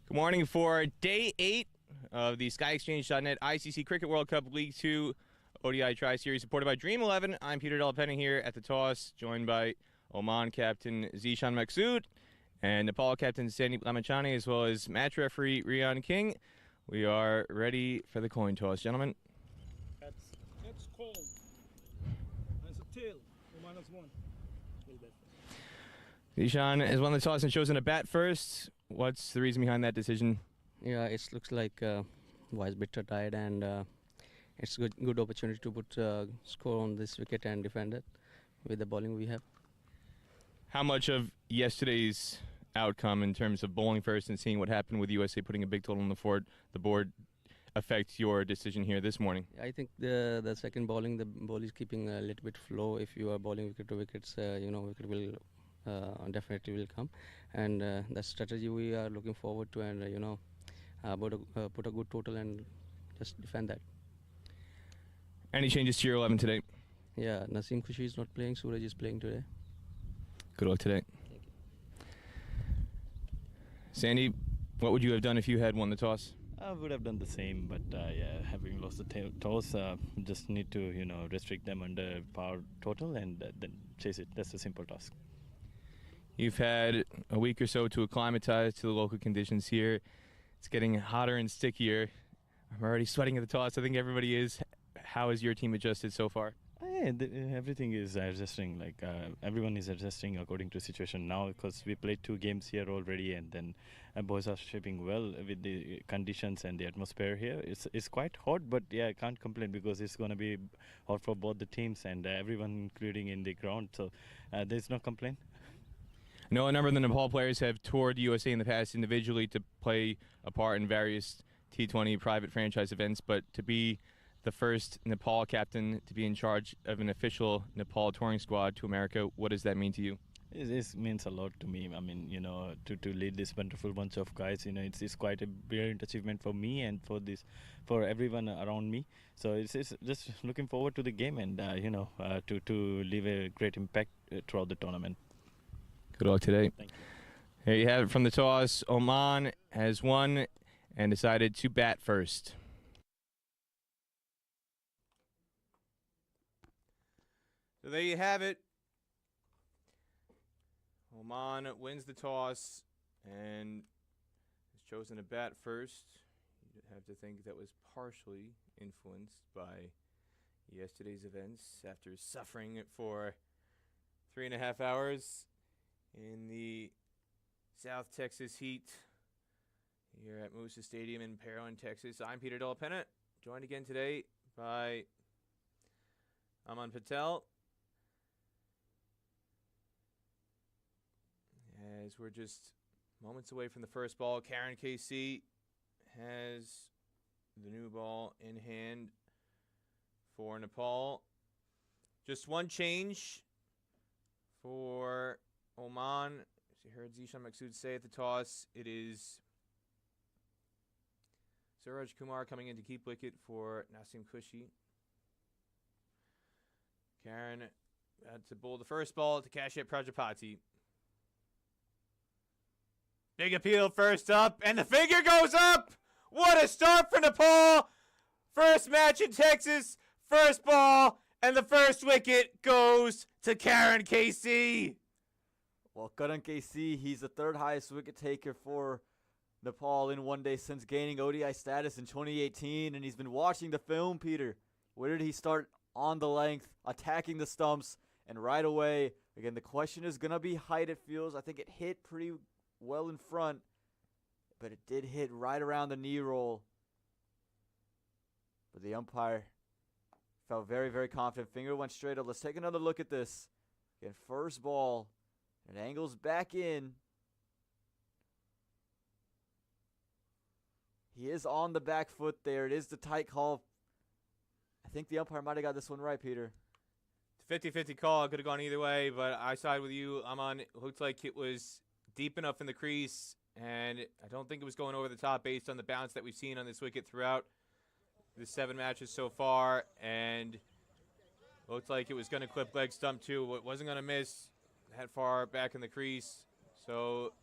Good morning for day 8 of the SkyExchange.net ICC Cricket World Cup League 2 ODI Tri-Series supported by Dream 11. I'm Peter Delapena here at the toss, joined by Oman captain Zishan Maksud and Nepal captain Sandeep Lamichhane, as well as match referee Rian King. We are ready for the coin toss, gentlemen. That's cold. That's a tail. Oman has won. Zishan has won the toss and chosen to bat first. What's the reason behind that decision? Yeah, it looks like vice bitter tied, and it's good opportunity to put score on this wicket and defend it with the bowling we have. How much of yesterday's outcome in terms of bowling first and seeing what happened with USA putting a big total on the board affect your decision here this morning? I think the second bowling, the ball is keeping a little bit flow. If you are bowling wicket to wickets, wicket will definitely will come, and the strategy we are looking forward to, and put a good total and just defend that. Any changes to your 11 today? Yeah, Naseem Khushi is not playing. Suraj is playing today. Good luck today. Thank you. Sandy, what would you have done if you had won the toss? I would have done the same, but yeah, having lost the toss, just need to restrict them under power total and then chase it. That's a simple task. You've had a week or so to acclimatize to the local conditions here. It's getting hotter and stickier. I'm already sweating at the toss. I think everybody is. How has your team adjusted so far? Yeah, everything is adjusting. Like everyone is adjusting according to situation now, because we played 2 games here already, and then boys are shaping well with the conditions and the atmosphere here. It's quite hot, but yeah, I can't complain because it's going to be hot for both the teams and everyone, including in the ground. So there's no complaint. I know a number of the Nepal players have toured the USA in the past individually to play a part in various T20 private franchise events, but to be the first Nepal captain to be in charge of an official Nepal touring squad to America, what does that mean to you? It means a lot to me. I mean, to lead this wonderful bunch of guys, it's quite a brilliant achievement for me and for everyone around me. So it's just looking forward to the game and to leave a great impact throughout the tournament. Good luck today. Thank you. Here you have it from the toss. Oman has won and decided to bat first. So there you have it. Oman wins the toss and has chosen to bat first. You have to think that was partially influenced by yesterday's events after suffering for 3.5 hours in the South Texas heat here at Moosa Stadium in Pearland, Texas. I'm Peter Delapena, joined again today by Aman Patel. As we're just moments away from the first ball, Karen KC has the new ball in hand for Nepal. Just one change for Oman. As you heard Zishan Maksud say at the toss, it is Suraj Kumar coming in to keep wicket for Naseem Khushi. Karen had to bowl the first ball to Kashyap Prajapati. Big appeal first up, and the finger goes up! What a start for Nepal! First match in Texas, first ball, and the first wicket goes to Karen KC. Well, Karan KC, he's the 3rd highest wicket taker for Nepal in one day since gaining ODI status in 2018, and he's been watching the film, Peter. Where did he start? On the length, attacking the stumps, and right away, again, the question is going to be height, it feels. I think it hit pretty well in front, but it did hit right around the knee roll. But the umpire felt very, very confident. Finger went straight up. Let's take another look at this. Again, first ball. It angles back in. He is on the back foot there. It is the tight call. I think the umpire might have got this one right, Peter. It's a 50-50 call. It could have gone either way, but I side with you. Aman. It looked like it was deep enough in the crease, and I don't think it was going over the top based on the bounce that we've seen on this wicket throughout the 7 matches so far, and looked like it was going to clip leg stump too. It wasn't going to miss that far back in the crease. So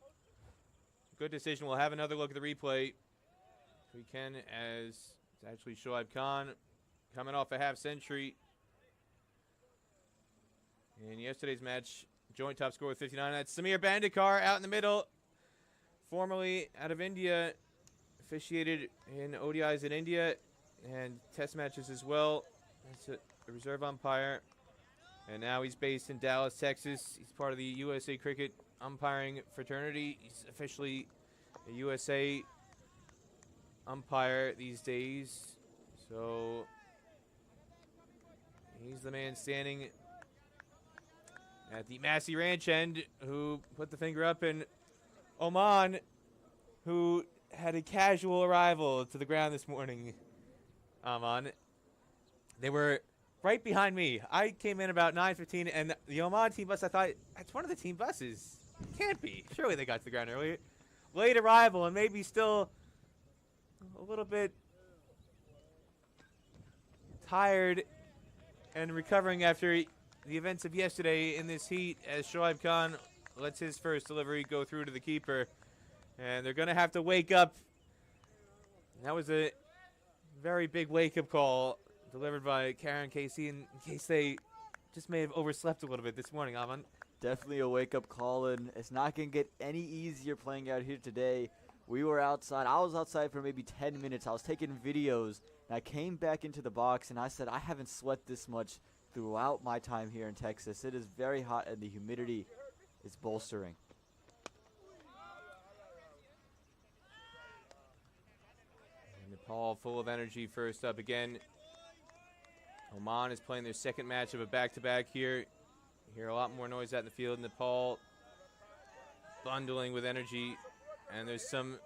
good decision. We'll have another look at the replay if we can, as it's actually Shoaib Khan coming off a half century in yesterday's match. Joint top score with 59. That's Samir Bandikar out in the middle, formerly out of India, officiated in ODIs in India and test matches as well. That's a reserve umpire. And now he's based in Dallas, Texas. He's part of the USA Cricket umpiring fraternity. He's officially a USA umpire these days. So he's the man standing at the Massey Ranch end who put the finger up, in Oman, who had a casual arrival to the ground this morning. Oman. They were right behind me. I came in about 9:15, and the Oman team bus, I thought, that's one of the team buses. Can't be. Surely they got to the ground earlier. Late arrival, and maybe still a little bit tired and recovering after the events of yesterday in this heat, as Shoaib Khan lets his first delivery go through to the keeper. And they're going to have to wake up. That was a very big wake-up call delivered by Karen KC, in case they just may have overslept a little bit this morning, Aman. Definitely a wake-up call, and it's not going to get any easier playing out here today. We were outside. I was outside for maybe 10 minutes. I was taking videos, and I came back into the box, and I said, I haven't sweat this much throughout my time here in Texas. It is very hot, and the humidity is bolstering. And Nepal full of energy first up again. Oman is playing their second match of a back-to-back here. You hear a lot more noise out in the field. Nepal bundling with energy. And there's some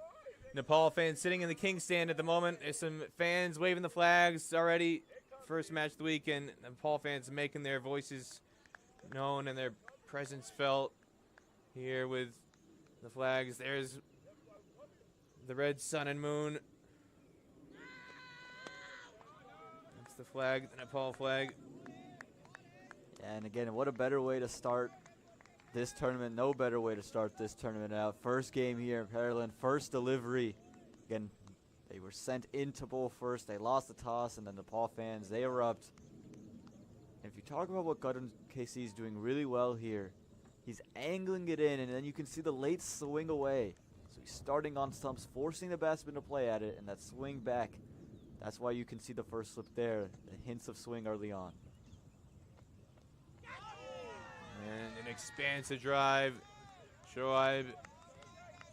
Nepal fans sitting in the king stand at the moment. There's some fans waving the flags already. First match of the weekend. Nepal fans making their voices known and their presence felt here with the flags. There's the red sun and moon. That's the flag, the Nepal flag. And again, what a better way to start this tournament. No better way to start this tournament out. First game here in Pearland, first delivery. Again, they were sent into bowl first. They lost the toss, and then the Nepal fans, they erupt. And if you talk about what Gudrun KC is doing really well here, he's angling it in, and then you can see the late swing away. So he's starting on stumps, forcing the batsman to play at it, and that swing back. That's why you can see the first slip there, the hints of swing early on. And an expansive drive. Shoaib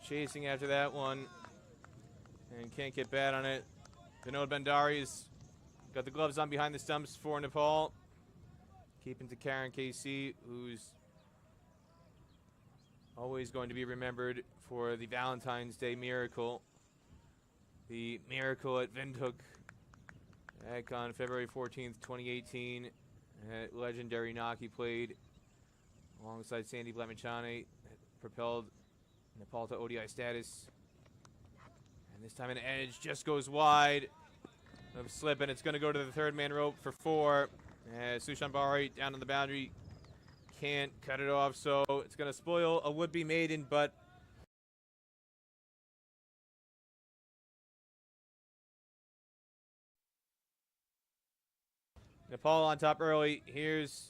chasing after that one. And can't get bad on it. Vinod Bandari's got the gloves on behind the stumps for Nepal. Keeping to Karen KC, who's always going to be remembered for the Valentine's Day miracle. The miracle at Windhoek back on February 14th, 2018. Legendary knock he played alongside Sandeep Lamichhane that propelled Nepal to ODI status. And this time an edge just goes wide of slip, and it's going to go to the third man rope for 4. Sushan Bari down on the boundary can't cut it off, so it's going to spoil a would-be maiden, but Nepal on top early. Here's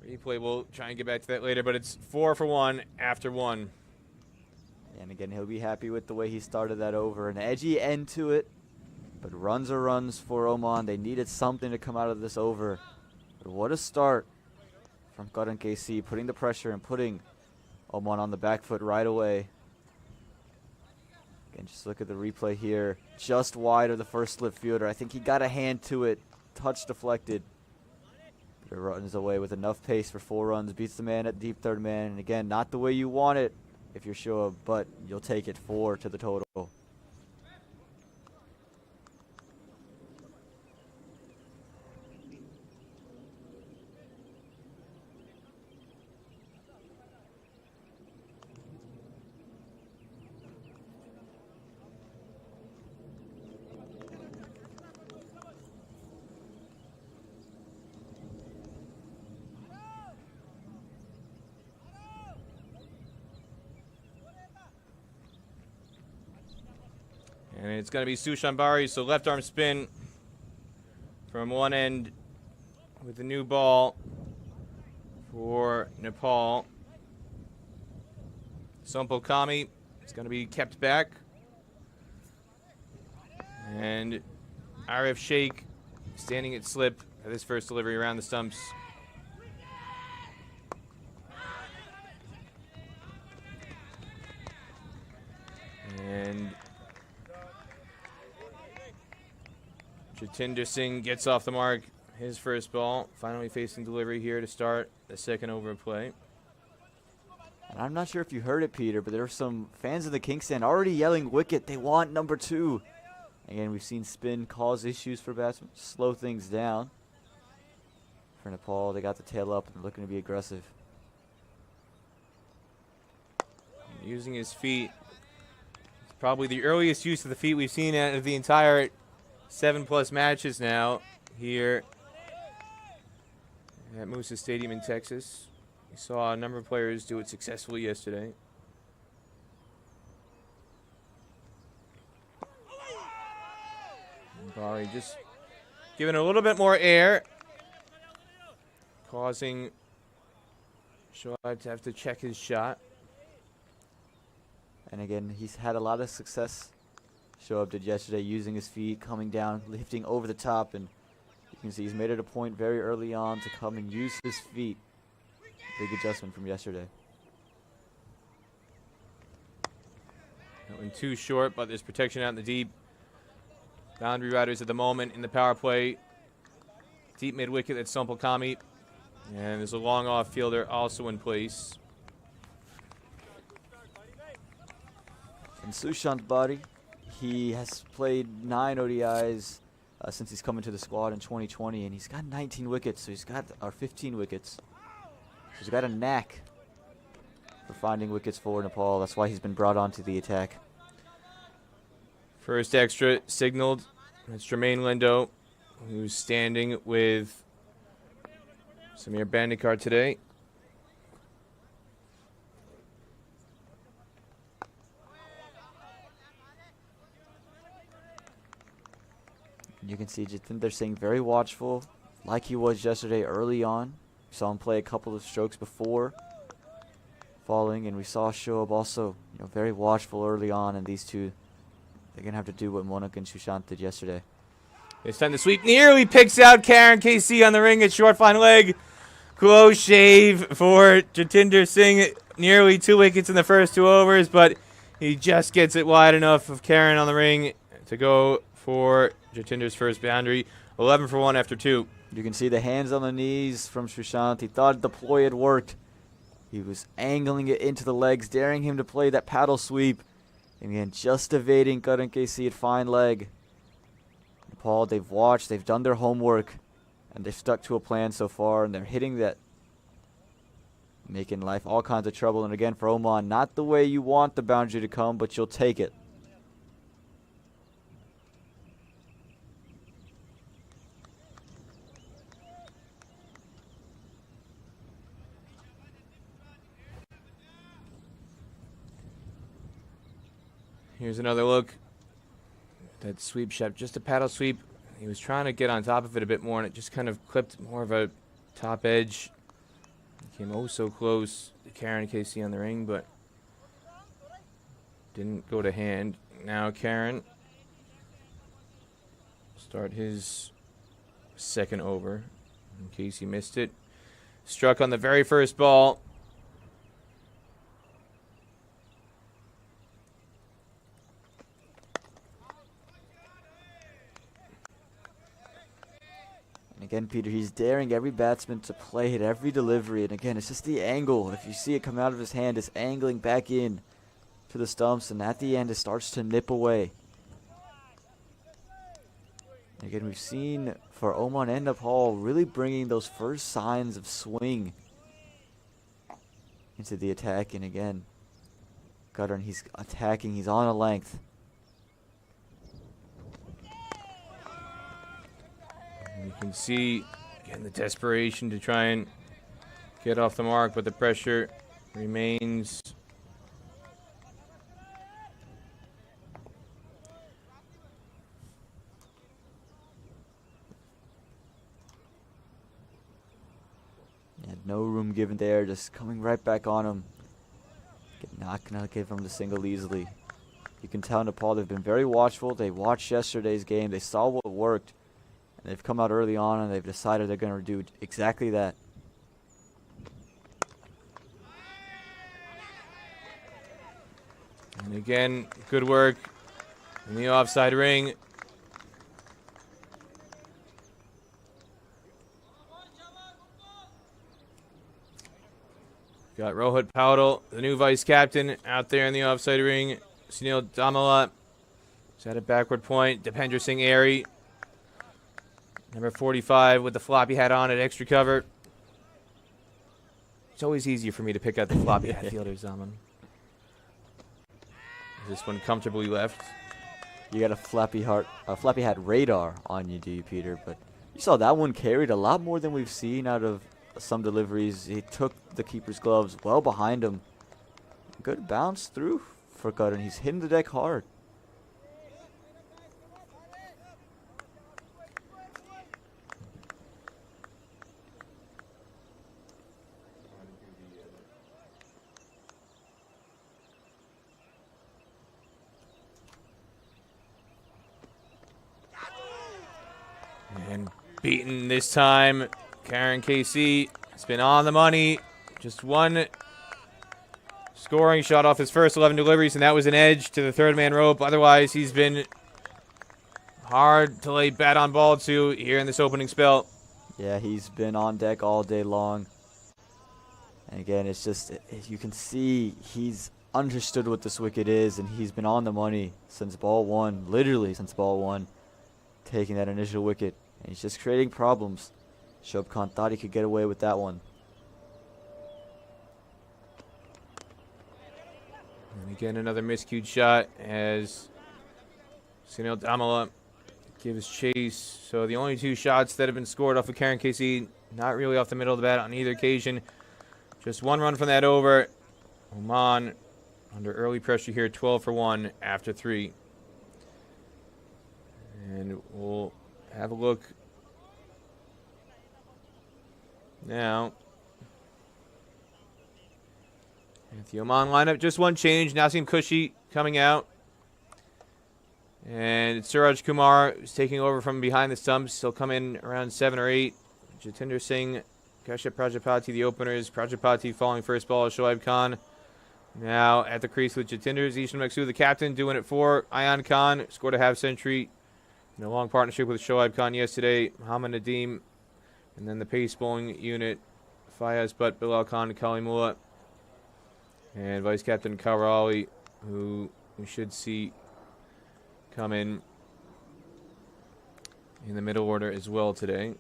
replay. We'll try and get back to that later, but it's 4 for 1 after 1. And again, he'll be happy with the way he started that over. An edgy end to it, but runs are runs for Oman. They needed something to come out of this over. But what a start from Gudrun KC, putting the pressure and putting Oman on the back foot right away. Again, just look at the replay here. Just wide of the first slip fielder. I think he got a hand to it. Touch deflected. But it runs away with enough pace for 4 runs. Beats the man at deep third man. And again, not the way you want it if you're Shoaib, but you'll take it. 4 to the total. And it's going to be Sushanbari, so left arm spin from one end with the new ball for Nepal. Sampal Kami is going to be kept back. And Arif Sheikh standing at slip at his first delivery around the stumps. And Jatinder Singh gets off the mark. His first ball, finally facing delivery here to start the second over of play. And I'm not sure if you heard it, Peter, but there are some fans of the Kings stand already yelling wicket. They want number 2. Again, we've seen spin cause issues for batsmen, slow things down. For Nepal, they got the tail up and looking to be aggressive. Using his feet. It's probably the earliest use of the feet we've seen out of the entire 7+ matches now here at Musa Stadium in Texas. We saw a number of players do it successfully yesterday. Bari just giving a little bit more air, causing Shoaib to have to check his shot. And again, he's had a lot of success. Shoaib did yesterday, using his feet, coming down, lifting over the top, and you can see he's made it a point very early on to come and use his feet. Big adjustment from yesterday. That one too short, but there's protection out in the deep. Boundary riders at the moment in the power play. Deep mid wicket, that's Sampal Kami. And there's a long off fielder also in place. And Sushant Bari, he has played 9 ODIs since he's come into the squad in 2020, and he's got 19 wickets, so he's got 15 wickets. So he's got a knack for finding wickets for Nepal. That's why he's been brought onto the attack. First extra signaled. That's Jermaine Lindo, who's standing with Samir Bandikar today. You can see Jatinder Singh very watchful, like he was yesterday early on. We saw him play a couple of strokes before falling, and we saw Shoaib also, very watchful early on, and these two, they're going to have to do what Monak and Sushant did yesterday. It's time to sweep. Nearly picks out Karen KC on the ring at short fine leg. Close shave for Jatinder Singh. Nearly 2 wickets in the first 2 overs, but he just gets it wide enough of Karen on the ring to go for Jatinder's first boundary. 11 for 1 after 2. You can see the hands on the knees from Sushant. He thought the ploy had worked. He was angling it into the legs, daring him to play that paddle sweep. And again, just evading Karan KC at fine leg. Nepal, they've watched, they've done their homework, and they've stuck to a plan so far, and they're hitting that, making life all kinds of trouble. And again, for Oman, not the way you want the boundary to come, but you'll take it. Here's another look. That sweep shot, just a paddle sweep. He was trying to get on top of it a bit more, and it just kind of clipped more of a top edge. Came oh so close to Karen KC on the ring, but didn't go to hand. Now Karen start his second over. And Casey missed it. Struck on the very first ball. Again, Peter, he's daring every batsman to play at every delivery. And again, it's just the angle. If you see it come out of his hand, it's angling back in to the stumps. And at the end, it starts to nip away. And again, we've seen for Oman and Nepal really bringing those first signs of swing into the attack. And again, Qatar, he's attacking. He's on a length. You can see, again, the desperation to try and get off the mark, but the pressure remains. No room given there, just coming right back on him. Not going to give him the single easily. You can tell Nepal, they've been very watchful. They watched yesterday's game. They saw what worked. And they've come out early on and they've decided they're going to do exactly that. And again, good work in the offside ring. Got Rohit Paudel, the new vice captain, out there in the offside ring. Sunil Damala is at a backward point. Dipendra Singh Airy, number 45, with the floppy hat on at extra cover. It's always easier for me to pick out the floppy hat fielders, Zaman. This one comfortably left. You got a flappy hat radar on you, do you, Peter? But you saw that one carried a lot more than we've seen out of some deliveries. He took the keeper's gloves well behind him. Good bounce through for Karan. He's hitting the deck hard. And beaten this time. Karen KC has been on the money. Just one scoring shot off his first 11 deliveries, and that was an edge to the third man rope. Otherwise, he's been hard to lay bat on ball to here in this opening spell. Yeah, he's been on deck all day long. And again, it's just, you can see he's understood what this wicket is, and he's been on the money since ball one, literally since ball one, taking that initial wicket. And he's just creating problems. Shoaib Khan thought he could get away with that one. And again, another miscued shot as Sunil Damala gives chase. So the only two shots that have been scored off of Karen KC, not really off the middle of the bat on either occasion. Just one run from that over. Oman under early pressure here, 12 for 1 after 3. And we'll have a look now at the Oman lineup. Just one change. Naseem Kushi coming out. And Suraj Kumar is taking over from behind the stumps. He'll come in around 7 or 8. Jatinder Singh, Kashyap Prajapati, the openers. Prajapati following first ball. Shoaib Khan now at the crease with Jatinder. Zishan Maksu, the captain, doing it for Ayan Khan. Scored a half century in a long partnership with Shoaib Khan yesterday. Muhammad Nadeem. And then the pace bowling unit, Fayaz Butt, Bilal Khan, Kalimullah. And Vice Captain Kawarali, who we should see come in the middle order as well today.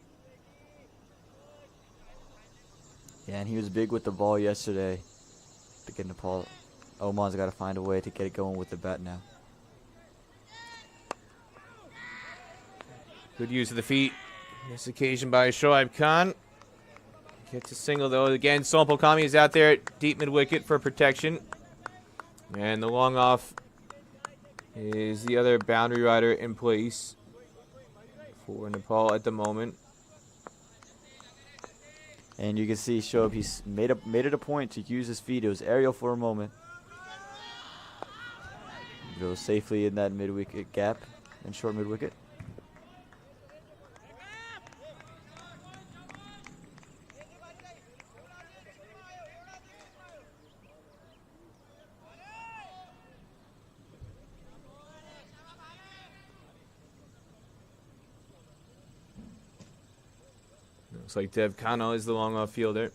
Yeah, and he was big with the ball yesterday to get Nepal. Oman's got to find a way to get it going with the bat now. Good use of the feet. This occasion by Shoaib Khan. Gets a single though. Again, Sompal Kami is out there at deep mid-wicket for protection. And the long off is the other boundary rider in place for Nepal at the moment. And you can see Shoaib, he's made it a point to use his feet. It was aerial for a moment. Goes safely in that mid-wicket gap and short mid-wicket. Looks like Dev Khanna is the long off fielder.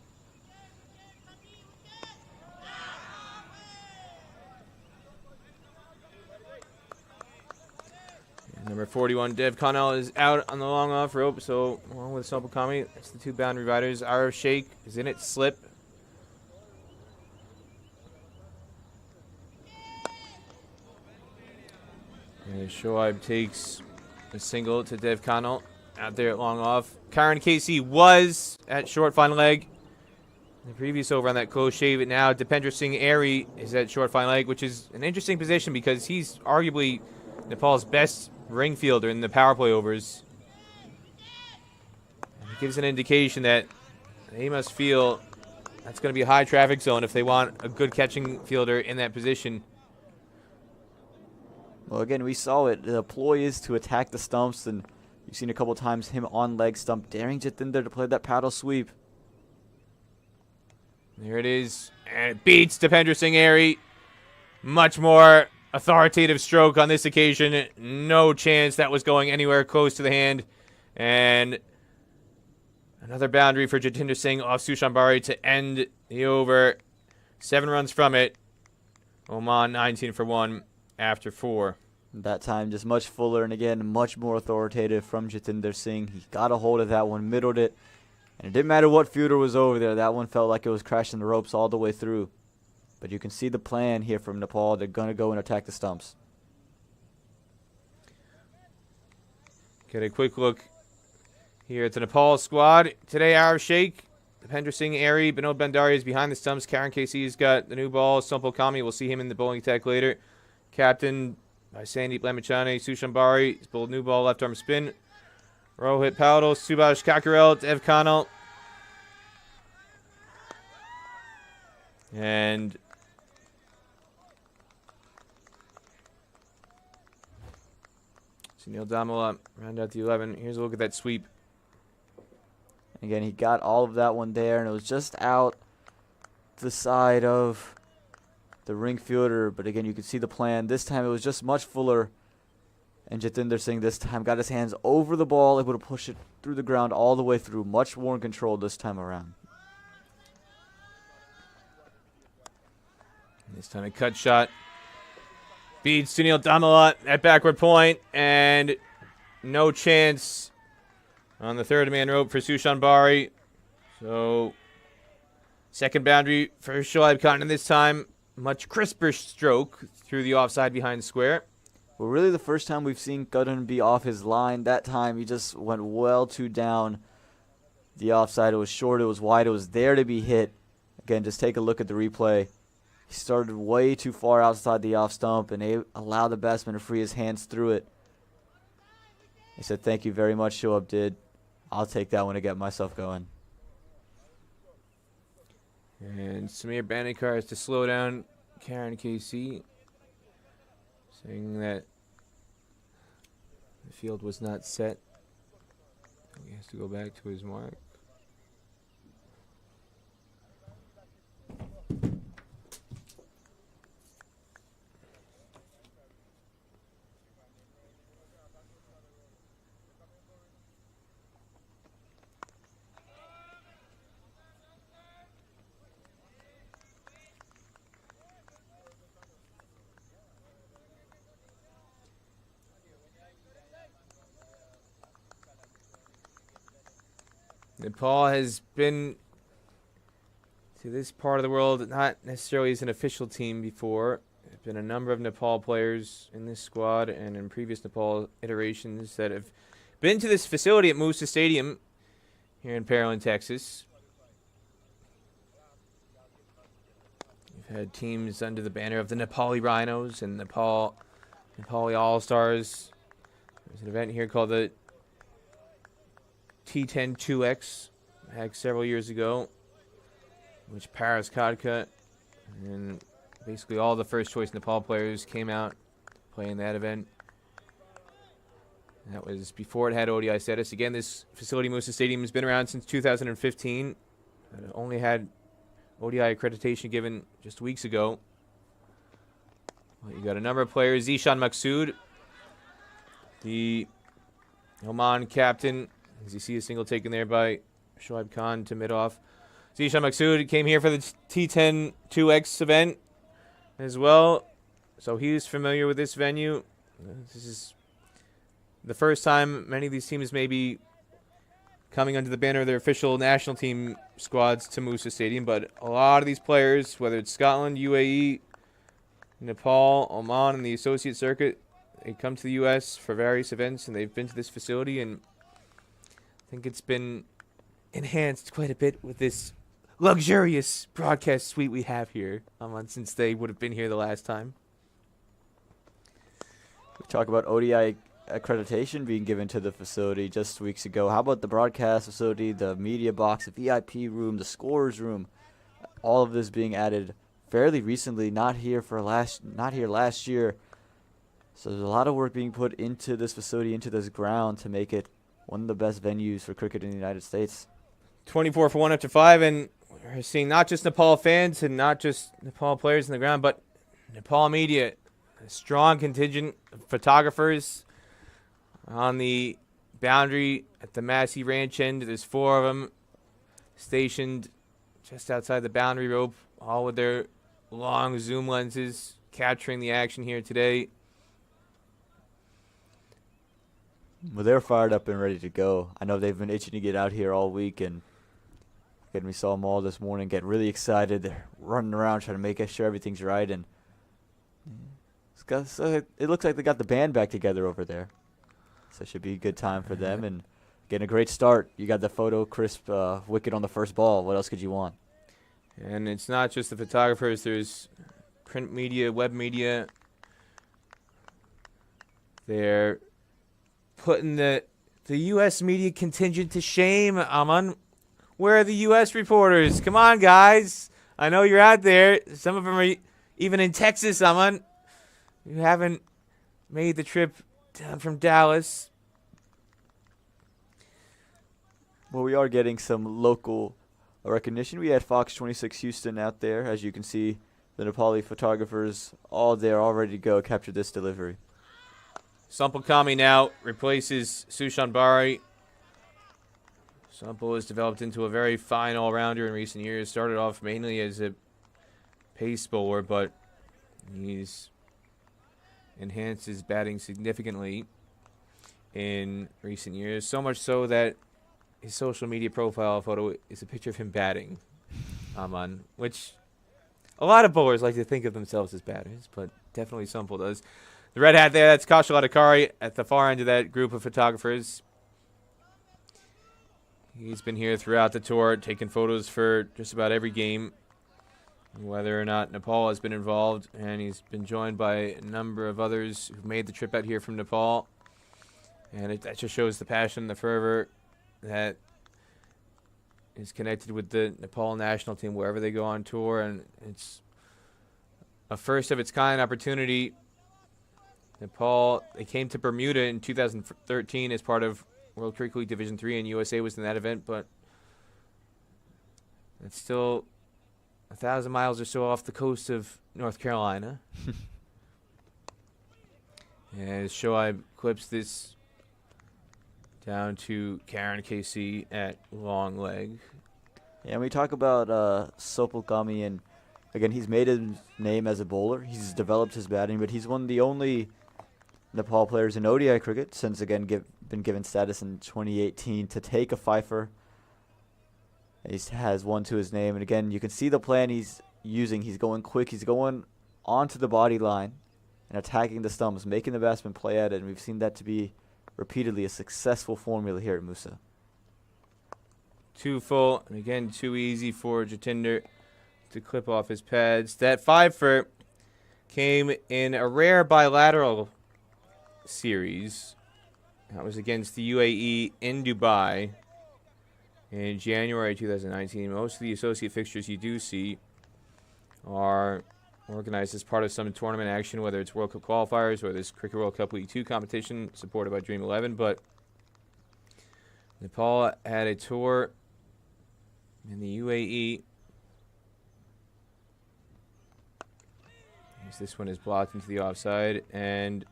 And number 41, Dev Khanna, is out on the long off rope. So along with Sompal Kami, that's the two boundary riders. Arif Sheikh is in it, slip. And Shoaib takes a single to Dev Khanna out there at long off. Karen Casey was at short fine leg. The previous over on that close shave. It now Dipendra Singh Airy is at short fine leg, which is an interesting position because he's arguably Nepal's best ring fielder in the power play overs. And it gives an indication that They must feel that's going to be a high traffic zone if they want a good catching fielder in that position. Well, again, we saw it. The ploy is to attack the stumps, and you've seen a couple times him on leg stump, daring Jatinder to play that paddle sweep. There it is. And it beats Dipender Singh Airy. Much more authoritative stroke on this occasion. No chance that was going anywhere close to the hand. And another boundary for Jatinder Singh off Sushan Bari to end the over. 7 runs from it. Oman 19 for 1 after 4. That time just much fuller and again much more authoritative from Jatinder Singh. He got a hold of that one, middled it, and it didn't matter what fielder was over there. That one felt like it was crashing the ropes all the way through. But you can see the plan here from Nepal. They're going to go and attack the stumps. Get a quick look here at the Nepal squad. Today, Arif Sheikh, Dipender Singh Airy, Binod Bandari is behind the stumps. Karan KC's got the new ball. Sampal Kami, we'll see him in the bowling attack later. Captain by Sandeep Lamichhane, Sushan Bari, he's bowled new ball, left arm spin. Rohit Paudel, Subhash Kakarel, Dev Khanal. And Sunil Damala round out the 11. Here's a look at that sweep. Again, he got all of that one there, and it was just out the side of the ring fielder. But again, you can see the plan. This time it was just much fuller. And Jatinder Singh this time got his hands over the ball, able to push it through the ground all the way through. Much more in control this time around. This time a cut shot. Beats Sunil Damala at backward point, and no chance on the third man rope for Sushan Bari. So, second boundary for Shoaib Khan, and this time much crisper stroke through the offside behind the square. Well, really the first time we've seen Karan be off his line. That time he just went well too down the offside. It was short, it was wide, it was there to be hit. Again, just take a look at the replay. He started way too far outside the off stump, and they allowed the batsman to free his hands through it. He said, "Thank you very much, Shoaib did. I'll take that one to get myself going." And Samir Bandekar has to slow down Karan KC, saying that the field was not set. He has to go back to his mark. Nepal has been to this part of the world not necessarily as an official team before. There have been a number of Nepal players in this squad and in previous Nepal iterations that have been to this facility at Musa Stadium here in Pearland, Texas. We've had teams under the banner of the Nepali Rhinos and Nepali All-Stars. There's an event here called the T10 2X back several years ago, which Paris Kadka and basically all the first choice Nepal players came out playing that event. That was before it had ODI status. Again, this facility, Musa Stadium, has been around since 2015. It only had ODI accreditation given just weeks ago. Well, you got a number of players. Zishan Maksud, the Oman captain. As you see, a single taken there by Shoaib Khan to mid-off. Zishan Maksud came here for the T10 2X event as well, so he's familiar with this venue. This is the first time many of these teams may be coming under the banner of their official national team squads to Musa Stadium, but a lot of these players, whether it's Scotland, UAE, Nepal, Oman, and the associate circuit, they come to the U.S. for various events, and they've been to this facility, and I think it's been enhanced quite a bit with this luxurious broadcast suite we have here, since they would have been here the last time. We talk about ODI accreditation being given to the facility just weeks ago. How about the broadcast facility, the media box, the VIP room, the scorers room? All of this being added fairly recently, not here last year. So there's a lot of work being put into this facility, into this ground, to make it one of the best venues for cricket in the United States. 24 for 1 after 5, and we're seeing not just Nepal fans and not just Nepal players in the ground, but Nepal media, a strong contingent of photographers on the boundary at the Massey Ranch end. There's 4 of them stationed just outside the boundary rope, all with their long zoom lenses capturing the action here today. Well, they're fired up and ready to go. I know they've been itching to get out here all week, and again, we saw them all this morning get really excited. They're running around trying to make sure everything's right, and it looks like they got the band back together over there. So it should be a good time for them, and getting a great start. You got the photo crisp wicket on the first ball. What else could you want? And it's not just the photographers. There's print media, web media. They're putting the U.S. media contingent to shame, Aman. Where are the U.S. reporters? Come on, guys. I know you're out there. Some of them are even in Texas, Aman. You haven't made the trip down from Dallas. Well, we are getting some local recognition. We had Fox 26 Houston out there. As you can see, the Nepali photographers all there, all ready to go, capture this delivery. Sampal Kami now replaces Sushan Bari. Sampal has developed into a very fine all-rounder in recent years. Started off mainly as a pace bowler, but he's enhanced his batting significantly in recent years. So much so that his social media profile photo is a picture of him batting, Aman, which a lot of bowlers like to think of themselves as batters, but definitely Sampal does. The red hat there, that's Kaushal Adhikari at the far end of that group of photographers. He's been here throughout the tour, taking photos for just about every game, whether or not Nepal has been involved, and he's been joined by a number of others who've made the trip out here from Nepal. And that just shows the passion, the fervor that is connected with the Nepal national team wherever they go on tour, and it's a first of its kind opportunity. Nepal, they came to Bermuda in 2013 as part of World Cricket League Division III, and USA was in that event, but it's still 1,000 miles or so off the coast of North Carolina. And Shoaib clips this down to Karen KC at long leg. Yeah, and we talk about Sampal Kami, and again, he's made his name as a bowler. He's developed his batting, but he's one of the only Nepal players in ODI cricket since, again, been given status in 2018 to take a fifer. He has one to his name, and again, you can see the plan he's using. He's going quick. He's going onto the body line and attacking the stumps, making the batsman play at it, and we've seen that to be repeatedly a successful formula here at Musa. 2 full, and again, too easy for Jatinder to clip off his pads. That 5-fer came in a rare bilateral series. That was against the UAE in Dubai in January 2019. Most of the associate fixtures you do see are organized as part of some tournament action, whether it's World Cup qualifiers or this Cricket World Cup League 2 competition supported by Dream 11. But Nepal had a tour in the UAE. This one is blocked into the offside, and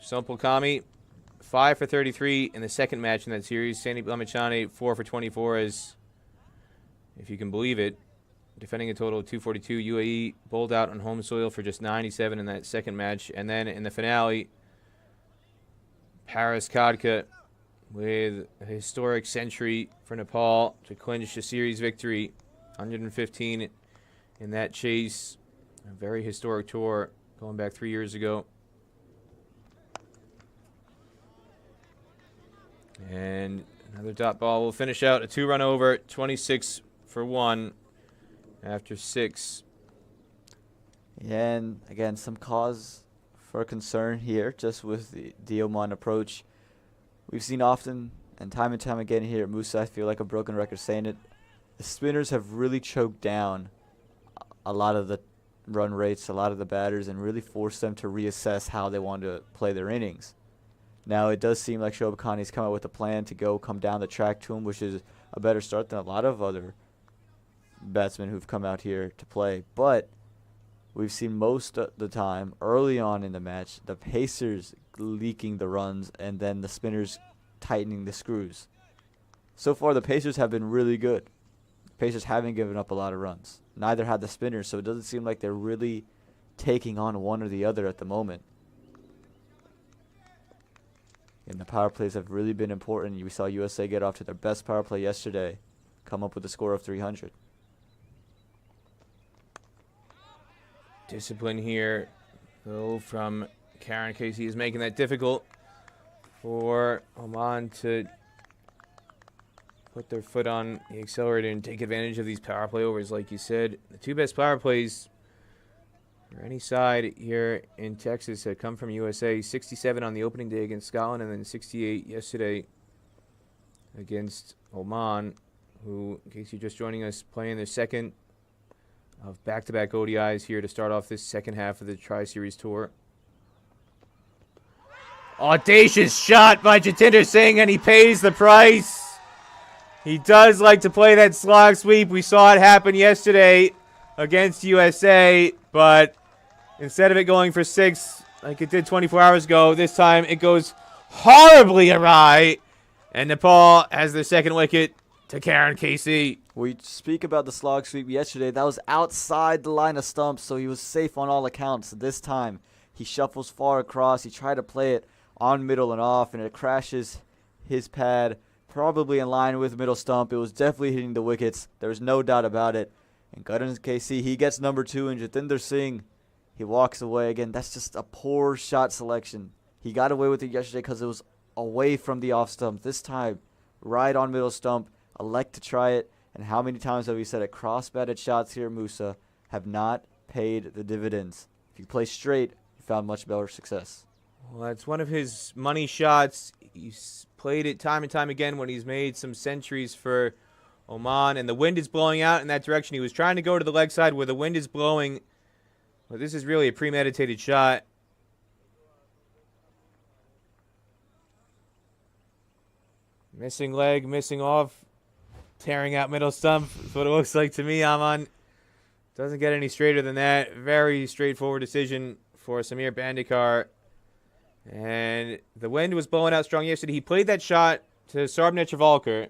Sampal Kami 5 for 33 in the second match in that series. Sandeep Lamichhane 4 for 24 as, if you can believe it, defending a total of 242. UAE bowled out on home soil for just 97 in that second match. And then in the finale, Paris Khadka with a historic century for Nepal to clinch a series victory, 115 in that chase. A very historic tour going back 3 years ago. And another dot ball will finish out a 2-run over, 26 for 1 after 6. And again, some cause for concern here, just with the Oman approach. We've seen often and time again here at Musa, I feel like a broken record saying it, the spinners have really choked down a lot of the run rates, a lot of the batters, and really forced them to reassess how they want to play their innings. Now, it does seem like Shoaib Khan's come out with a plan to come down the track to him, which is a better start than a lot of other batsmen who've come out here to play. But we've seen most of the time, early on in the match, the pacers leaking the runs and then the spinners tightening the screws. So far, the pacers have been really good. Pacers haven't given up a lot of runs. Neither had the spinners, so it doesn't seem like they're really taking on one or the other at the moment. And the power plays have really been important. We saw USA get off to their best power play yesterday, come up with a score of 300. Discipline here, though, from Karen Casey is making that difficult for Oman to put their foot on the accelerator and take advantage of these power play overs. Like you said, the two best power plays for any side here in Texas had come from USA. 67 on the opening day against Scotland, and then 68 yesterday against Oman, who, in case you're just joining us, playing their second of back-to-back ODIs here to start off this second half of the Tri-Series Tour. Audacious shot by Jatinder Singh, and he pays the price. He does like to play that slog sweep. We saw it happen yesterday against USA, but instead of it going for 6 like it did 24 hours ago, this time it goes horribly awry, and Nepal has their second wicket to Karen Casey. We speak about the slog sweep yesterday. That was outside the line of stumps, so he was safe on all accounts. This time, he shuffles far across. He tried to play it on middle and off, and it crashes his pad probably in line with middle stump. It was definitely hitting the wickets. There's no doubt about it. And Karan KC, he gets number 2, and Jatinder Singh, he walks away again. That's just a poor shot selection. He got away with it yesterday because it was away from the off stump. This time, right on middle stump. Elect to try it. And how many times have we said it? Cross-batted shots here, Musa, have not paid the dividends. If you play straight, you found much better success. Well, that's one of his money shots. He's played it time and time again when he's made some centuries for Oman, and the wind is blowing out in that direction. He was trying to go to the leg side where the wind is blowing. But this is really a premeditated shot. Missing leg, missing off, tearing out middle stump. That's what it looks like to me, Aman. Doesn't get any straighter than that. Very straightforward decision for Samir Bandikar. And the wind was blowing out strong yesterday. He played that shot to Sarbh Netravalkar,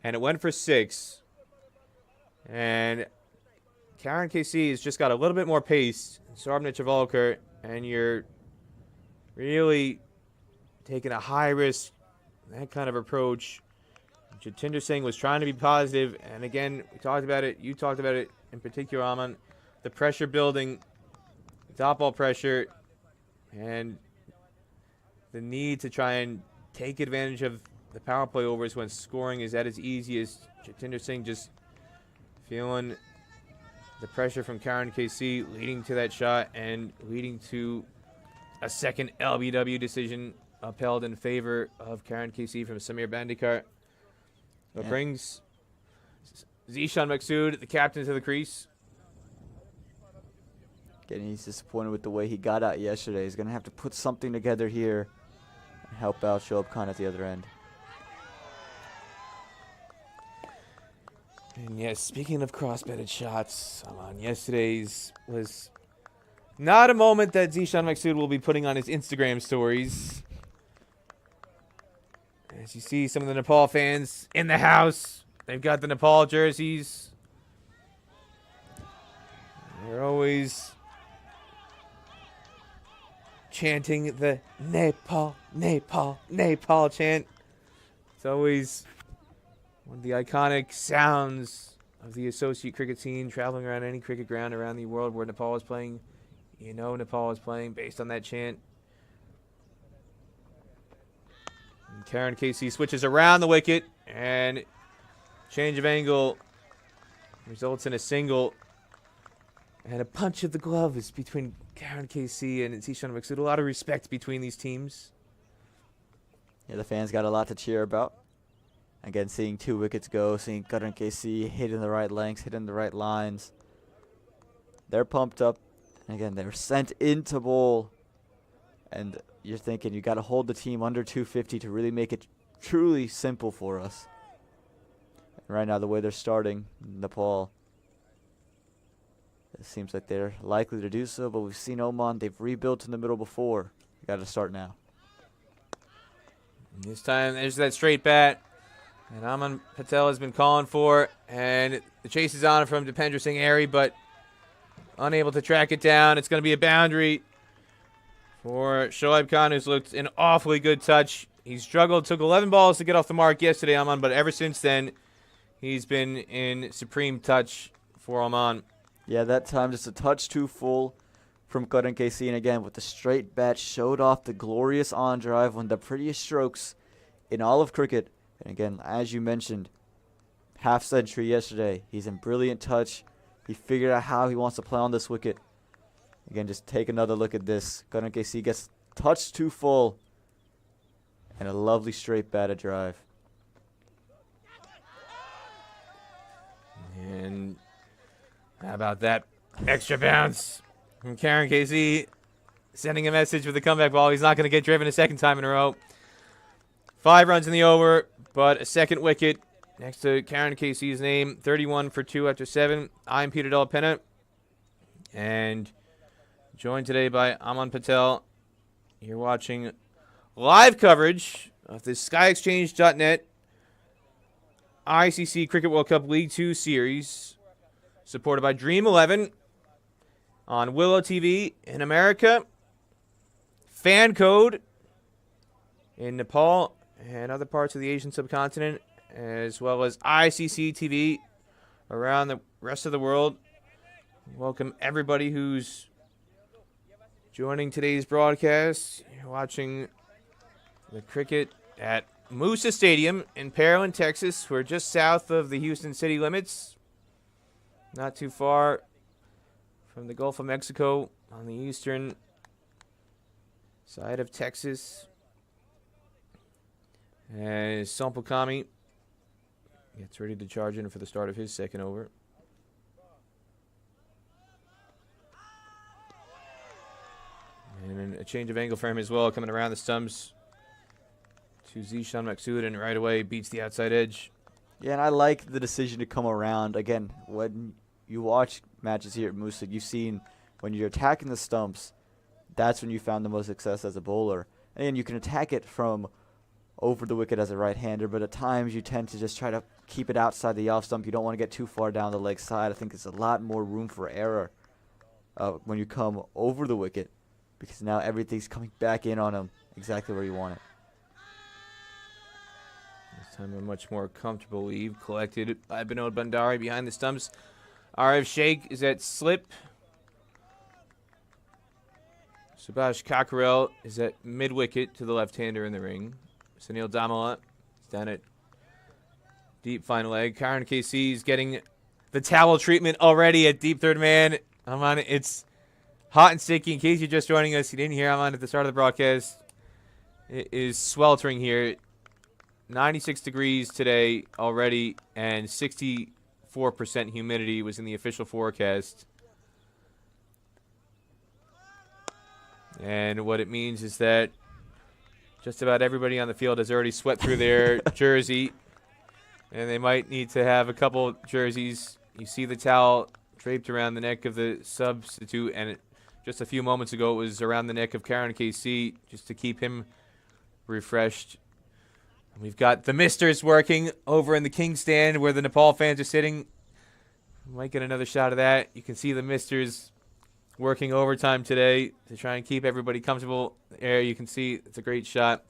and it went for 6. And Karen KC has just got a little bit more pace. Sarbh Netravalkar, and you're really taking a high risk, that kind of approach. Jatinder Singh was trying to be positive, and again, we talked about it. You talked about it in particular, Aman. The pressure building, top ball pressure, and the need to try and take advantage of the power play overs when scoring is at its easiest. Jatinder Singh just feeling the pressure from Karen KC, leading to that shot and leading to a second LBW decision upheld in favor of Karen KC from Samir Bandikar. That brings Zishan Maqsood, the captain, to the crease. Again, he's disappointed with the way he got out yesterday. He's going to have to put something together here and help out Shoaib Khan at the other end. And yes, speaking of cross-bedded shots, yesterday's was not a moment that Zishan Maqsood will be putting on his Instagram stories. As you see some of the Nepal fans in the house, they've got the Nepal jerseys. They're always chanting the Nepal, Nepal, Nepal chant. It's always one of the iconic sounds of the associate cricket scene, traveling around any cricket ground around the world where Nepal is playing. You know Nepal is playing based on that chant. And Karen KC switches around the wicket, and change of angle results in a single. And a punch of the glove is between Karen KC and Zishan Mixed. A lot of respect between these teams. Yeah, the fans got a lot to cheer about. Again, seeing 2 wickets go, seeing Qatar KC hitting the right lengths, hitting the right lines. They're pumped up. And again, they were sent into bowl. And you're thinking you got to hold the team under 250 to really make it truly simple for us. And right now, the way they're starting, Nepal, it seems like they're likely to do so. But we've seen Oman. They've rebuilt in the middle before. Got to start now. And this time, there's that straight bat. And Aman Patel has been calling for. And the chase is on from Dipendra Singh Airy, but unable to track it down. It's going to be a boundary for Shoaib Khan, who's looked an awfully good touch. He struggled, took 11 balls to get off the mark yesterday, Aman, but ever since then, he's been in supreme touch for Oman. Yeah, that time just a touch too full from Qatar KC. And again, with the straight bat, showed off the glorious on drive, one of the prettiest strokes in all of cricket. And again, as you mentioned, half century yesterday. He's in brilliant touch. He figured out how he wants to play on this wicket. Again, just take another look at this. Qatar KC gets touched too full. And a lovely straight batted drive. And how about that extra bounce from Karen KC, sending a message with the comeback ball. He's not going to get driven a second time in a row. 5 runs in the over, but a second wicket next to Karen KC's name. 31 for 2 after 7. I'm Peter Della Penna, and joined today by Aman Patel. You're watching live coverage of the SkyExchange.net ICC Cricket World Cup League 2 series, supported by Dream 11 on Willow TV in America, Fan Code in Nepal and other parts of the Asian subcontinent, as well as ICC TV around the rest of the world. Welcome everybody who's joining today's broadcast. You're watching the cricket at Moosa Stadium in Pearland, Texas. We're just south of the Houston city limits, not too far from the Gulf of Mexico on the eastern side of Texas. As Sampukami gets ready to charge in for the start of his second over. And a change of angle for him as well, coming around the stumps to Zishan Maqsood, and right away beats the outside edge. Yeah, and I like the decision to come around. Again, when you watch matches here at Moosa, you've seen when you're attacking the stumps, that's when you found the most success as a bowler. And you can attack it from over the wicket as a right-hander, but at times you tend to just try to keep it outside the off stump. You don't want to get too far down the leg side. I think there's a lot more room for error when you come over the wicket, because now everything's coming back in on him exactly where you want it. This time a much more comfortable leave collected by Binod Bandari behind the stumps. Arif Sheikh is at slip. Subhash Kakarel is at mid-wicket to the left-hander in the ring. Sunil Damala is down at deep final leg. Karen KC is getting the towel treatment already at deep third man. I'm on it. It's hot and sticky. In case you're just joining us, you didn't hear I'm on at the start of the broadcast. It is sweltering here. 96 degrees today already, and 64% humidity was in the official forecast. And what it means is that just about everybody on the field has already sweat through their jersey, and they might need to have a couple jerseys. You see the towel draped around the neck of the substitute, and just a few moments ago it was around the neck of Karen KC just to keep him refreshed. And we've got the Misters working over in the King stand where the Nepal fans are sitting. Might get another shot of that. You can see the Misters working overtime today to try and keep everybody comfortable. There you can see it's a great shot.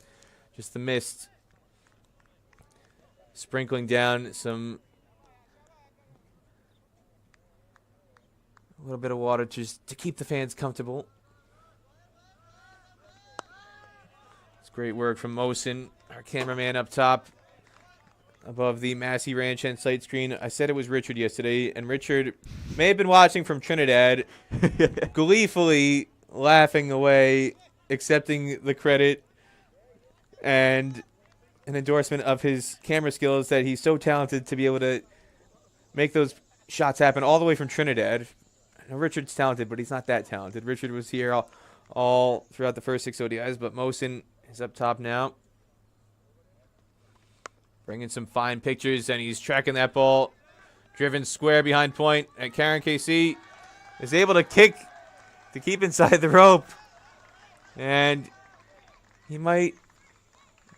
Just the mist sprinkling down a little bit of water just to keep the fans comfortable. It's great work from Mohsin, our cameraman up top above the Massey Ranch and site screen. I said it was Richard yesterday, and Richard may have been watching from Trinidad, gleefully laughing away, accepting the credit and an endorsement of his camera skills that he's so talented to be able to make those shots happen all the way from Trinidad. I know Richard's talented, but he's not that talented. Richard was here all throughout the first 6 ODIs, but Mohsen is up top now. Bringing some fine pictures, and he's tracking that ball. Driven square behind point, and Karen KC is able to kick to keep inside the rope. And he might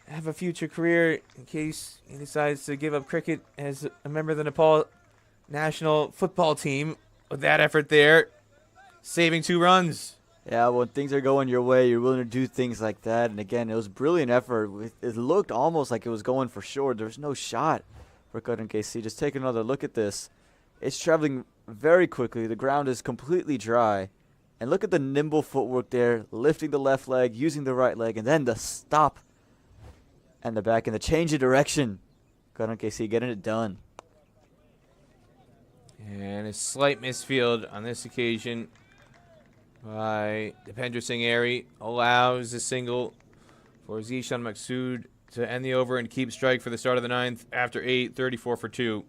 have a future career in case he decides to give up cricket as a member of the Nepal national football team with that effort there, saving 2 runs. Yeah, when things are going your way, you're willing to do things like that. And again, it was a brilliant effort. It looked almost like it was going for sure. There was no shot for Karan KC. Just take another look at this. It's traveling very quickly. The ground is completely dry. And look at the nimble footwork there, lifting the left leg, using the right leg, and then the stop and the back and the change of direction. Karan KC getting it done. And a slight misfield on this occasion by Dipendra Singh Airy allows a single for Zishan Maksud to end the over and keep strike for the start of the 9th after 8, 34 for 2.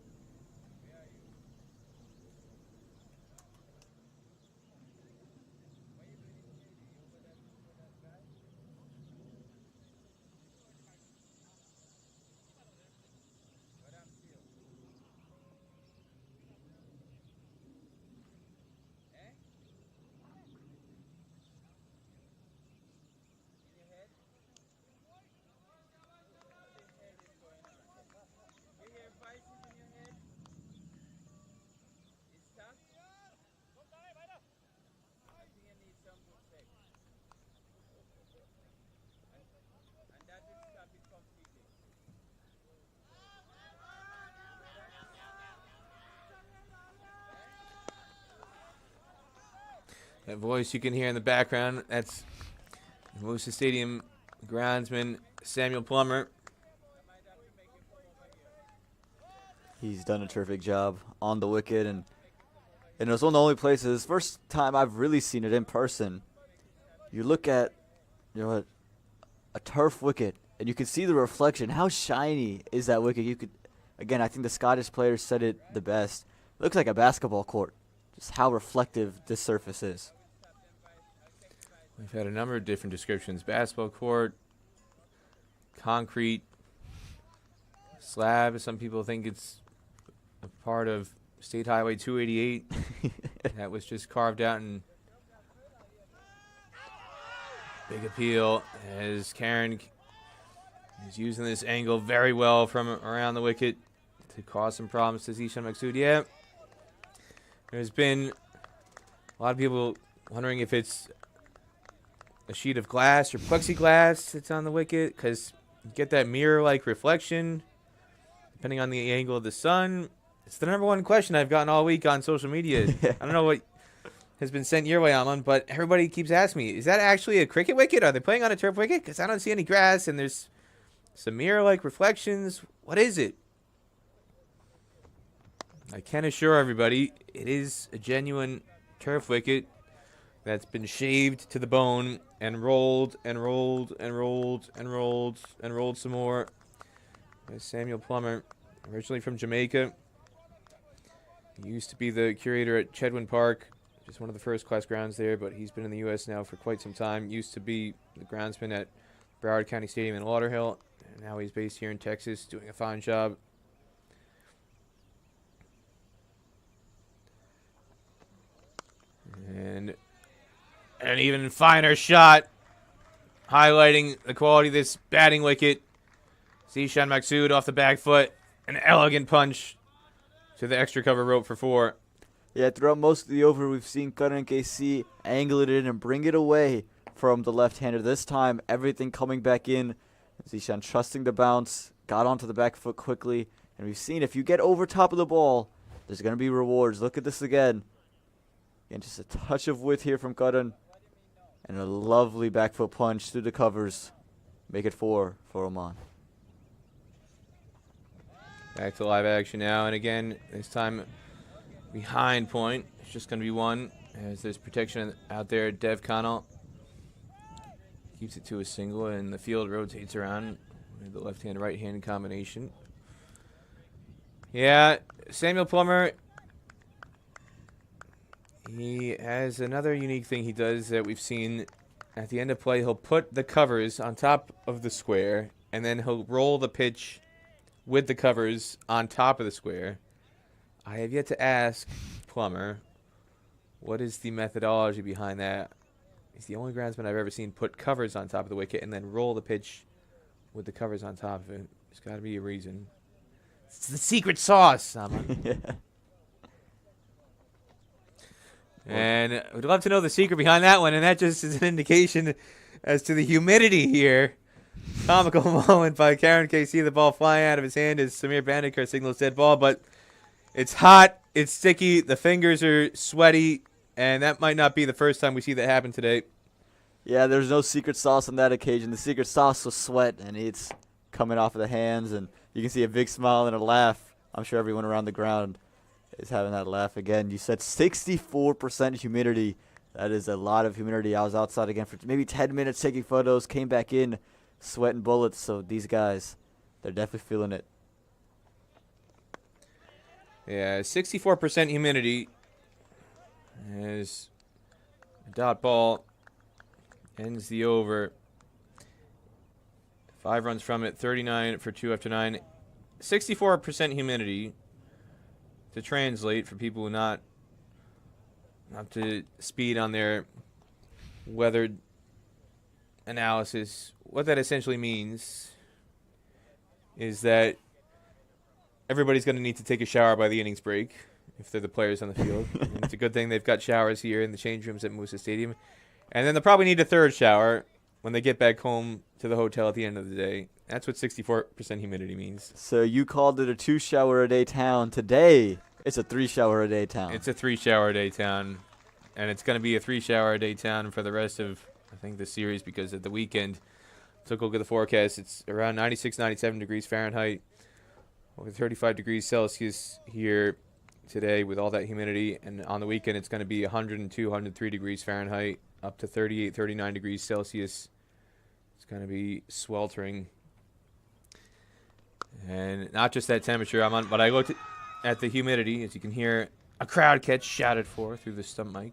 That voice you can hear in the background, that's Moosa Stadium groundsman Samuel Plummer. He's done a terrific job on the wicket, and it was one of the only places, first time I've really seen it in person. You look at, a turf wicket, and you can see the reflection. How shiny is that wicket? You could, again, I think the Scottish players said it the best. It looks like a basketball court. Just how reflective this surface is. We've had a number of different descriptions. Basketball court, concrete, slab. Some people think it's a part of State Highway 288 that was just carved out in big appeal as Karen is using this angle very well from around the wicket to cause some problems to Zishan Maksud. Yeah. There's been a lot of people wondering if it's a sheet of glass or plexiglass that's on the wicket because you get that mirror-like reflection depending on the angle of the sun. It's the number one question I've gotten all week on social media. I don't know what has been sent your way, Aman, but everybody keeps asking me, is that actually a cricket wicket? Are they playing on a turf wicket? Because I don't see any grass and there's some mirror-like reflections. What is it? I can assure everybody it is a genuine turf wicket that's been shaved to the bone and rolled and rolled and rolled and rolled and rolled some more. By Samuel Plummer, originally from Jamaica. He used to be the curator at Chedwin Park, just one of the first class grounds there, but he's been in the U.S. now for quite some time. Used to be the groundsman at Broward County Stadium in Lauderhill, and now he's based here in Texas doing a fine job. And an even finer shot, highlighting the quality of this batting wicket. Zishan Maksud off the back foot, an elegant punch to the extra cover rope for 4. Yeah, throughout most of the over, we've seen Karan KC angle it in and bring it away from the left-hander. This time, everything coming back in. Zishan trusting the bounce, got onto the back foot quickly. And we've seen if you get over top of the ball, there's going to be rewards. Look at this again. Again, just a touch of width here from Karan. And a lovely back foot punch through the covers. Make it 4 for Oman. Back to live action now, and again, this time behind point. It's just going to be 1. As there's protection out there, Dev Connell keeps it to a single, and the field rotates around with the left-hand, right-hand combination. Yeah, Samuel Plummer, he has another unique thing he does that we've seen at the end of play. He'll put the covers on top of the square, and then he'll roll the pitch with the covers on top of the square. I have yet to ask Plummer what is the methodology behind that. He's the only groundsman I've ever seen put covers on top of the wicket and then roll the pitch with the covers on top of it. There's got to be a reason. It's the secret sauce, Saman. Yeah. And we'd love to know the secret behind that one, and that just is an indication as to the humidity here. Comical moment by Karen KC, the ball flying out of his hand as Samir Bandekar signals dead ball, but it's hot, it's sticky, the fingers are sweaty, and that might not be the first time we see that happen today. Yeah, there's no secret sauce on that occasion. The secret sauce was sweat, and it's coming off of the hands, and you can see a big smile and a laugh. I'm sure everyone around the ground is having that laugh again. You said 64% humidity. That is a lot of humidity. I was outside again for maybe 10 minutes taking photos, came back in, sweating bullets. So these guys, they're definitely feeling it. Yeah, 64% humidity as a dot ball ends the over. 5 runs from it, 39 for 2 after 9. 64% humidity. To translate for people who not up to speed on their weather analysis, what that essentially means is that everybody's going to need to take a shower by the innings break if they're the players on the field. And it's a good thing they've got showers here in the change rooms at Musa Stadium. And then they'll probably need a third shower when they get back home to the hotel at the end of the day. That's what 64% humidity means. So you called it a 2-shower-a-day town. Today, it's a 3-shower-a-day town. It's a 3-shower-a-day town. And it's going to be a 3-shower-a-day town for the rest of, I think, the series, because at the weekend, took a look at the forecast. It's around 96, 97 degrees Fahrenheit, over 35 degrees Celsius here today with all that humidity. And on the weekend, it's going to be 102, 103 degrees Fahrenheit, up to 38, 39 degrees Celsius. It's going to be sweltering. And not just that temperature, but I looked at the humidity, as you can hear a crowd catch shouted for through the stump mic.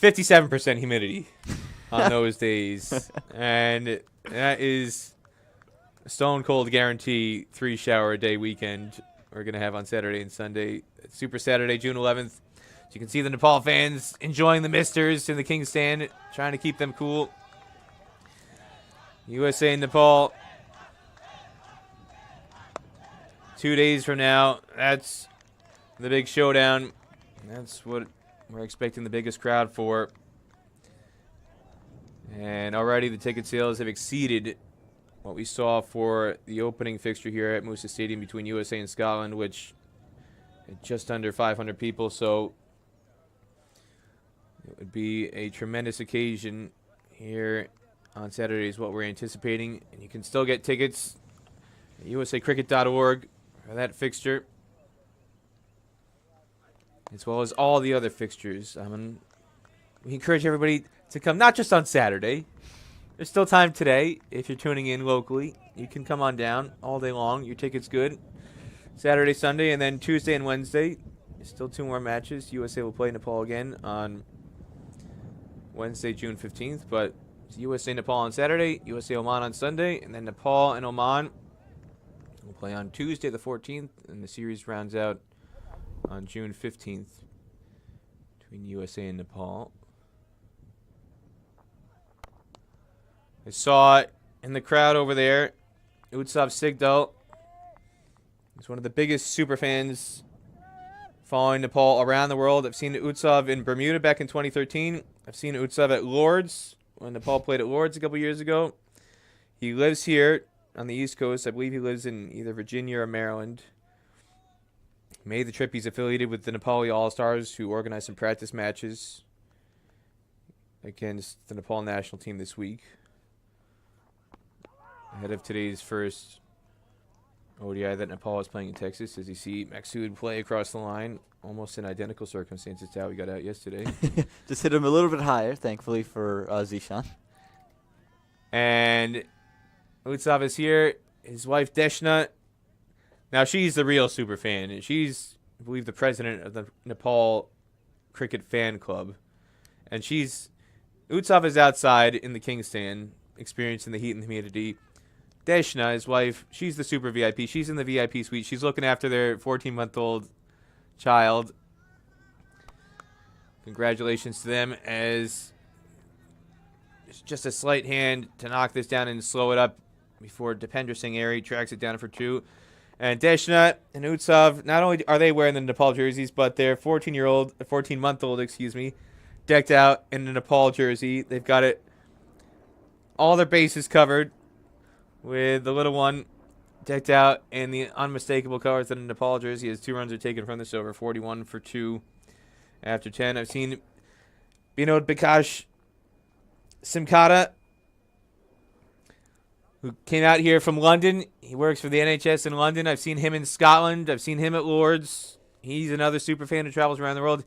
57% humidity on those days. And that is a stone cold guarantee 3-shower-a-day weekend we're going to have on Saturday and Sunday. Super Saturday, June 11th. So you can see the Nepal fans enjoying the misters in the King's Stand, trying to keep them cool. USA and Nepal. 2 days from now, that's the big showdown. That's what we're expecting the biggest crowd for. And already the ticket sales have exceeded what we saw for the opening fixture here at Musa Stadium between USA and Scotland, which is just under 500 people. So it would be a tremendous occasion here on Saturday is what we're anticipating. And you can still get tickets at usacricket.org for that fixture, as well as all the other fixtures. We encourage everybody to come, not just on Saturday. There's still time today. If you're tuning in locally, you can come on down all day long. Your ticket's good. Saturday, Sunday, and then Tuesday and Wednesday. There's still 2 more matches. USA will play Nepal again on Wednesday, June 15th. But it's USA Nepal on Saturday, USA Oman on Sunday, and then Nepal and Oman will play on Tuesday the 14th, and the series rounds out on June 15th between USA and Nepal. I saw in the crowd over there, Utsav Sigdal. He's one of the biggest super fans following Nepal around the world. I've seen Utsav in Bermuda back in 2013. I've seen Utsav at Lord's when Nepal played at Lord's a couple years ago. He lives here on the East Coast. I believe he lives in either Virginia or Maryland. Made the trip. He's affiliated with the Nepali All-Stars, who organized some practice matches against the Nepal national team this week, ahead of today's first ODI that Nepal is playing in Texas. As you see Maksud play across the line, almost in identical circumstances to how he got out yesterday. Just hit him a little bit higher, thankfully for Zishan. And Utsav is here. His wife Deshna. Now she's the real super fan. She's, I believe, the president of the Nepal Cricket Fan Club. And Utsav is outside in the King stand, experiencing the heat and humidity. Deshna, his wife, she's the super VIP. She's in the VIP suite. She's looking after their 14-month-old child. Congratulations to them, as it's just a slight hand to knock this down and slow it up before Dipender Singh Airy tracks it down for 2. And Deshna and Utsav, not only are they wearing the Nepal jerseys, but their 14-month-old, decked out in a Nepal jersey. They've got it, all their bases covered, with the little one decked out in the unmistakable colors of the Nepal jersey, as 2 runs are taken from this over, 41 for 2 after 10. I've seen Binod Bikash Simkata, who came out here from London. He works for the NHS in London. I've seen him in Scotland. I've seen him at Lord's. He's another super fan who travels around the world.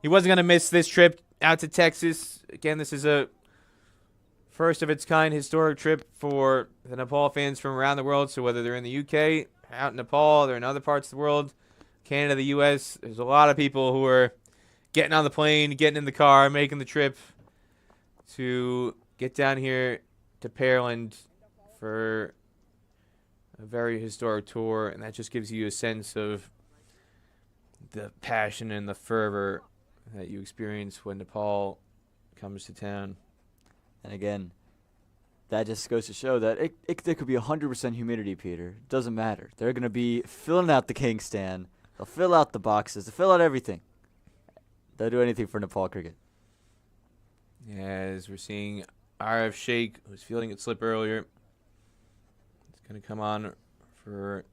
He wasn't going to miss this trip out to Texas. Again, this is a first of its kind historic trip for the Nepal fans from around the world. So whether they're in the UK, out in Nepal, they're in other parts of the world, Canada, the US, there's a lot of people who are getting on the plane, getting in the car, making the trip to get down here to Pearland for a very historic tour. And that just gives you a sense of the passion and the fervor that you experience when Nepal comes to town. And again, that just goes to show that there could be 100% humidity, Peter. It doesn't matter. They're going to be filling out the King stand. They'll fill out the boxes. They'll fill out everything. They'll do anything for Nepal cricket. As we're seeing Arif Sheikh, who was fielding it slip earlier. It's going to come on for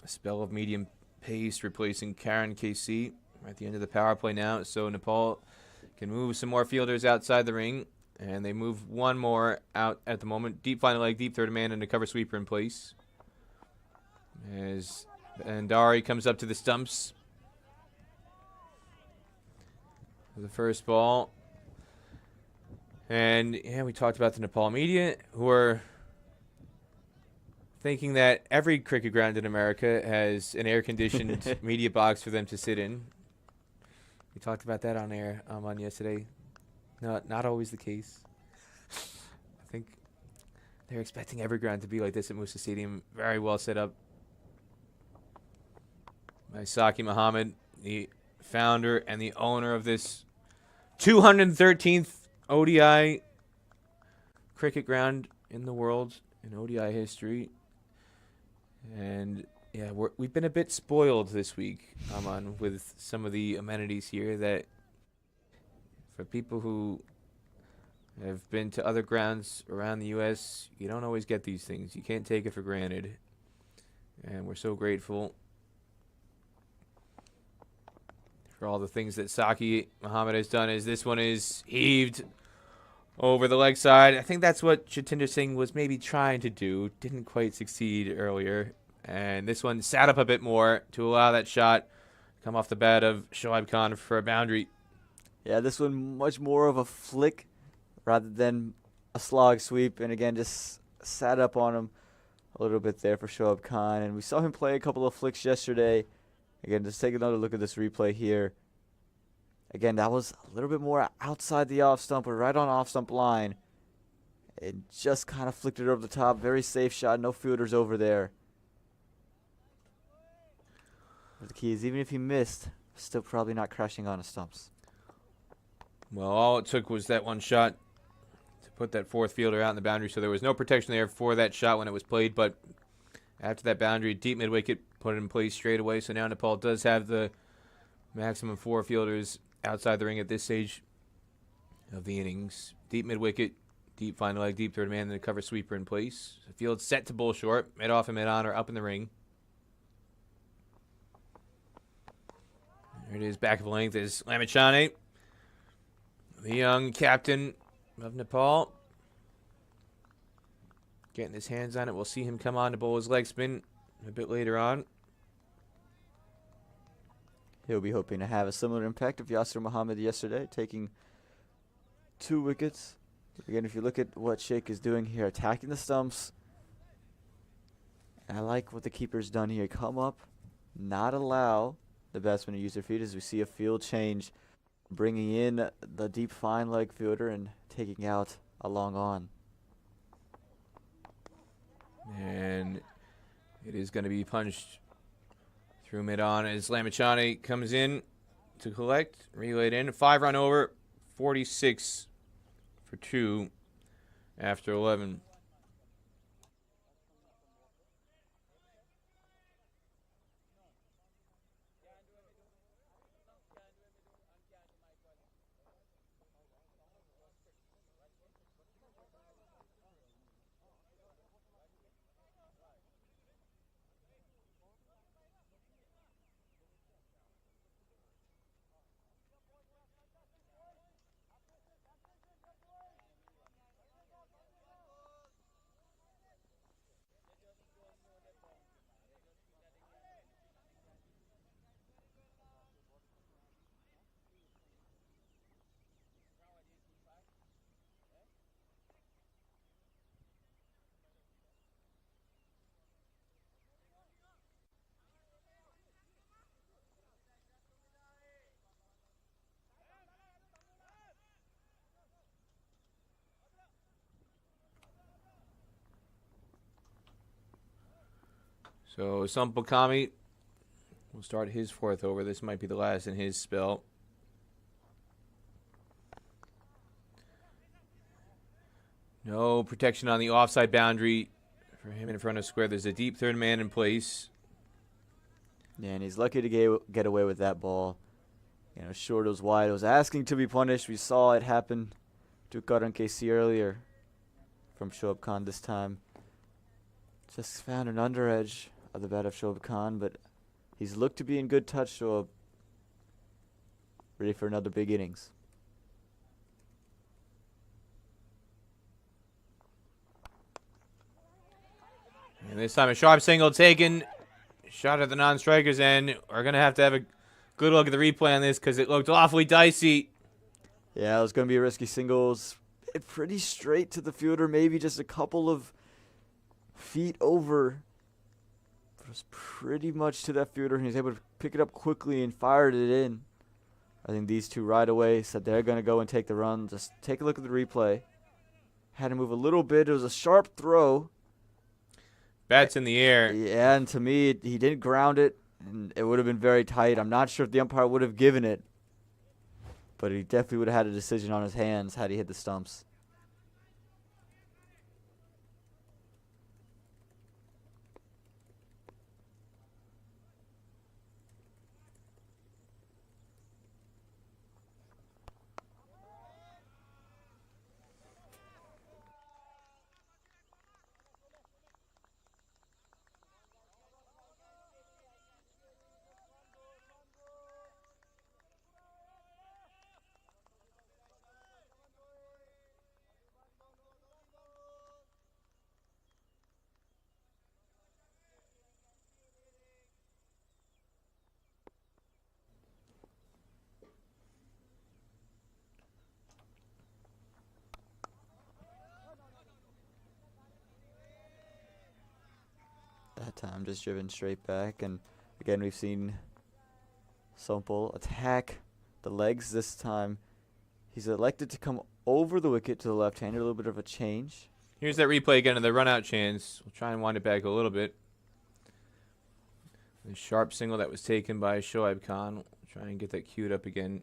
a spell of medium pace, replacing Karen KC. We're at the end of the power play now, so Nepal can move some more fielders outside the ring, and they move one more out at the moment. Deep final leg, deep third man, and a cover sweeper in place. As Bandari comes up to the stumps for the first ball. And, yeah, we talked about the Nepal media, who are thinking that every cricket ground in America has an air-conditioned media box for them to sit in. We talked about that on air on yesterday. No, not always the case. I think they're expecting every ground to be like this at Musa Stadium. Very well set up by Saki Muhammad, the founder and the owner of this 213th ODI cricket ground in the world in ODI history. And yeah, we've been a bit spoiled this week, Aman, with some of the amenities here that for people who have been to other grounds around the U.S., you don't always get these things. You can't take it for granted. And we're so grateful for all the things that Saki Muhammad has done. As this one is heaved over the leg side. I think that's what Jatinder Singh was maybe trying to do. Didn't quite succeed earlier. And this one sat up a bit more to allow that shot come off the bat of Shoaib Khan for a boundary. Yeah, this one much more of a flick rather than a slog sweep. And again, just sat up on him a little bit there for Shoaib Khan. And we saw him play a couple of flicks yesterday. Again, just take another look at this replay here. Again, that was a little bit more outside the off stump or right on off stump line. It just kind of flicked it over the top. Very safe shot. No fielders over there. But the key is, even if he missed, still probably not crashing on his stumps. Well, all it took was that one shot to put that fourth fielder out in the boundary, so there was no protection there for that shot when it was played. But after that boundary, deep mid-wicket, put it in place straight away. So now Nepal does have the maximum 4 fielders outside the ring at this stage of the innings. Deep mid-wicket, deep final leg, deep third man, and the cover sweeper in place. The field set to bowl short, mid-off and mid-on are up in the ring. There it is, back of the length is Lamichhane, the young captain of Nepal. getting his hands on it. We'll see him come on to bowl his leg spin a bit later on. He'll be hoping to have a similar impact of Yasir Muhammad yesterday, taking 2 wickets. Again, if you look at what Sheikh is doing here, attacking the stumps. And I like what the keeper's done here. Come up, not allow the batsman to use their feet as we see a field change, bringing in the deep fine leg fielder and taking out a long on. And it is going to be punched through mid-on as Lamichhane comes in to collect. Relayed in. 5-run over. 46 for 2 after 11. So Sandeep Lamichhane will start his 4th over. This might be the last in his spell. No protection on the offside boundary for him in front of square. There's a deep third man in place. Yeah, and he's lucky to get away with that ball. You know, short, it was wide. It was asking to be punished. We saw it happen to Karan KC earlier from Shoaib Khan this time. Just found an under edge of the bat of Shoaib Khan, but he's looked to be in good touch, Shoaib. Ready for another big innings. And this time a sharp single taken. Shot at the non-strikers, and we're going to have a good look at the replay on this because it looked awfully dicey. Yeah, it was going to be a risky singles. Pretty straight to the fielder, maybe just a couple of feet over. But it was pretty much to that fielder, and he's able to pick it up quickly and fired it in. I think these two right away said they're going to go and take the run. Just take a look at the replay. Had to move a little bit. It was a sharp throw. Bat's in the air. Yeah, and to me, he didn't ground it, and it would have been very tight. I'm not sure if the umpire would have given it, but he definitely would have had a decision on his hands had he hit the stumps. That time just driven straight back, and again we've seen Sompol attack the legs this time. He's elected to come over the wicket to the left-hander, a little bit of a change. Here's that replay again of the run-out chance. We'll try and wind it back a little bit. The sharp single that was taken by Shoaib Khan. We'll try and get that queued up again.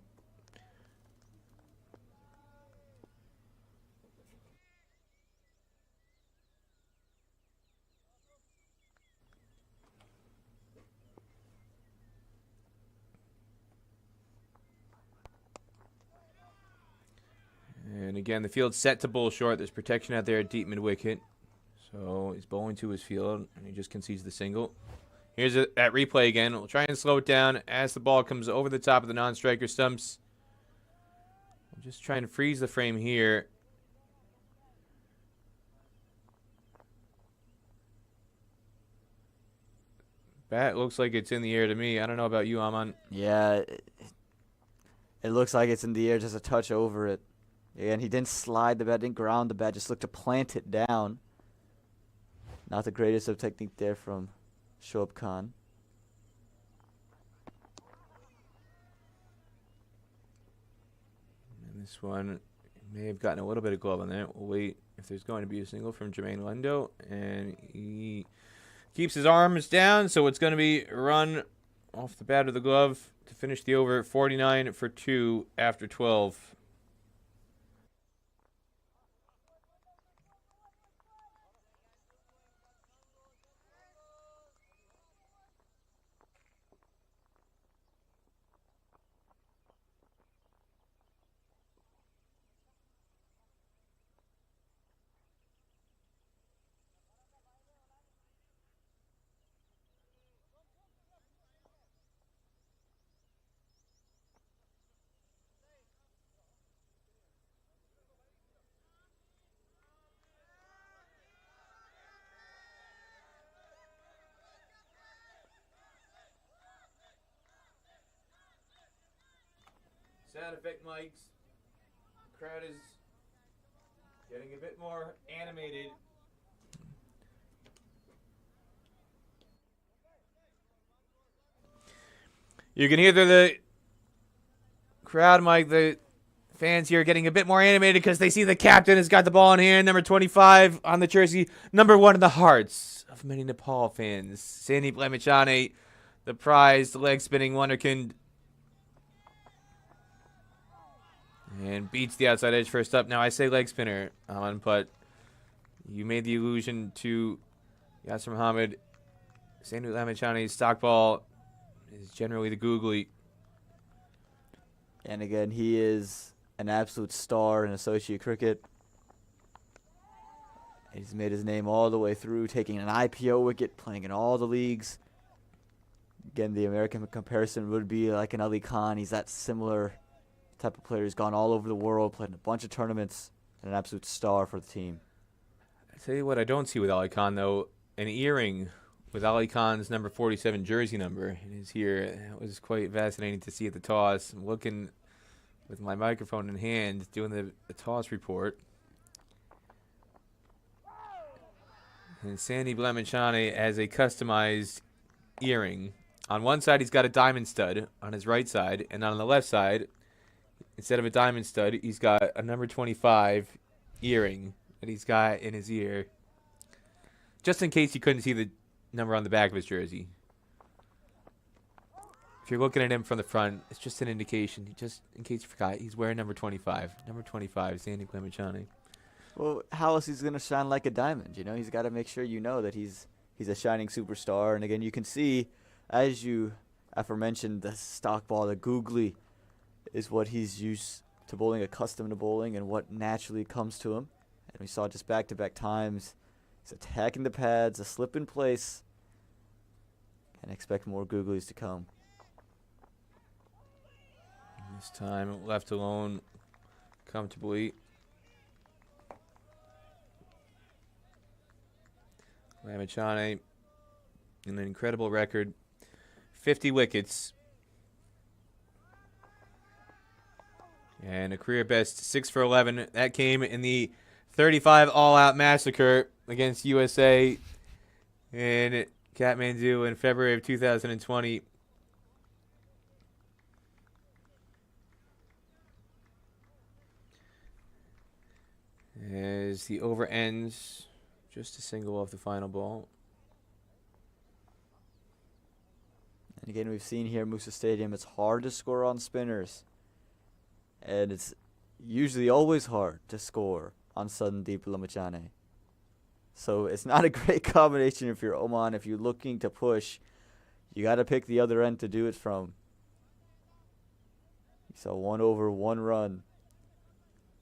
And again, the field's set to bowl short. There's protection out there at deep mid-wicket. So he's bowling to his field, and he just concedes the single. Here's that replay again. We'll try and slow it down as the ball comes over the top of the non-striker stumps. We'll just try and freeze the frame here. Bat looks like it's in the air to me. I don't know about you, Aman. Yeah, it looks like it's in the air, just a touch over it. And he didn't slide the bat, didn't ground the bat, just looked to plant it down. Not the greatest of technique there from Shoaib Khan. And this one may have gotten a little bit of glove on there. We'll wait if there's going to be a single from Jermaine Lendo. And he keeps his arms down, so it's going to be a run off the bat of the glove to finish the over. 49 for 2 after 12. Sound effect mics. Crowd is getting a bit more animated. You can hear the crowd mic, the fans here getting a bit more animated because they see the captain has got the ball in hand, number 25 on the jersey, number 1 in the hearts of many Nepal fans. Sandeep Lamichhane, the prized leg-spinning wonderkind. And beats the outside edge first up. Now, I say leg spinner, but you made the allusion to Yasser Muhammad. Sandeep Lamichhane's stock ball is generally the googly. And again, he is an absolute star in associate cricket. He's made his name all the way through, taking an IPO wicket, playing in all the leagues. Again, the American comparison would be like an Ali Khan. He's that similar type of player. He's gone all over the world, played in a bunch of tournaments, and an absolute star for the team. I tell you what I don't see with Ali Khan, though, an earring with Ali Khan's number 47 jersey number in his ear. That was quite fascinating to see at the toss. I'm looking with my microphone in hand, doing the toss report. And Sandeep Lamichhane has a customized earring. On one side, he's got a diamond stud on his right side, and on the left side, instead of a diamond stud, he's got a number 25 earring that he's got in his ear. Just in case you couldn't see the number on the back of his jersey. If you're looking at him from the front, it's just an indication. Just in case you forgot, he's wearing number 25. Number 25, Sandeep Lamichhane. Well, how else is he going to shine like a diamond? You know, he's got to make sure you know that he's a shining superstar. And again, you can see, as you aforementioned, the stock ball, the googly, is what he's used to bowling, accustomed to bowling, and what naturally comes to him. And we saw just back-to-back times, he's attacking the pads, a slip in place, and expect more googlies to come. This time, left alone comfortably. Lamichhane, an incredible record. 50 wickets. And a career best 6 for 11. That came in the 35 all-out massacre against USA in Kathmandu in February of 2020. As the over ends, just a single off the final ball. And again, we've seen here at Musa Stadium, it's hard to score on spinners. And it's usually always hard to score on Sandeep Lamichhane. So it's not a great combination if you're Oman. If you're looking to push, you got to pick the other end to do it from. So 1 over 1 run.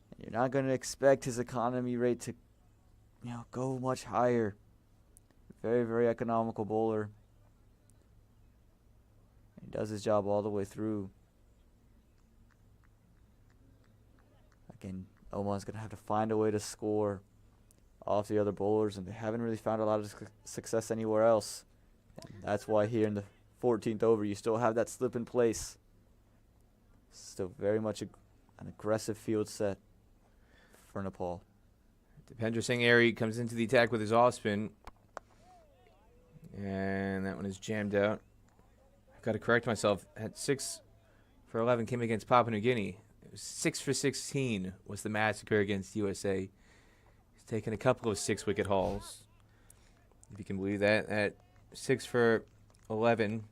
And you're not going to expect his economy rate to, go much higher. Very, very economical bowler. He does his job all the way through. Again, Oman's going to have to find a way to score off the other bowlers, and they haven't really found a lot of success anywhere else. And that's why here in the 14th over, you still have that slip in place. Still very much an aggressive field set for Nepal. Dipendra Singh Airy comes into the attack with his off spin. And that one is jammed out. I've got to correct myself. At 6 for 11 came against Papua New Guinea. It was 6 for 16 was the massacre against USA. He's taken a couple of 6-wicket hauls, if you can believe that. At 6 for 11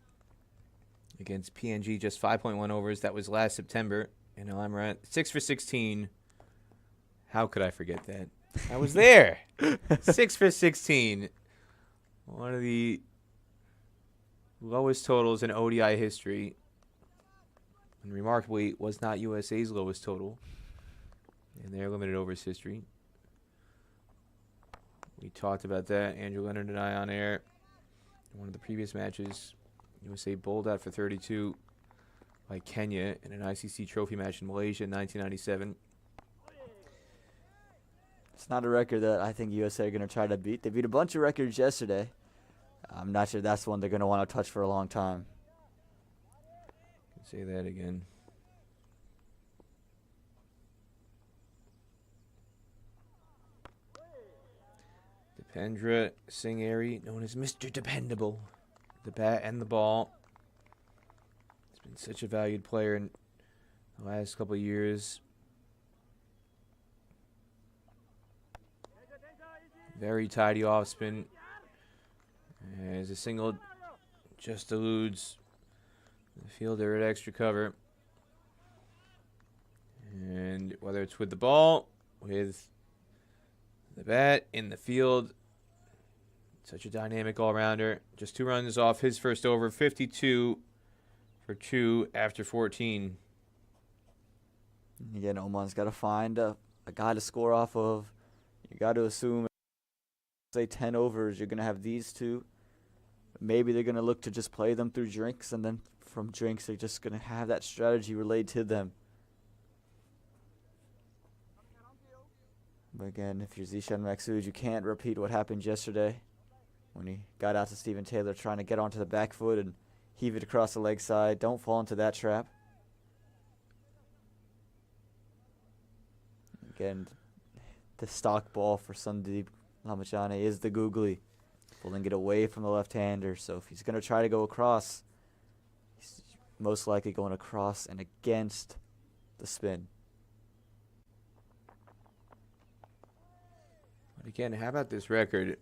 against PNG, just 5.1 overs. That was last September in El Emirat. 6 for 16. How could I forget that? I was there. 6 for 16. One of the lowest totals in ODI history. And remarkably, was not USA's lowest total in their limited overs history. We talked about that, Andrew Leonard and I, on air. In one of the previous matches, USA bowled out for 32 by Kenya in an ICC trophy match in Malaysia in 1997. It's not a record that I think USA are going to try to beat. They beat a bunch of records yesterday. I'm not sure that's one they're going to want to touch for a long time. Say that again. Dipendra Singh Airy, known as Mr. Dependable. The bat and the ball. He's been such a valued player in the last couple of years. Very tidy off spin. As a single just eludes the fielder at extra cover. And whether it's with the ball, with the bat, in the field, such a dynamic all-rounder. Just 2 runs off his first over, 52 for 2 after 14. Again, Oman's got to find a guy to score off of. You got to assume, say 10 overs, you're going to have these two. Maybe they're going to look to just play them through drinks, and then from drinks, they're just going to have that strategy relayed to them. But again, if you're Zishan Maksud, you can't repeat what happened yesterday when he got out to Stephen Taylor trying to get onto the back foot and heave it across the leg side. Don't fall into that trap. Again, the stock ball for Sandeep Lamichhane is the googly, pulling it away from the left-hander. So if he's going to try to go across, he's most likely going across and against the spin. But again, how about this record?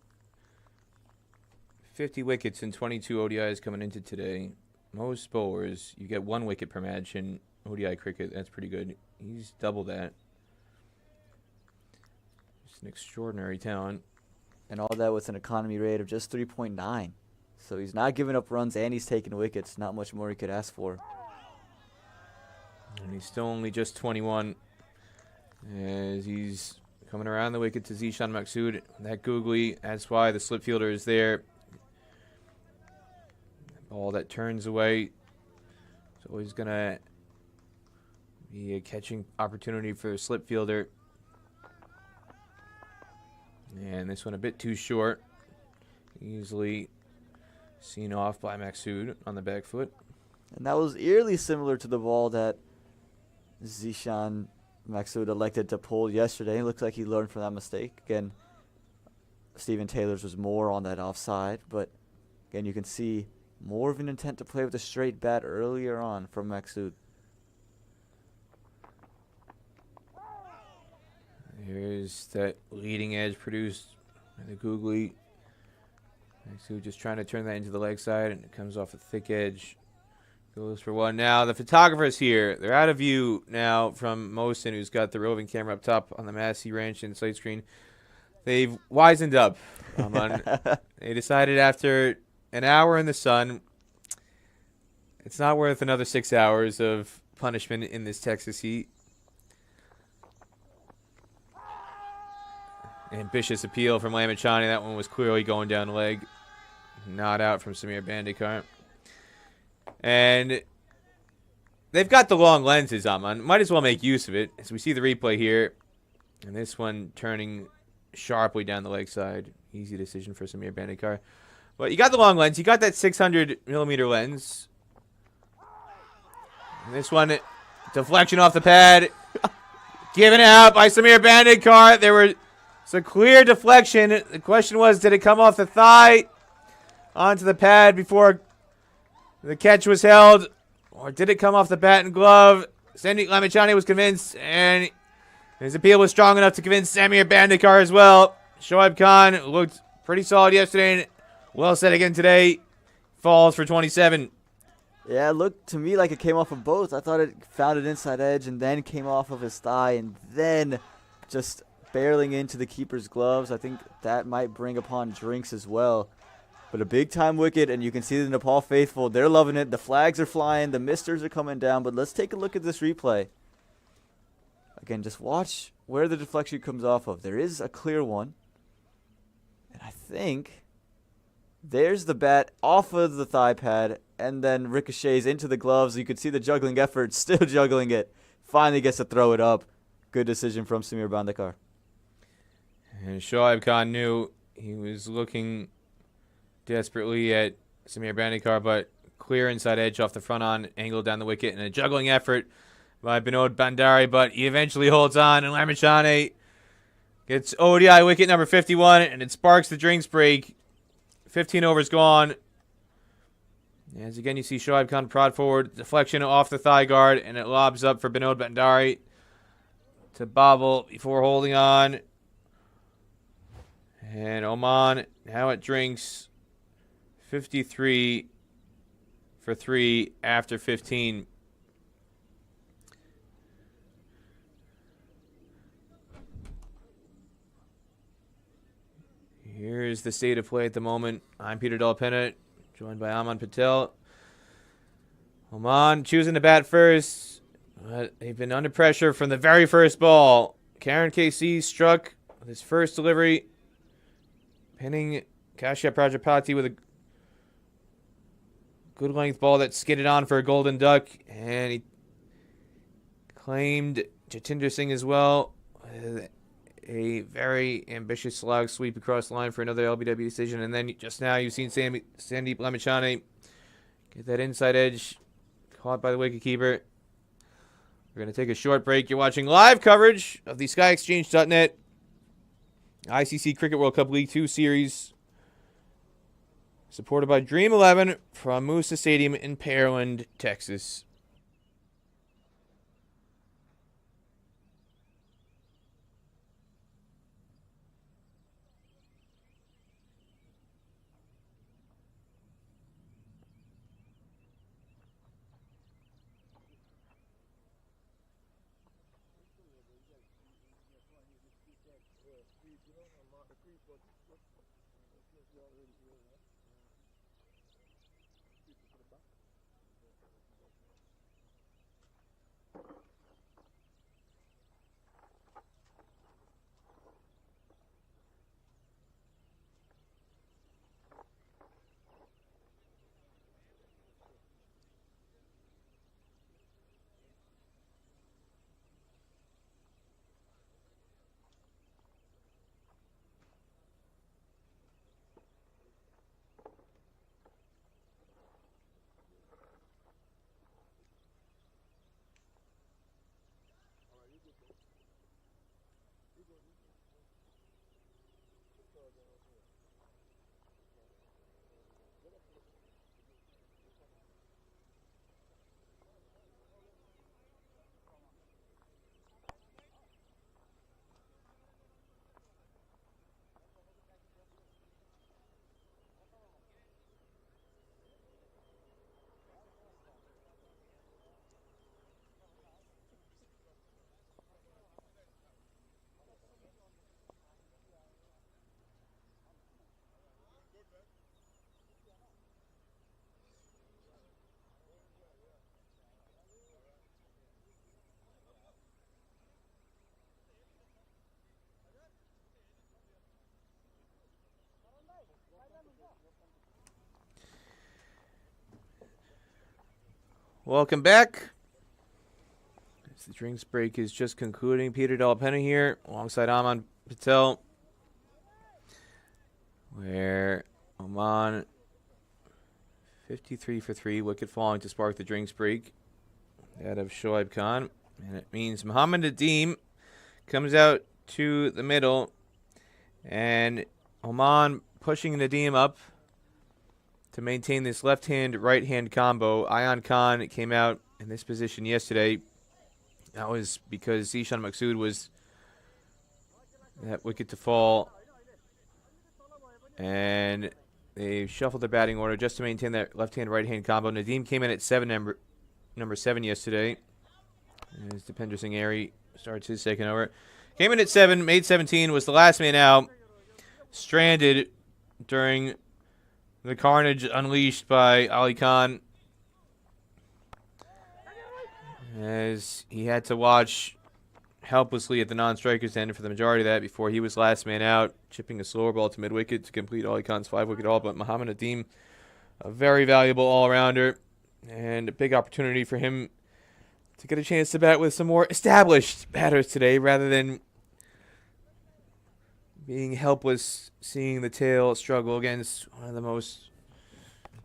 50 wickets in 22 ODIs coming into today. Most bowlers, you get 1 wicket per match in ODI cricket. That's pretty good. He's double that. Just an extraordinary talent. And all that with an economy rate of just 3.9. So he's not giving up runs and he's taking wickets. Not much more he could ask for. And he's still only just 21. As he's coming around the wicket to Zishan Maksud. That googly, that's why the slip fielder is there. Ball that turns away. It's always going to be a catching opportunity for a slip fielder. And this one a bit too short. Easily seen off by Maksud on the back foot. And that was eerily similar to the ball that Zishan Maksud elected to pull yesterday. It looks like he learned from that mistake. Again, Stephen Taylor's was more on that offside. But again, you can see more of an intent to play with a straight bat earlier on from Maksud. Here's that leading edge produced by the googly. Maksud just trying to turn that into the leg side, and it comes off a thick edge. Goes for 1 now. The photographers here, they're out of view now from Mohsen, who's got the roving camera up top on the Massey Ranch and sight screen. They've wisened up. They decided after an hour in the sun, it's not worth another 6 hours of punishment in this Texas heat. Ambitious appeal from Lamichhane. That one was clearly going down the leg. Not out from Samir Bandekar. And they've got the long lenses, Aman. Might as well make use of it. As we see the replay here. And this one turning sharply down the leg side. Easy decision for Samir Bandekar. But you got the long lens. You got that 600 millimeter lens. And this one, deflection off the pad. Given out by Samir Bandikar. There was a clear deflection. The question was, did it come off the thigh onto the pad before the catch was held? Or did it come off the bat and glove? Sandeep Lamichhane was convinced, and his appeal was strong enough to convince Samir Bandikar as well. Shoaib Khan looked pretty solid yesterday and well said again today. Falls for 27. Yeah, it looked to me like it came off of both. I thought it found an inside edge and then came off of his thigh and then just barreling into the keeper's gloves. I think that might bring upon drinks as well. But a big-time wicket, and you can see the Nepal faithful. They're loving it. The flags are flying. The misters are coming down. But let's take a look at this replay. Again, just watch where the deflection comes off of. There is a clear one. And I think there's the bat off of the thigh pad and then ricochets into the gloves. You could see the juggling effort, still juggling it. Finally gets to throw it up. Good decision from Samir Bandikar. And Shoaib Khan knew he was looking desperately at Samir Bandikar, but clear inside edge off the front on, angle down the wicket, and a juggling effort by Binod Bandari, but he eventually holds on, and Lamichhane gets ODI wicket number 51, and it sparks the drinks break. 15 overs gone. As again, you see Shoaib Khan prod forward, deflection off the thigh guard, and it lobs up for Binod Bandari to bobble before holding on. And Oman now at drinks. 53 for 3 after 15. Here's the state of play at the moment. I'm Peter Dalpena, joined by Aman Patel. Oman choosing to bat first. But they've been under pressure from the very first ball. Karen KC struck with his first delivery, pinning Kashyap Prajapati with a good length ball that skidded on for a golden duck, and he claimed Jatinder Singh as well. A very ambitious slog sweep across the line for another LBW decision, and then just now you've seen Sandeep Lamichhane get that inside edge caught by the wicketkeeper. We're going to take a short break. You're watching live coverage of the SkyExchange.net ICC Cricket World Cup League 2 Series, supported by Dream 11 from Moosa Stadium in Pearland, Texas. Welcome back. As the drinks break is just concluding, Peter Dalpena here alongside Aman Patel, where Oman 53 for 3, wicket falling to spark the drinks break out of Shoaib Khan. And it means Muhammad Nadeem comes out to the middle. And Oman pushing Nadeem up to maintain this left-hand, right-hand combo. Ayan Khan came out in this position yesterday. That was because Zishan Maksud was that wicket to fall. And they shuffled the batting order just to maintain that left-hand, right-hand combo. Nadeem came in at number 7 yesterday. As Dipender Singh Airy starts his second over. Came in at 7, made 17, was the last man out. Stranded during the carnage unleashed by Ali Khan, as he had to watch helplessly at the non-strikers end for the majority of that before he was last man out, chipping a slower ball to mid-wicket to complete Ali Khan's 5-wicket haul. But Muhammad Nadeem, a very valuable all-rounder, and a big opportunity for him to get a chance to bat with some more established batters today rather than being helpless, seeing the tail struggle against one of the most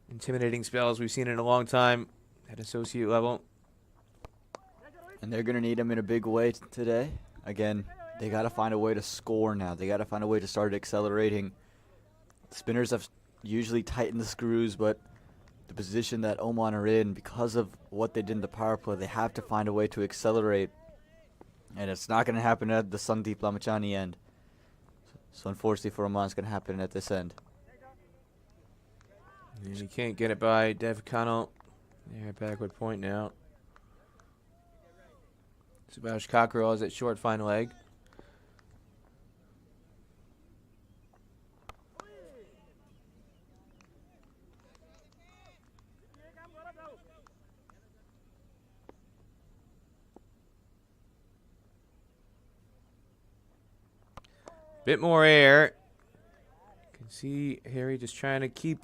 intimidating spells we've seen in a long time at associate level. And they're going to need him in a big way today. Again, they got to find a way to score now. They got to find a way to start accelerating. The spinners have usually tightened the screws, but the position that Oman are in, because of what they did in the power play, they have to find a way to accelerate. And it's not going to happen at the Sandeep Lamichhane end. So unfortunately for Oman, it's going to happen at this end. And he can't get it by Dev Connell. They're at backward point now. Subhash Cockerell is at short fine leg. Bit more air. You can see Harry just trying to keep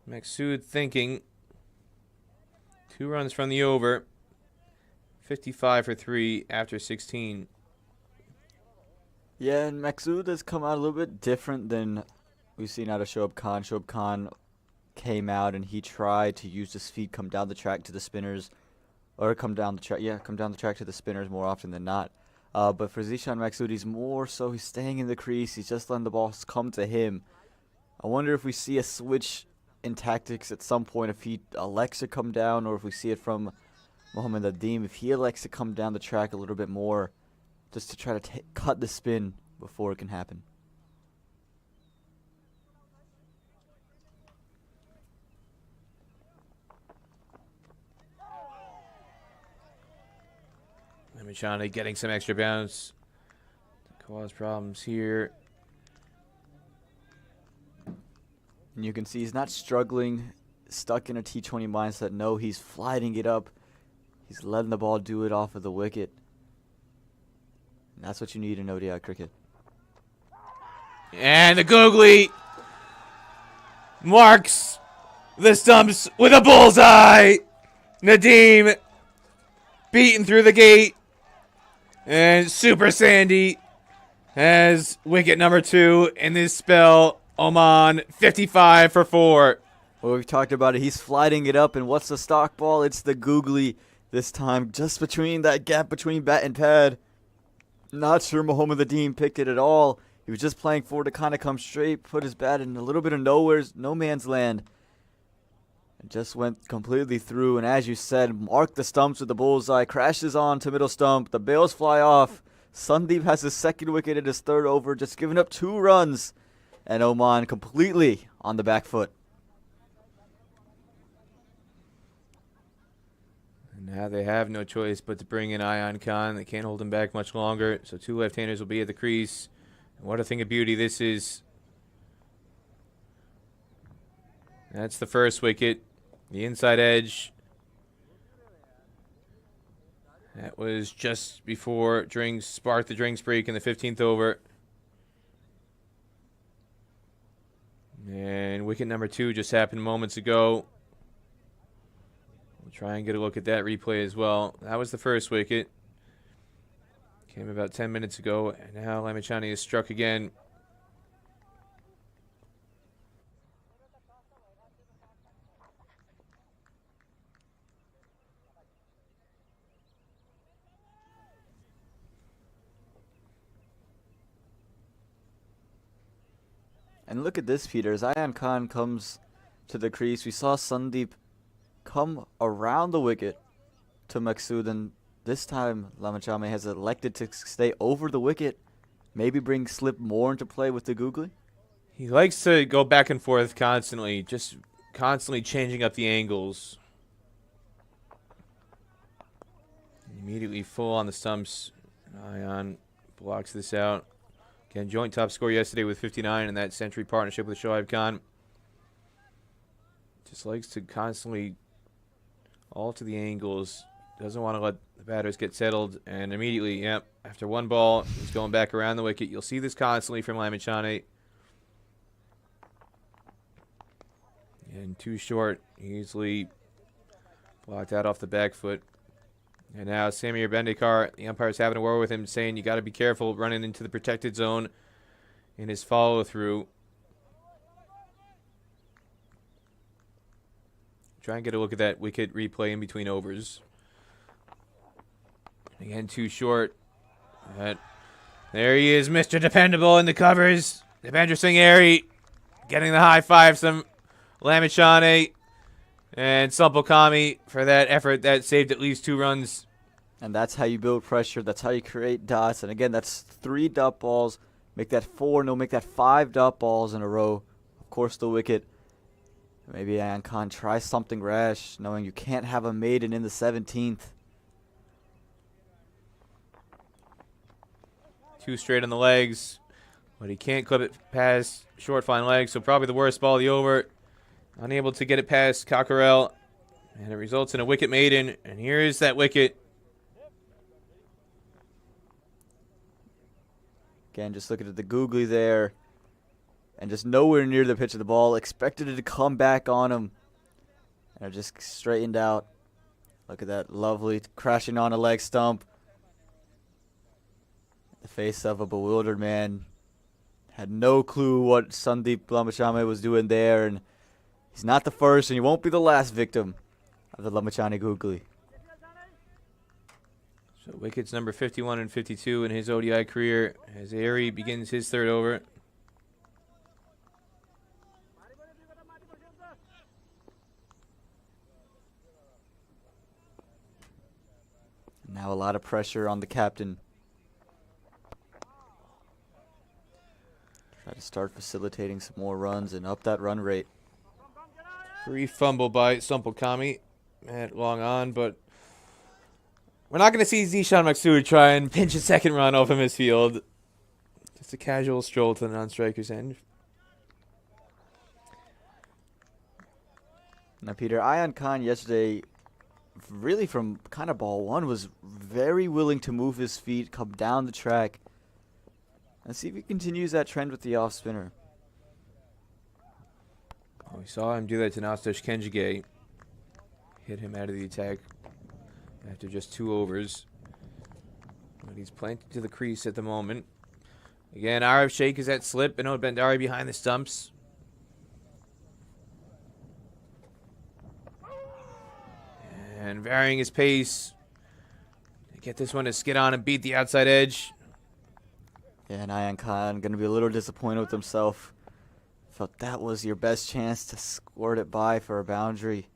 Maksud thinking. 2 runs from the over. 55 for 3 after 16. Yeah, and Maksud has come out a little bit different than we've seen out of Shoaib Khan. Shoaib Khan came out and he tried to use his feet, come down the track to the spinners, or come down the track to the spinners more often than not. But for Zishan Maksud, he's staying in the crease. He's just letting the balls come to him. I wonder if we see a switch in tactics at some point, if he elects to come down, or if we see it from Muhammad Nadeem, if he elects to come down the track a little bit more, just to try to cut the spin before it can happen. Lamichhane getting some extra bounce to cause problems here. And you can see he's not struggling, stuck in a T20 mindset. No, he's flying it up. He's letting the ball do it off of the wicket. And that's what you need in ODI cricket. And the googly marks the stumps with a bullseye. Nadeem beaten through the gate. And Super Sandy has wicket number 2 in this spell. Oman 55 for 4. Well, we've talked about it. He's flying it up. And what's the stock ball? It's the googly this time. Just between that gap between bat and pad. Not sure Muhammad Nadeem picked it at all. He was just playing forward to kind of come straight, put his bat in a little bit of no man's land. And just went completely through. And as you said, marked the stumps with the bullseye. Crashes on to middle stump. The bails fly off. Sandeep has his second wicket in his third over. Just giving up 2 runs. And Oman completely on the back foot. And now they have no choice but to bring in Ayan Khan. They can't hold him back much longer. So 2 left-handers will be at the crease. And what a thing of beauty this is. That's the first wicket. The inside edge. That was just before Drinks sparked the drinks break in the 15th over. And wicket number 2 just happened moments ago. We'll try and get a look at that replay as well. That was the first wicket. Came about 10 minutes ago. And now Lamichhane is struck again. And look at this, Peter. As Ayan Khan comes to the crease, we saw Sandeep come around the wicket to Maksud, and this time Lamichhane has elected to stay over the wicket, maybe bring slip more into play with the googly. He likes to go back and forth constantly, just constantly changing up the angles. Immediately full on the stumps. Ayan blocks this out. Again, joint top score yesterday with 59 in that century partnership with Shoaib Khan. Just likes to constantly alter the angles. Doesn't want to let the batters get settled. And immediately, yep, after one ball, he's going back around the wicket. You'll see this constantly from Lamichhane. And too short, easily blocked out off the back foot. And now Samir Bendikar, the umpire's having a word with him, saying you got to be careful running into the protected zone in his follow-through. Try and get a look at that wicket replay in between overs. Again, too short. There he is, Mr. Dependable in the covers. Devendra Singh Airy getting the high five from Lamichhane and Sampal Kami for that effort that saved at least 2 runs. And that's how you build pressure. That's how you create dots. And again, that's 3 dot balls. Make that 4. No, make that 5 dot balls in a row. Of course, the wicket. Maybe Ayan Khan tries something rash, knowing you can't have a maiden in the 17th. 2 straight on the legs, but he can't clip it past short fine legs, so probably the worst ball of the over. Unable to get it past Cockerell, and it results in a wicket maiden, and here's that wicket. Again, just looking at the googly there, and just nowhere near the pitch of the ball. Expected it to come back on him, and it just straightened out. Look at that, lovely crashing on a leg stump. The face of a bewildered man. Had no clue what Sandeep Lamichhane was doing there, and he's not the first, and he won't be the last victim of the Lamichhane googly. So wickets number 51 and 52 in his ODI career as Airy begins his 3rd over. Now a lot of pressure on the captain. Try to start facilitating some more runs and up that run rate. Free fumble by Sampal Kami at long on, but we're not going to see Zishan Maksud try and pinch a 2nd run off of his field. Just a casual stroll to the non-striker's end. Now, Peter, Ayan Khan yesterday, really from kind of ball 1, was very willing to move his feet, come down the track, and see if he continues that trend with the off-spinner. Oh, we saw him do that to Nastesh Kenjige. Hit him out of the attack after just 2 overs. But he's planted to the crease at the moment. Again, Arif Sheikh is at slip. Binod Bhandari behind the stumps. And varying his pace. Get this one to skid on and beat the outside edge. Yeah, and Ayan Khan going to be a little disappointed with himself. Felt that was your best chance to squirt it by for a boundary.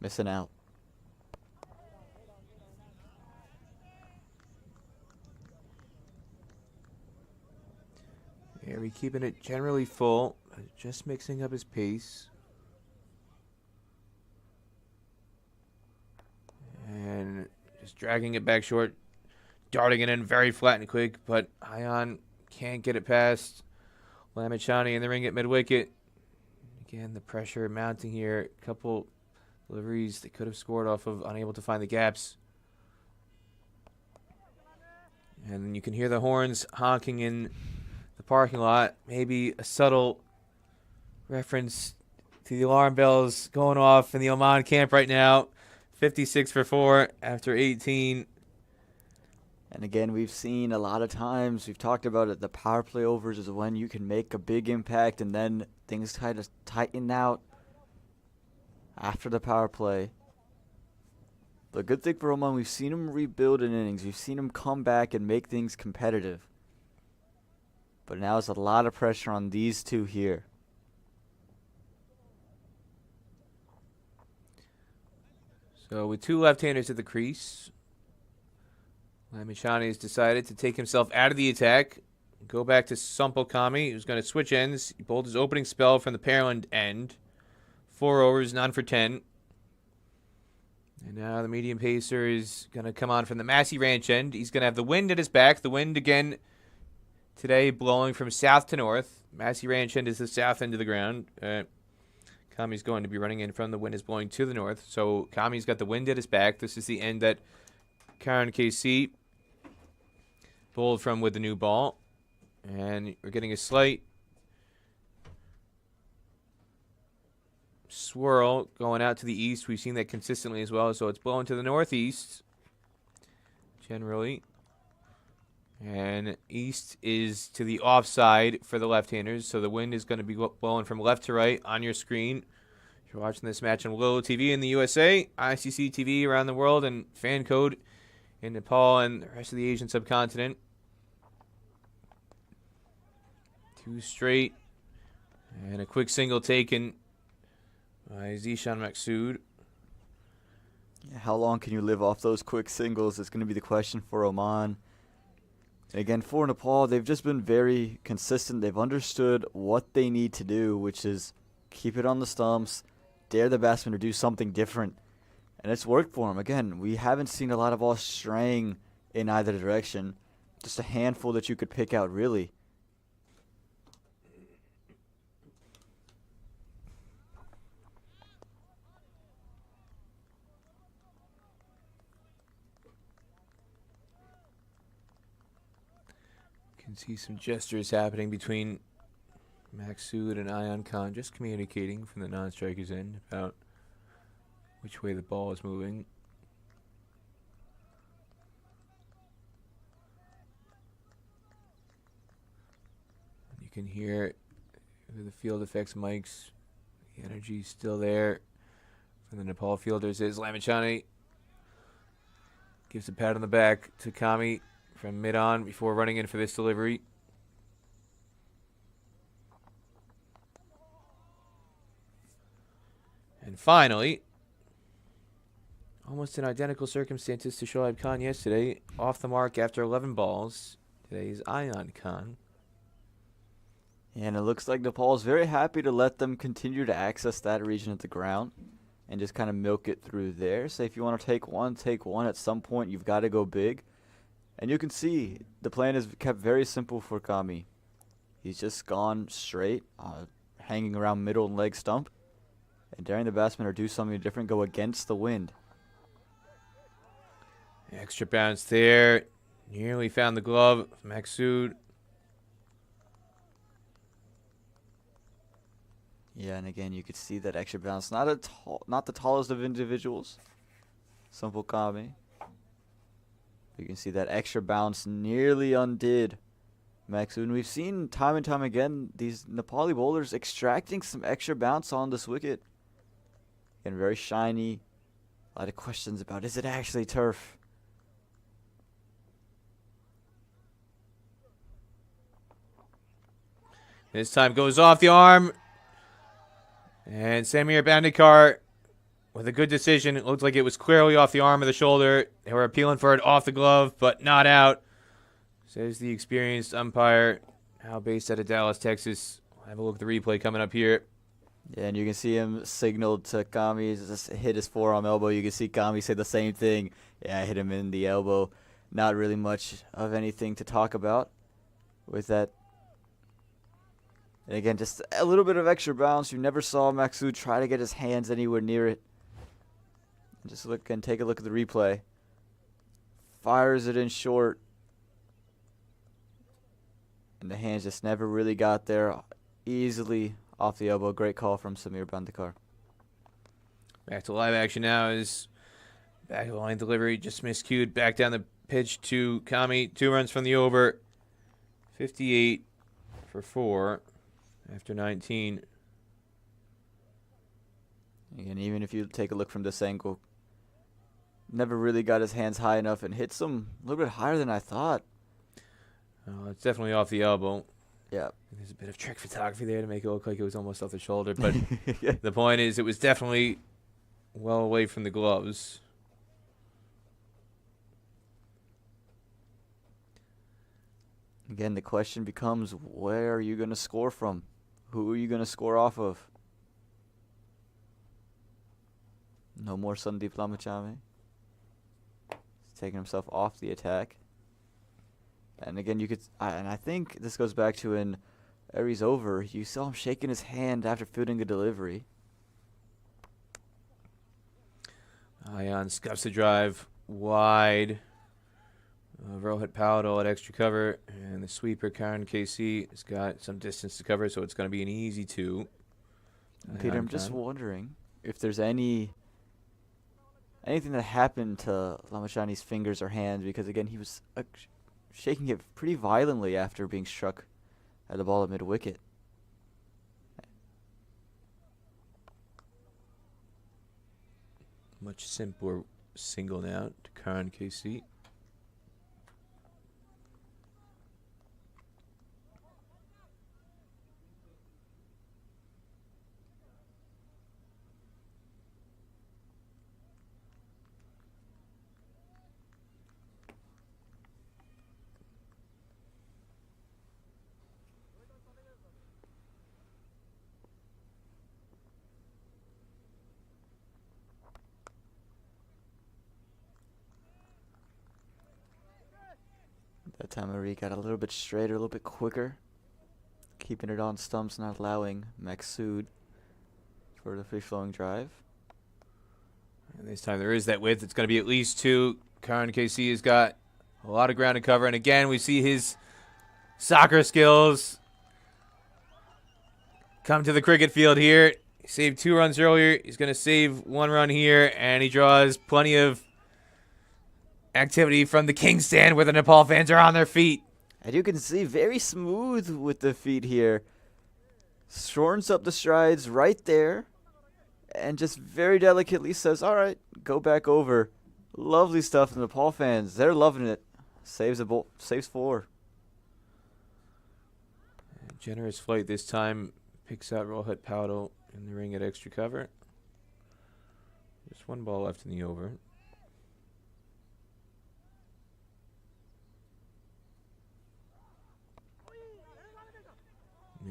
Missing out. Airy keeping it generally full, just mixing up his pace. And just dragging it back short, darting it in very flat and quick, but Ayan can't get it past Lamichhane in the ring at mid-wicket. Again, the pressure mounting here. A couple deliveries they could have scored off of, unable to find the gaps. And you can hear the horns honking in the parking lot. Maybe a subtle reference to the alarm bells going off in the Oman camp right now. 56 for 4 after 18. And again, we've seen a lot of times, we've talked about it, the power play overs is when you can make a big impact and then things kind of tighten out after the power play. The good thing for Oman, we've seen him rebuild in innings. We've seen him come back and make things competitive. But now it's a lot of pressure on these two here. So with two left-handers at the crease, Lamichhane has decided to take himself out of the attack, go back to Sandeep Lamichhane, who's going to switch ends. He bowled his opening spell from the Pearland end. 4 overs, 9 for 10. And now the medium pacer is going to come on from the Massey Ranch end. He's going to have the wind at his back. The wind again today blowing from south to north. Massey Ranch end is the south end of the ground. Kami's going to be running in from the wind is blowing to the north. So Kami's got the wind at his back. This is the end that Karan KC bowled from with the new ball. And we're getting a slight swirl going out to the east. We've seen that consistently as well. So it's blowing to the northeast generally. And east is to the offside for the left-handers. So the wind is going to be blowing from left to right on your screen. If you're watching this match on Willow TV in the USA, ICC TV around the world, and fan code in Nepal and the rest of the Asian subcontinent. 2 straight. And a quick single taken by Zishan Maksud. How long can you live off those quick singles? It's going to be the question for Oman. Again, for Nepal, they've just been very consistent. They've understood what they need to do, which is keep it on the stumps, dare the batsman to do something different. And it's worked for them. Again, we haven't seen a lot of balls straying in either direction. Just a handful that you could pick out, really. See some gestures happening between Maksud and Ayan Khan, just communicating from the non-strikers end about which way the ball is moving. You can hear the field effects mics. The energy is still there from the Nepal fielders. Is Lamichhane gives a pat on the back to Kami from mid-on before running in for this delivery. And finally, almost in identical circumstances to Shoaib Khan yesterday, off the mark after 11 balls. Today is Ayan Khan. And it looks like Nepal is very happy to let them continue to access that region of the ground and just kind of milk it through there. So if you want to take one. At some point, you've got to go big. And you can see the plan is kept very simple for Kami. He's just gone straight, hanging around middle and leg stump, and daring the batsman or do something different, go against the wind. Extra bounce there. Nearly found the glove. Maksud. Yeah, and again, you could see that extra bounce. Not the tallest of individuals. Simple Kami. You can see that extra bounce nearly undid Maksud. And we've seen time and time again these Nepali bowlers extracting some extra bounce on this wicket. And very shiny. A lot of questions about, is it actually turf? This time goes off the arm. And Samir Bandikar with a good decision. It looked like it was clearly off the arm or the shoulder. They were appealing for it off the glove, but not out. Says the experienced umpire, now based out of Dallas, Texas. We'll have a look at the replay coming up here. Yeah, and you can see him signaled to Kami, just hit his forearm elbow. You can see Kami say the same thing. Yeah, I hit him in the elbow. Not really much of anything to talk about with that. And again, just a little bit of extra bounce. You never saw Maksud try to get his hands anywhere near it. Just look and take a look at the replay. Fires it in short. And the hands just never really got there. Easily off the elbow. Great call from Samir Bandikar. Back to live action now is back line delivery. Just miscued. Back down the pitch to Kami. 2 runs from the over. 58 for 4 after 19. And even if you take a look from this angle, never really got his hands high enough and hits them a little bit higher than I thought. It's definitely off the elbow. Yeah. There's a bit of trick photography there to make it look like it was almost off the shoulder. But the point is, it was definitely well away from the gloves. Again, the question becomes, where are you going to score from? Who are you going to score off of? No more Sandeep Lamichhane. He's taking himself off the attack. And again, you could, and I think this goes back to in Aries over. You saw him shaking his hand after fielding a delivery. Ion scuffs the drive wide. Rohit Powell at extra cover, and the sweeper Karan KC has got some distance to cover, so it's going to be an easy 2. Peter, I'm just wondering if there's anything that happened to Lamichhane's fingers or hands, because again he was shaking it pretty violently after being struck at the ball at mid-wicket. Much simpler single now to Karan KC. That time Marie got a little bit straighter, a little bit quicker, keeping it on stumps, not allowing Maksud for the free-flowing drive. And this time there is that width. It's going to be at least 2. Karan KC has got a lot of ground to cover. And again, we see his soccer skills come to the cricket field here. He saved 2 runs earlier. He's going to save 1 run here. And he draws plenty of activity from the king stand where the Nepal fans are on their feet. And you can see very smooth with the feet here. Shortens up the strides right there. And just very delicately says, all right, go back over. Lovely stuff. The Nepal fans, they're loving it. Saves 4. Generous flight this time. Picks out Rohit Powell in the ring at extra cover. Just 1 ball left in the over.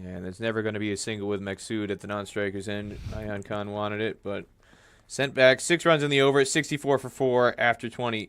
Yeah, there's never going to be a single with Maksud at the non-striker's end. Ayan Khan wanted it, but sent back. 6 runs in the over, 64 for 4 after 20.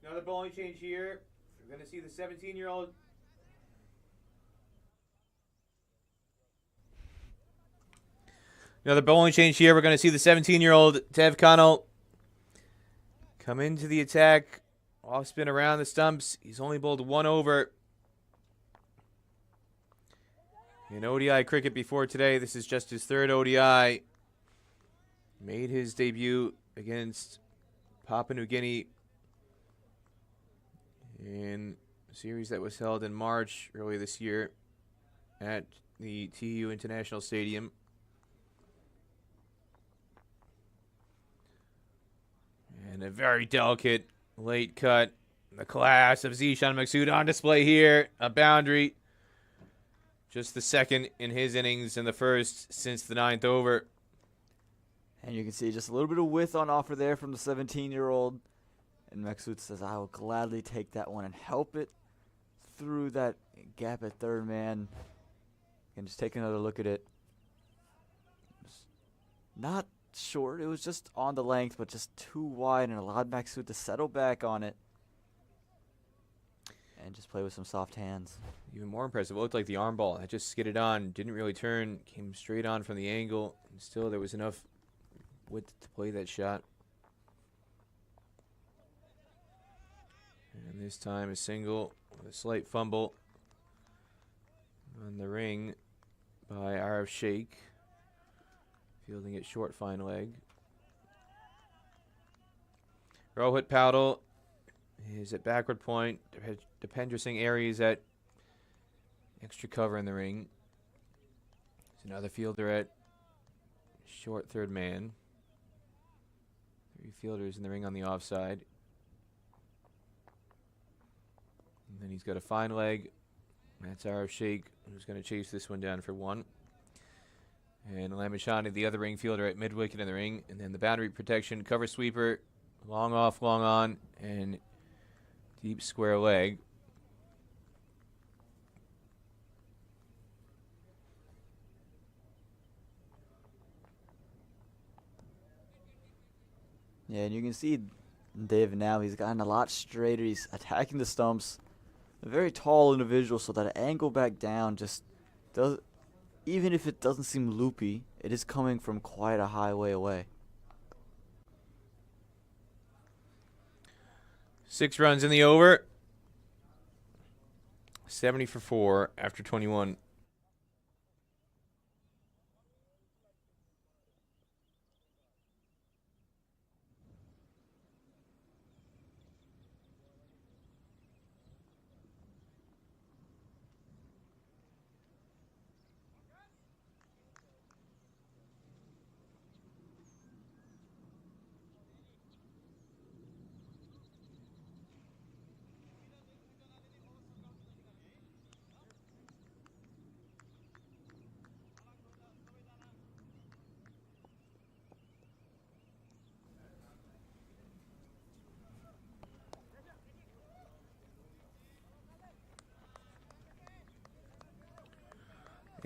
Another bowling change here. We're going to see the 17-year-old. Another bowling change here. We're going to see the 17-year-old Tev Connell come into the attack. Off spin around the stumps. He's only bowled 1 over in ODI cricket before today. This is just his 3rd ODI. Made his debut against Papua New Guinea in a series that was held in March earlier this year at the TU International Stadium. And a very delicate late cut. The class of Zishan Maksud on display here. A boundary. Just the 2nd in his innings and the 1st since the 9th over. And you can see just a little bit of width on offer there from the 17-year-old. And Maksud says, I will gladly take that one and help it through that gap at 3rd man. And just take another look at it. not short. It was just on the length, but just too wide, and allowed Maksud to settle back on it and just play with some soft hands. Even more impressive, it looked like the arm ball that just skidded on, didn't really turn, came straight on from the angle, and still there was enough width to play that shot. And this time a single with a slight fumble on the ring by Arif Sheikh, fielding it short fine leg. Rohit Paudel is at backward point. Dipendra Singh Aries at extra cover in the ring. There's another fielder at short third man. 3 fielders in the ring on the offside. And then he's got a fine leg. That's Arif Sheikh, who's going to chase this one down for 1. And Lamichhane, the other ring fielder at mid wicket in the ring. And then the boundary protection, cover sweeper, long off, long on, and deep square leg. Yeah, and you can see David now, he's gotten a lot straighter. He's attacking the stumps. A very tall individual, so that angle back down just does, even if it doesn't seem loopy, it is coming from quite a high way away. 6 runs in the over. 70 for 4 after 21.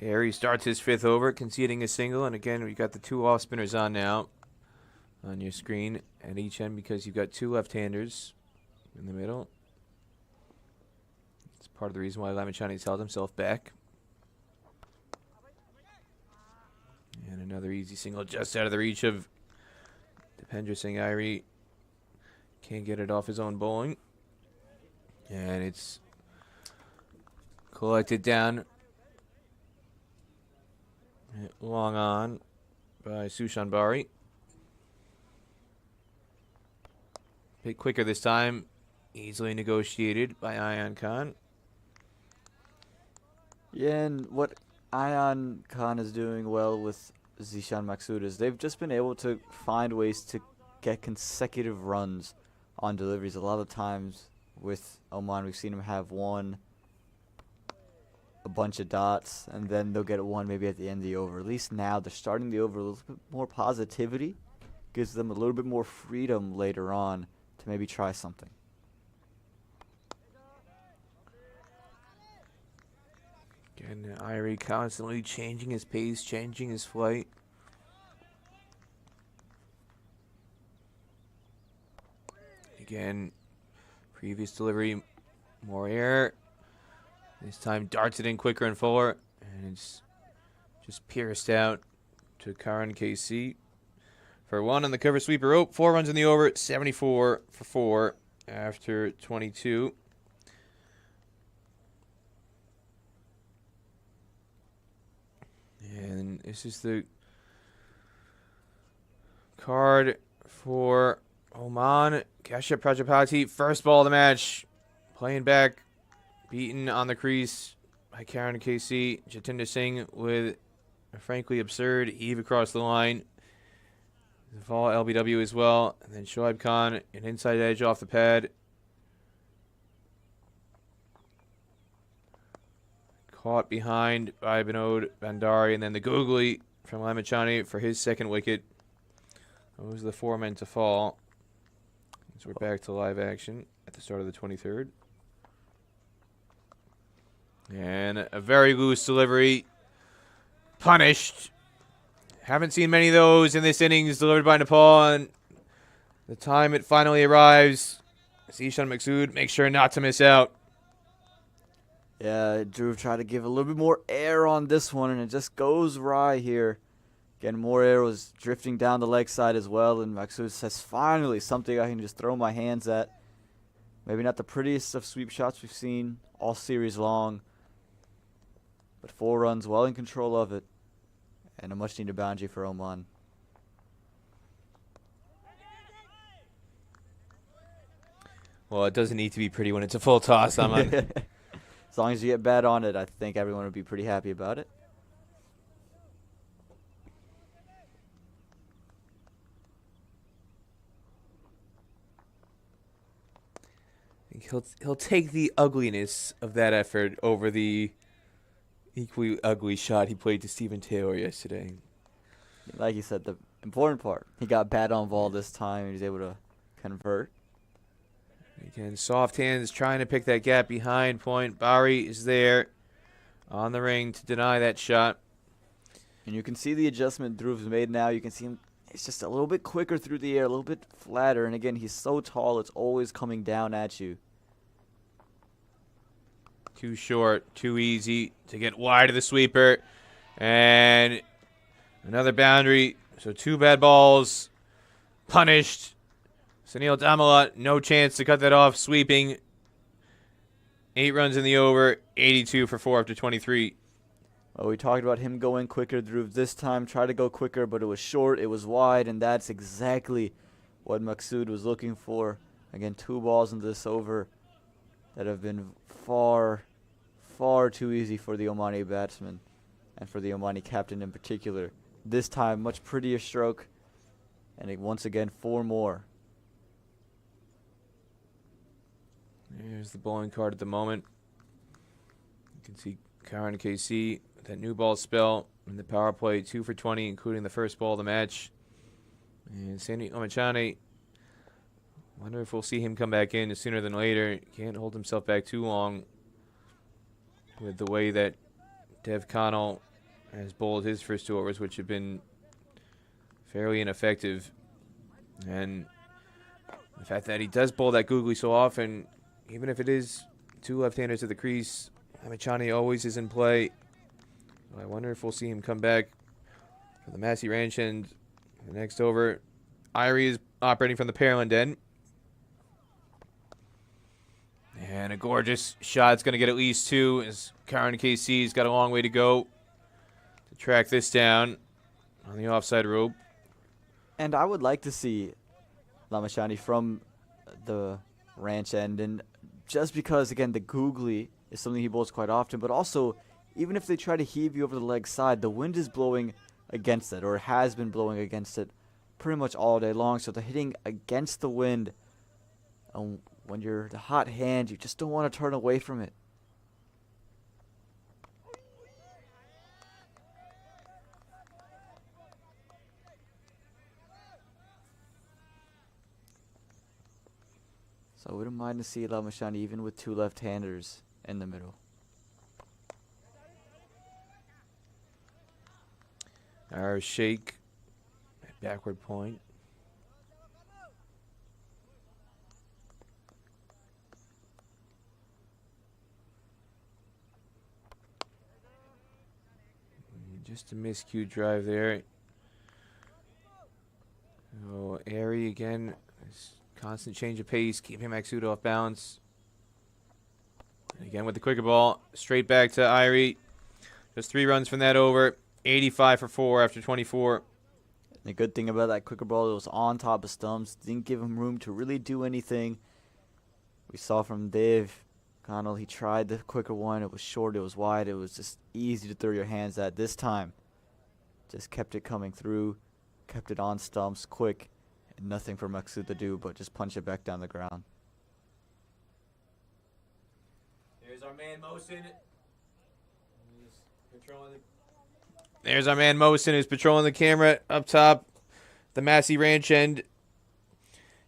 Here he starts his 5th over, conceding a single. And again, we've got the 2 off spinners on now on your screen at each end because you've got 2 left-handers in the middle. It's part of the reason why Lamichhane's held himself back. And another easy single just out of the reach of Dipendra Singh Airi. Can't get it off his own bowling. And it's collected down. Long on by Sushan Bari. Bit quicker this time. Easily negotiated by Ayan Khan. Yeah, and what Ayan Khan is doing well with Zishan Maksud is they've just been able to find ways to get consecutive runs on deliveries. A lot of times with Oman, we've seen him have one, a bunch of dots, and then they'll get one maybe at the end of the over. At least now they're starting the over a little bit more positivity. Gives them a little bit more freedom later on to maybe try something. Again, Airi constantly changing his pace, changing his flight. Again, previous delivery, more air. This time darts it in quicker and fuller, and it's just pierced out to Karan KC for 1 on the cover sweeper. Oh, 4 runs in the over, 74 for 4 after 22. And this is the card for Oman. Kashyap Prajapati, first ball of the match, playing back. Beaten on the crease by Karan KC. Jatinder Singh with a frankly absurd heave across the line. The fall LBW as well. And then Shoaib Khan, an inside edge off the pad. Caught behind by Binod Bandari. And then the googly from Lamichhane for his 2nd wicket. Those are the 4 men to fall. So we're back to live action at the start of the 23rd. And a very loose delivery. Punished. Haven't seen many of those in this innings delivered by Nepal, and the time it finally arrives, Ishan Maksud makes sure not to miss out. Yeah, Dhruv tried to give a little bit more air on this one, and it just goes wry here. Again, more air was drifting down the leg side as well, and Maksud says, finally, something I can just throw my hands at. Maybe not the prettiest of sweep shots we've seen all series long, but 4 runs, well in control of it, and a much-needed boundary for Oman. Well, it doesn't need to be pretty when it's a full toss, Aman. As long as you get bad on it, I think everyone would be pretty happy about it. He'll take the ugliness of that effort over the equally ugly shot he played to Stephen Taylor yesterday. Like you said, the important part, he got bad on ball this time, and he was able to convert. Again, soft hands trying to pick that gap behind point. Bari is there on the ring to deny that shot. And you can see the adjustment Dhruv's made now. You can see him, it's just a little bit quicker through the air, a little bit flatter. And again, he's so tall, it's always coming down at you. Too short, too easy to get wide of the sweeper. And another boundary. So 2 bad balls punished. Sunil Damala, no chance to cut that off, sweeping. 8 runs in the over, 82 for 4 after 23. Well, we talked about him going quicker. Dhruv this time tried to go quicker, but it was short, it was wide, and that's exactly what Maksud was looking for. Again, 2 balls in this over that have been far, far too easy for the Omani batsman and for the Omani captain in particular. This time, much prettier stroke, and once again, 4 more. Here's the bowling card at the moment. You can see Karan KC with that new ball spell in the power play, 2 for 20, including the first ball of the match. And Sandeep Lamichhane, wonder if we'll see him come back in sooner than later. Can't hold himself back too long with the way that Dev Connell has bowled his first 2 overs, which have been fairly ineffective. And the fact that he does bowl that googly so often, even if it is 2 left-handers at the crease, Lamichhane always is in play. I wonder if we'll see him come back for the Massey Ranch and the next over. Irie is operating from the Pearland end. And a gorgeous shot. It's going to get at least 2 as Karan KC's got a long way to go to track this down on the offside rope. And I would like to see Lamichhane from the ranch end, and just because, again, the googly is something he bowls quite often, but also, even if they try to heave you over the leg side, the wind is blowing against it, or has been blowing against it pretty much all day long, so they're hitting against the wind, and when you're the hot hand, you just don't want to turn away from it. So I wouldn't mind to see Lamichhane even with 2 left-handers in the middle. Our shake at backward point. Just a miscue drive there. Oh, Airy again. Constant change of pace, keeping Maksud off balance. And again with the quicker ball, straight back to Irie. Just 3 runs from that over. 85 for 4 after 24. The good thing about that quicker ball, it was on top of stumps. Didn't give him room to really do anything. We saw from Dave Connell, he tried the quicker one. It was short, it was wide. It was just easy to throw your hands at. This time, just kept it coming through. Kept it on stumps, quick. And nothing for Maksud to do but just punch it back down the ground. There's our man Mohsin. There's our man Mohsin who's patrolling the camera up top. The Massey Ranch end.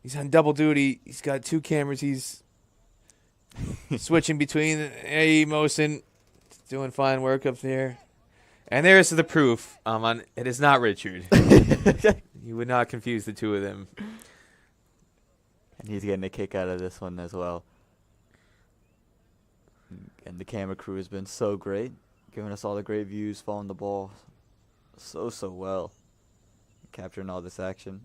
He's on double duty. He's got 2 cameras. He's switching between. Hey, Mohsin. Doing fine work up there. And there's the proof. It is not Richard. You would not confuse the two of them. And he's getting a kick out of this one as well. And the camera crew has been so great, giving us all the great views, following the ball so well, capturing all this action.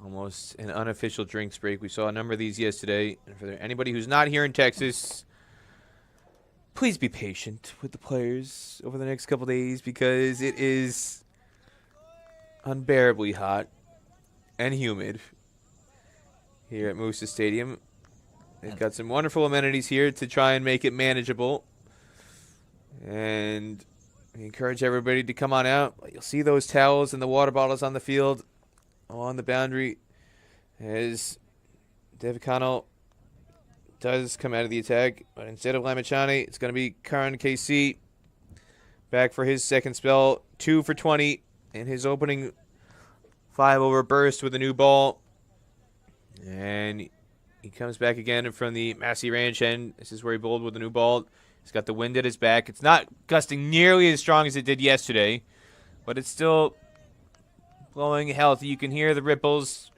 Almost an unofficial drinks break. We saw a number of these yesterday. And for anybody who's not here in Texas, please be patient with the players over the next couple days because it is unbearably hot and humid here at Moosa Stadium. They've got some wonderful amenities here to try and make it manageable. And we encourage everybody to come on out. You'll see those towels and the water bottles on the field along the boundary as Devicano does come out of the attack. But instead of Lamichhane, it's going to be Karan KC back for his second spell. 2 for 20 in his opening 5-over burst with a new ball. And he comes back again from the Massey Ranch end. This is where he bowled with a new ball. He's got the wind at his back. It's not gusting nearly as strong as it did yesterday, but it's still blowing healthy. You can hear the ripples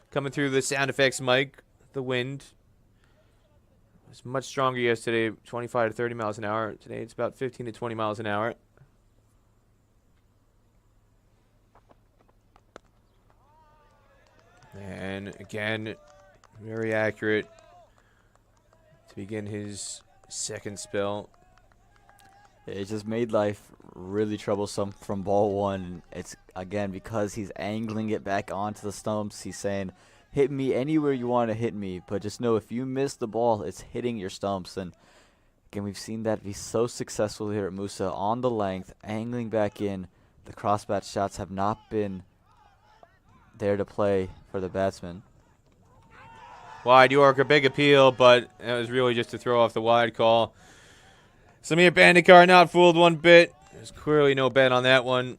coming through the sound effects mic. The wind was much stronger yesterday, 25 to 30 miles an hour. Today it's about 15 to 20 miles an hour. And again, very accurate to begin his second spell. It just made life really troublesome from ball one. It's, again, because he's angling it back onto the stumps. He's saying, hit me anywhere you want to hit me, but just know if you miss the ball, it's hitting your stumps. And again, we've seen that be so successful here at Moosa on the length, angling back in. The crossbat shots have not been there to play for the batsman. Wide Yorker, big appeal, but it was really just to throw off the wide call. Samir Bandikar not fooled one bit. There's clearly no bet on that one.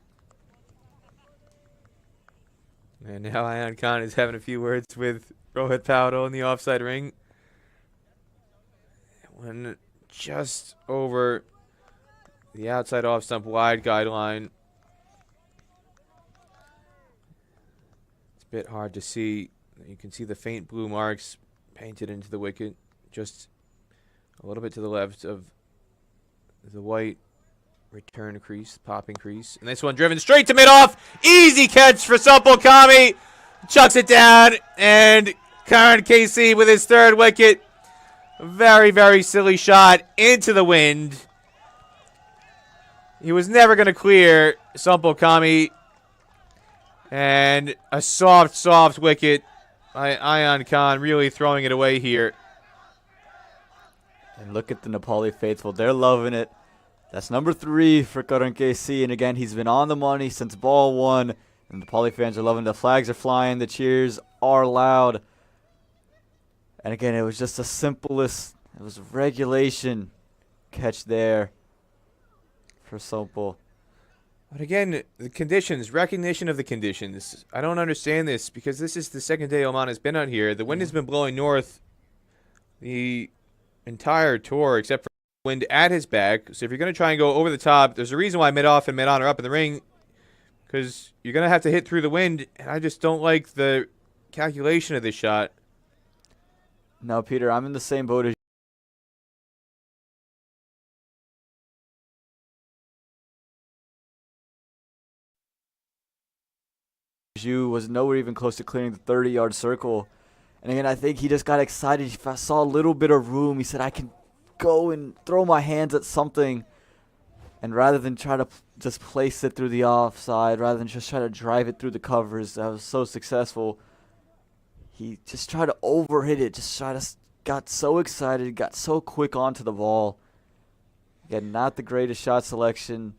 And now Ayan Khan is having a few words with Rohit Paudel in the offside ring. When just over the outside off stump wide guideline. It's a bit hard to see. You can see the faint blue marks painted into the wicket, just a little bit to the left of the white return crease, popping crease. And this one driven straight to mid-off. Easy catch for Sampal Kami. Chucks it down, and Karan KC with his third wicket. Very, very silly shot into the wind. He was never going to clear Sampal Kami. And a soft wicket by Ayan Khan, really throwing it away here. And look at the Nepali faithful. They're loving it. That's number 3 for Karan KC. And again, he's been on the money since ball 1. And the Nepali fans are loving it. The flags are flying. The cheers are loud. And again, it was just the simplest, it was regulation catch there for Sampal. But again, the conditions, recognition of the conditions. I don't understand this because this is the second day Oman has been out here. The wind has been blowing north the entire tour except for wind at his back. So if you're going to try and go over the top, there's a reason why mid-off and mid-on are up in the ring because you're going to have to hit through the wind. And I just don't like the calculation of this shot. No, Peter, I'm in the same boat as you. Was nowhere even close to clearing the 30-yard circle. And again, I think he just got excited. He saw a little bit of room. He said, I can go and throw my hands at something. And rather than try to just place it through the offside, rather than just try to drive it through the covers, that was so successful. He just tried to overhit it. Got so excited, got so quick onto the ball. Again, not the greatest shot selection,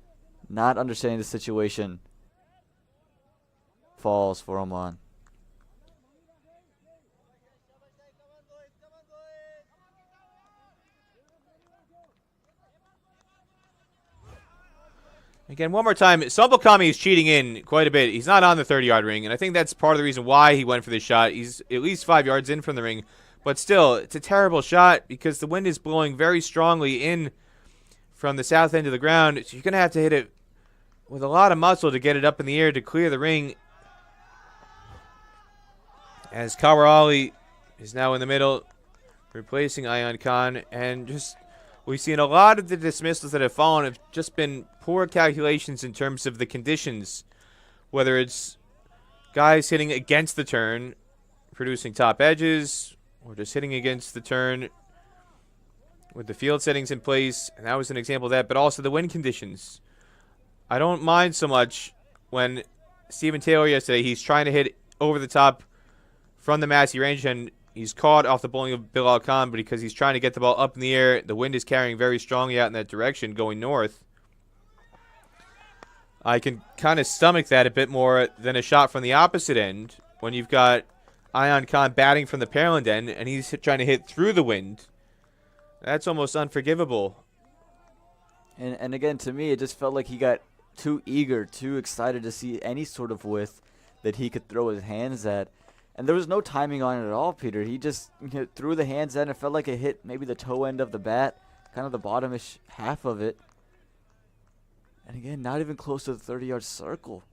not understanding the situation. Falls for Oman. Again, one more time, Sampal Kami is cheating in quite a bit. He's not on the 30-yard ring, and I think that's part of the reason why he went for this shot. He's at least 5 yards in from the ring, But still, it's a terrible shot because the wind is blowing very strongly in from the south end of the ground. So you're going to have to hit it with a lot of muscle to get it up in the air to clear the ring. As Kawarali is now in the middle, replacing Ayan Khan. And just we've seen a lot of the dismissals that have fallen have just been poor calculations in terms of the conditions. Whether it's guys hitting against the turn, producing top edges, or just hitting against the turn with the field settings in place. And that was an example of that. But also the wind conditions. I don't mind so much when Stephen Taylor yesterday, he's trying to hit over the top from the Massey range, and he's caught off the bowling of Bilal Khan, but because he's trying to get the ball up in the air, the wind is carrying very strongly out in that direction, going north. I can kind of stomach that a bit more than a shot from the opposite end when you've got Ayan Khan batting from the Pearland end, and he's trying to hit through the wind. That's almost unforgivable. And again, to me, it just felt like he got too eager, too excited to see any sort of width that he could throw his hands at. And there was no timing on it at all, Peter. He just threw the hands at it. It felt like it hit maybe the toe end of the bat, kind of the bottomish half of it. And again, not even close to the 30-yard circle.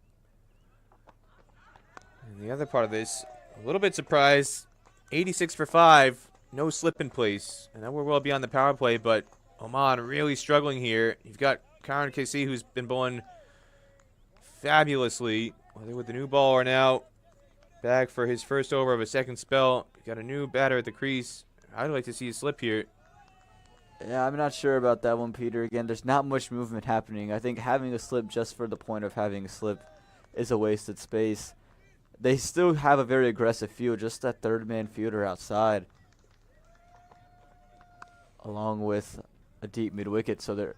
And the other part of this, a little bit surprised, 86 for 5, no slip in place. I know we're well beyond the power play, but Oman really struggling here. You've got Karan KC, who's been bowling fabulously, whether with the new ball or now back for his first over of a second spell. Got a new batter at the crease. I'd like to see a slip here. Yeah, I'm not sure about that one, Peter. Again, there's not much movement happening. I think having a slip just for the point of having a slip is a wasted space. They still have a very aggressive field, just that third-man fielder outside, along with a deep mid-wicket, so they're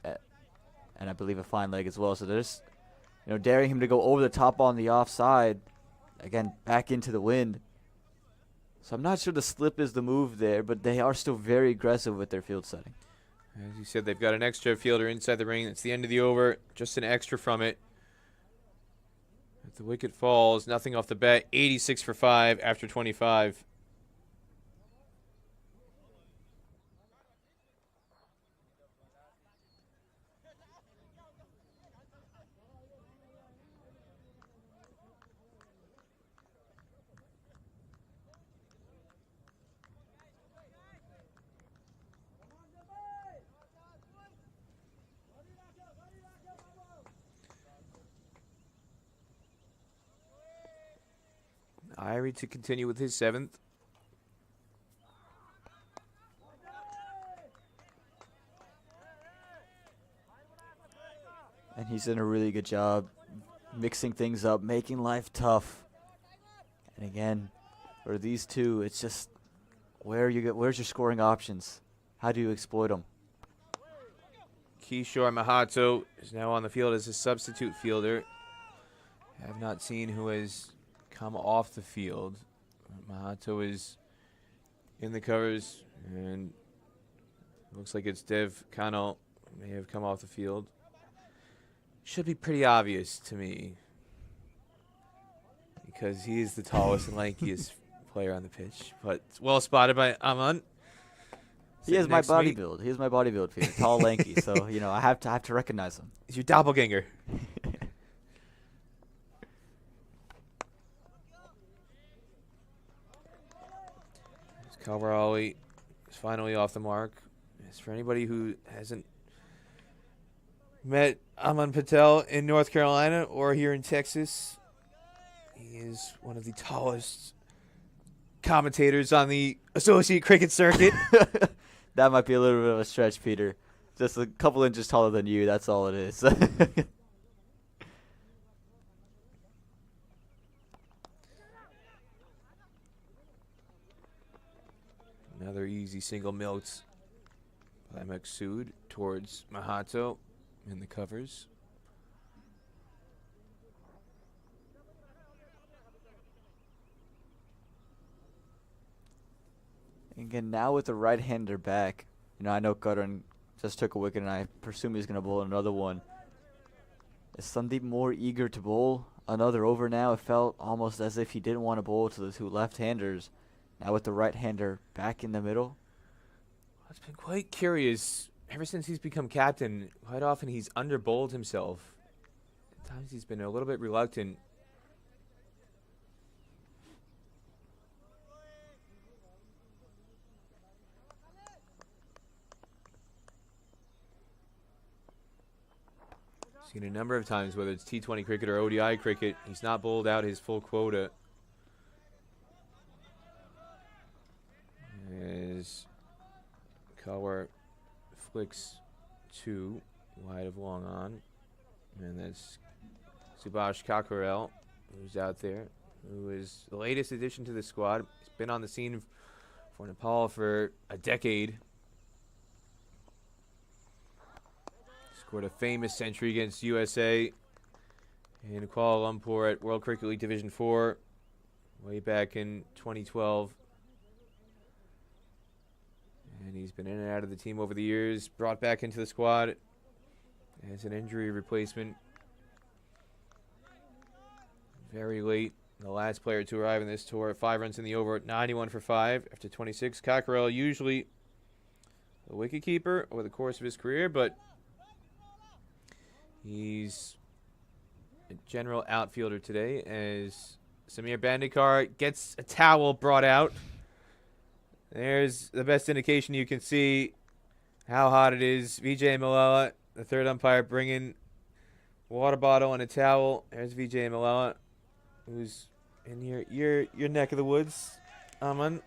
and I believe a fine leg as well. So they're just, daring him to go over the top on the offside, again, back into the wind. So I'm not sure the slip is the move there, but they are still very aggressive with their field setting. As you said, they've got an extra fielder inside the ring. It's the end of the over, just an extra from it. If the wicket falls, nothing off the bat, 86 for 5 after 25. Irie to continue with his 7th. And he's done a really good job mixing things up, making life tough. And again, for these two, it's just where's your scoring options? How do you exploit them? Kishore Mahato is now on the field as a substitute fielder. Have not seen who has come off the field. Mahato is in the covers, and looks like it's Dev Khanal may have come off the field. Should be pretty obvious to me because he is the tallest and lankiest player on the pitch. But it's well spotted by Aman. He has my body build. He has my body build, Peter. Tall, lanky. So I have to recognize him. He's your doppelganger. Kawarali is finally off the mark. As for anybody who hasn't met Aman Patel in North Carolina or here in Texas, he is one of the tallest commentators on the associate cricket circuit. That might be a little bit of a stretch, Peter. Just a couple inches taller than you, that's all it is. Another easy single milked by Maksud towards Mahato in the covers. Again, now with the right-hander back, I know Karan just took a wicket, and I presume he's going to bowl another one. Is Sandeep more eager to bowl another over now? It felt almost as if he didn't want to bowl to the two left-handers. Now with the right-hander back in the middle. It's been quite curious. Ever since he's become captain, quite often he's under-bowled himself. At times he's been a little bit reluctant. Seen a number of times, whether it's T20 cricket or ODI cricket, he's not bowled out his full quota. As Kawar flicks 2 wide of long on. And that's Subhash Kakarel, who's out there, who is the latest addition to the squad. He's been on the scene for Nepal for a decade. Scored a famous century against USA in Kuala Lumpur at World Cricket League Division 4 way back in 2012. And he's been in and out of the team over the years, brought back into the squad as an injury replacement. Very late, the last player to arrive in this tour. 5 runs in the over, 91 for 5 after 26. Cockerell, usually a wicketkeeper over the course of his career, but he's a general outfielder today as Samir Bandekar gets a towel brought out. There's the best indication you can see how hot it is. Vijay Malala, the third umpire, bringing water bottle and a towel. There's Vijay Malala, who's in your neck of the woods, Aman.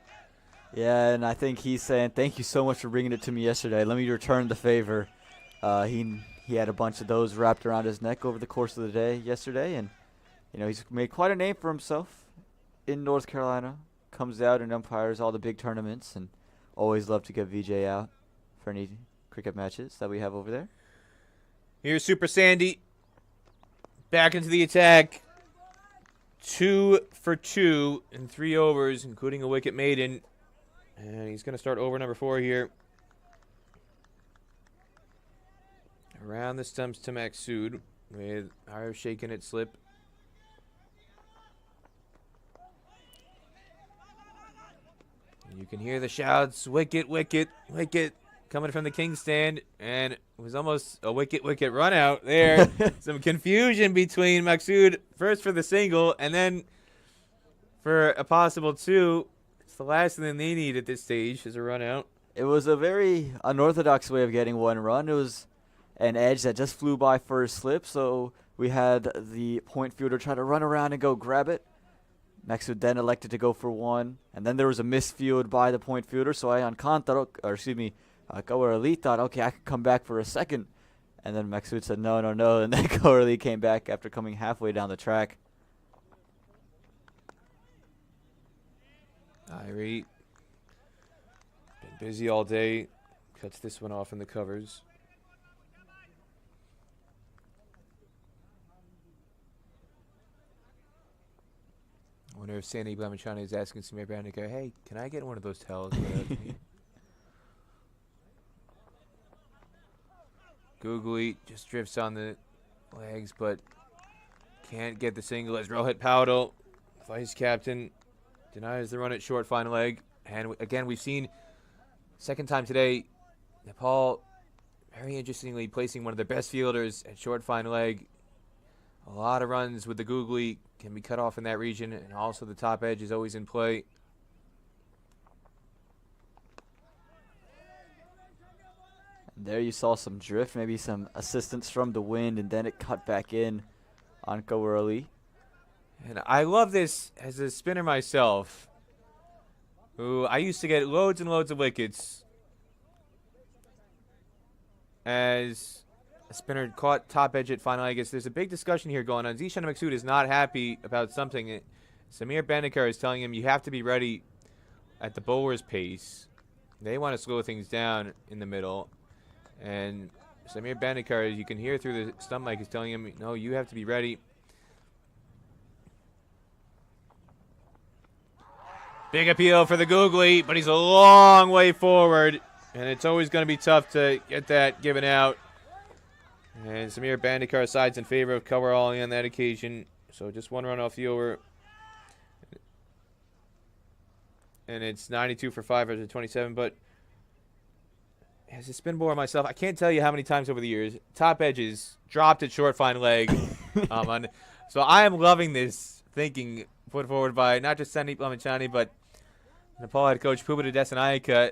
Yeah, and I think he's saying, thank you so much for bringing it to me yesterday. Let me return the favor. He had a bunch of those wrapped around his neck over the course of the day yesterday, and he's made quite a name for himself in North Carolina. Comes out and umpires all the big tournaments, and always love to get VJ out for any cricket matches that we have over there. Here's Super Sandy back into the attack. 2 for 2 in 3 overs, including a wicket maiden, and he's going to start over number 4 here. Around the stumps to Maksud with Arif shaking it slip. You can hear the shouts, wicket, wicket, wicket, coming from the King's stand, and it was almost a wicket, wicket run out there. Some confusion between Maksud, first for the single, and then for a possible 2. It's the last thing they need at this stage is a run out. It was a very unorthodox way of getting 1 run. It was an edge that just flew by first slip, so we had the point fielder try to run around and go grab it. Maksud then elected to go for 1, and then there was a misfield by the point fielder, so Kawar Ali thought, okay, I could come back for a second, and then Maksud said no, and then Kawar Ali came back after coming halfway down the track. Irie, been busy all day, cuts this one off in the covers. I wonder if Sandeep Lamichhane is asking Samir Bandekar, hey, can I get one of those towels? Googly just drifts on the legs, but can't get the single as Rohit Paudel, vice captain, denies the run at short fine leg. And again, we've seen, second time today, Nepal very interestingly placing one of their best fielders at short fine leg. A lot of runs with the googly can be cut off in that region, and also the top edge is always in play. And there you saw some drift, maybe some assistance from the wind, and then it cut back in on Kawar Ali. And I love this as a spinner myself, who I used to get loads and loads of wickets as a spinner caught top edge at final. I guess there's a big discussion here going on. Zishan Maksud is not happy about something. Samir Bandekar is telling him you have to be ready at the bowler's pace. They want to slow things down in the middle. And Samir Bandekar, as you can hear through the stump mic, is telling him, no, you have to be ready. Big appeal for the googly, but he's a long way forward. And it's always going to be tough to get that given out. And Samir Bandekar sides in favor of Kawar Ali on that occasion. So just 1 run off the over. and it's 92 for 527. But as a spin bowler myself, I can't tell you how many times over the years top edges dropped at short fine leg. So I am loving this thinking put forward by not just Sandeep Lamichhane, but Nepal head coach Pubita Desanayake.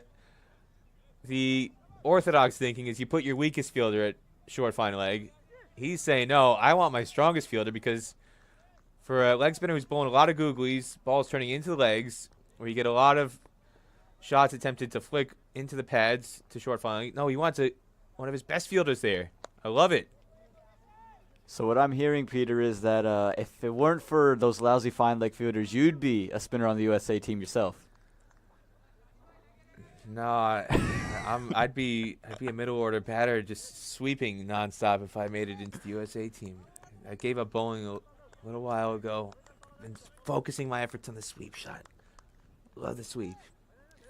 The orthodox thinking is you put your weakest fielder at short fine leg. He's saying, no, I want my strongest fielder, because for a leg spinner who's bowling a lot of googlies, balls turning into the legs, where you get a lot of shots attempted to flick into the pads to short fine leg. No, he wants one of his best fielders there. I love it. So what I'm hearing, Peter, is that if it weren't for those lousy fine leg fielders, you'd be a spinner on the USA team yourself. No, I'd be a middle order batter, just sweeping nonstop if I made it into the USA team. I gave up bowling a little while ago and focusing my efforts on the sweep shot. Love the sweep.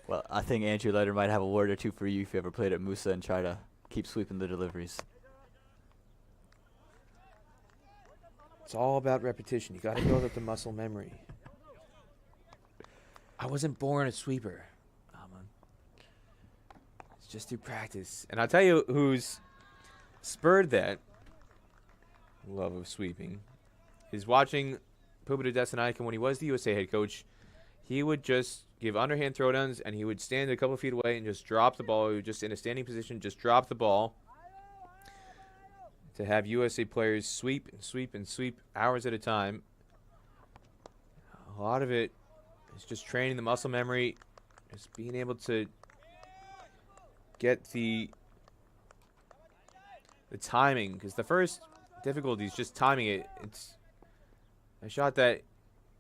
Well, I think Andrew Leiter might have a word or two for you if you ever played at Musa and try to keep sweeping the deliveries. It's all about repetition. You got to build up the muscle memory. I wasn't born a sweeper. It's just through practice. And I'll tell you who's spurred that love of sweeping is watching Pubita Desanayake when he was the USA head coach. He would just give underhand throwdowns, and he would stand a couple feet away and just drop the ball. He would just in a standing position just drop the ball to have USA players sweep and sweep and sweep hours at a time. A lot of it is just training the muscle memory, just being able to get the timing, because the first difficulty is just timing it. It's a shot that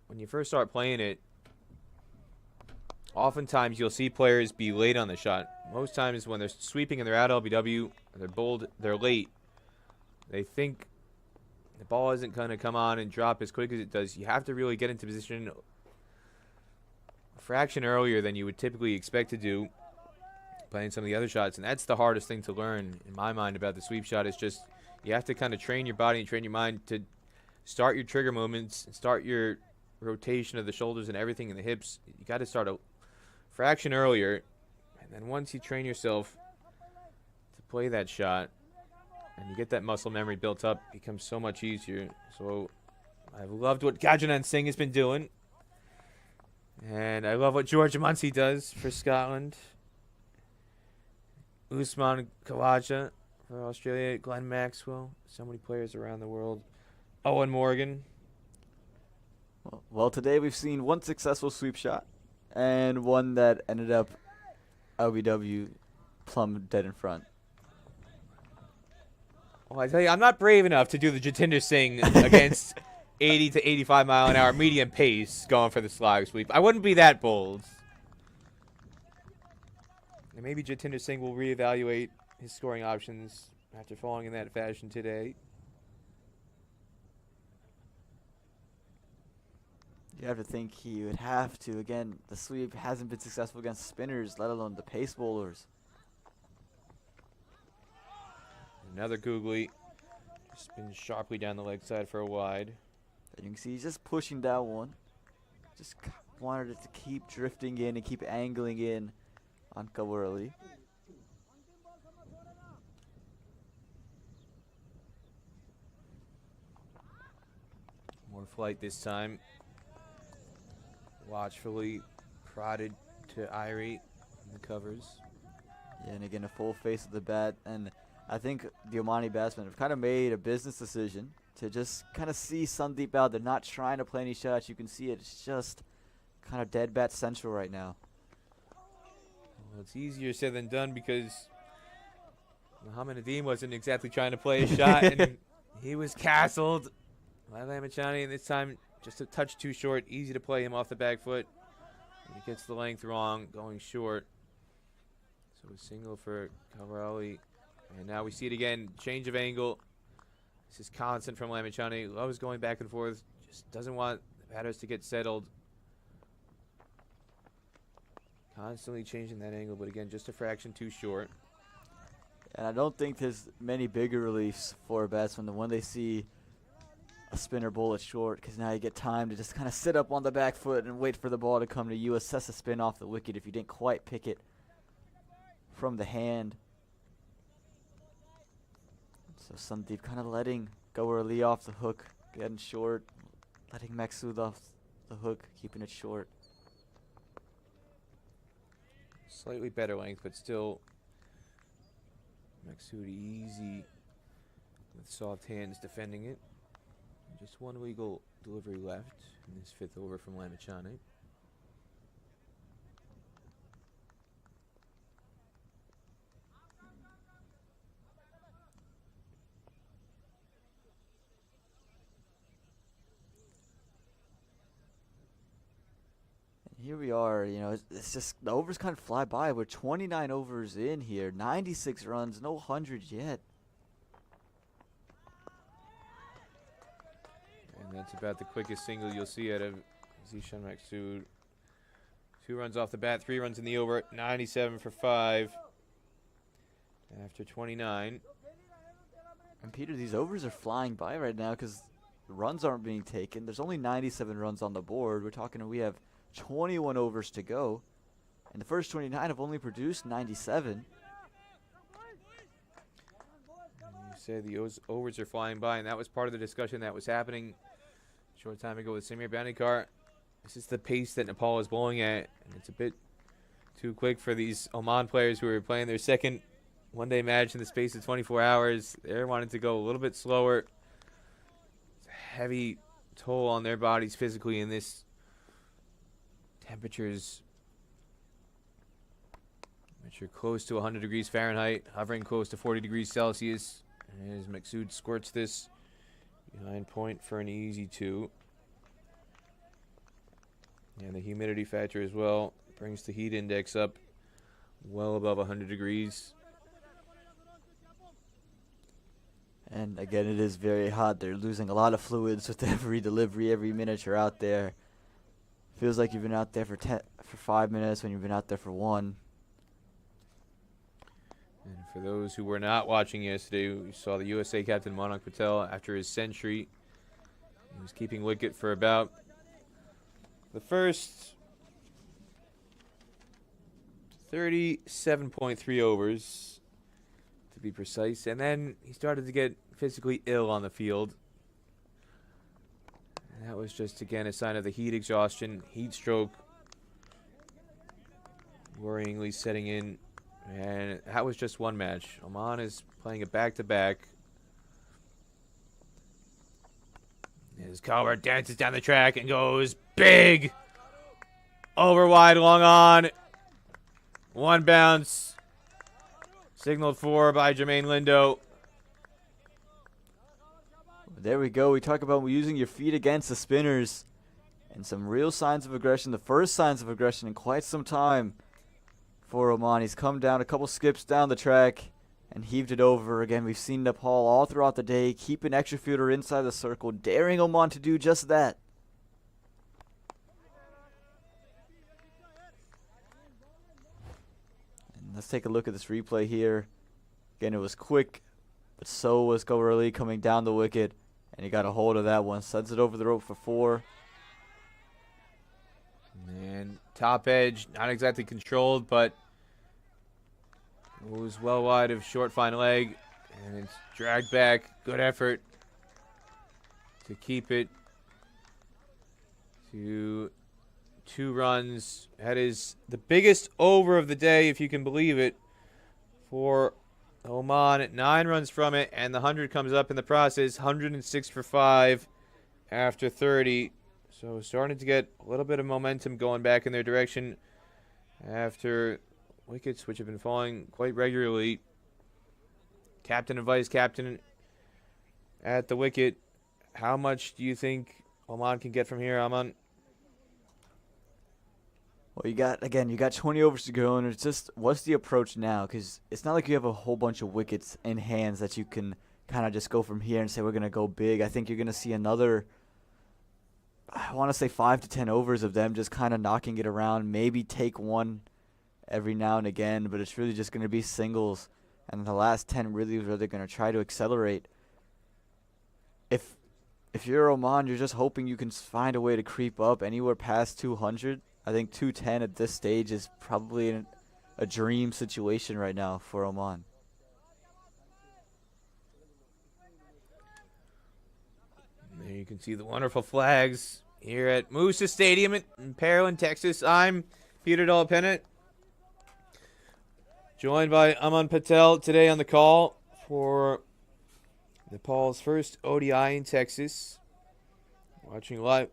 when you first start playing it, oftentimes you'll see players be late on the shot. Most times when they're sweeping and they're out LBW, they're bold, they're late. They think the ball isn't going to come on and drop as quick as it does. You have to really get into position a fraction earlier than you would typically expect to do playing some of the other shots, and that's the hardest thing to learn in my mind about the sweep shot. Is just you have to kind of train your body and train your mind to start your trigger movements, start your rotation of the shoulders and everything in the hips. You got to start a fraction earlier, and then once you train yourself to play that shot and you get that muscle memory built up, it becomes so much easier. So I've loved what Gajanan Singh has been doing, and I love what George Muncy does for Scotland. Usman Khawaja for Australia, Glenn Maxwell, so many players around the world. Owen Morgan. Well, today we've seen one successful sweep shot and one that ended up LBW plumb dead in front. Well, I tell you, I'm not brave enough to do the Jatinder Singh against 80 to 85 mile an hour medium pace going for the slog sweep. I wouldn't be that bold. And maybe Jatinder Singh will reevaluate his scoring options after falling in that fashion today. You have to think he would have to. Again, the sweep hasn't been successful against spinners, let alone the pace bowlers. Another googly. Spins sharply down the leg side for a wide. And you can see he's just pushing that one. Just wanted it to keep drifting in and keep angling in on Kawarali. More flight this time. Watchfully prodded to Irie in the covers. Yeah, and again, a full face of the bat. And I think the Omani batsmen have kind of made a business decision to just kind of see Sandeep out. They're not trying to play any shots. You can see it. It's just kind of dead bat central right now. Well, it's easier said than done because Muhammad Nadeem wasn't exactly trying to play a shot, and he was castled by Lamichhane, and this time just a touch too short. Easy to play him off the back foot. He gets the length wrong, going short. So a single for Kawarali. And now we see it again. Change of angle. This is constant from Lamichhane. Loves going back and forth. Just doesn't want the batters to get settled. Constantly changing that angle, but again, just a fraction too short. And I don't think there's many bigger reliefs for a batsman than when they see a spinner bullet short, because now you get time to just kind of sit up on the back foot and wait for the ball to come to you. Assess a spin off the wicket if you didn't quite pick it from the hand. So Sandeep kind of letting go early off the hook, getting short, letting Maksud off the hook, keeping it short. Slightly better length, but still Maksud easy with soft hands defending it. Just one legal delivery left in this 5th over from Lamichhane. Here we are, you know, it's just the overs kind of fly by. We're 29 overs in here, 96 runs, no hundreds yet. And that's about the quickest single you'll see out of Zishan Maksud. 2 runs off the bat, 3 runs in the over, 97 for 5 after 29. And Peter, these overs are flying by right now because runs aren't being taken. There's only 97 runs on the board. We're talking, we have 21 overs to go, and the first 29 have only produced 97. You say the overs are flying by, and that was part of the discussion that was happening a short time ago with Samir Bandikar. This is the pace that Nepal is bowling at, and it's a bit too quick for these Oman players who are playing their second one-day match in the space of 24 hours. They're wanting to go a little bit slower. It's a heavy toll on their bodies physically in this. Temperatures which are close to 100 degrees Fahrenheit, hovering close to 40 degrees Celsius. As Maksud squirts this behind point for an easy 2. And the humidity factor as well brings the heat index up well above 100 degrees. And again, it is very hot. They're losing a lot of fluids with every delivery, every minute you're out there. Feels like you've been out there for 5 minutes when you've been out there for 1. And for those who were not watching yesterday, we saw the USA captain Manak Patel after his century. He was keeping wicket for about the first 37.3 overs, to be precise. And then he started to get physically ill on the field. That was just, again, a sign of the heat exhaustion, heat stroke, worryingly setting in. And that was just one match. Oman is playing a back-to-back. As Calvert dances down the track and goes big. Over wide, long on. 1 bounce. Signaled for by Jermaine Lindo. There we go. We talk about using your feet against the spinners. And some real signs of aggression. The first signs of aggression in quite some time for Oman. He's come down a couple skips down the track and heaved it over. Again, we've seen Nepal all throughout the day keep an extra fielder inside the circle, daring Oman to do just that. And let's take a look at this replay here. Again, it was quick, but so was Goverly coming down the wicket. And he got a hold of that one. Sends it over the rope for 4. And top edge, not exactly controlled, but goes well wide of short fine leg. And it's dragged back. Good effort to keep it to 2 runs. That is the biggest over of the day, if you can believe it, for Oman. 9 runs from it, and the 100 comes up in the process. 106 for 5 after 30. So starting to get a little bit of momentum going back in their direction after wickets which have been falling quite regularly. Captain and vice captain at the wicket. How much do you think Oman can get from here, Aman? Well, you got 20 overs to go, and it's just, what's the approach now? Because it's not like you have a whole bunch of wickets in hands that you can kind of just go from here and say we're going to go big. I think you're going to see another, I want to say 5 to 10 overs of them just kind of knocking it around, maybe take one every now and again, but it's really just going to be singles. And the last 10 really is where they're going to try to accelerate. If if you're Oman, you're just hoping you can find a way to creep up anywhere past 200. I think 210 at this stage is probably a dream situation right now for Oman. There you can see the wonderful flags here at Moosa Stadium in Pearland, Texas. I'm Peter Delapennant, joined by Aman Patel today on the call for Nepal's first ODI in Texas. Watching live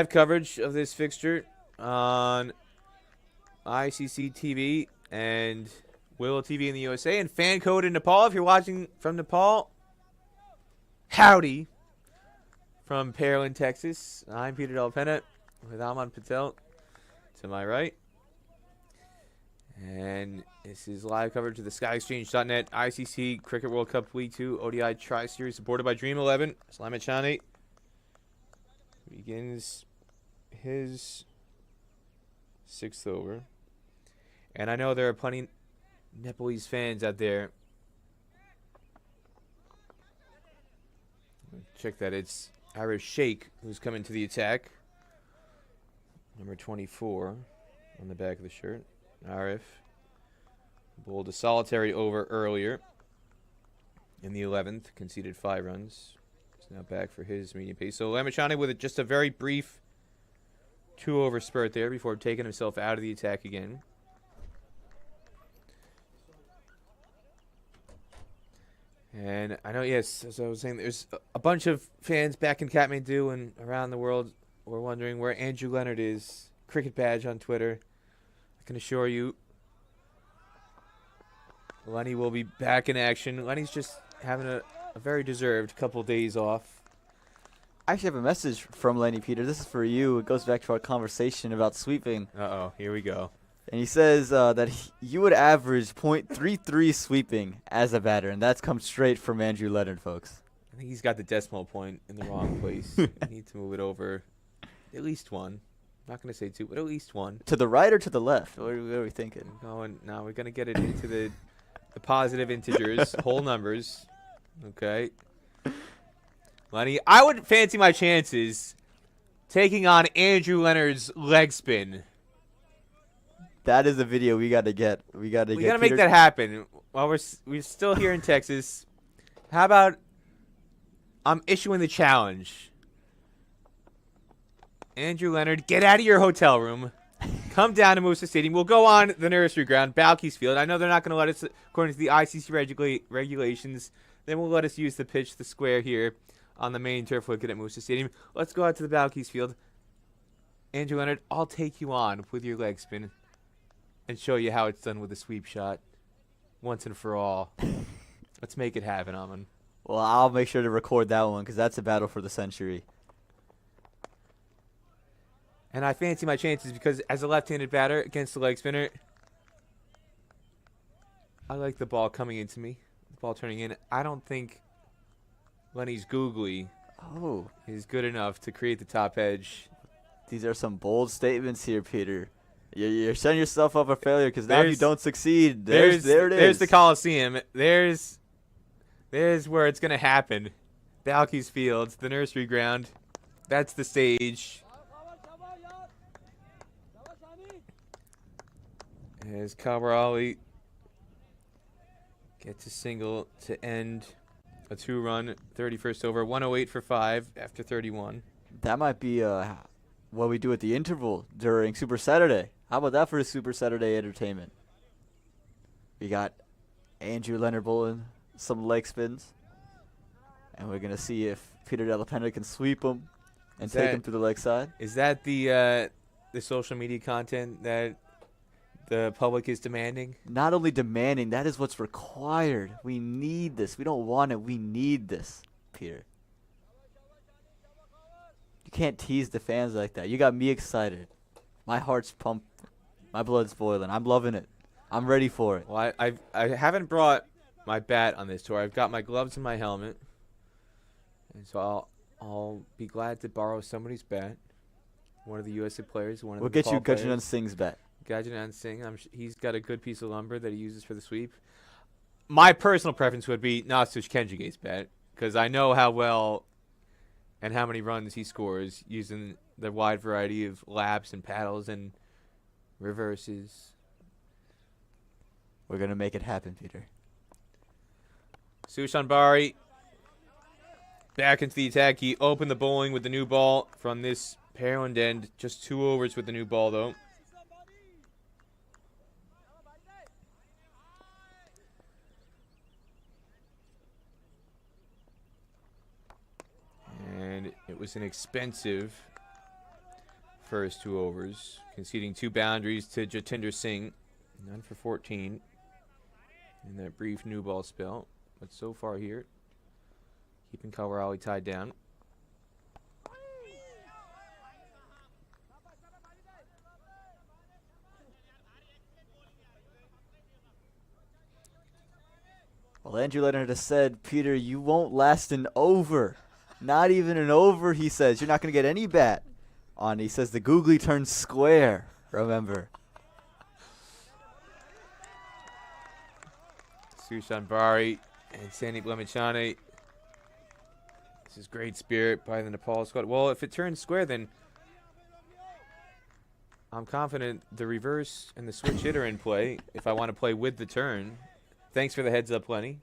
coverage of this fixture on ICC TV and Willow TV in the USA and Fan Code in Nepal. If you're watching from Nepal, howdy from Pearland, Texas. I'm Peter Delapennant with Aman Patel to my right. And this is live coverage of the SkyExchange.net ICC Cricket World Cup Week 2 ODI Tri-Series supported by Dream 11. Lamichhane begins his 6th over. And I know there are plenty Nepalese fans out there. Check that. It's Arif Sheikh who's coming to the attack. Number 24 on the back of the shirt. Arif bowled a solitary over earlier in the 11th, conceded 5 runs. He's now back for his medium pace. So Lamichhane with just a very brief 2-over spurt there before taking himself out of the attack again. And I know, yes, as I was saying, there's a bunch of fans back in Kathmandu and around the world were wondering where Andrew Leonard is. Cricket badge on Twitter. I can assure you, Lenny will be back in action. Lenny's just having a very deserved couple days off. I actually have a message from Lenny, Peter. This is for you. It goes back to our conversation about sweeping. Uh-oh, here we go. And he says that you would average .33 sweeping as a batter, and that's come straight from Andrew Leonard, folks. I think he's got the decimal point in the wrong place. You need to move it over at least one. I'm not going to say 2, but at least 1. To the right or to the left? What are we thinking? Now we're going to get it into the positive integers, whole numbers. Okay. Lenny, I would fancy my chances taking on Andrew Leonard's leg spin. That is a video we got to get. We got to make that happen. While we're still here in Texas, how about I'm issuing the challenge. Andrew Leonard, get out of your hotel room. Come down to Moosa Stadium. We'll go on the nursery ground, Balkis Field. I know they're not going to let us, according to the ICC regulations, they won't let us use the pitch, the square here on the main turf wicket at Moosa Stadium. Let's go out to the Balkis Field. Andrew Leonard, I'll take you on with your leg spin and show you how it's done with a sweep shot once and for all. Let's make it happen, Aman. Well, I'll make sure to record that one because that's a battle for the century. And I fancy my chances because as a left-handed batter against the leg spinner, I like the ball coming into me, the ball turning in. I don't think Lenny's googly is good enough to create the top edge. These are some bold statements here, Peter. You're setting yourself up for failure because now if you don't succeed, there it is. There's the Coliseum. There's where it's going to happen. Balkis Field, the nursery ground. That's the stage. As Kabar gets a single to end a 2-run 31st over, 108 for 5 after 31. That might be what we do at the interval during Super Saturday. How about that for a Super Saturday entertainment? We got Andrew Leonard bowling some leg spins, and we're gonna see if Peter Delapennant can sweep him and take him to the leg side. Is that the social media content that the public is demanding? Not only demanding, that is what's required. We need this. We don't want it. We need this, Peter. You can't tease the fans like that. You got me excited. My heart's pumped. My blood's boiling. I'm loving it. I'm ready for it. Well, I haven't brought my bat on this tour. I've got my gloves and my helmet. And so I'll be glad to borrow somebody's bat. One of the USA players. We'll get you Gajanan Singh's bat. Gajanan Singh. He's got a good piece of lumber that he uses for the sweep. My personal preference would be Nasush Kenjige's bat. because I know how well and how many runs he scores using the wide variety of laps and paddles and reverses. We're going to make it happen, Peter. Sushan Bari back into the attack. He opened the bowling with the new ball from this Pearland end. Just 2 overs with the new ball, though. And it was an expensive first 2 overs, conceding 2 boundaries to Jatinder Singh. None for 14 in that brief new ball spell. But so far here, keeping Kawarali tied down. Well, Andrew Leonard has said, Peter, you won't last an over. Not even an over, he says. You're not going to get any bat on. He says the googly turns square, remember. Sushan Bari and Sandeep Lamichhane. This is great spirit by the Nepal squad. Well, if it turns square, then I'm confident the reverse and the switch hit are in play if I want to play with the turn. Thanks for the heads up, Lenny.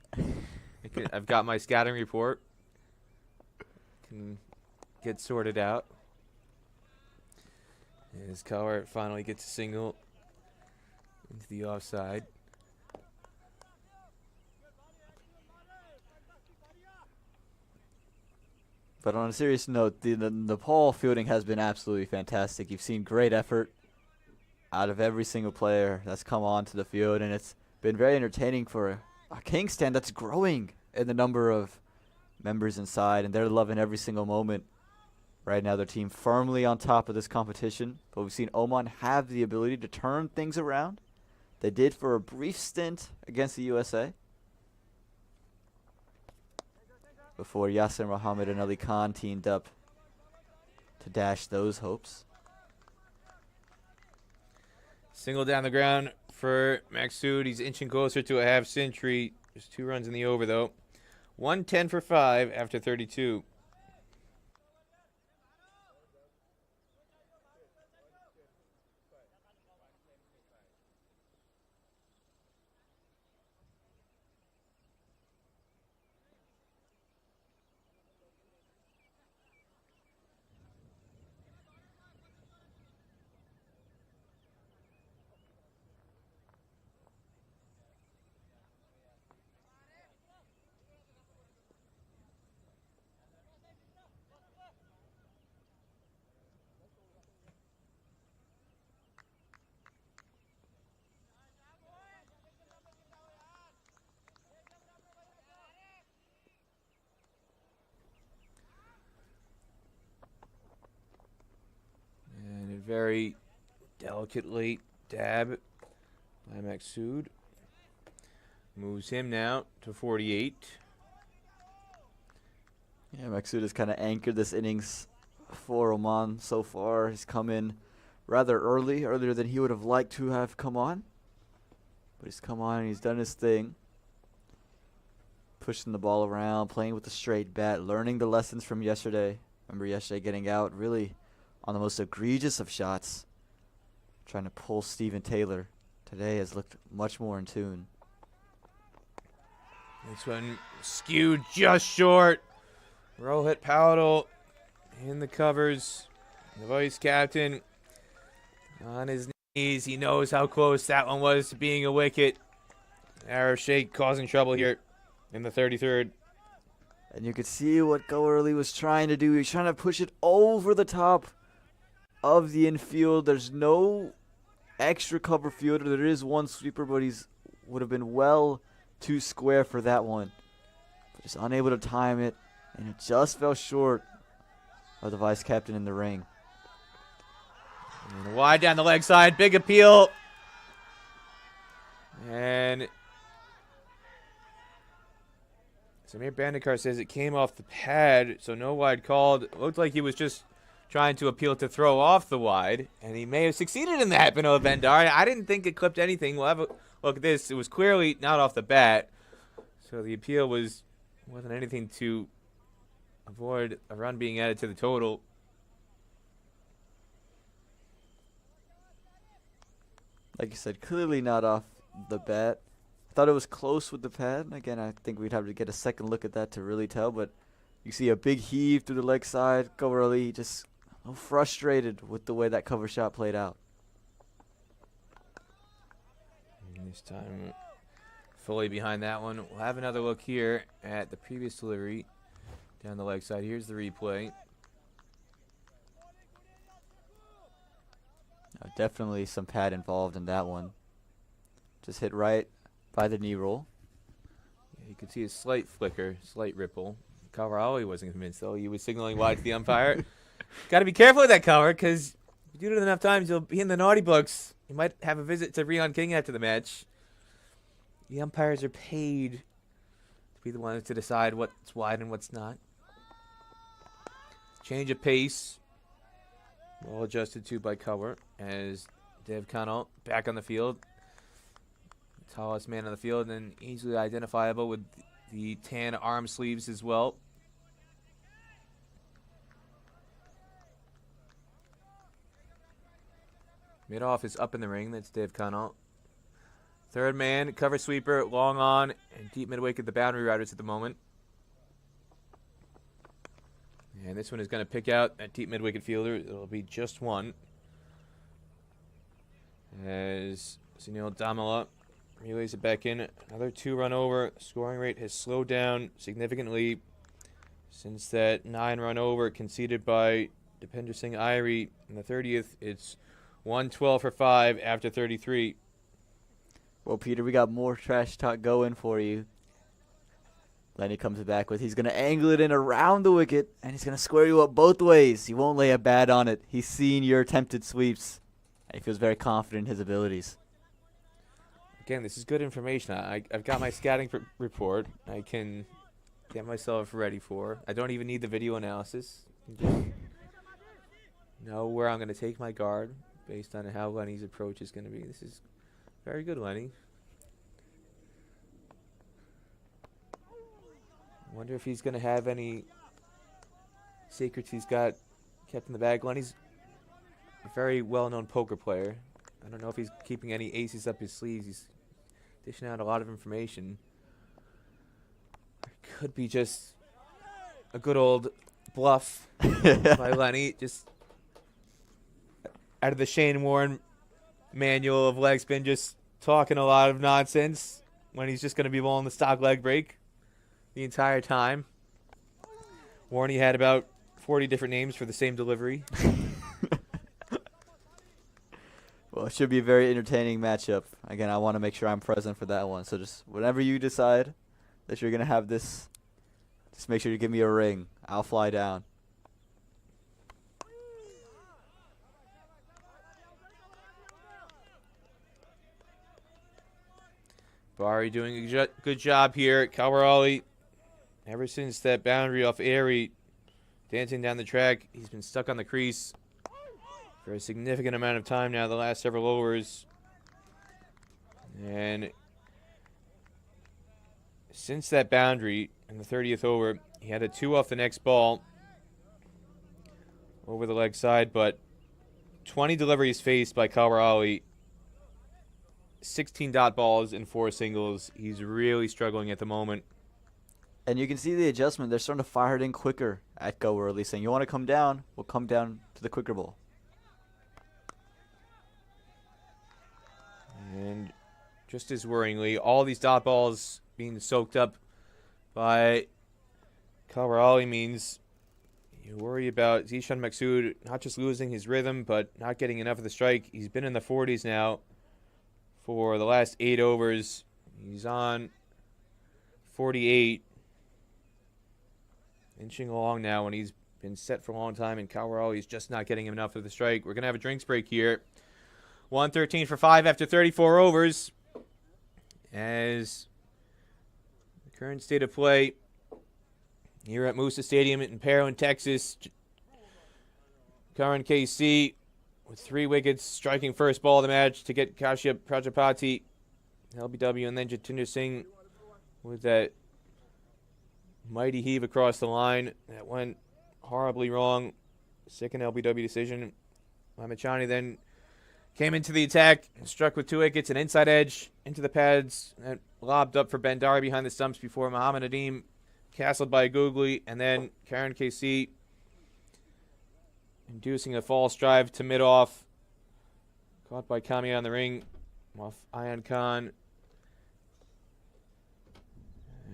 I've got my scouting report. Can get sorted out. As Cowart finally gets a single into the offside. But on a serious note, the Nepal fielding has been absolutely fantastic. You've seen great effort out of every single player that's come onto the field, and it's been very entertaining for a Kings stand that's growing in the number of members inside, and they're loving every single moment. Right now, their team firmly on top of this competition, but we've seen Oman have the ability to turn things around. They did for a brief stint against the USA, before Yasser Mohammed and Ali Khan teamed up to dash those hopes. Single down the ground for Maksud. He's inching closer to a half century. There's 2 runs in the over, though. 110 for 5 after 32. Very delicate late dab by Maksud. Moves him now to 48. Yeah, Maksud has kind of anchored this innings for Oman so far. He's come in rather earlier than he would have liked to have come on. But he's come on and he's done his thing. Pushing the ball around, playing with the straight bat, learning the lessons from yesterday. Remember yesterday getting out really on the most egregious of shots, trying to pull Stephen Taylor. Today has looked much more in tune. This one skewed just short. Rohit Paudel in the covers. The vice captain on his knees. He knows how close that one was to being a wicket. Arif Sheikh causing trouble here in the 33rd. And you could see what Go Early was trying to do. He was trying to push it over the top of the infield. There's no extra cover fielder. There is one sweeper, but he's would have been well too square for that one. But just unable to time it, and it just fell short of the vice captain in the ring. And wide down the leg side, big appeal. And Samir Bandekar says it came off the pad, so no wide called. It looked like he was just trying to appeal to throw off the wide, and he may have succeeded in that, Vinod Bhandari. I didn't think it clipped anything. We'll have a look at this. It was clearly not off the bat, so the appeal was more than anything to avoid a run being added to the total. Like you said, clearly not off the bat. I thought it was close with the pad. Again, I think we'd have to get a second look at that to really tell. But you see a big heave through the leg side. Go early, just a little frustrated with the way that cover shot played out. And this time, fully behind that one. We'll have another look here at the previous delivery down the leg side. Here's the replay. Definitely some pad involved in that one. Just hit right by the knee roll. Yeah, you could see a slight flicker, slight ripple. Kawarali wasn't convinced, though. He was signaling wide to the umpire. Got to be careful with that cover, because if you do it enough times, you'll be in the naughty books. You might have a visit to Rion King after the match. The umpires are paid to be the ones to decide what's wide and what's not. Change of pace. Well adjusted to by cover as Dev Connell back on the field. Tallest man on the field and easily identifiable with the tan arm sleeves as well. Mid-off is up in the ring. That's Dev Connell. Third man, cover sweeper, long on, and deep mid-wicket, the boundary riders at the moment. And this one is going to pick out a deep mid-wicket fielder. It'll be just one. As Sunil Damala relays it back in. Another 2-run over. Scoring rate has slowed down significantly since that 9-run over conceded by Dipender Singh Irie in the 30th. It's 112 for 5 after 33. Well, Peter, we got more trash talk going for you. Lenny comes back with, he's going to angle it in around the wicket, and he's going to square you up both ways. He won't lay a bat on it. He's seen your attempted sweeps, and he feels very confident in his abilities. Again, this is good information. I've got my scouting report. I can get myself ready for. I don't even need the video analysis. I just know where I'm going to take my guard based on how Lenny's approach is going to be. This is very good, Lenny. Wonder if he's going to have any secrets he's got kept in the bag. Lenny's a very well-known poker player. I don't know if he's keeping any aces up his sleeves. He's dishing out a lot of information. It could be just a good old bluff by Lenny. Just out of the Shane Warne manual of leg spin, just talking a lot of nonsense when he's just going to be bowling the stock leg break the entire time. Warney had about 40 different names for the same delivery. Well, it should be a very entertaining matchup. Again, I want to make sure I'm present for that one. So just whenever you decide that you're going to have this, just make sure you give me a ring. I'll fly down. Bari doing a good job here. Kawarali, ever since that boundary off Airy, dancing down the track, he's been stuck on the crease for a significant amount of time now, the last several overs. And since that boundary in the 30th over, he had a 2 off the next ball over the leg side, but 20 deliveries faced by Kawarali, 16 dot balls and 4 singles. He's really struggling at the moment. And you can see the adjustment. They're starting to fire it in quicker at go early, saying, you want to come down? We'll come down to the quicker ball. And just as worryingly, all these dot balls being soaked up by Kawarali means you worry about Zishan Maksud not just losing his rhythm, but not getting enough of the strike. He's been in the 40s now for the last 8 overs. He's on 48. Inching along now when he's been set for a long time, and Kawarali's just not getting enough of the strike. We're going to have a drinks break here. 113 for 5 after 34 overs. As the current state of play here at Musa Stadium in Parowan, Texas. Current KC with 3 wickets, striking first ball of the match to get Kashyap Prajapati, LBW, and then Jatinder Singh with that mighty heave across the line. That went horribly wrong. Second LBW decision. Lamichhane then came into the attack and struck with 2 wickets, an inside edge into the pads, and lobbed up for Bandari behind the stumps before Muhammad Nadeem castled by Googly, and then Karen KC inducing a false drive to mid-off. Caught by Kami on the ring off Ayan Khan.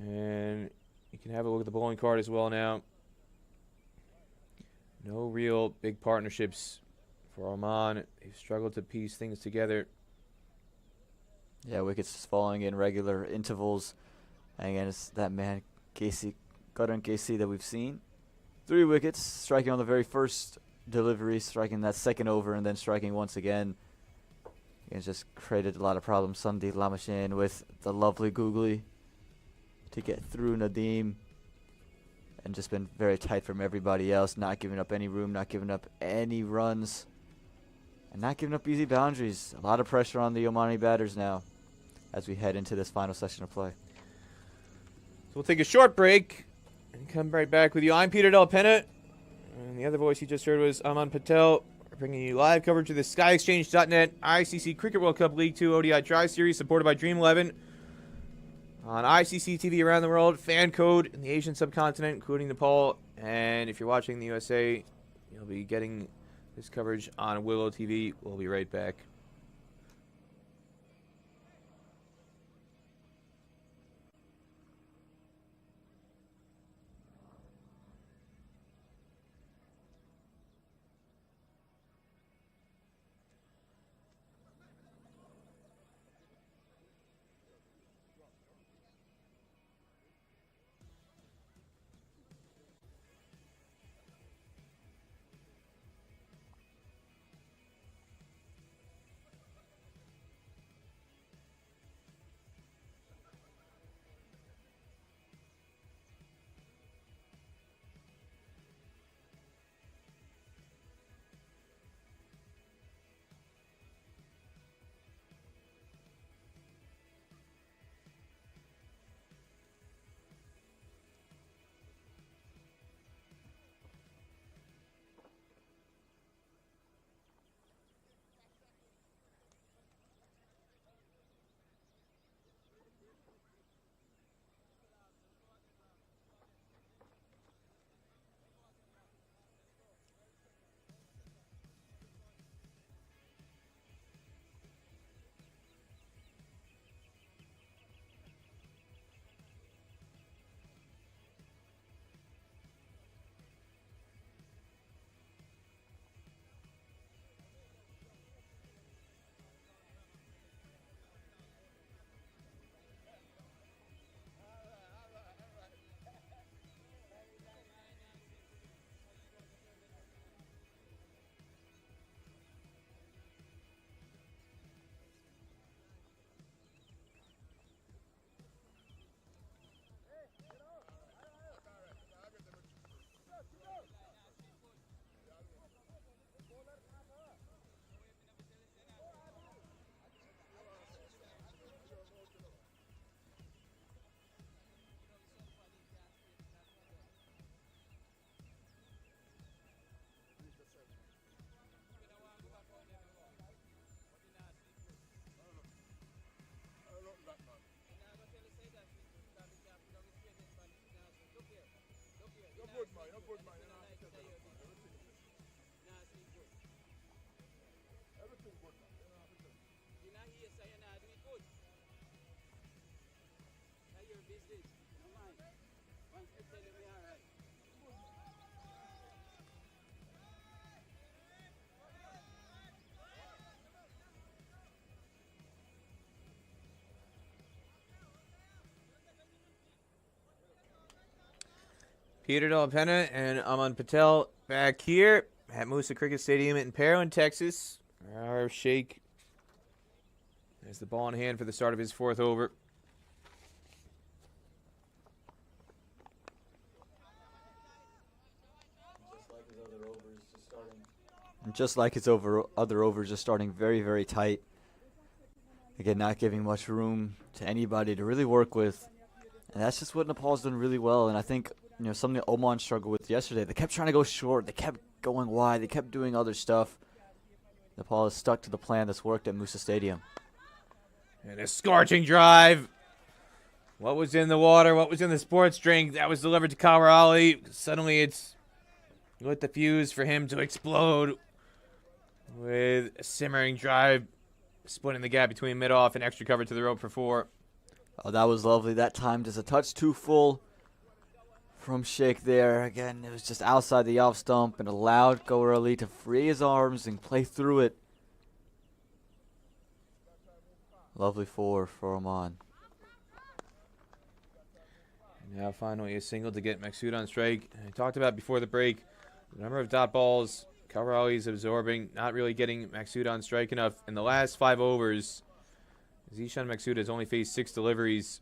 And you can have a look at the bowling card as well now. No real big partnerships for Oman. They've struggled to piece things together. Yeah, wickets just falling in regular intervals. And again, it's that man, Casey, Karan Casey, that we've seen. 3 wickets, striking on the very first delivery, striking that second over, and then striking once again. It's just created a lot of problems. Sandeep Lamichhane with the lovely googly to get through Nadeem. And just been very tight from everybody else, not giving up any room, not giving up any runs, and not giving up easy boundaries. A lot of pressure on the Omani batters now as we head into this final session of play. So we'll take a short break and come right back with you. I'm Peter Del Pena, and the other voice you just heard was Aman Patel. We're bringing you live coverage of the SkyExchange.net ICC Cricket World Cup League 2 ODI Tri-Series, supported by Dream 11 on ICC TV around the world, fan code in the Asian subcontinent, including Nepal. And if you're watching in the USA, you'll be getting this coverage on Willow TV. We'll be right back. Peter Del Pena and Aman Patel back here at Musa Cricket Stadium in Parowan, Texas. Our Sheikh has the ball in hand for the start of his 4th over. Just like his other overs, just starting very, very tight. Again, not giving much room to anybody to really work with. And that's just what Nepal's done really well. And I think, something that Oman struggled with yesterday. They kept trying to go short. They kept going wide. They kept doing other stuff. Nepal has stuck to the plan that's worked at Musa Stadium. And a scorching drive. What was in the water? What was in the sports drink? That was delivered to Kawar Ali. Suddenly it's lit the fuse for him to explode with a simmering drive, splitting the gap between mid-off and extra cover to the rope for 4. Oh, that was lovely. That time just a touch too full from Sheikh there. Again, it was just outside the off stump and allowed Kawar Ali to free his arms and play through it. Lovely 4 for Oman. Now finally a single to get Maksud on strike. I talked about before the break the number of dot balls Kawar Ali is absorbing, not really getting Maksud on strike enough. In the last 5 overs, Zishan Maksud has only faced 6 deliveries.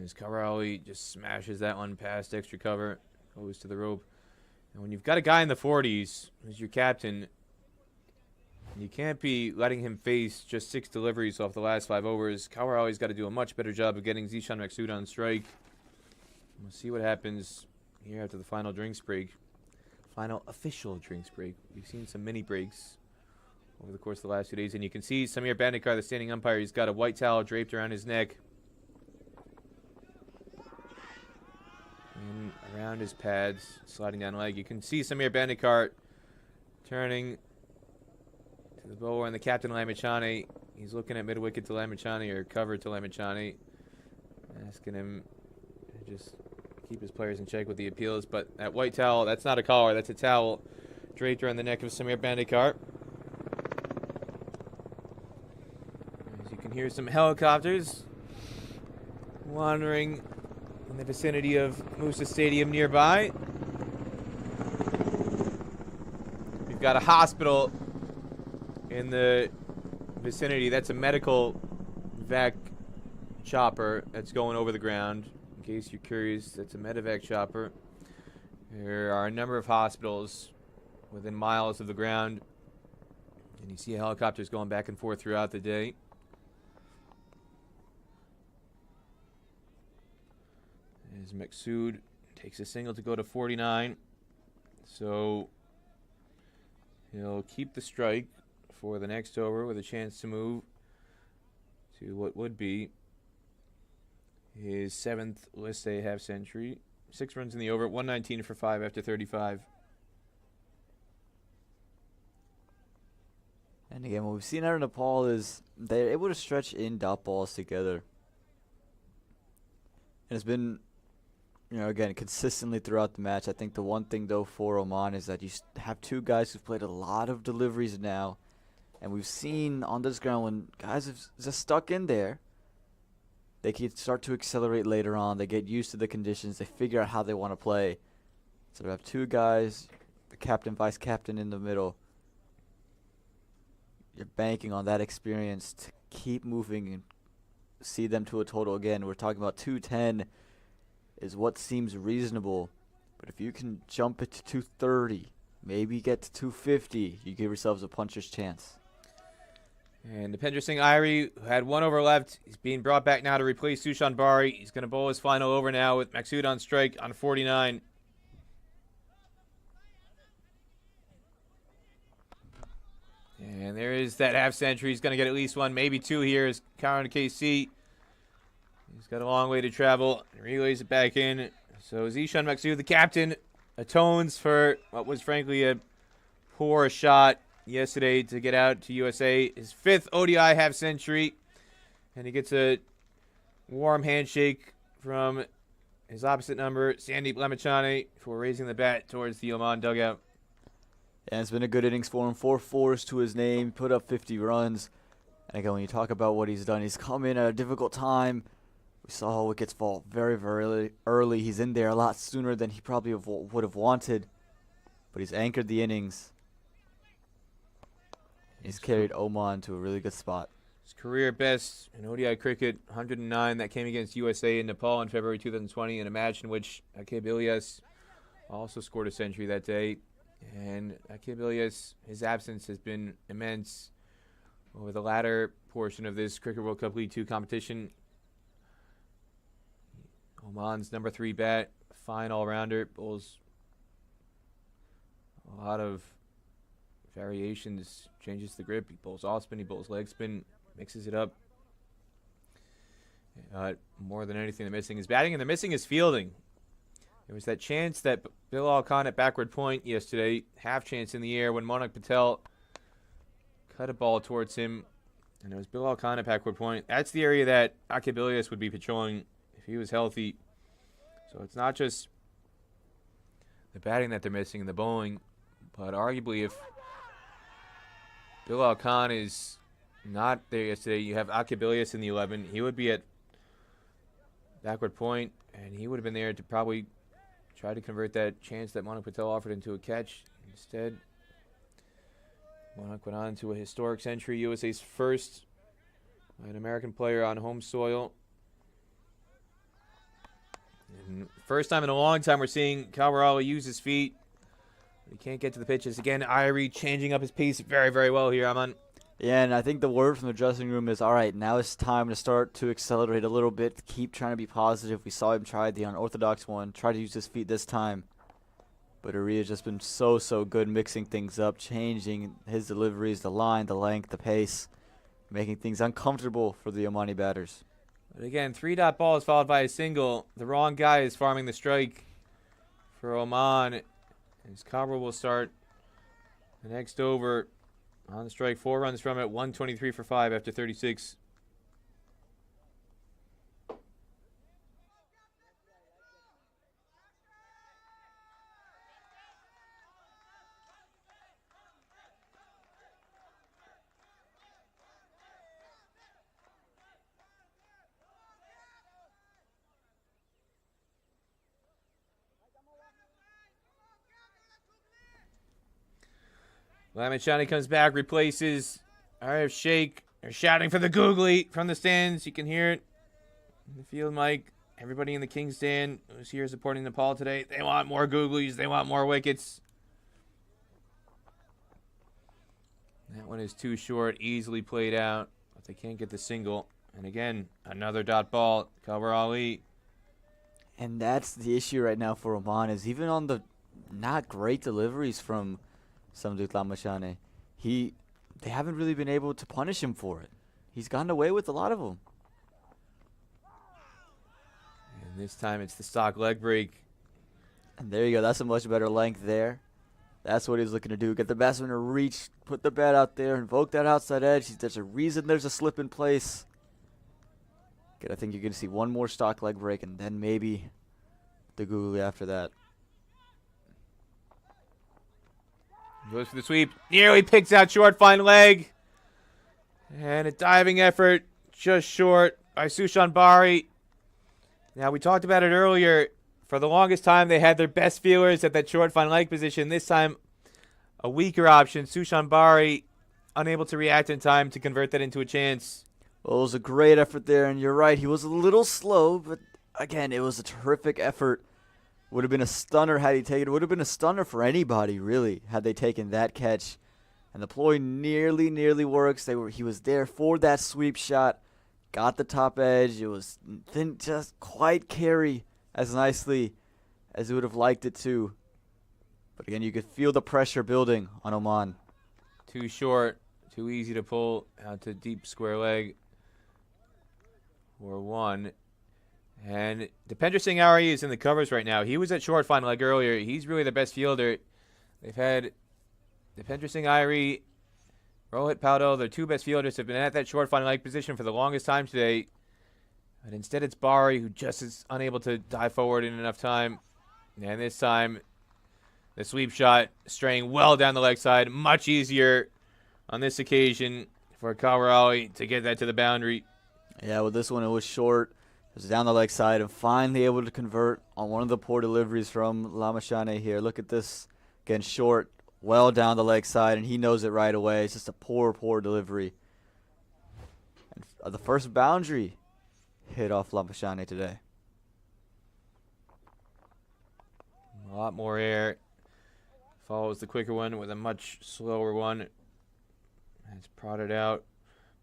As Kawar Ali just smashes that one past extra cover, goes to the rope. And when you've got a guy in the 40s who's your captain, you can't be letting him face just 6 deliveries off the last 5 overs. Kawar Ali's got to do a much better job of getting Zishan Maksud on strike. We'll see what happens here after the final drinks break. Final official drinks break. We've seen some mini breaks over the course of the last 2 days, and you can see Samir Bandekar, the standing umpire, he's got a white towel draped around his neck and around his pads, sliding down leg. You can see Samir Bandekar turning to the bowler and the captain Lamichhane. He's looking at mid wicket to Lamichhane, or cover to Lamichhane, asking him to just keep his players in check with the appeals. But that white towel, that's not a collar, that's a towel draped around the neck of Samir Bandekar. As you can hear some helicopters wandering in the vicinity of Musa Stadium nearby. We've got a hospital in the vicinity. That's a medical vac chopper that's going over the ground. In case you're curious, that's a medevac chopper. There are a number of hospitals within miles of the ground, and you see helicopters going back and forth throughout the day. As Maksud takes a single to go to 49, so he'll keep the strike for the next over with a chance to move to what would be his 7th list A half century. 6 runs in the over, 119 for 5 after 35. And again, what we've seen out of Nepal is they're able to stretch in dot balls together. And it's been, again, consistently throughout the match. I think the one thing, though, for Oman is that you have 2 guys who've played a lot of deliveries now. And we've seen on this ground when guys have just stuck in there, they can start to accelerate later on. They get used to the conditions. They figure out how they want to play. So to have 2 guys, the captain, vice captain in the middle, you're banking on that experience to keep moving and see them to a total. Again, we're talking about 210 is what seems reasonable. But if you can jump it to 230, maybe get to 250, you give yourselves a puncher's chance. And Dipendra Singh Irie, who had 1 over left, he's being brought back now to replace Sushan Bari. He's going to bowl his final over now with Maksud on strike on 49. And there is that half century. He's going to get at least 1, maybe 2 here as Karan KC. He's got a long way to travel. Relays it back in. So Zishan Maksud, the captain, atones for what was frankly a poor shot yesterday to get out to USA. His 5th ODI half century. And he gets a warm handshake from his opposite number, Sandeep Lamichhane, for raising the bat towards the Oman dugout. And it's been a good innings for him. 4 fours to his name, put up 50 runs. And again, when you talk about what he's done, he's come in at a difficult time. We saw wickets fall very, very early. He's in there a lot sooner than he probably would have wanted. But he's anchored the innings. He's carried Oman to a really good spot. His career best in ODI cricket, 109. That came against USA in Nepal in February 2020, in a match in which Akib Ilyas also scored a century that day. And Akib Ilyas, his absence has been immense over the latter portion of this Cricket World Cup League 2 competition. Oman's number 3 bat, fine all-rounder, bowls a lot of variations, changes the grip. He bowls off spin, he bowls leg spin, mixes it up. More than anything, they're missing his batting, and they're missing his fielding. There was that chance that Bilal Khan at backward point yesterday, half chance in the air when Monak Patel cut a ball towards him, and it was Bilal Khan at backward point. That's the area that Akabilius would be patrolling if he was healthy. So it's not just the batting that they're missing and the bowling, but arguably if Bilal Khan is not there yesterday, you have Akabilius in the 11. He would be at backward point, and he would have been there to probably try to convert that chance that Monak Patel offered into a catch. Instead, Monak went on to a historic century, USA's first by an American player on home soil. And first time in a long time we're seeing Calvarala use his feet. He can't get to the pitches. Again, Irie changing up his pace very, very well here, Aman. Yeah, and I think the word from the dressing room is, all right, now it's time to start to accelerate a little bit, keep trying to be positive. We saw him try the unorthodox one, try to use his feet this time. But Aria's just been so good mixing things up, changing his deliveries, the line, the length, the pace, making things uncomfortable for the Omani batters. But again, 3-dot ball is followed by a single. The wrong guy is farming the strike for Oman. As Cabral will start the next over on the strike. 4 runs from it, 123 for 5 after 36. Lamichhane comes back, replaces Arif Sheikh. They're shouting for the googly from the stands. You can hear it in the field mic. Everybody in the Kings stand who's here supporting Nepal today, they want more googlies. They want more wickets. That one is too short, easily played out, but they can't get the single. And again, another dot ball, Cover Ali. And that's the issue right now for Oman, is even on the not great deliveries from Sandeep Lamichhane, they haven't really been able to punish him for it. He's gotten away with a lot of them. And this time it's the stock leg break. And there you go. That's a much better length there. That's what he's looking to do. Get the batsman to reach, put the bat out there, invoke that outside edge. There's a reason there's a slip in place. Good. I think you're going to see one more stock leg break and then maybe the googly after that. Goes for the sweep. Nearly picks out short, fine leg. And a diving effort just short by Sushan Bari. Now, we talked about it earlier. For the longest time, they had their best fielders at that short, fine leg position. This time, a weaker option. Sushan Bari unable to react in time to convert that into a chance. Well, it was a great effort there, and you're right. He was a little slow, but again, it was a terrific effort. Would have been a stunner had he taken it. Would have been a stunner for anybody, really, had they taken that catch. And the ploy nearly works. He was there for that sweep shot. Got the top edge. It didn't just quite carry as nicely as he would have liked it to. But again, you could feel the pressure building on Oman. Too short, too easy to pull out to deep square leg for 1. And Dipendra Singh Arya is in the covers right now. He was at short fine leg earlier. He's really the best fielder. They've had Dipendra Singh Arya, Rohit Paudel. Their 2 best fielders have been at that short fine leg position for the longest time today. But instead it's Bari who just is unable to dive forward in enough time. And this time, the sweep shot straying well down the leg side. Much easier on this occasion for Kawar Ali to get that to the boundary. Yeah, with this one it was short. It was down the leg side and finally able to convert on one of the poor deliveries from Lamichhane here. Look at this. Again, short, well down the leg side, and he knows it right away. It's just a poor delivery. And the first boundary hit off Lamichhane today. A lot more air. Follows the quicker one with a much slower one. It's prodded out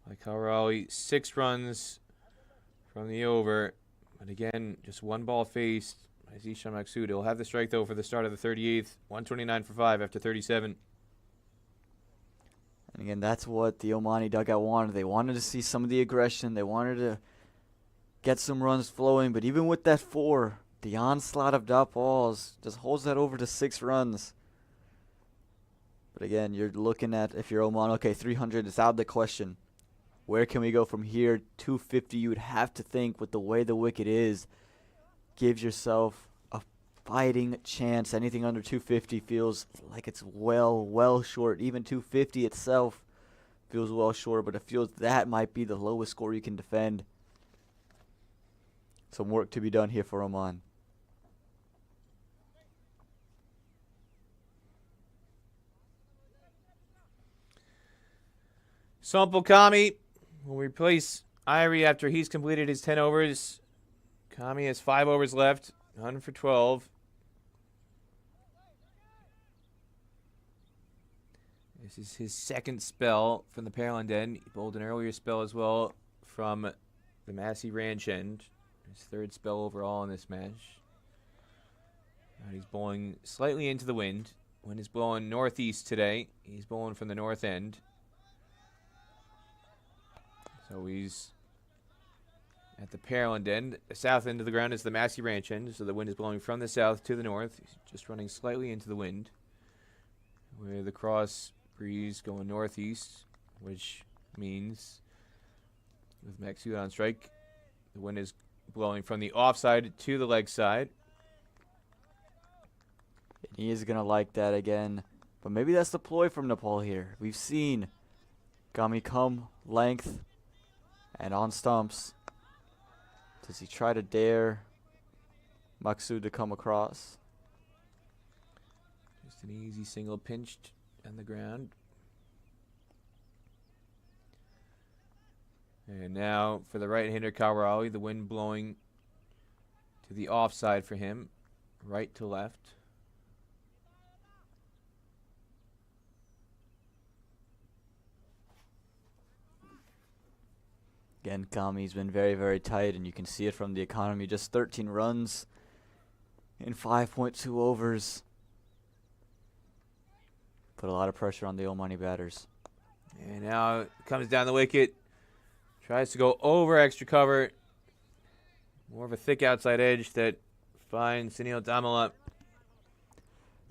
by Kawar Ali. 6 runs from the over. But again, just one ball faced by Zishan Maksud. He'll have the strike, though, for the start of the 38th. 129 for 5 after 37. And again, that's what the Omani dugout wanted. They wanted to see some of the aggression. They wanted to get some runs flowing. But even with that 4, the onslaught of dot balls just holds that over to 6 runs. But again, you're looking at, if you're Oman, okay, 300 is out of the question. Where can we go from here? 250, you would have to think, with the way the wicket is, gives yourself a fighting chance. Anything under 250 feels like it's well short. Even 250 itself feels well short, but it feels that might be the lowest score you can defend. Some work to be done here for Oman. Sampal Kami will replace Irie after he's completed his 10 overs. Kami has 5 overs left, 1 for 12. This is his second spell from the Pearland end. He bowled an earlier spell as well from the Massey Ranch end. His 3rd spell overall in this match. And he's bowling slightly into the wind. Wind is blowing northeast today. He's bowling from the north end. So he's at the Pearland end. The south end of the ground is the Massey Ranch end, so the wind is blowing from the south to the north. He's just running slightly into the wind, where the cross breeze going northeast, which means with Maksud on strike, the wind is blowing from the offside to the leg side. He is going to like that again, but maybe that's the ploy from Nepal here. We've seen Kami come length and on stumps. Does he try to dare Maksud to come across? Just an easy single pinched on the ground. And now for the right-hander Kawar Ali, the wind blowing to the offside for him, right to left. Again, Kami's been very tight, and you can see it from the economy. Just 13 runs in 5.2 overs. Put a lot of pressure on the Omani batters. And now comes down the wicket. Tries to go over extra cover. More of a thick outside edge that finds Sunil Damala.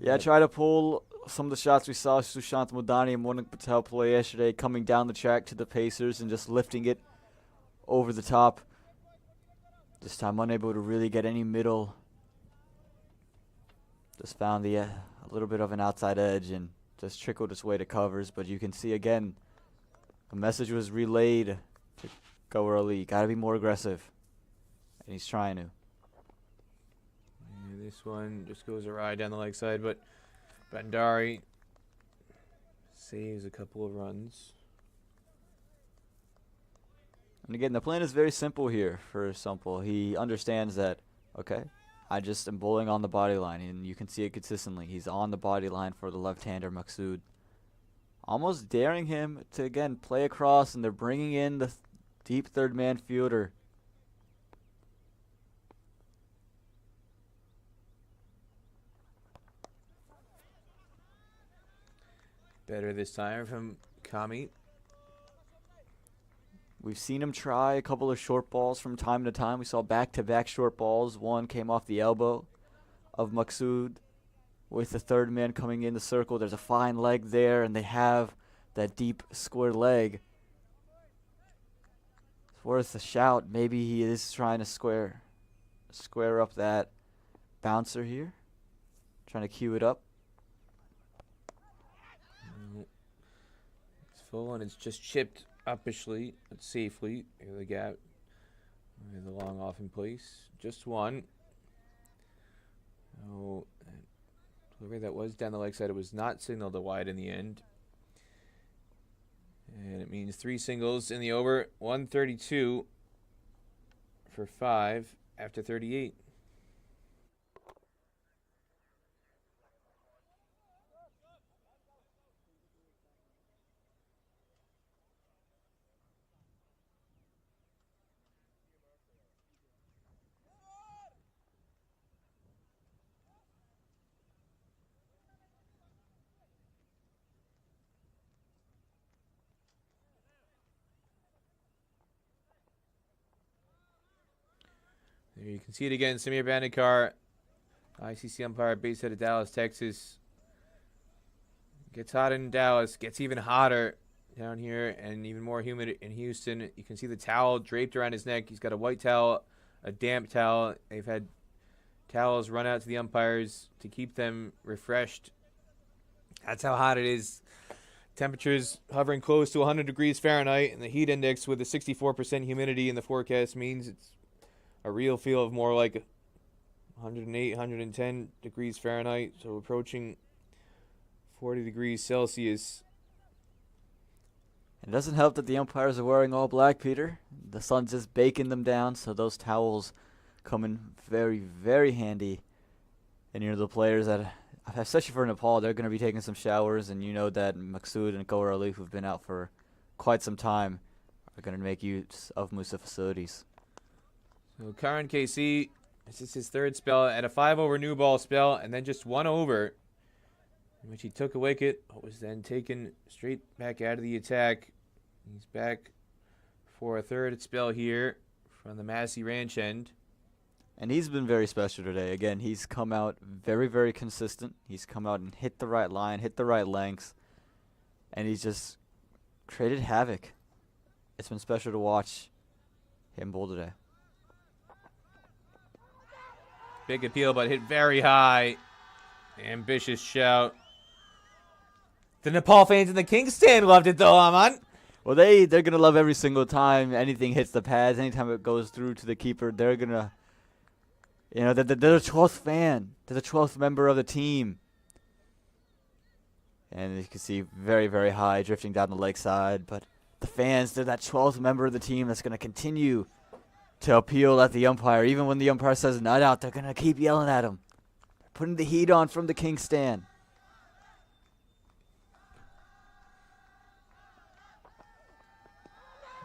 Yeah, try to pull some of the shots we saw Sushant Mudani and Monik Patel play yesterday, coming down the track to the Pacers and just lifting it over the top. This time unable to really get any middle. Just found a little bit of an outside edge and just trickled its way to covers. But you can see again, a message was relayed to Kawar Ali. Got to be more aggressive. And he's trying to. And this one just goes awry down the leg side, but Bandari saves a couple of runs. And again, the plan is very simple here for Sampal. He understands that, okay, I just am bowling on the body line, and you can see it consistently. He's on the body line for the left-hander Maksud. Almost daring him to, again, play across, and they're bringing in the deep third-man fielder. Better this time from Kami. We've seen him try a couple of short balls from time to time. We saw back-to-back short balls. One came off the elbow of Maksud with the third man coming in the circle. There's a fine leg there, and they have that deep square leg. It's worth a shout. Maybe he is trying to square up that bouncer here. Trying to cue it up. It's full, and it's just chipped uppishly, but safely. Here the gap. The long off in place. Just one. Oh, delivery that was down the leg side. It was not signaled to wide in the end. And it means 3 singles in the over. 132 for 5 after 38. There you can see it again. Samir Bandekar, ICC umpire based out of Dallas, Texas. Gets hot in Dallas, gets even hotter down here, and even more humid in Houston. You can see the towel draped around his neck. He's got a white towel, a damp towel. They've had towels run out to the umpires to keep them refreshed. That's how hot it is. Temperatures hovering close to 100 degrees Fahrenheit, and the heat index with a 64% humidity in the forecast means it's a real feel of more like 108, 110 degrees Fahrenheit, so approaching 40 degrees Celsius. It doesn't help that the umpires are wearing all black, Peter. The sun's just baking them down, so those towels come in very, very handy. And the players that, especially for Nepal, they're going to be taking some showers, and you know that Maksud and Kawar Ali, who've been out for quite some time, are going to make use of Musa facilities. So Karan KC, this is his third spell at a 5-over new ball spell, and then just 1 over, in which he took a wicket, but was then taken straight back out of the attack. He's back for a third spell here from the Massey Ranch end. And he's been very special today. Again, he's come out very, very consistent. He's come out and hit the right line, hit the right lengths, and he's just created havoc. It's been special to watch him bowl today. Big appeal, but hit very high. Ambitious shout. The Nepal fans in the King's stand loved it, though, Aman. Well, they're going to love every single time anything hits the pads, anytime it goes through to the keeper. They're going to, they're the 12th fan. They're the 12th member of the team. And you can see very, very high, drifting down the lakeside. But the fans, they're that 12th member of the team that's going to continue to appeal at the umpire. Even when the umpire says not out, they're going to keep yelling at him. Putting the heat on from the King's stand.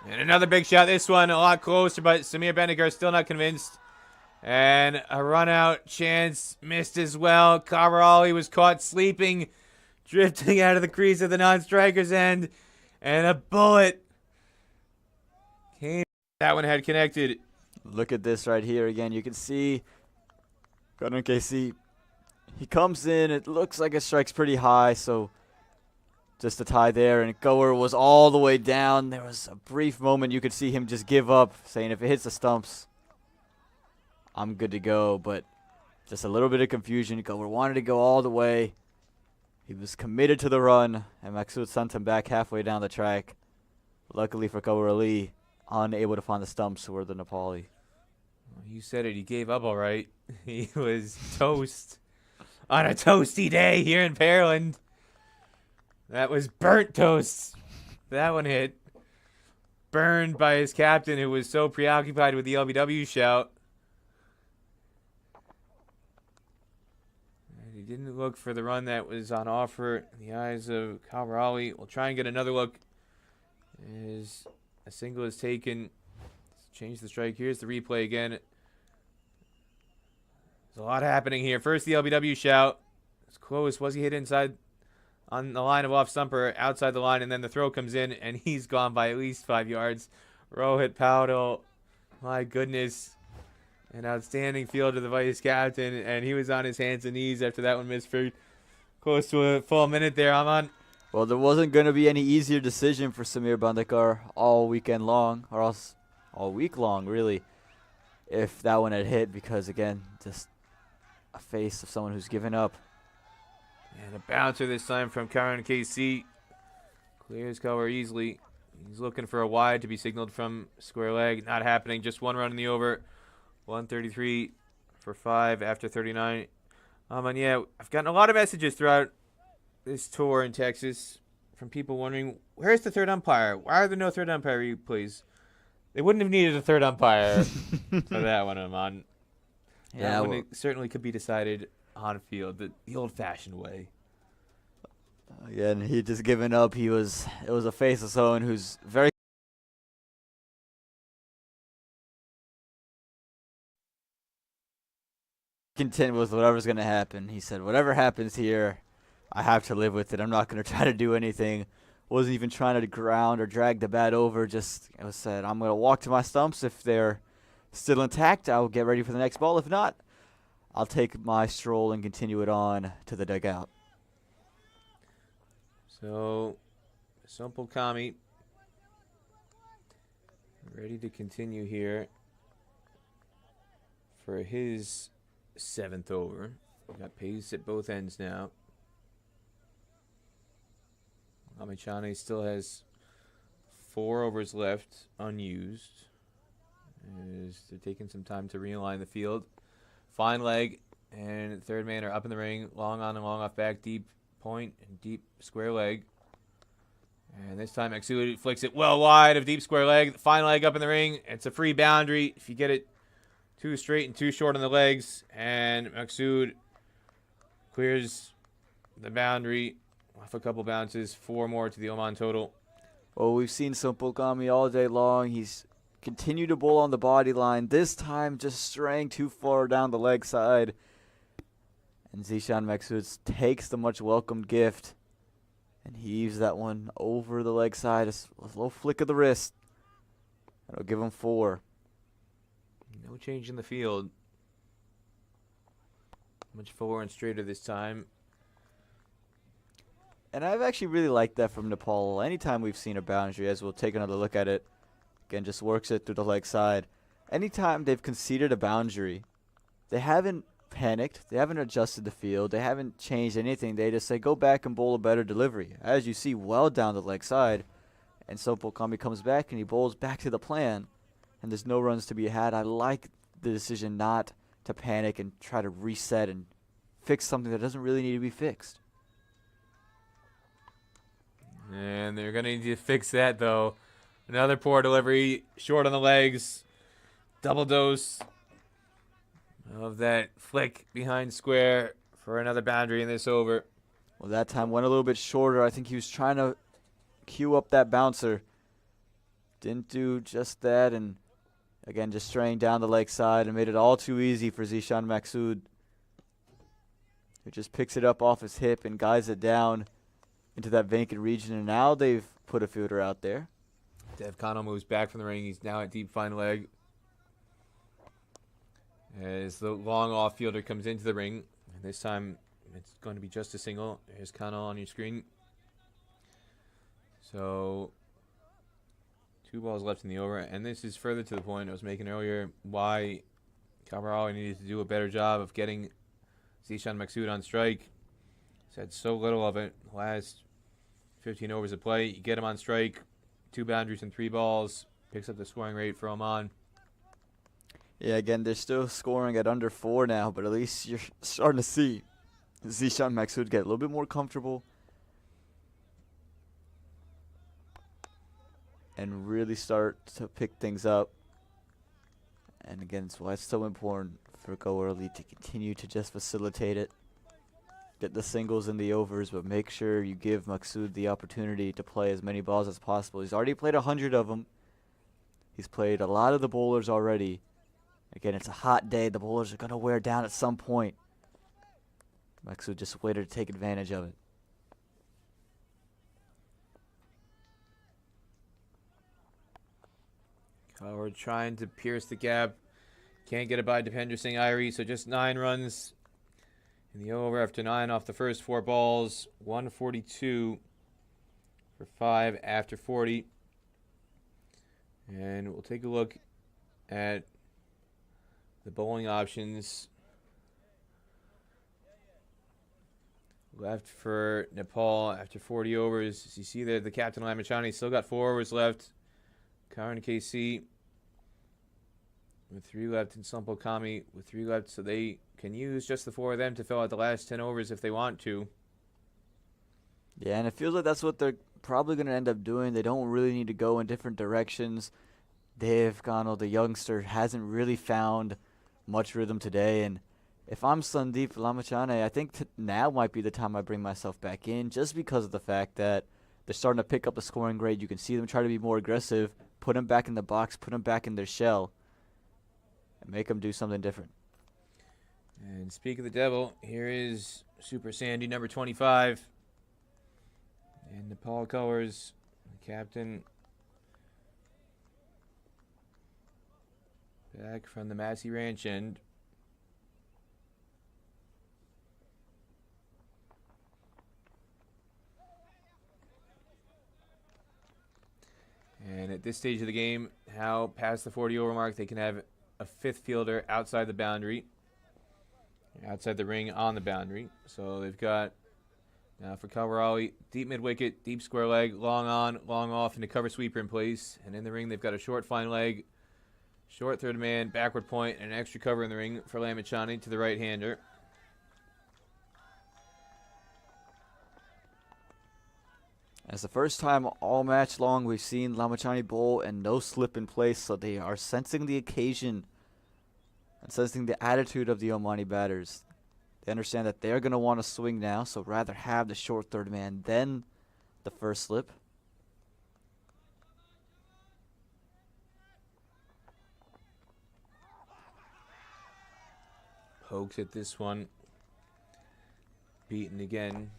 And another big shot. This one a lot closer, but Samir Bandekar still not convinced. And a run-out chance missed as well. Kawar Ali was caught sleeping, drifting out of the crease of the non-striker's end. And a bullet came. That one had connected. Look at this right here again. You can see Gunnar KC. He comes in. It looks like it strikes pretty high, so just a tie there. And Goer was all the way down. There was a brief moment you could see him just give up, saying if it hits the stumps, I'm good to go. But just a little bit of confusion. Goer wanted to go all the way. He was committed to the run, and Maksud sent him back halfway down the track. Luckily for Kawar Ali, unable to find the stumps were the Nepali. You said it. He gave up all right. He was toast on a toasty day here in Pearland. That was burnt toast. That one hit. Burned by his captain, who was so preoccupied with the LBW shout. And he didn't look for the run that was on offer in the eyes of Kawar Ali. We'll try and get another look as a single is taken. Let's change the strike. Here's the replay again. There's a lot happening here. First, the LBW shout. It's close. Was he hit inside on the line of off stumper, outside the line, and then the throw comes in, and he's gone by at least 5 yards. Rohit Paudel, my goodness. An outstanding field to the vice captain, and he was on his hands and knees after that one missed for close to a full minute there, Aman. Well, there wasn't going to be any easier decision for Samir Bandekar all weekend long, or else all week long, really, if that one had hit, because, again, just a face of someone who's given up. And a bouncer this time from Karan KC. Clears cover easily. He's looking for a wide to be signaled from square leg. Not happening. Just one run in the over. 133 for 5 after 39. And yeah, I've gotten a lot of messages throughout this tour in Texas from people wondering, where's the third umpire? Why are there no third umpire replays? They wouldn't have needed a third umpire for that one, Aman. Yeah, well, it certainly could be decided on field the old-fashioned way. Again, he just given up. It was a face of someone who's very content with whatever's going to happen. He said, whatever happens here, I have to live with it. I'm not going to try to do anything. Wasn't even trying to ground or drag the bat over. Just, it was said, I'm going to walk to my stumps. If they're still intact, I'll get ready for the next ball. If not, I'll take my stroll and continue it on to the dugout. So, Sampul Kami ready to continue here for his 7th over. Got pace at both ends now. Lamichhane still has 4 overs left unused, as they're taking some time to realign the field. Fine leg, and third man are up in the ring, long on and long off back, deep point and deep square leg. And this time Maksud flicks it well wide of deep square leg. Fine leg up in the ring. It's a free boundary if you get it too straight and too short on the legs. And Maksud clears the boundary off a couple bounces. 4 more to the Oman total. Well, we've seen Sampul Kami all day long. He's continued to bowl on the body line. This time just straying too far down the leg side. And Zishan Maksud takes the much welcomed gift and heaves that one over the leg side. A low flick of the wrist. That'll give him 4. No change in the field. Much fuller and straighter this time. And I've actually really liked that from Nepal. Anytime we've seen a boundary, as we'll take another look at it, again, just works it through the leg side. Anytime they've conceded a boundary, they haven't panicked. They haven't adjusted the field. They haven't changed anything. They just say, go back and bowl a better delivery. As you see, well down the leg side. And Sampul Kami comes back and he bowls back to the plan. And there's no runs to be had. I like the decision not to panic and try to reset and fix something that doesn't really need to be fixed. And they're going to need to fix that, though. Another poor delivery, short on the legs. Double dose of that flick behind square for another boundary in this over. Well, that time went a little bit shorter. I think he was trying to cue up that bouncer. Didn't do just that, and again, just straying down the leg side and made it all too easy for Zishan Maksud, who just picks it up off his hip and guides it down into that vacant region, and now they've put a fielder out there. Dev Kano moves back from the ring. He's now at deep fine leg. As the long off fielder comes into the ring, and this time it's going to be just a single. There's Kano on your screen. So 2 balls left in the over, and this is further to the point I was making earlier why Cabral needed to do a better job of getting Zishan Maksud on strike. He's had so little of it last 15 overs of play. You get him on strike, 2 boundaries and 3 balls, picks up the scoring rate for Oman. Yeah, again, they're still scoring at under 4 now, but at least you're starting to see Zishan Maksud get a little bit more comfortable and really start to pick things up. And again, it's why it's so important for Go Early to continue to just facilitate it. Get the singles and the overs, but make sure you give Maksud the opportunity to play as many balls as possible. He's already played 100 of them. He's played a lot of the bowlers already. Again, it's a hot day. The bowlers are going to wear down at some point. Maksud just waited to take advantage of it. Coward trying to pierce the gap. Can't get it by Dipender Singh Irie, so just 9 runs in the over after 9 off the first 4 balls. 142 for 5 after 40. And we'll take a look at the bowling options. Left for Nepal after 40 overs. As you see there, the captain Lamichhane still got 4 overs left. Karan KC with 3 left, and Sampul Kami with 3 left, so they can use just the 4 of them to fill out the last 10 overs if they want to. Yeah, and it feels like that's what they're probably going to end up doing. They don't really need to go in different directions. Dev Kano, the youngster, hasn't really found much rhythm today, and if I'm Sandeep Lamichhane, I think now might be the time I bring myself back in, just because of the fact that they're starting to pick up the scoring grade. You can see them try to be more aggressive, put them back in the box, put them back in their shell, and make them do something different. And speak of the devil, here is Super Sandy, number 25. In Nepal colors, the captain. Back from the Massey Ranch end. And at this stage of the game, how past the 40-over mark, they can have a fifth fielder outside the boundary. Outside the ring on the boundary. So they've got, now for Kalwarali, deep mid-wicket, deep square leg, long on, long off, and a cover sweeper in place. And in the ring, they've got a short fine leg, short third man, backward point, and an extra cover in the ring for Lamichhane to the right-hander. It's the first time all match long we've seen Lamichhane bowl and no slip in place, so they are sensing the occasion and sensing the attitude of the Omani batters. They understand that they're going to want to swing now, so rather have the short third man than the first slip. Pokes at this one. Beaten again.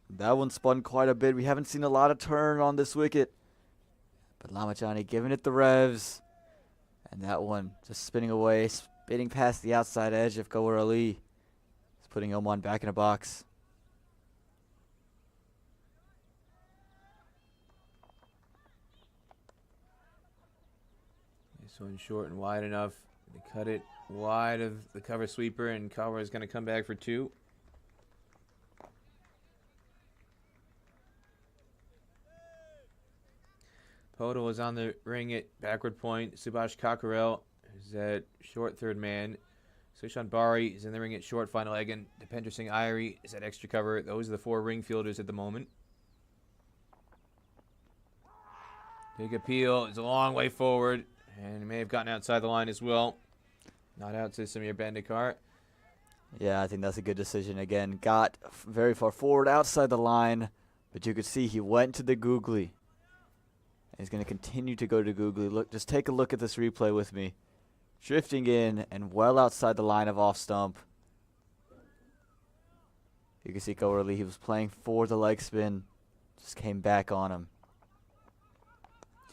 That one spun quite a bit. We haven't seen a lot of turn on this wicket. But Lamichhane giving it the revs. And that one just spinning away, spinning past the outside edge of Gawar Ali. It's putting Oman back in a box. This one's short and wide enough. They cut it wide of the cover sweeper, and Kalwar is going to come back for two. Poto is on the ring at backward point. Subhash Kakarel is at short third man. Sushan Bari is in the ring at short final leg, and Dipender Singh Irie is at extra cover. Those are the four ring fielders at the moment. Big appeal is a long way forward, and he may have gotten outside the line as well. Not out to Samir Bandekar. Yeah, I think that's a good decision. Again, got very far forward outside the line, but you could see he went to the googly. He's going to continue to go to googly. Look, just take a look at this replay with me. Drifting in and well outside the line of off stump. You can see Gawar Ali, he was playing for the leg spin. Just came back on him.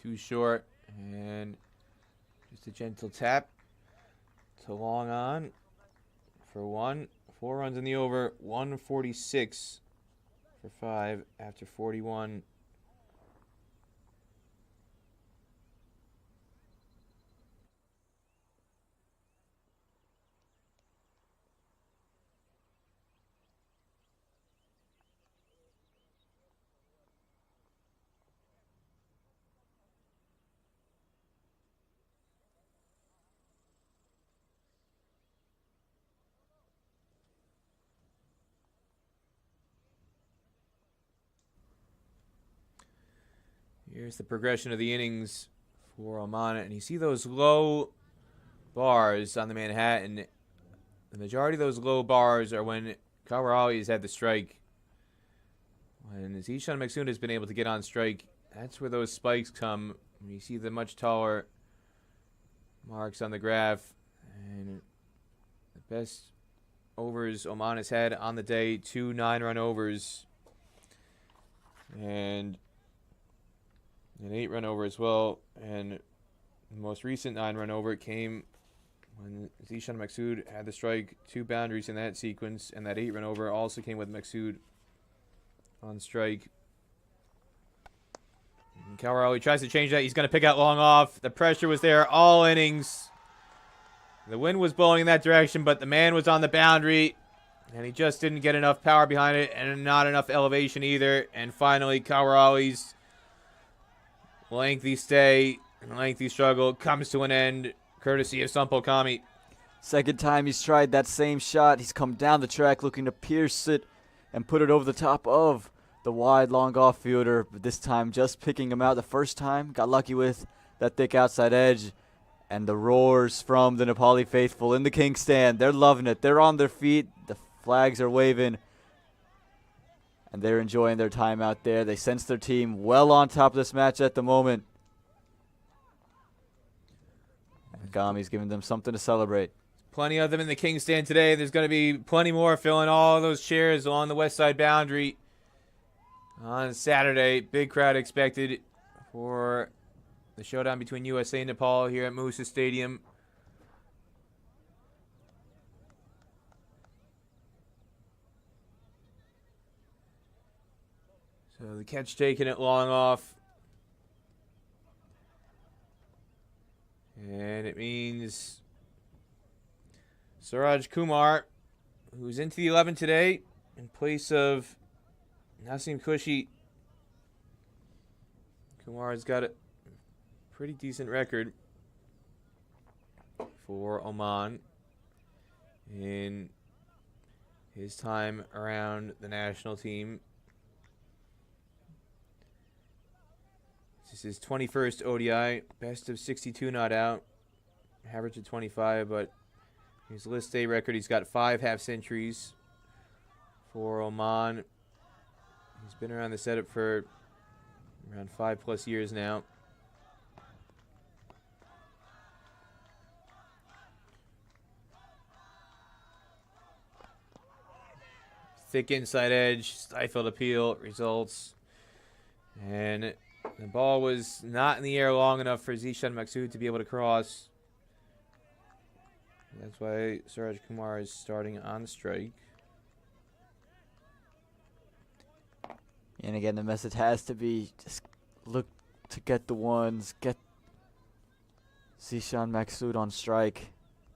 Too short, and just a gentle tap to long on for one. 4 runs in the over, 146 for 5 after 41. Here's the progression of the innings for Oman, and you see those low bars on the Manhattan. The majority of those low bars are when Gawar Ali has had the strike. When Zishan Maksud has been able to get on strike, that's where those spikes come. You see the much taller marks on the graph, and the best overs Oman has had on the day, 2 9-run overs, and an 8-run over as well. And the most recent 9-run over came when Zishan Maksud had the strike, 2 boundaries in that sequence, and that 8-run over also came with Maksud on strike. Gawar Ali tries to change that. He's going to pick out long off. The pressure was there all innings. The wind was blowing in that direction, but the man was on the boundary, and he just didn't get enough power behind it and not enough elevation either. And finally, Gawar Ali's lengthy stay and lengthy struggle comes to an end, courtesy of Sampal Kami. Second time he's tried that same shot. He's come down the track looking to pierce it and put it over the top of the wide long off fielder, but this time just picking him out. The first time got lucky with that thick outside edge, and the roars from the Nepali faithful in the King stand. They're loving it. They're on their feet. The flags are waving, and they're enjoying their time out there. They sense their team well on top of this match at the moment. And Kami's giving them something to celebrate. Plenty of them in the King stand today. There's going to be plenty more filling all those chairs along the west side boundary on Saturday. Big crowd expected for the showdown between USA and Nepal here at Musa Stadium. So the catch taking it long off. And it means Suraj Kumar, who's into the 11 today, in place of Nasim Kushi. Kumar's got a pretty decent record for Oman in his time around the national team. This is his 21st ODI, best of 62 not out, average of 25, but his list A record, he's got 5 half centuries for Oman. He's been around the setup for around 5+ years now. Thick inside edge, stifled appeal, results. And the ball was not in the air long enough for Zishan Maksud to be able to cross. That's why Suraj Kumar is starting on strike. And again, the message has to be just look to get the ones, get Zishan Maksud on strike,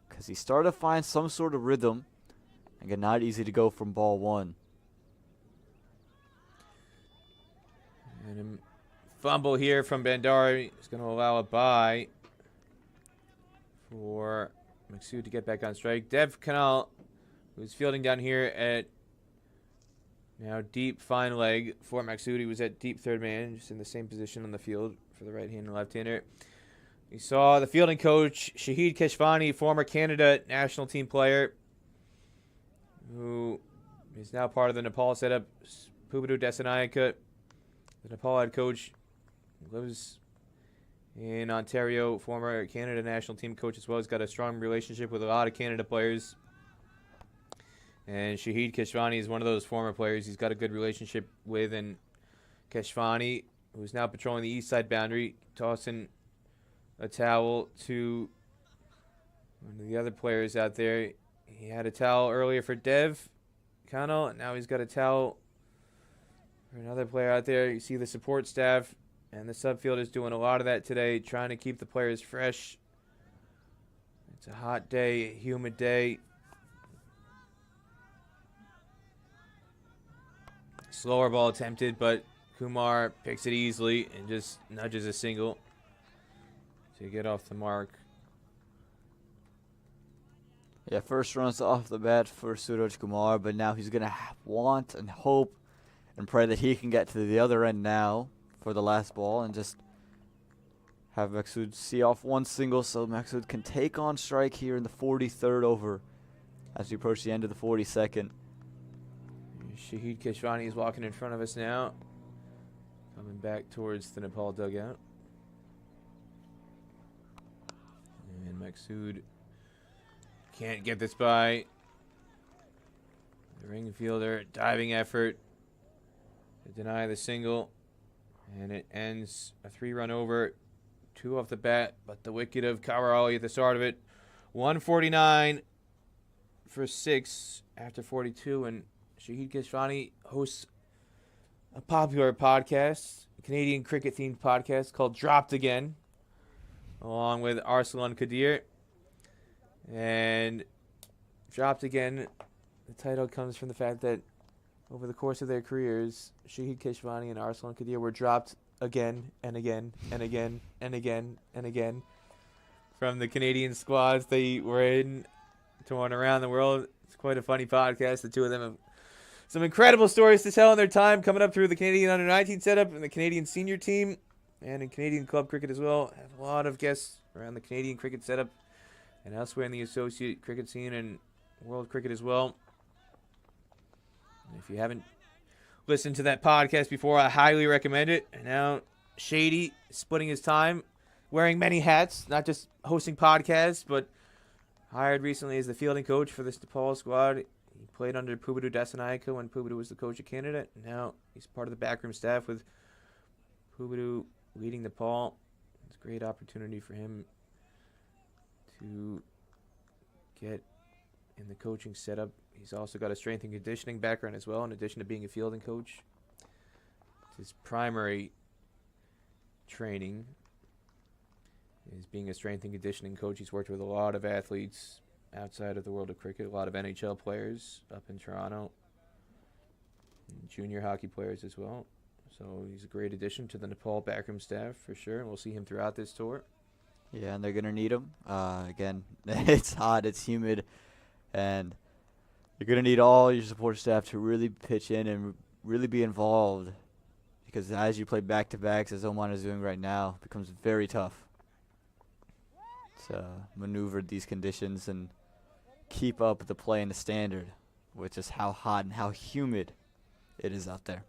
because he started to find some sort of rhythm. Again, not easy to go from ball 1. And a fumble here from Bandari is going to allow a bye for Maksud to get back on strike. Dev Kanal, who's fielding down here at now deep fine leg for Maksud. He was at deep third man, just in the same position on the field for the right-hander and left-hander. We saw the fielding coach, Shahid Keshvani, former Canada national team player, who is now part of the Nepal setup. Pubadu Desanayaka, the Nepal head coach, lives in Ontario, former Canada national team coach as well. He's got a strong relationship with a lot of Canada players. And Shahid Keshvani is one of those former players he's got a good relationship with. And Keshvani, who's now patrolling the east side boundary, tossing a towel to one of the other players out there. He had a towel earlier for Dev Connell, and now he's got a towel for another player out there. You see the support staff and the subfield is doing a lot of that today, trying to keep the players fresh. It's a hot day, a humid day. Slower ball attempted, but Kumar picks it easily and just nudges a single to get off the mark. Yeah, first runs off the bat for Suraj Kumar, but now he's going to want and hope and pray that he can get to the other end now for the last ball and just have Maksud see off one single so Maksud can take on strike here in the 43rd over as we approach the end of the 42nd. Shahid Keshvani is walking in front of us now, coming back towards the Nepal dugout. And Maksud can't get this by. The ring fielder, diving effort to deny the single. And it ends a 3-run over, 2 off the bat, but the wicket of Kawar Ali at the start of it. 149 for 6 after 42, and Shahid Keshvani hosts a popular podcast, a Canadian cricket-themed podcast called Dropped Again, along with Arsalan Kadir. And Dropped Again, the title comes from the fact that over the course of their careers, Shahid Keshvani and Arsalan Kadir were dropped again and again and again and again and again from the Canadian squads they were in, touring around the world. It's quite a funny podcast. The two of them have some incredible stories to tell in their time coming up through the Canadian Under-19 setup and the Canadian senior team and in Canadian club cricket as well. Have a lot of guests around the Canadian cricket setup and elsewhere in the associate cricket scene and world cricket as well. And if you haven't listened to that podcast before, I highly recommend it. And now Shady splitting his time, wearing many hats, not just hosting podcasts, but hired recently as the fielding coach for this Nepal squad. He played under Pubadu Desanayaka when Pubadu was the coach of Canada. Now he's part of the backroom staff with Pubadu leading Nepal. It's a great opportunity for him to get in the coaching setup. He's also got a strength and conditioning background as well, in addition to being a fielding coach. It's his primary training is being a strength and conditioning coach. He's worked with a lot of athletes outside of the world of cricket, a lot of NHL players up in Toronto, and junior hockey players as well. So he's a great addition to the Nepal backroom staff for sure, and we'll see him throughout this tour. Yeah, and they're going to need him. Again, it's hot, it's humid, and you're going to need all your support staff to really pitch in and really be involved, because as you play back-to-backs, as Oman is doing right now, it becomes very tough to maneuver these conditions and keep up with the play and the standard, with just how hot and how humid it is out there.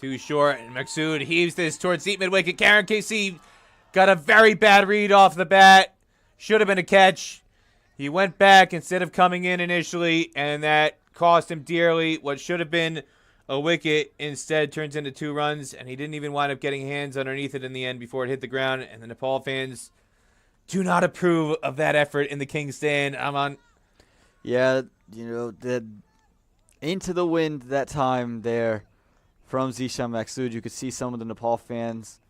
Too short, and Maksud heaves this towards deep mid-wicket. Karen Casey got a very bad read off the bat. Should have been a catch. He went back instead of coming in initially, and that cost him dearly. What should have been a wicket instead turns into 2 runs, and he didn't even wind up getting hands underneath it in the end before it hit the ground, and the Nepal fans do not approve of that effort in the King's Stand. Yeah, into the wind that time there from Zishan Maksud. You could see some of the Nepal fans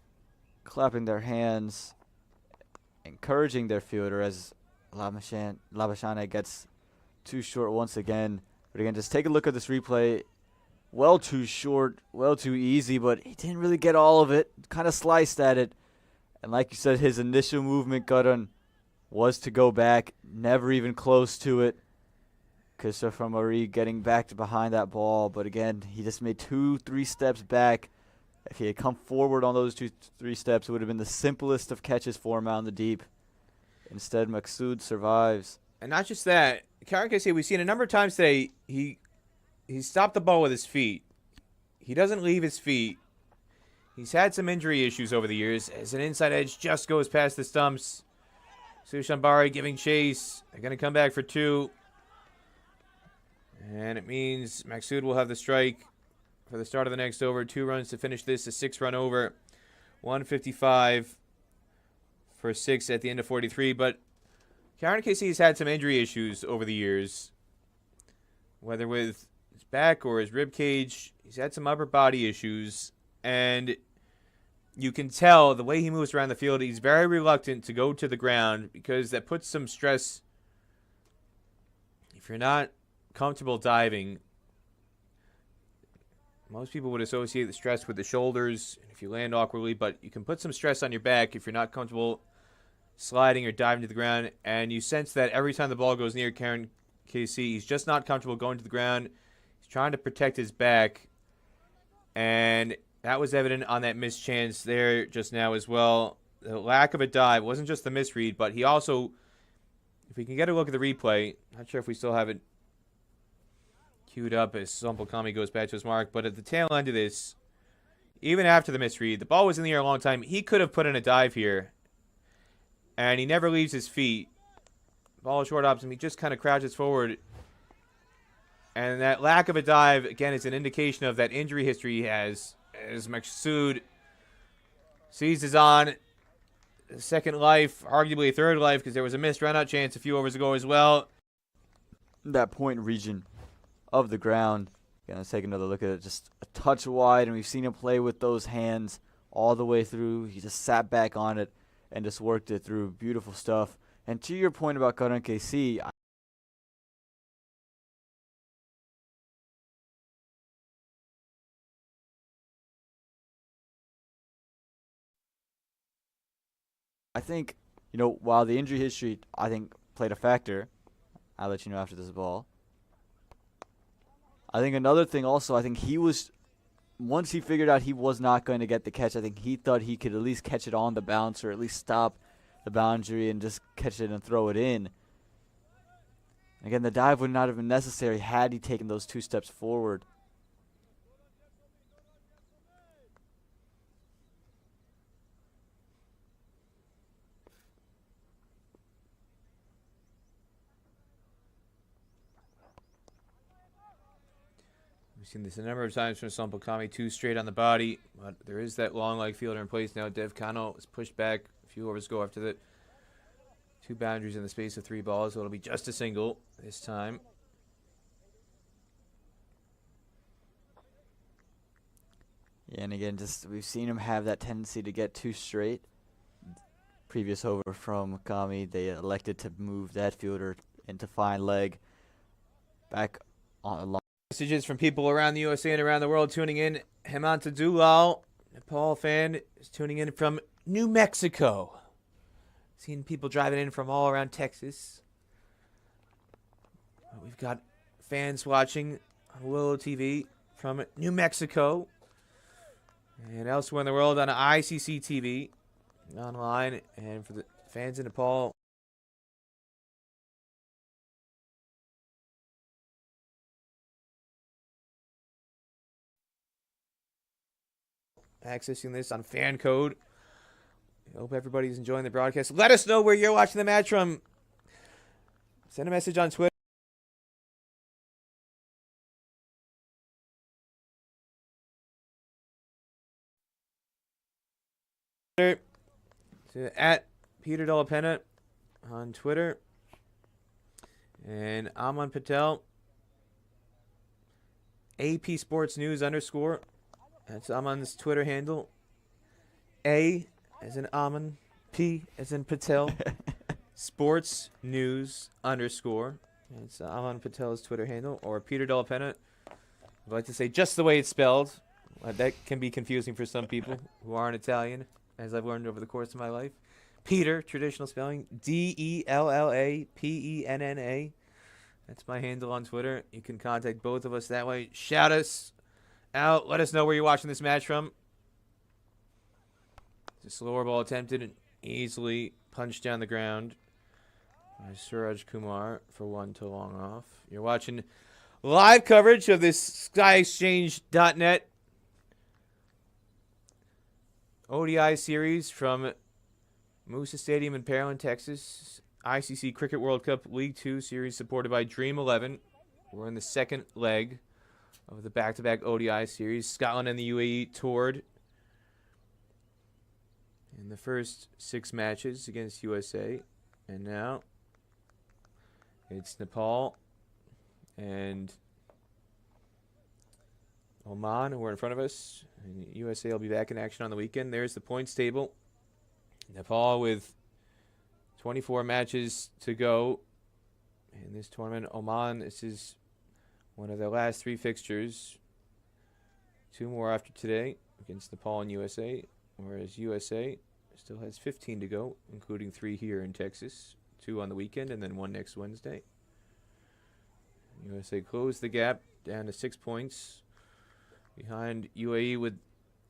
clapping their hands, encouraging their fielder as Lamichhane gets too short once again. But again, just take a look at this replay. Well too short, well too easy, but he didn't really get all of it. Kind of sliced at it. And like you said, his initial movement, Karan, was to go back, never even close to it. Christopher Marie getting back to behind that ball, but again, he just made 2-3 steps back. If he had come forward on those 2-3 steps, it would have been the simplest of catches for him out in the deep. Instead, Maksud survives. And not just that, Karen Casey, we've seen a number of times today, he stopped the ball with his feet. He doesn't leave his feet. He's had some injury issues over the years as an inside edge just goes past the stumps. Sushanbari giving chase. They're going to come back for 2. And it means Maksud will have the strike for the start of the next over. 2 runs to finish this, a 6-run over. 155 for 6 at the end of 43. But Karen Casey has had some injury issues over the years, whether with his back or his rib cage. He's had some upper body issues, and you can tell the way he moves around the field, he's very reluctant to go to the ground because that puts some stress. If you're not comfortable diving, most people would associate the stress with the shoulders if you land awkwardly, but you can put some stress on your back if you're not comfortable sliding or diving to the ground, and you sense that every time the ball goes near Karen KC, he's just not comfortable going to the ground. He's trying to protect his back, and that was evident on that missed chance there just now as well. The lack of a dive wasn't just the misread, but he also, if we can get a look at the replay, not sure if we still have it queued up as Sumpalkami goes back to his mark, but at the tail end of this, even after the misread, the ball was in the air a long time. He could have put in a dive here, and he never leaves his feet. Ball short opps him. He just kind of crouches forward. And that lack of a dive, again, is an indication of that injury history he has, as Maksud seizes on second life, arguably third life, because there was a missed run-out chance a few overs ago as well. That point region of the ground. Again, let's take another look at it. Just a touch wide, and we've seen him play with those hands all the way through. He just sat back on it and just worked it through. Beautiful stuff. And to your point about Karan KC, I think, while the injury history, I think, played a factor, I'll let you know after this ball. I think another thing also, I think he was, once he figured out he was not going to get the catch, I think he thought he could at least catch it on the bounce or at least stop the boundary and just catch it and throw it in. Again, the dive would not have been necessary had he taken those 2 steps forward. We've seen this a number of times from Sandeep Lamichhane, 2 straight on the body. But there is that long leg fielder in place now. Dev Kano is pushed back. A few overs go after that. 2 boundaries in the space of 3 balls, so it'll be just a single this time. Yeah, and again, we've seen him have that tendency to get too straight. Previous over from Kami, they elected to move that fielder into fine leg. Back on along. Messages from people around the USA and around the world tuning in. Hemanta Dulal, Nepal fan, is tuning in from New Mexico. Seen people driving in from all around Texas. We've got fans watching on Willow TV from New Mexico and elsewhere in the world on ICC TV online, and for the fans in Nepal. Accessing this on fan code. I hope everybody's enjoying the broadcast. Let us know where you're watching the match from. Send a message on Twitter. To at Peter Delapena on Twitter. And Aman Patel. AP Sports News _ That's Aman's Twitter handle. A as in Aman. P as in Patel. Sports News _ It's Aman Patel's Twitter handle. Or Peter Delapena. I'd like to say just the way it's spelled. That can be confusing for some people who aren't Italian, as I've learned over the course of my life. Peter, traditional spelling, Dellapena. That's my handle on Twitter. You can contact both of us that way. Shout us out. Let us know where you're watching this match from. The slower ball attempted and easily punched down the ground by Suraj Kumar for 1 to long off. You're watching live coverage of this SkyExchange.net ODI series from Moosa Stadium in Pearland, Texas. ICC Cricket World Cup League 2 series supported by Dream 11. We're in the second leg of the back-to-back ODI series. Scotland and the UAE toured in the first 6 matches against USA. And now it's Nepal and Oman who are in front of us. And USA will be back in action on the weekend. There's the points table. Nepal with 24 matches to go in this tournament. Oman, this is one of their last 3 fixtures. 2 more after today against Nepal and USA, whereas USA still has 15 to go, including 3 here in Texas, 2 on the weekend, and then 1 next Wednesday. USA closed the gap down to 6 points behind UAE with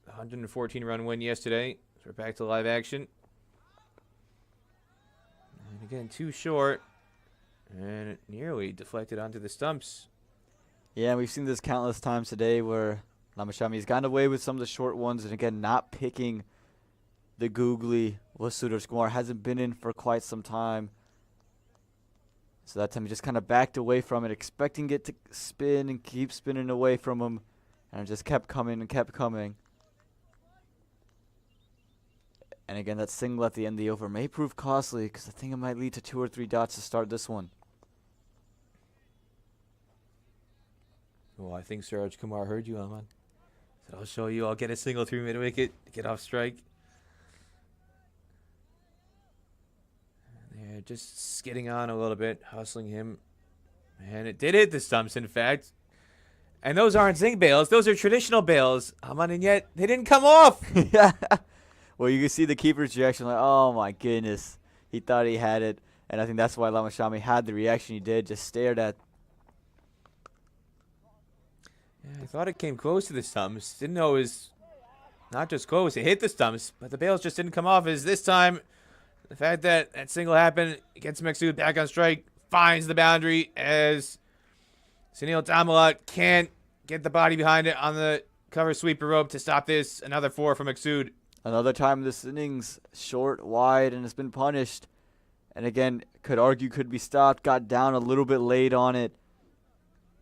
a 114-run win yesterday. So we're back to live action. And again, too short, and it nearly deflected onto the stumps. Yeah, we've seen this countless times today where Lamichhane's gotten away with some of the short ones, and again, not picking the googly what Suraj Kumar hasn't been in for quite some time. So that time he just kind of backed away from it, expecting it to spin and keep spinning away from him, and it just kept coming and kept coming. And again, that single at the end of the over may prove costly because I think it might lead to 2 or 3 dots to start this one. Well, I think Suraj Kumar heard you, Aman. Said, I'll show you. I'll get a single through mid-wicket, get off strike. And they're just skidding on a little bit, hustling him. And it did hit the stumps, in fact. And those aren't zinc bails. Those are traditional bails, Aman, and yet they didn't come off. Yeah. Well, you can see the keeper's reaction, like, oh my goodness. He thought he had it. And I think that's why Lamichhane had the reaction he did, just stared at. Yeah, I thought it came close to the stumps. Didn't know it was not just close. It hit the stumps, but the bails just didn't come off. As this time, the fact that that single happened, gets Maksud back on strike, finds the boundary as Sunil Damalat can't get the body behind it on the cover sweeper rope to stop this. Another 4 from Maksud. Another time this innings, short, wide, and it's been punished. And again, could argue could be stopped. Got down a little bit late on it.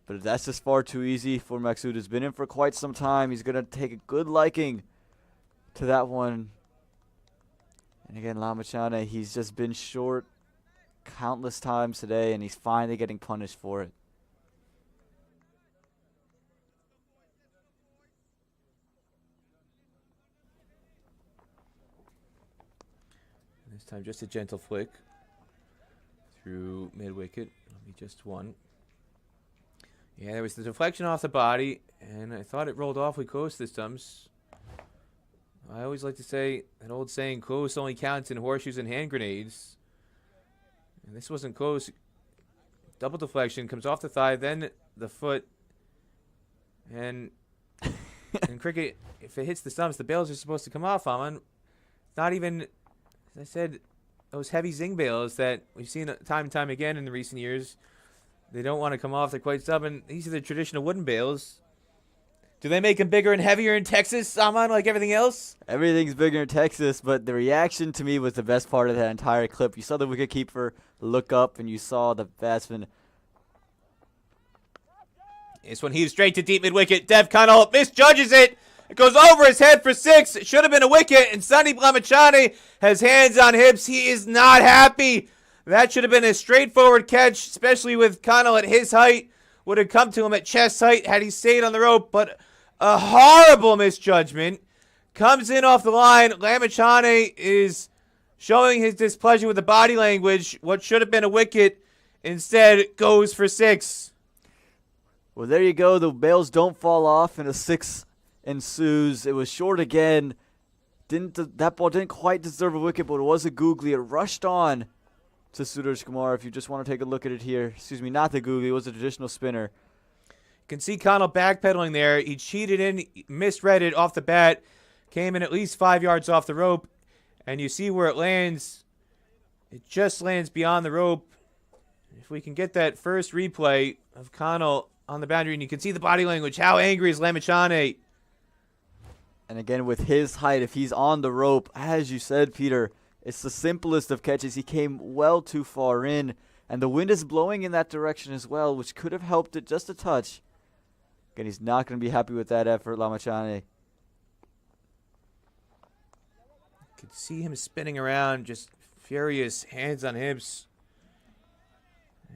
But that's just far too easy for Maksud. Has been in for quite some time. He's going to take a good liking to that one. And again, Lamichhane, he's just been short countless times today, and he's finally getting punished for it. This time just a gentle flick through mid-wicket. It'll be just one. Yeah, there was the deflection off the body, and I thought it rolled awfully close this time. I always like to say that old saying, close only counts in horseshoes and hand grenades. And this wasn't close. Double deflection, comes off the thigh, then the foot. And in cricket, if it hits the stumps, the bails are supposed to come off, Aman. Not even, as I said, those heavy zing bails that we've seen time and time again in the recent years. They don't want to come off. They're quite stubborn. These are the traditional wooden bails. Do they make them bigger and heavier in Texas, Aman, like everything else? Everything's bigger in Texas, but the reaction to me was the best part of that entire clip. You saw the wicketkeeper look up, and you saw the batsman. This one heaves straight to deep mid-wicket. Dev Connell misjudges it. It goes over his head for 6. It should have been a wicket, and Sandeep Lamichhane has hands on hips. He is not happy. That should have been a straightforward catch, especially with Connell at his height. Would have come to him at chest height had he stayed on the rope, but a horrible misjudgment. Comes in off the line. Lamichhane is showing his displeasure with the body language. What should have been a wicket instead goes for 6. Well, there you go. The bails don't fall off, and a 6 ensues. It was short again. That ball didn't quite deserve a wicket, but it was a googly. It rushed on to Suraj Kumar. If you just want to take a look at it here. Excuse me, not the googly. It was a traditional spinner. You can see Connell backpedaling there. He cheated in, misread it off the bat. Came in at least 5 yards off the rope. And you see where it lands. It just lands beyond the rope. If we can get that first replay of Connell on the boundary, and you can see the body language. How angry is Lamichhane? And again, with his height, if he's on the rope, as you said, Peter, it's the simplest of catches. He came well too far in, and the wind is blowing in that direction as well, which could have helped it just a touch. Again, he's not going to be happy with that effort, Lamichhane. You could see him spinning around, just furious, hands on hips.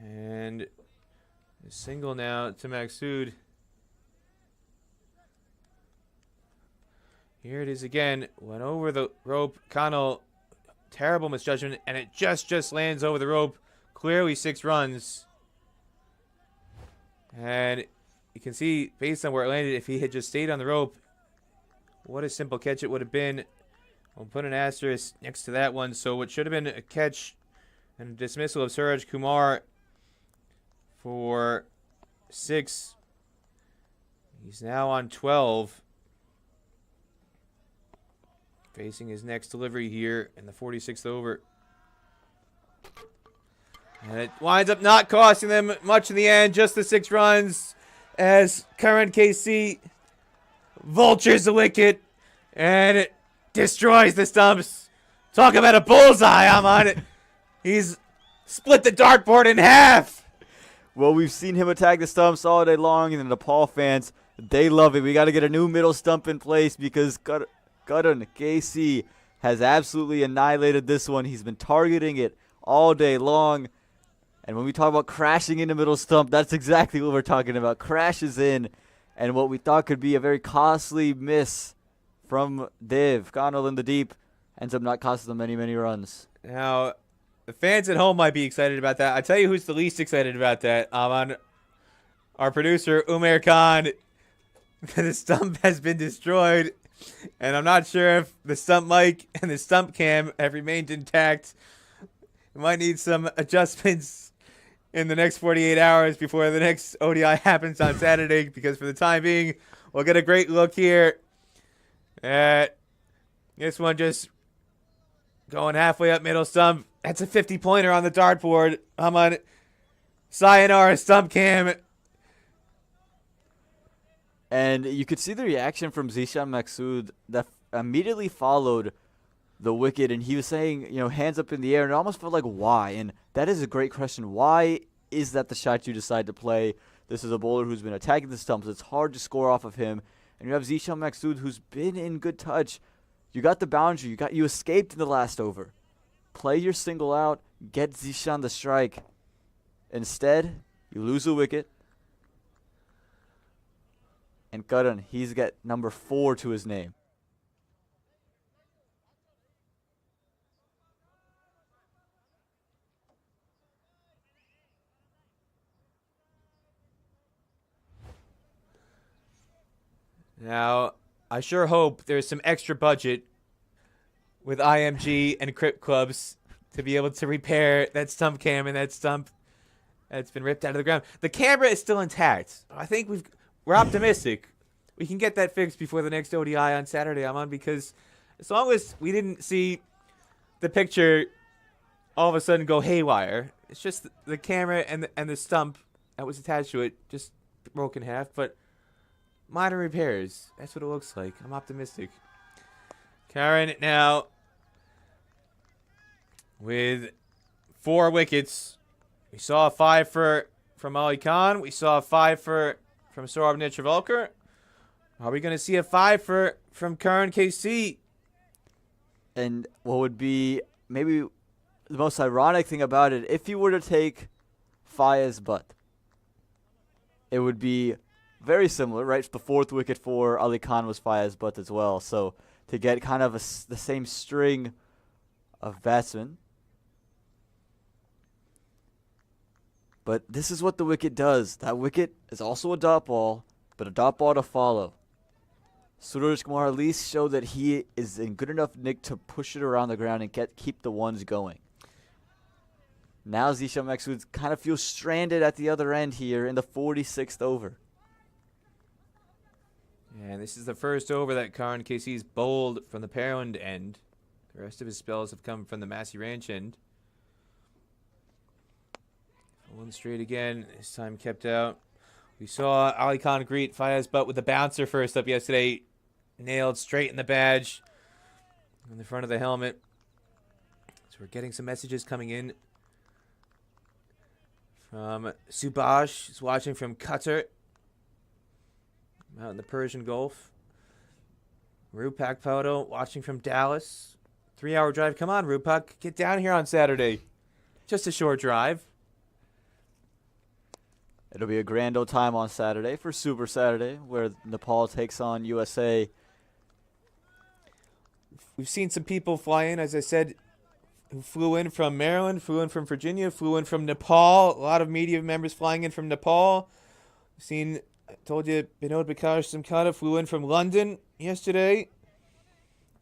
And a single now to Maksud. Here it is again. Went over the rope. Connell, terrible misjudgment, and it just lands over the rope. Clearly 6 runs. And you can see, based on where it landed, if he had just stayed on the rope, what a simple catch it would have been. I'll put an asterisk next to that one. So what should have been a catch and a dismissal of Suraj Kumar for 6. He's now on 12. Facing his next delivery here in the 46th over. And it winds up not costing them much in the end. Just the 6 runs as current KC vultures the wicket. And it destroys the stumps. Talk about a bullseye, I'm on it. He's split the dartboard in half. Well, we've seen him attack the stumps all day long, and the Nepal fans, they love it. We got to get a new middle stump in place because Karan KC has absolutely annihilated this one. He's been targeting it all day long. And when we talk about crashing into middle stump, that's exactly what we're talking about. Crashes in, and what we thought could be a very costly miss from Dev Connell in the deep ends up not costing them many, many runs. Now, the fans at home might be excited about that. I tell you who's the least excited about that. On our producer, Umair Khan. The stump has been destroyed. And I'm not sure if the stump mic and the stump cam have remained intact. We might need some adjustments in the next 48 hours before the next ODI happens on Saturday, because for the time being, we'll get a great look here at this one just going halfway up middle stump. That's a 50-pointer on the dartboard. I'm on sayonara stump cam. And you could see the reaction from Zishan Maksud that immediately followed the wicket, and he was saying, hands up in the air, and it almost felt like, why? And that is a great question. Why is that the shot you decide to play? This is a bowler who's been attacking the stumps. It's hard to score off of him. And you have Zishan Maksud, who's been in good touch. You got the boundary. You escaped in the last over. Play your single out. Get Zishan the strike. Instead, you lose a wicket. And Karan, he's got number 4 to his name. Now, I sure hope there's some extra budget with IMG and Crypt Clubs to be able to repair that stump cam and that stump that's been ripped out of the ground. The camera is still intact. I think we're optimistic. We can get that fixed before the next ODI on Saturday, Aman, because as long as we didn't see the picture all of a sudden go haywire, it's just the camera and the stump that was attached to it just broke in half, but minor repairs. That's what it looks like. I'm optimistic. Karen now with 4 wickets. We saw a 5 from Ali Khan. We saw a 5 from Saurabh Netravalkar. Are we going to see a 5 from Karan KC? And what would be maybe the most ironic thing about it, if you were to take Fayez Butt, it would be very similar, right? The 4th wicket for Ali Khan was Fayez Butt as well. So to get kind of the same string of batsmen. But this is what the wicket does. That wicket is also a dot ball, but a dot ball to follow. Suraj Kumar at least showed that he is in good enough nick to push it around the ground and keep the ones going. Now Zishan Maksud kind of feels stranded at the other end here in the 46th over. And this is the first over that Karan KC's bowled from the Pearland end. The rest of his spells have come from the Massey Ranch end. One straight again, this time kept out. We saw Ali Khan greet Fayez Butt with the bouncer first up yesterday. Nailed straight in the badge on the front of the helmet. So we're getting some messages coming in from Subhash. He's watching from Qatar, out in the Persian Gulf. Rupak Photo watching from Dallas. 3-hour drive. Come on, Rupak. Get down here on Saturday. Just a short drive. It'll be a grand old time on Saturday for Super Saturday, where Nepal takes on USA. We've seen some people fly in, as I said, who flew in from Maryland, flew in from Virginia, flew in from Nepal. A lot of media members flying in from Nepal. We've seen, I told you, Binod Bikash Samkata flew in from London yesterday.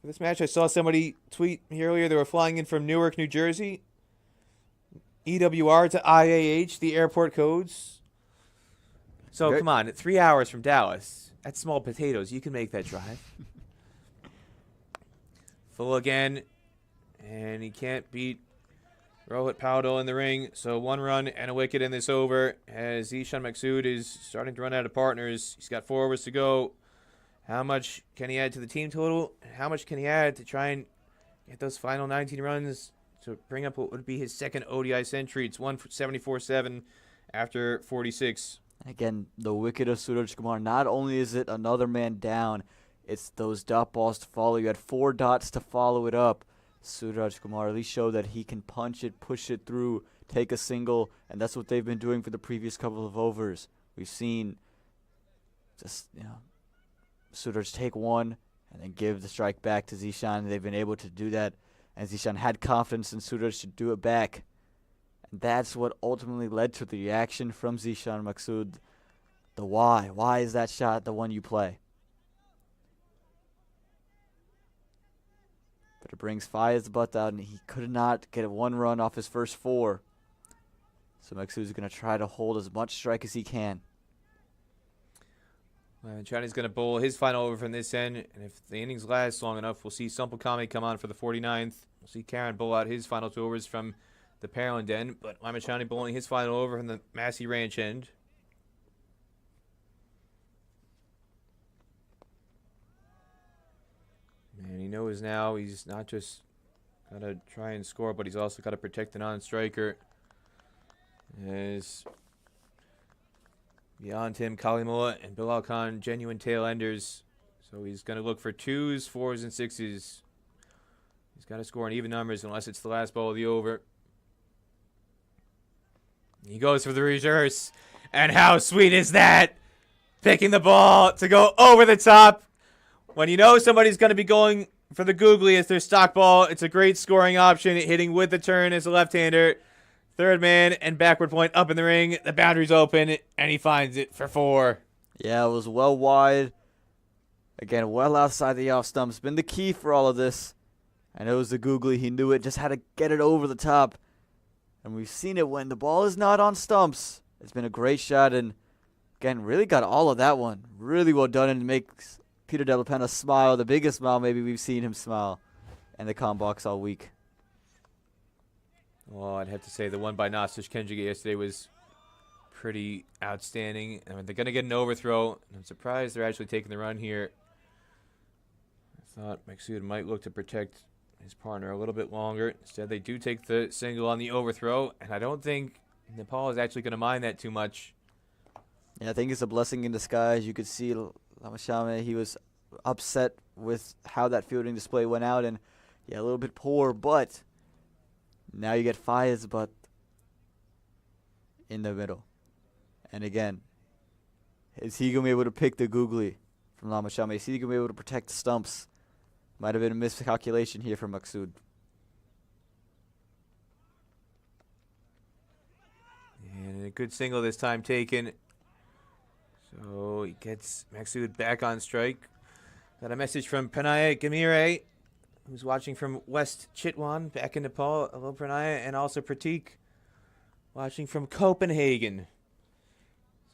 For this match, I saw somebody tweet here earlier they were flying in from Newark, New Jersey. EWR to IAH, the airport codes. So, come on, 3 hours from Dallas. That's small potatoes. You can make that drive. Full again. And he can't beat Rohit Paudel in the ring. So, 1 run and a wicket in this over. As Zishan Maksud is starting to run out of partners. He's got 4 overs to go. How much can he add to the team total? How much can he add to try and get those final 19 runs to bring up what would be his second ODI century? It's 174-7 after 46. Again, the wicket of Suraj Kumar, not only is it another man down, it's those dot balls to follow. You had 4 dots to follow it up. Suraj Kumar at least showed that he can punch it, push it through, take a single, and that's what they've been doing for the previous couple of overs. We've seen just, Suraj take 1 and then give the strike back to Zishan. They've been able to do that, and Zishan had confidence in Suraj to do it back. And that's what ultimately led to the reaction from Zishan Maksud. The why. Why is that shot the one you play? But it brings Fayez Butt out, and he could not get 1 run off his first 4. So Maksud's going to try to hold as much strike as he can. Chani's going to bowl his final over from this end. And if the innings last long enough, we'll see Sampal Kame come on for the 49th. We'll see Karen bowl out his final 2 overs from the Pearland end, but Lamichhane bowling his final over from the Massey Ranch end. And he knows now he's not just got to try and score, but he's also got to protect the non-striker. As Beyond him, Kalimullah and Bilal Khan, genuine tail enders. So he's going to look for 2s, 4s, and 6s. He's got to score in even numbers unless it's the last ball of the over. He goes for the reverse. And how sweet is that? Picking the ball to go over the top. When you know somebody's going to be going for the googly as their stock ball, it's a great scoring option. Hitting with the turn as a left-hander. Third man and backward point up in the ring. The boundary's open, and he finds it for 4. Yeah, it was well wide. Again, well outside the off stumps. Been the key for all of this. And it was the googly. He knew it. Just had to get it over the top. And we've seen it when the ball is not on stumps. It's been a great shot. And, again, really got all of that one. Really well done. And makes Peter De La Pena smile. The biggest smile maybe we've seen him smile in the comm box all week. Well, I'd have to say the one by Nasish Kenjiga yesterday was pretty outstanding. I mean, they're going to get an overthrow. I'm surprised they're actually taking the run here. I thought Maksud might look to protect his partner a little bit longer. Instead, they do take the single on the overthrow, and I don't think Nepal is actually going to mind that too much. Yeah, I think it's a blessing in disguise. You could see Lamichhane, he was upset with how that fielding display went out, and yeah, a little bit poor, but now you get Faiz, but in the middle. And again, is he going to be able to pick the googly from Lamichhane? Is he going to be able to protect the stumps? Might have been a miscalculation here from Maksud. And a good single this time taken. So he gets Maksud back on strike. Got a message from Pranaya Gamire, who's watching from West Chitwan, back in Nepal. Hello, Pranaya. And also Pratik, watching from Copenhagen.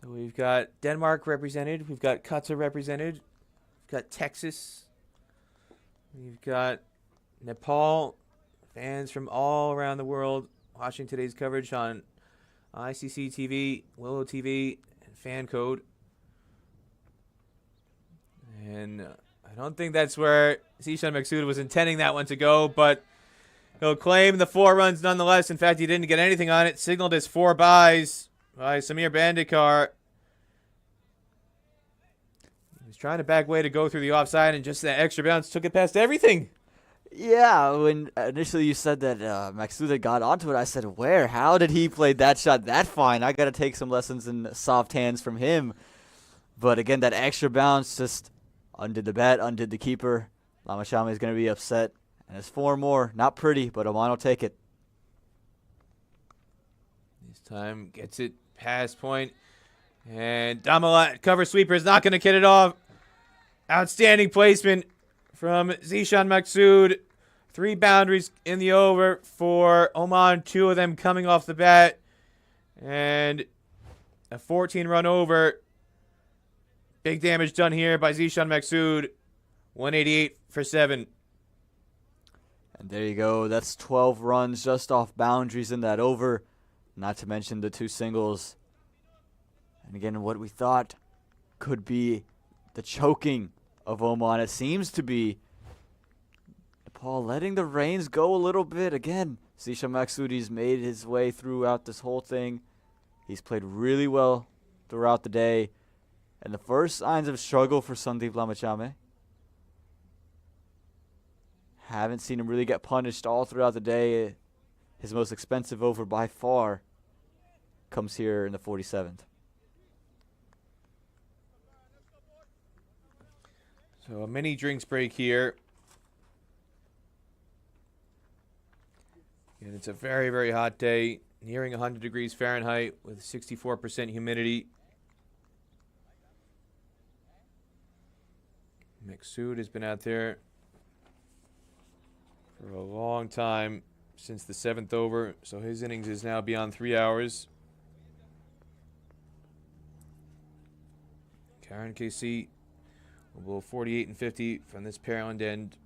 So we've got Denmark represented. We've got Qatar represented. We've got Texas. We've got Nepal. Fans from all around the world watching today's coverage on ICC TV, Willow TV, and Fan Code. And I don't think that's where Zishan Maksud was intending that one to go, but he'll claim the 4 runs nonetheless. In fact, he didn't get anything on it. Signaled as 4 byes by Samir Bandikar. He was trying to back way to go through the offside, and just that extra bounce took it past everything. Yeah, when initially you said that Maksud had got onto it, I said, where? How did he play that shot that fine? I got to take some lessons in soft hands from him. But again, that extra bounce just undid the bat, undid the keeper. Lamichhane is going to be upset. And it's 4 more. Not pretty, but Oman will take it. This time gets it past point. And Damala, cover sweeper, is not going to get it off. Outstanding placement from Zishan Maksud. 3 boundaries in the over for Oman. 2 of them coming off the bat. And a 14-run over. Big damage done here by Zishan Maksud. 188 for 7. And there you go. That's 12 runs just off boundaries in that over. Not to mention the 2 singles. And again, what we thought could be the choking of Oman, it seems to be Nepal letting the reins go a little bit. Again, Zishan Maksud, he's made his way throughout this whole thing. He's played really well throughout the day. And the first signs of struggle for Sandeep Lamichhane. Haven't seen him really get punished all throughout the day. His most expensive over by far comes here in the 47th. So a mini drinks break here. And it's a very, very hot day, nearing 100 degrees Fahrenheit with 64% humidity. Maksud has been out there for a long time, since the 7th over, so his innings is now beyond 3 hours. Karen KC will go 48 and 50 from this parallel end.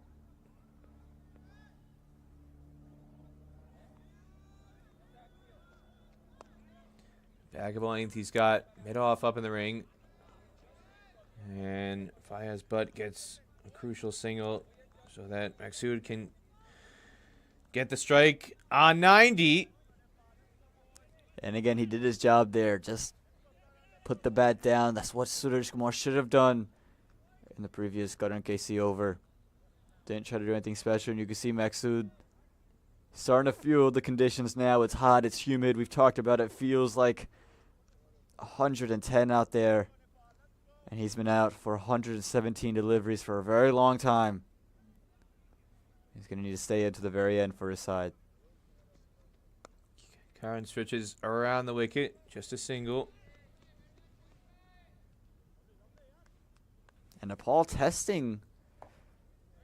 Back of length, he's got mid-off up in the ring. And Fayaz Butt gets a crucial single so that Maksud can get the strike on 90. And again, he did his job there. Just put the bat down. That's what Suraj Kumar should have done in the previous Karan KC over. Didn't try to do anything special, and you can see Maksud starting to feel the conditions now. It's hot, it's humid. We've talked about it. Feels like 110 out there, and he's been out for 117 deliveries for a very long time. He's going to need to stay into the very end for his side. Karan stretches around the wicket, just a single. And Nepal testing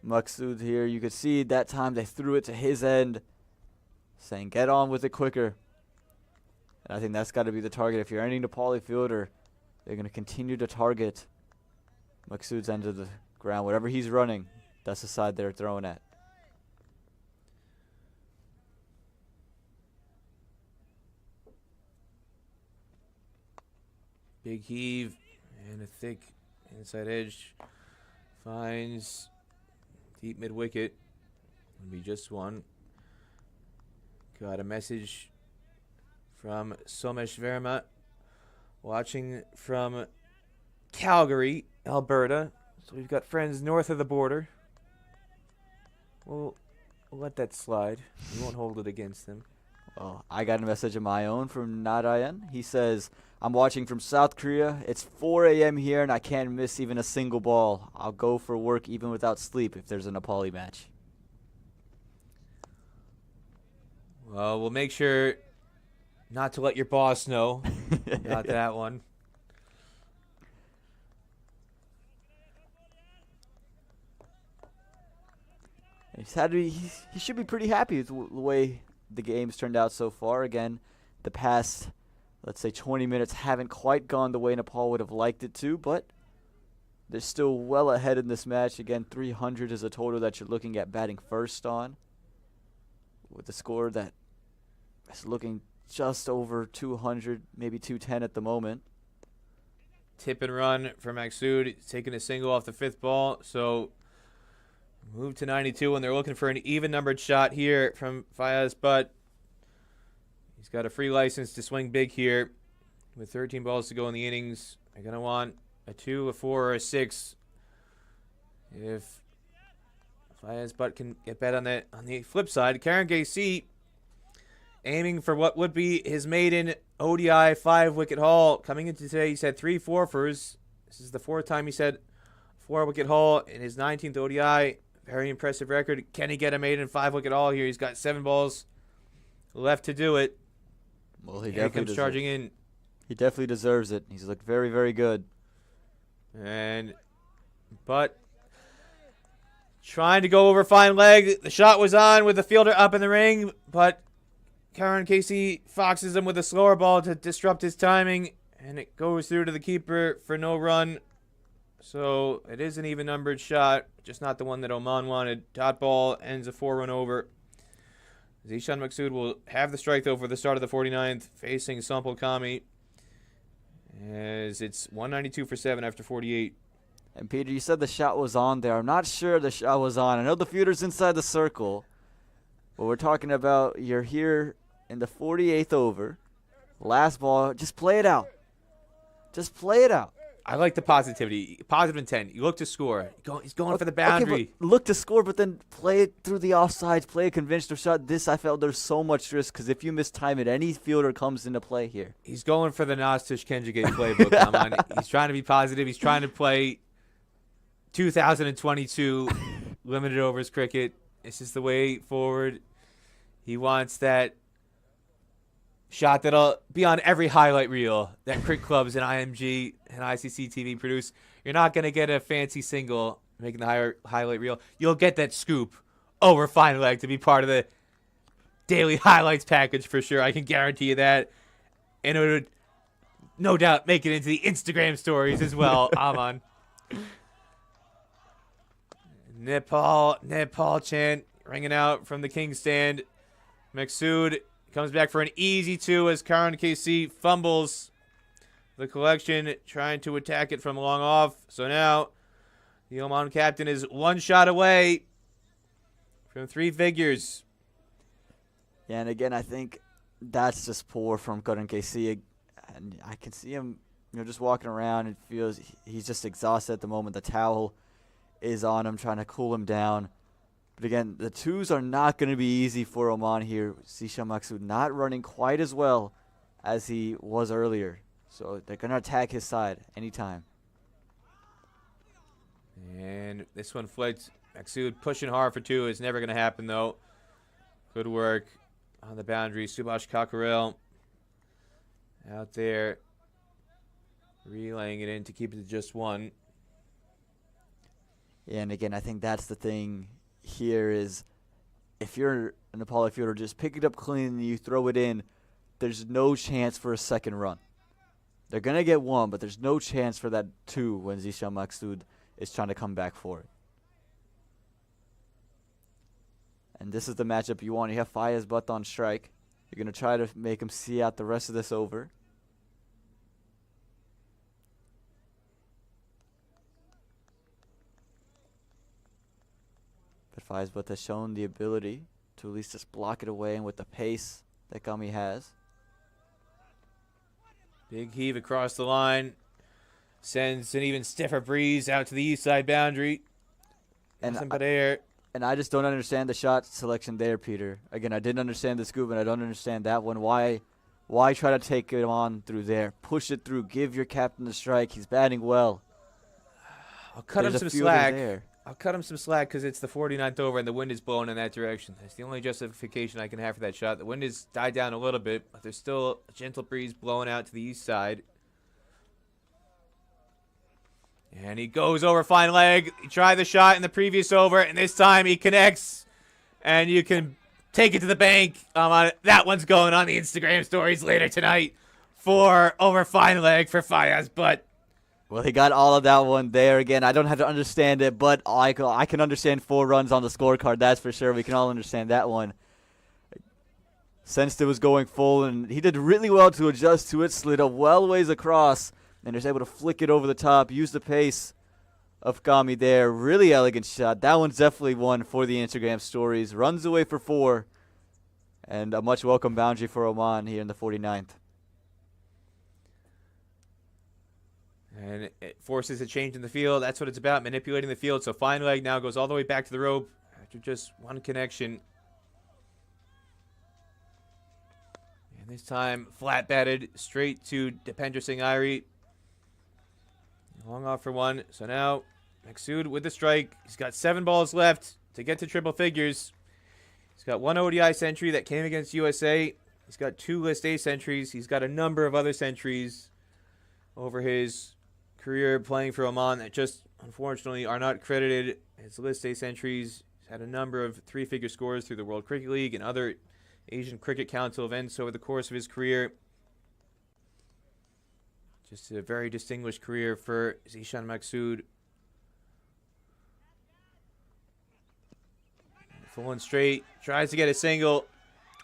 Maksud here. You could see that time they threw it to his end, saying get on with it quicker. And I think that's got to be the target. If you're any Nepali fielder, they're going to continue to target Maksud's end of the ground. Whatever he's running, that's the side they're throwing at. Big heave and a thick inside edge. Finds deep mid wicket. Will be just one. Got a message from Somesh Verma, watching from Calgary, Alberta. So we've got friends north of the border. We'll let that slide. We won't hold it against them. Well, I got a message of my own from Narayan. He says, I'm watching from South Korea. It's 4 a.m. here, and I can't miss even a single ball. I'll go for work even without sleep if there's a Nepali match. Well, we'll make sure not to let your boss know about that one. He should be pretty happy with the way the game's turned out so far. Again, the past, let's say, 20 minutes haven't quite gone the way Nepal would have liked it to, but they're still well ahead in this match. Again, 300 is a total that you're looking at batting first on, with a score that is looking just over 200, maybe 210 at the moment. Tip and run for Maksud. He's taking a single off the fifth ball, so move to 92, and they're looking for an even-numbered shot here from Fayaz, but he's got a free license to swing big here with 13 balls to go in the innings. They're going to want a 2, a 4, or a 6 if Fayaz Butt can get bet on that. On the flip side, Karan KC aiming for what would be his maiden ODI 5-wicket haul. Coming into today, he's had 3 fourfers. This is the 4th time he's had 4-wicket haul in his 19th ODI. Very impressive record. Can he get a maiden 5-wicket haul here? He's got 7 balls left to do it. Well, he Here definitely comes charging in. He definitely deserves it. He's looked very, very good. But trying to go over fine leg. The shot was on with the fielder up in the ring, but Karan Casey foxes him with a slower ball to disrupt his timing, and it goes through to the keeper for no run. So it is an even-numbered shot, just not the one that Oman wanted. Dot ball ends a 4-run over. Zishan Maksud will have the strike, though, for the start of the 49th, facing Sampal Kami, as it's 192 for 7 after 48. And Peter, you said the shot was on there. I'm not sure the shot was on. I know the fielder's inside the circle, but we're talking about you're here in the 48th over. Last ball, just play it out. Just play it out. I like the positivity, positive intent. You look to score. He's going for the boundary. Okay, but look to score, but then play it through the offsides, play a conventional shot. This, I felt there's so much risk because if you mistime it, any fielder comes into play here. He's going for the Nastish Kenjigate playbook. Come on. He's trying to be positive. He's trying to play 2022 limited overs cricket. It's just the way forward. He wants that shot that'll be on every highlight reel that cricket clubs and IMG and ICC TV produce. You're not going to get a fancy single making the highlight reel. You'll get that scoop over fine leg to be part of the daily highlights package for sure. I can guarantee you that. And it would no doubt make it into the Instagram stories as well. Aman. Nepal chant ringing out from the King's stand. Maksud comes back for an easy 2 as Karan KC fumbles the collection, trying to attack it from long off. So now the Oman captain is 1 shot away from 3 figures. Yeah, and again, I think that's just poor from Karan KC. And I can see him just walking around and feels he's just exhausted at the moment. The towel is on him, trying to cool him down. But again, the twos are not going to be easy for Oman here. Zishan Maksud not running quite as well as he was earlier. So they're going to attack his side anytime. And this one flicked. Maksud pushing hard for 2. It's never going to happen, though. Good work on the boundary. Subhash Kakarel out there relaying it in to keep it to just 1. Yeah, and again, I think that's the thing here is if you're Nepal, if you were to just pick it up clean and you throw it in, there's no chance for a second run. They're going to get 1, but there's no chance for that 2 when Zishan Maksud is trying to come back for it. And this is the matchup you want. You have Fayez Butt on strike. You're going to try to make him see out the rest of this over. But Fayez Butt has shown the ability to at least just block it away, and with the pace that Gami has. Big heave across the line. Sends an even stiffer breeze out to the east side boundary. Nothing but air. And I just don't understand the shot selection there, Peter. Again, I didn't understand the scoop, and I don't understand that one. Why try to take it on through there? Push it through. Give your captain the strike. He's batting well. I'll cut him some slack. I'll cut him some slack because it's the 49th over and the wind is blowing in that direction. That's the only justification I can have for that shot. The wind has died down a little bit, but there's still a gentle breeze blowing out to the east side. And he goes over fine leg. He tried the shot in the previous over, and this time he connects. And you can take it to the bank. That one's going on the Instagram stories later tonight for over fine leg for Fayez Butt. Well, he got all of that one there. Again, I don't have to understand it, but I can understand 4 runs on the scorecard. That's for sure. We can all understand that one. Sensed it was going full, and he did really well to adjust to it. Slid a well ways across, and was able to flick it over the top. Use the pace of Gami there. Really elegant shot. That one's definitely one for the Instagram stories. Runs away for 4, and a much welcome boundary for Oman here in the 49th. And it forces a change in the field. That's what it's about, manipulating the field. So fine leg now goes all the way back to the rope after just one connection. And this time, flat batted straight to Dipender Singh Airi. Long off for 1. So now, Maksud with the strike. He's got 7 balls left to get to triple figures. He's got 1 ODI century that came against USA. He's got 2 List A centuries. He's got a number of other centuries over his career playing for Oman that just, unfortunately, are not credited as List A centuries. He's had a number of 3-figure scores through the World Cricket League and other Asian Cricket Council events over the course of his career. Just a very distinguished career for Zishan Maksud. Full and straight. Tries to get a single.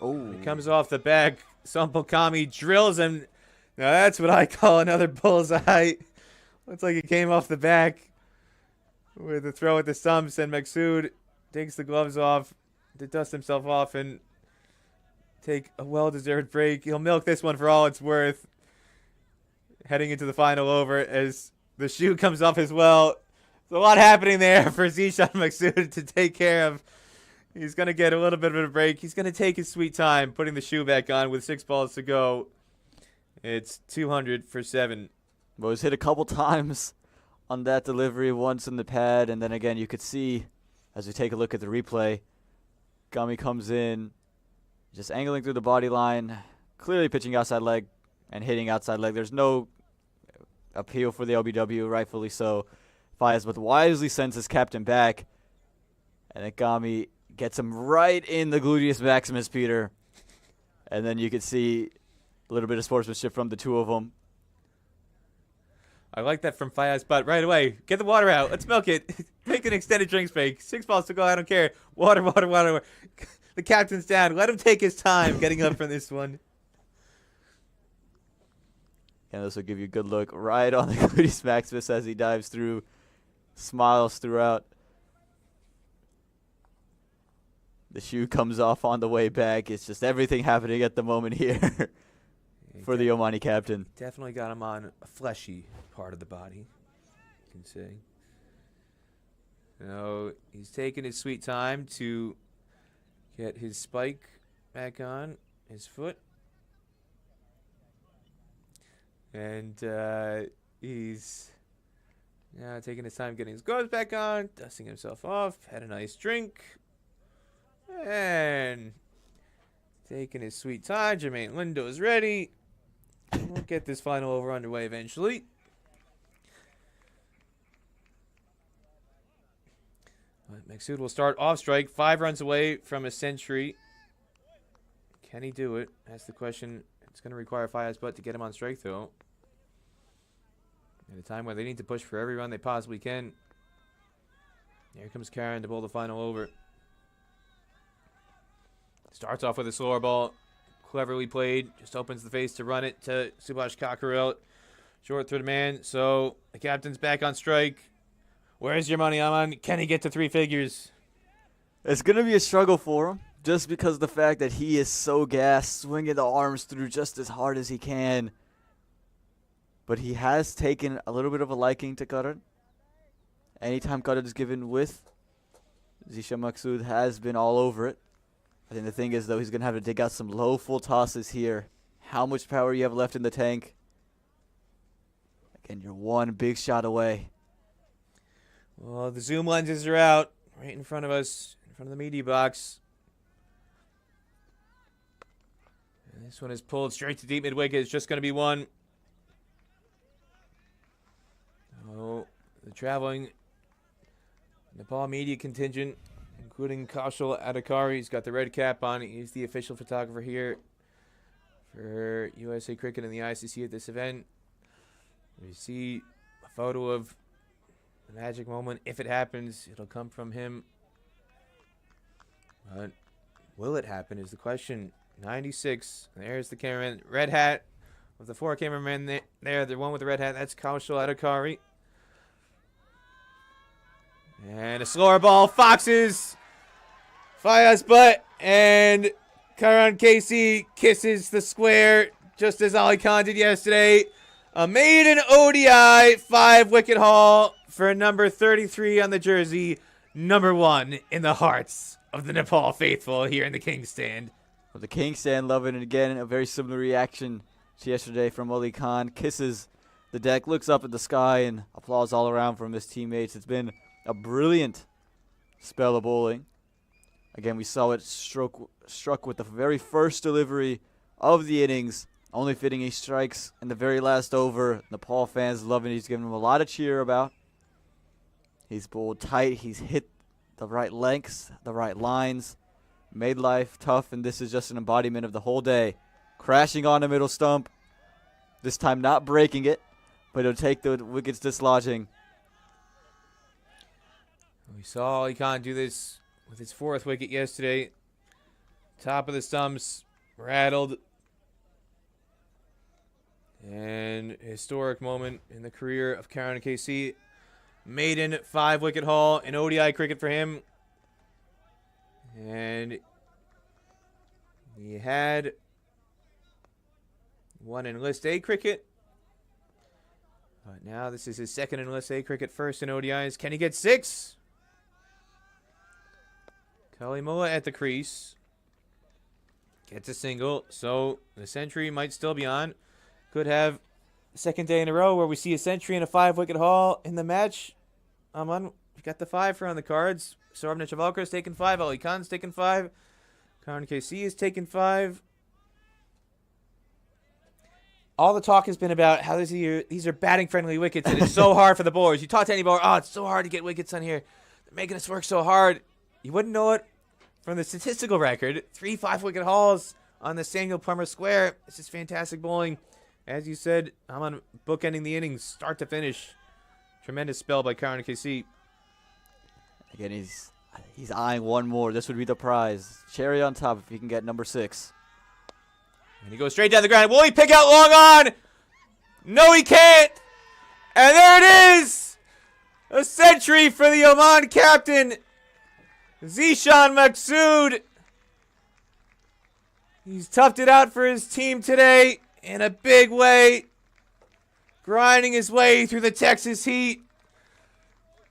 Oh, He comes off the back. Sampal Kami drills him. Now that's what I call another bullseye. Looks like he came off the back with a throw at the stumps, and Maksud takes the gloves off to dust himself off and take a well-deserved break. He'll milk this one for all it's worth. Heading into the final over as the shoe comes off as well. There's a lot happening there for Zishan Maksud to take care of. He's going to get a little bit of a break. He's going to take his sweet time putting the shoe back on with 6 balls to go. It's 200 for 7. well, he was hit a couple times on that delivery, once in the pad, and then again you could see as we take a look at the replay, Gami comes in, just angling through the body line, clearly pitching outside leg and hitting outside leg. There's no appeal for the LBW, rightfully so. Fayez but wisely sends his captain back, and then Gami gets him right in the gluteus maximus, Peter. And then you could see a little bit of sportsmanship from the two of them. I like that from Fayez, but right away, get the water out. Let's milk it. Take an extended drinks break. 6 balls to go. I don't care. Water, water, water. The captain's down. Let him take his time getting up from this one. And this will give you a good look right on the gluteus maximus as he dives through. Smiles throughout. The shoe comes off on the way back. It's just everything happening at the moment here. for the Omani captain. Definitely got him on a fleshy part of the body, you can say. So he's taking his sweet time to get his spike back on his foot. And he's taking his time getting his gloves back on, dusting himself off, had a nice drink. And taking his sweet time, Jermaine Lindo is ready. We'll get this final over underway eventually. Maksud will start off strike, 5 runs away from a century. Can he do it? That's the question. It's going to require Fayaz Butt to get him on strike, though. At a time where they need to push for every run they possibly can. Here comes Karen to bowl the final over. Starts off with a slower ball. Cleverly played. Just opens the face to run it to Subhash Kakkarel. Short through the man. So the captain's back on strike. Where's your money, Aman? Can he get to 3 figures? It's going to be a struggle for him, just because of the fact that he is so gassed, swinging the arms through just as hard as he can. But he has taken a little bit of a liking to Qatar. Anytime Qatar is given width, Zishan Maksud has been all over it. I think the thing is, though, he's going to have to dig out some low full tosses here. How much power you have left in the tank? Again, you're one big shot away. Well, the zoom lenses are out right in front of us, in front of the media box. And this one is pulled straight to deep mid-wicket. It's just going to be one. Oh, the traveling Nepal media contingent, including Kaushal Adhikari. He's got the red cap on. He's the official photographer here for USA Cricket and the ICC at this event. We see a photo of the magic moment. If it happens, it'll come from him. But will it happen is the question. 96. There's the cameraman. Red hat of the 4 cameramen there. The one with the red hat, that's Kaushal Adhikari. And a slower ball. Foxes. Fayaz Butt. And Karan Casey kisses the square just as Ali Khan did yesterday. A maiden ODI 5-wicket haul for number 33 on the jersey. Number 1 in the hearts of the Nepal faithful here in the King's Stand. Well, the King's Stand loving it again. A very similar reaction to yesterday from Ali Khan. Kisses the deck, looks up at the sky, and applause all around from his teammates. It's been a brilliant spell of bowling. Again, we saw it struck with the very first delivery of the innings, only fitting he strikes in the very last over. Nepal fans loving it. He's given him a lot of cheer about. He's bowled tight. He's hit the right lengths, the right lines, made life tough, and this is just an embodiment of the whole day. Crashing on the middle stump, this time not breaking it, but it'll take the wickets dislodging. We saw Ali Khan do this with his 4th wicket yesterday. Top of the stumps, rattled. And historic moment in the career of Karan KC. Maiden 5-wicket haul in ODI cricket for him. And he had one in List A cricket. But now this is his 2nd in List A cricket, 1st in ODIs. Can he get 6? Kalimullah at the crease. Gets a single. So the century might still be on. Could have 2nd day in a row where we see a century and a 5-wicket haul in the match. Aman, we got the 5 for on the cards. Saurabh Netravalkar's taken 5. Ali Khan's taken 5. Karan KC is taken 5. All the talk has been about how these are batting-friendly wickets, and it's so hard for the bowlers. You talk to any bowler, oh, it's so hard to get wickets on here. They're making us work so hard. You wouldn't know it from the statistical record. 3 5-wicket hauls on the Samuel Plummer Square. This is fantastic bowling. As you said, I'm on bookending the innings, start to finish. Tremendous spell by Karan KC. Again, he's eyeing one more. This would be the prize. Cherry on top if he can get number 6. And he goes straight down the ground. Will he pick out long on? No, he can't. And there it is. A century for the Oman captain, Zishan Maksud. He's toughed it out for his team today. in a big way, grinding his way through the Texas heat.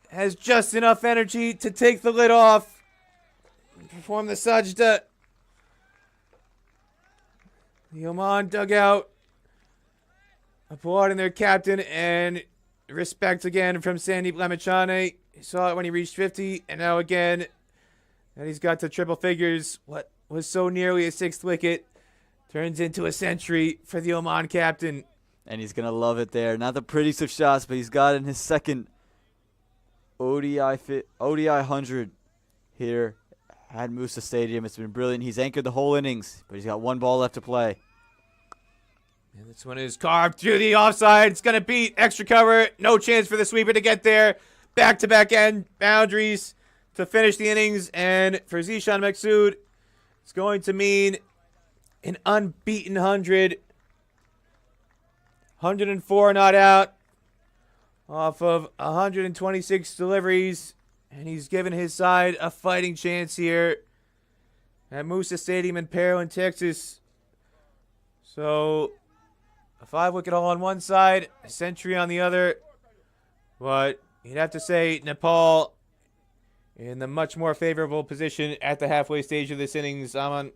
Has just enough energy to take the lid off, perform the sajda. The Oman dugout applauding their captain, and respect again from Sandeep Lamichhane. He saw it when he reached 50, and now again, and he's got to triple figures. What was so nearly a 6th wicket turns into a century for the Oman captain. And he's going to love it there. Not the prettiest of shots, but he's got in his second ODI 100 here at Musa Stadium. It's been brilliant. He's anchored the whole innings, but he's got 1 ball left to play. And this one is carved through the offside. It's going to beat extra cover. No chance for the sweeper to get there. Back-to-back end boundaries to finish the innings. And for Zishan Maqsood, it's going to mean an unbeaten 100. 104 not out off of 126 deliveries. And he's given his side a fighting chance here at Musa Stadium in Pearland, Texas. So a 5-wicket haul on one side, a century on the other. But you'd have to say Nepal in the much more favorable position at the halfway stage of this innings, Aman.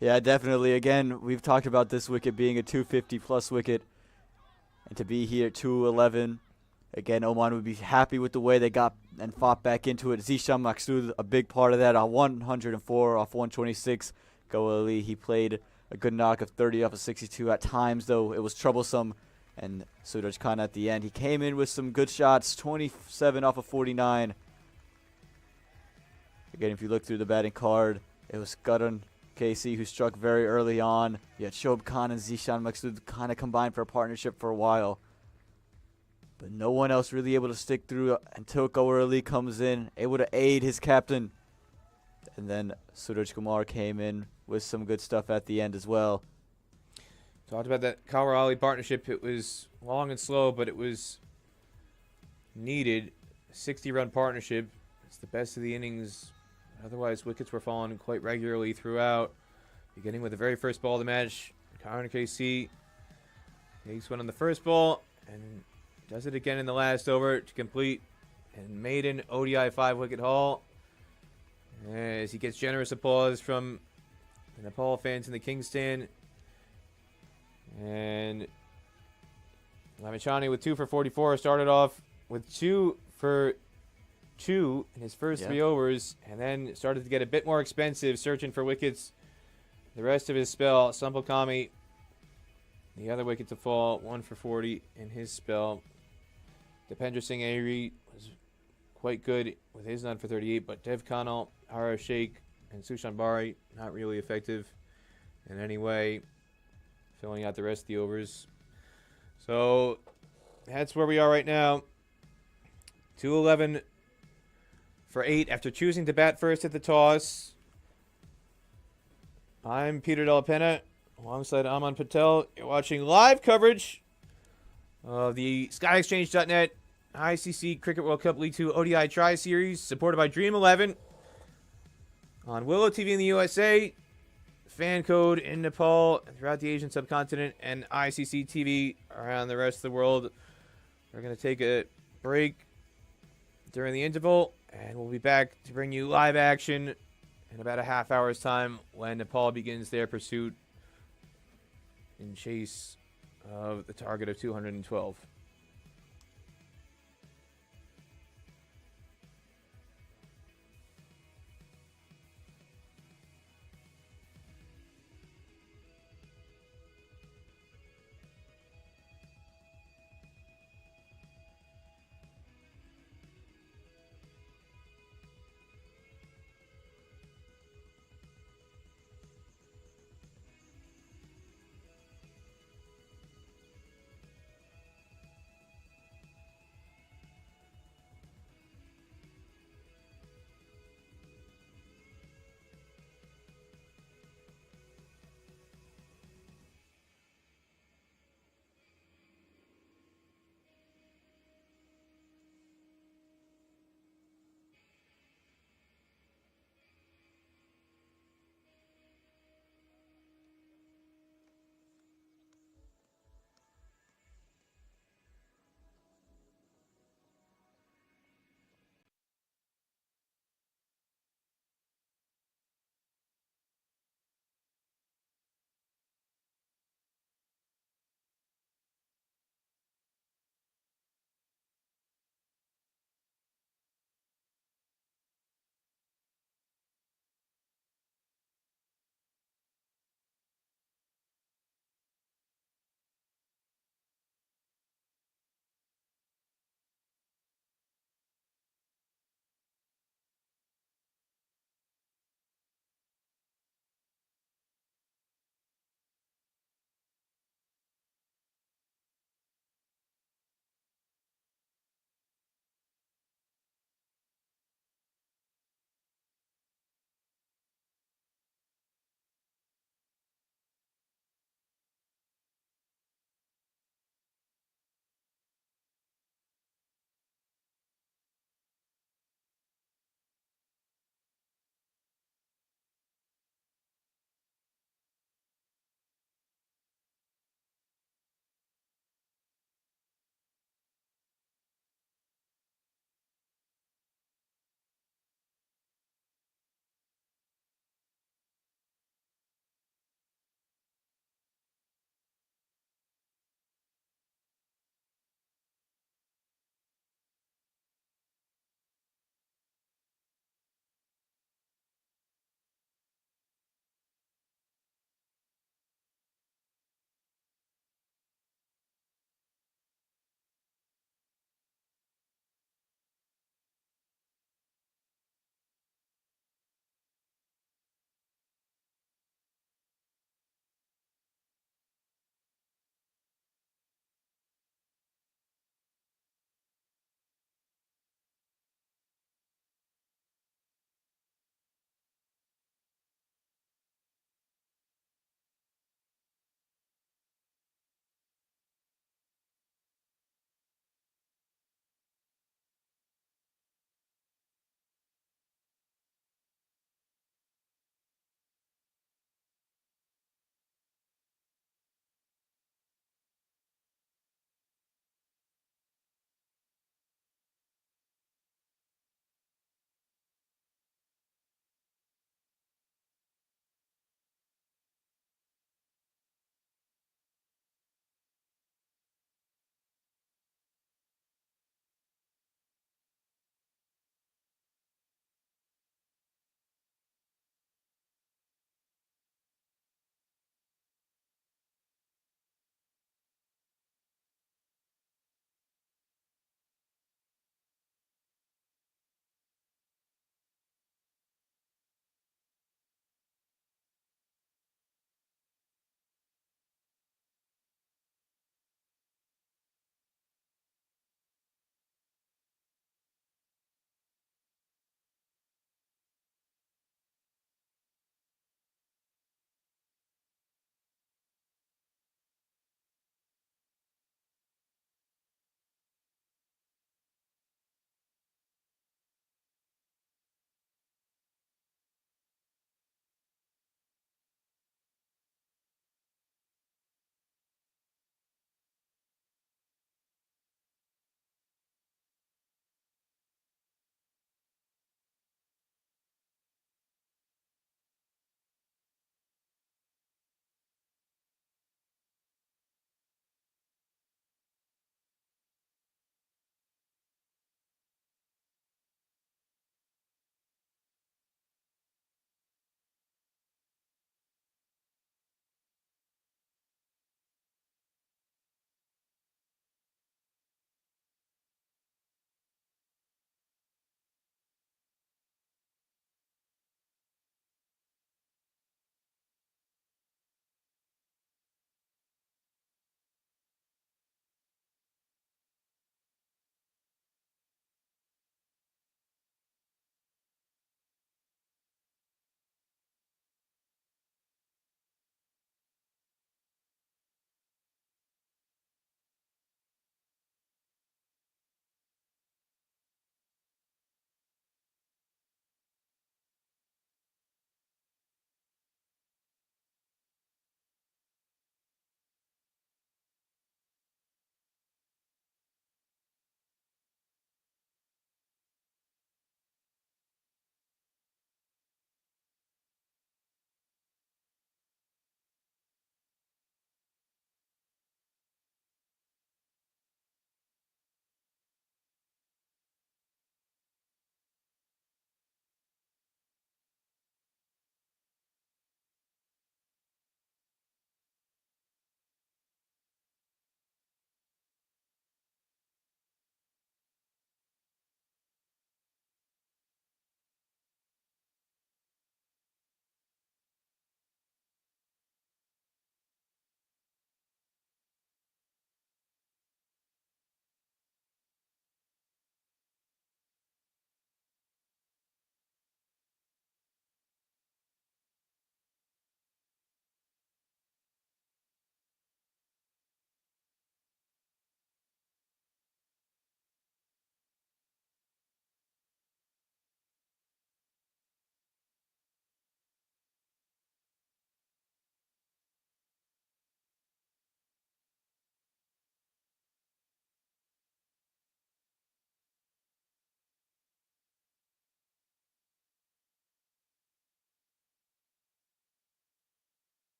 Yeah, definitely. Again, we've talked about this wicket being a 250-plus wicket. And to be here at 211, again, Oman would be happy with the way they got and fought back into it. Zishan Maqsood, a big part of that, 104 off 126. Go Ali, he played a good knock of 30 off of 62. At times, though, it was troublesome. And Suraj Khan at the end, he came in with some good shots, 27 off of 49. Again, if you look through the batting card, it was Karan KC who struck very early on. Yet Shoaib Khan and Zishan Maqsood kind of combined for a partnership for a while. But no one else really able to stick through until Gawar Ali comes in, able to aid his captain. And then Suraj Kumar came in with some good stuff at the end as well. Talked about that Gawar Ali partnership. It was long and slow, but it was needed. 60-run partnership. It's the best of the innings. Otherwise, wickets were falling quite regularly throughout. Beginning with the very first ball of the match, Karan KC takes one on the first ball and does it again in the last over to complete a maiden ODI 5-wicket haul. As he gets generous applause from the Nepal fans in the King's Stand. And Lamichhane with 2 for 44 started off with 2 for 2 in his first 3 overs, and then started to get a bit more expensive, searching for wickets the rest of his spell. Sampal Kami, the other wicket to fall, 1 for 40 in his spell. Dipendra Singh Ahri was quite good with his 9 for 38, but Dev Khanal, Hara Sheikh, and Sushan Bari not really effective in any way, filling out the rest of the overs. So that's where we are right now. 211 for 8 after choosing to bat first at the toss. I'm Peter Della Penna alongside Aman Patel. You're watching live coverage of the SkyExchange.net ICC Cricket World Cup League 2 ODI Tri-Series, supported by Dream 11 on Willow TV in the USA, Fan Code in Nepal, throughout the Asian subcontinent, and ICC TV around the rest of the world. We're going to take a break during the interval, and we'll be back to bring you live action in about a half hour's time when Nepal begins their pursuit in chase of the target of 212.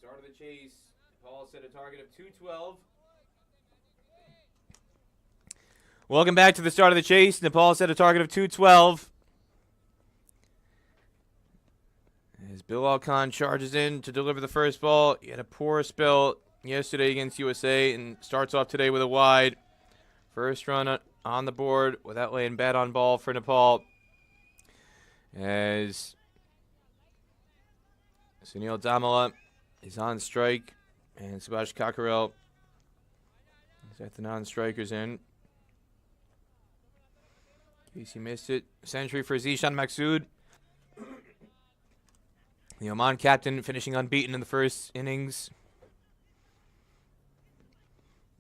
Start of the chase. Nepal set a target of 212. Welcome back to the start of the chase. Nepal set a target of 212. As Bilal Khan charges in to deliver the first ball. He had a poor spell yesterday against USA and starts off today with a wide. First run on the board without laying bat on ball for Nepal. As Sunil Damala is on strike and Subhash Kakarel is at the non-strikers in. In case you missed it, century for Zishan Maksud. The Oman captain finishing unbeaten in the first innings.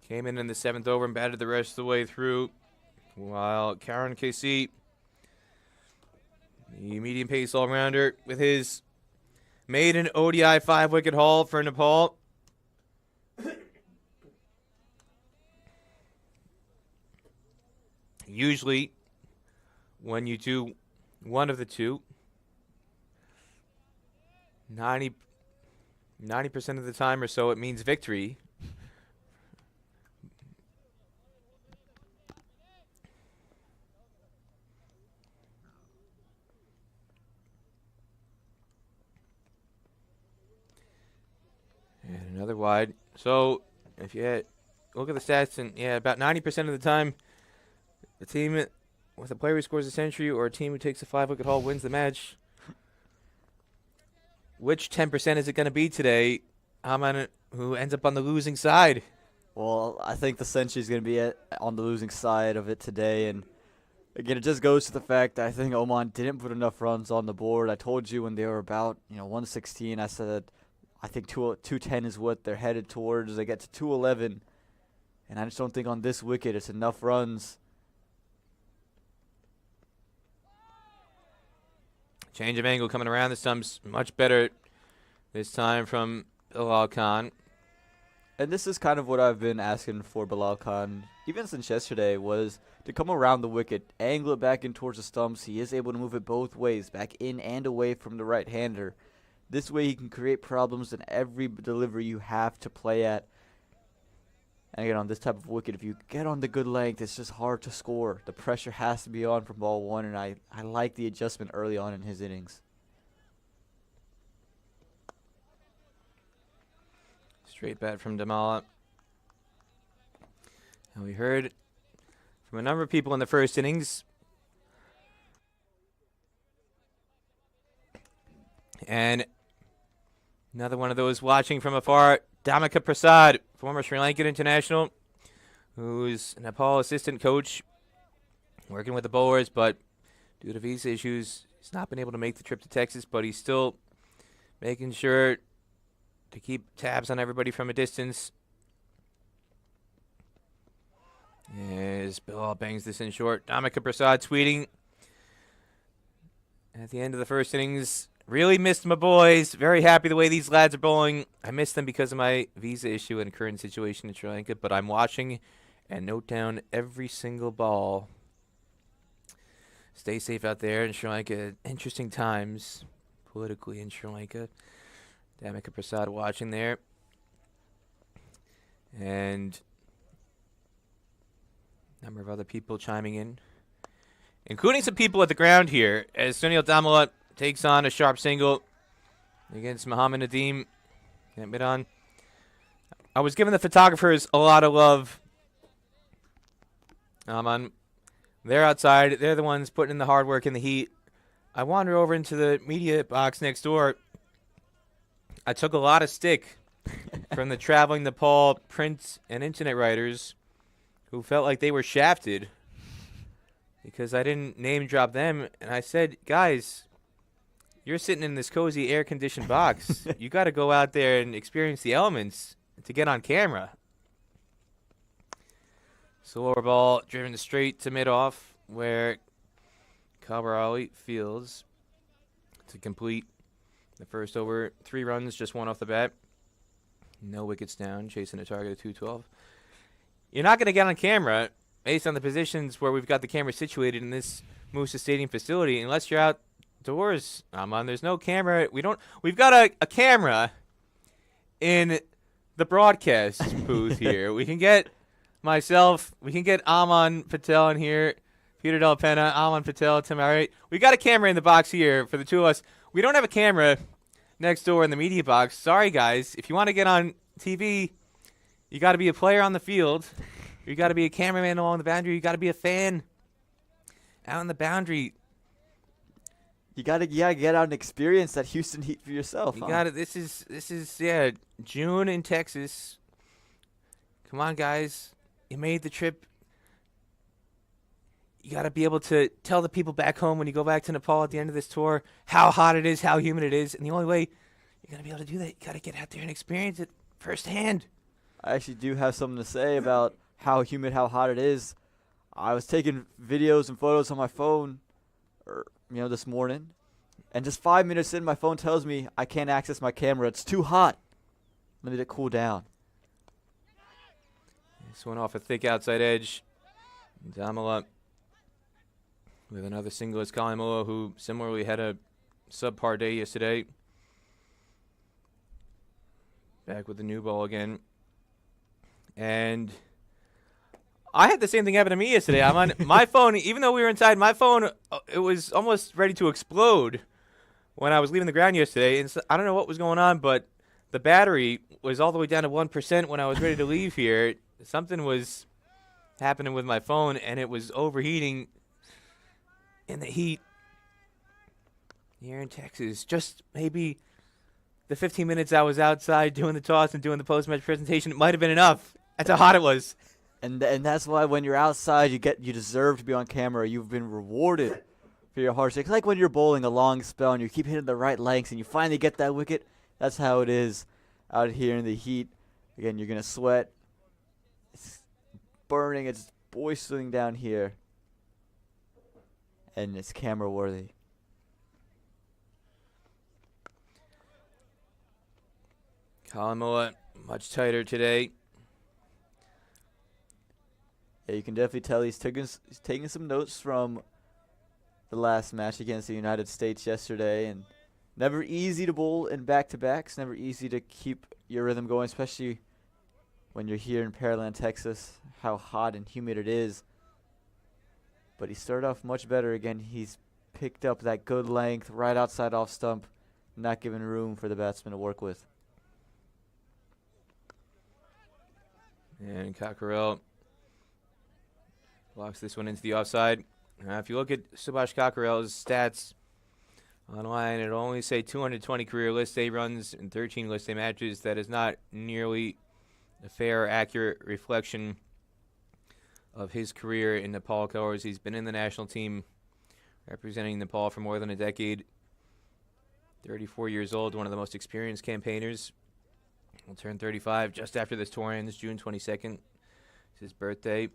Came in the 7th over and batted the rest of the way through. While Karan KC, the medium pace all-rounder, with his maiden ODI 5-wicket haul for Nepal. Usually, when you do one of the two, 90% of the time or so, it means victory. And another wide. So, if you look at the stats, and about 90% of the time, the team with a player who scores a century or a team who takes a 5-wicket haul wins the match. Which 10% is it going to be today? Aman, who ends up on the losing side? Well, I think the century is going to be on the losing side of it today. And again, it just goes to the fact that I think Oman didn't put enough runs on the board. I told you when they were about 116, I said I think 210 is what they're headed towards. They get to 211. And I just don't think on this wicket it's enough runs. Change of angle coming around. This time's much better this time from Bilal Khan. And this is kind of what I've been asking for Bilal Khan, even since yesterday, was to come around the wicket, angle it back in towards the stumps. He is able to move it both ways, back in and away from the right-hander. This way he can create problems in every delivery you have to play at. And again, on this type of wicket, if you get on the good length, it's just hard to score. The pressure has to be on from ball one, and I like the adjustment early on in his innings. Straight bat from Damala. And we heard from a number of people in the first innings. And another one of those watching from afar, Damika Prasad, former Sri Lankan international, who's a Nepal assistant coach, working with the bowlers, but due to visa issues, he's not been able to make the trip to Texas, but he's still making sure to keep tabs on everybody from a distance. As Bilal bangs this in short, Damika Prasad tweeting at the end of the first innings, really missed my boys. Very happy the way these lads are bowling. I missed them because of my visa issue and current situation in Sri Lanka, but I'm watching and note down every single ball. Stay safe out there in Sri Lanka. Interesting times politically in Sri Lanka. Damika Prasad watching there. And a number of other people chiming in, including some people at the ground here, as Sunil Damala takes on a sharp single against Muhammad Nadeem. I was giving the photographers a lot of love. They're outside. They're the ones putting in the hard work in the heat. I wander over into the media box next door. I took a lot of stick from the traveling Nepal print and internet writers who felt like they were shafted because I didn't name drop them. And I said, guys, you're sitting in this cozy air-conditioned box. You got to go out there and experience the elements to get on camera. Slower ball driven straight to mid-off where Kabar Ali fields to complete the first over. 3 runs, just 1 off the bat. No wickets down, chasing a target of 212. You're not going to get on camera based on the positions where we've got the camera situated in this Musa Stadium facility unless you're outdoors. There's no camera. We've got a camera in the broadcast booth here. We can get myself, we can get Aman Patel in here, Peter Del Pena, Aman Patel to my right. We got a camera in the box here for the two of us. We don't have a camera next door in the media box. Sorry, guys. If you want to get on TV, you got to be a player on the field. You got to be a cameraman along the boundary. You got to be a fan out on the boundary. You gotta get out and experience that Houston Heat for yourself. You got it. This is June in Texas. Come on, guys. You made the trip. You got to be able to tell the people back home when you go back to Nepal at the end of this tour how hot it is, how humid it is. And the only way you're going to be able to do that, you got to get out there and experience it firsthand. I actually do have something to say about how humid, how hot it is. I was taking videos and photos on my phone, this morning. And just 5 minutes in, my phone tells me I can't access my camera. It's too hot. Let me cool down. This one off a thick outside edge. Damala with another singles. Kalimoa, who similarly had a subpar day yesterday. Back with the new ball again. And I had the same thing happen to me yesterday. I'm on my phone, even though we were inside, my phone, it was almost ready to explode when I was leaving the ground yesterday. And so, I don't know what was going on, but the battery was all the way down to 1% when I was ready to leave here. Something was happening with my phone, and it was overheating in the heat here in Texas. Just maybe the 15 minutes I was outside doing the toss and doing the post-match presentation, it might have been enough. That's how hot it was. And that's why when you're outside, you deserve to be on camera. You've been rewarded for your hard work. It's like when you're bowling a long spell and you keep hitting the right lengths and you finally get that wicket. That's how it is out here in the heat. Again, you're going to sweat. It's burning. It's boiling down here. And it's camera worthy. Kalimoa much tighter today. Yeah, you can definitely tell he's taking some notes from the last match against the United States yesterday. And never easy to bowl in back-to-backs. Never easy to keep your rhythm going, especially when you're here in Pearland, Texas, how hot and humid it is. But he started off much better again. He's picked up that good length right outside off stump, not giving room for the batsman to work with. And Cockerell blocks this one into the offside. If you look at Subhash Cockerell's stats online, it'll only say 220 career List A runs in 13 List A matches. That is not nearly a fair, accurate reflection of his career in Nepal colors. He's been in the national team representing Nepal for more than a decade. 34 years old, one of the most experienced campaigners. He'll turn 35 just after this tour ends, June 22nd. It's his birthday.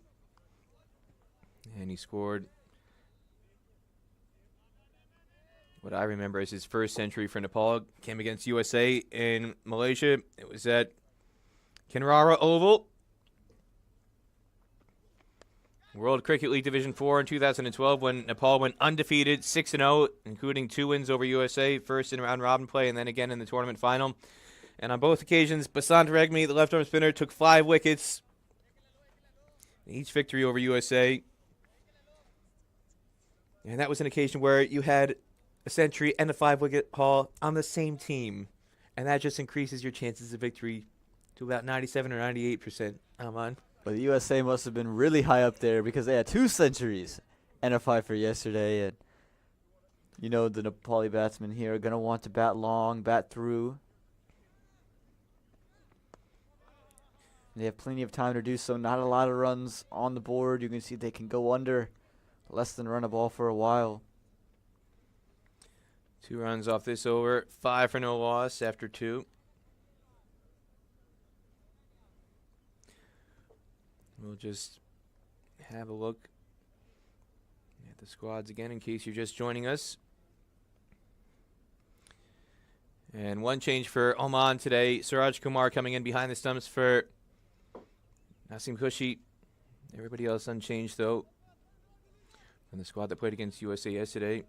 And he scored what I remember as his first century for Nepal. Came against USA in Malaysia. It was at Kinrara Oval. World Cricket League Division 4 in 2012 when Nepal went undefeated 6-0, including 2 wins over USA, first in round-robin play and then again in the tournament final. And on both occasions, Basant Regmi, the left-arm spinner, took 5 wickets. Each victory over USA. And that was an occasion where you had a century and a 5-wicket haul on the same team. And that just increases your chances of victory to about 97 or 98%. Aman. Well, the USA must have been really high up there because they had 2 centuries and a 5 for yesterday. And, the Nepali batsmen here are going to want to bat long, bat through. They have plenty of time to do so. Not a lot of runs on the board. You can see they can go under less than run a ball for a while. 2 runs off this over. 5 for no loss after 2. We'll just have a look at the squads again in case you're just joining us. And one change for Oman today. Suraj Kumar coming in behind the stumps for Nasim Khushi. Everybody else unchanged, though, from the squad that played against USA yesterday.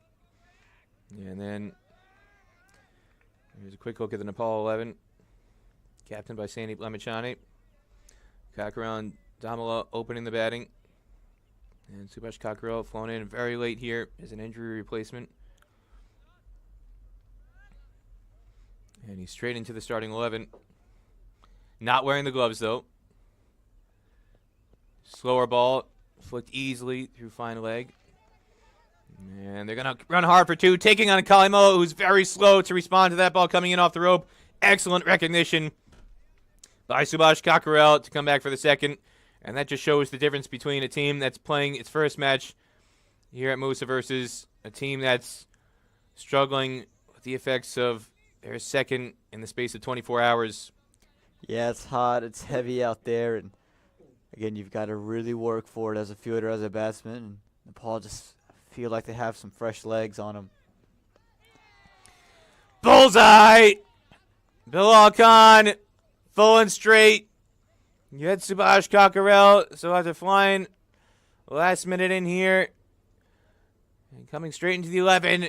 And then here's a quick look at the Nepal 11. captained by Sandeep Lamichhane. Cockerell and Damala opening the batting. And Subhash Cockerell flown in very late here as an injury replacement. And he's straight into the starting 11. Not wearing the gloves, though. Slower ball, flicked easily through fine leg. And they're going to run hard for 2, taking on Kalimo, who's very slow to respond to that ball coming in off the rope. Excellent recognition by Subhash Cockerell to come back for the second. And that just shows the difference between a team that's playing its first match here at Musa versus a team that's struggling with the effects of their second in the space of 24 hours. Yeah, it's hot. It's heavy out there. And, again, you've got to really work for it as a fielder, as a batsman. And Nepal just feel like they have some fresh legs on them. Bullseye! Bilal Khan, full and straight. You had Subhash Cockerell, so after flying last minute in here, and coming straight into the 11,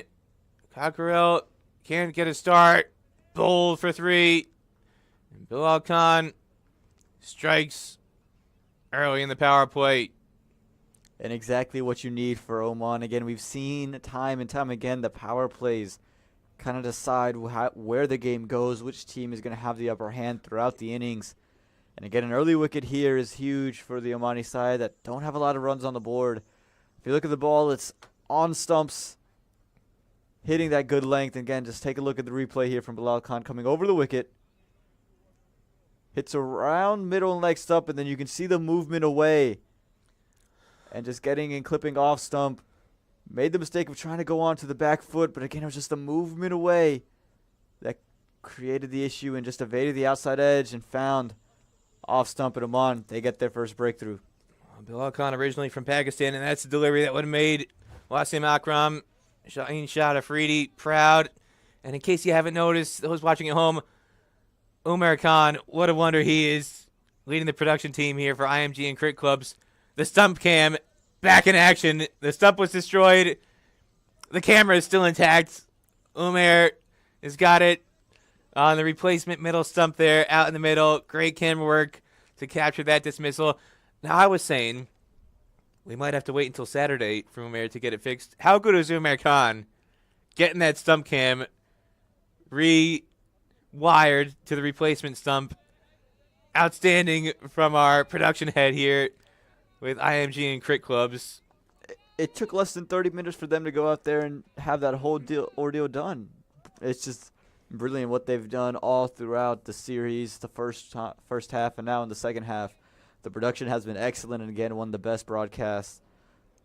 Cockerell can't get a start. Bowled for 3. And Bilal Khan strikes early in the power play. And exactly what you need for Oman. Again, we've seen time and time again the power plays kind of decide where the game goes, which team is going to have the upper hand throughout the innings. And again, an early wicket here is huge for the Omani side that don't have a lot of runs on the board. If you look at the ball, it's on stumps, hitting that good length. Again, just take a look at the replay here from Bilal Khan coming over the wicket. Hits around middle and leg stump, and then you can see the movement away. And just getting and clipping off stump. Made the mistake of trying to go on to the back foot, but again, it was just the movement away that created the issue and just evaded the outside edge and found off stump at Oman. They get their first breakthrough. Bilal Khan originally from Pakistan, and that's the delivery that would have made Wasim Akram, Shaheen Shah Afridi proud. And in case you haven't noticed, those watching at home, Umar Khan, what a wonder he is, leading the production team here for IMG and Cricket Clubs. The stump cam back in action. The stump was destroyed. The camera is still intact. Umar has got it on the replacement middle stump there, out in the middle. Great camera work to capture that dismissal. Now, I was saying we might have to wait until Saturday for Umar to get it fixed. How good is Umar Khan getting that stump cam rewired to the replacement stump? Outstanding from our production head here with IMG and Cricket Clubs. It took less than 30 minutes for them to go out there and have that whole ordeal done. It's just brilliant what they've done all throughout the series, the first half, and now in the second half. The production has been excellent, and again, one of the best broadcasts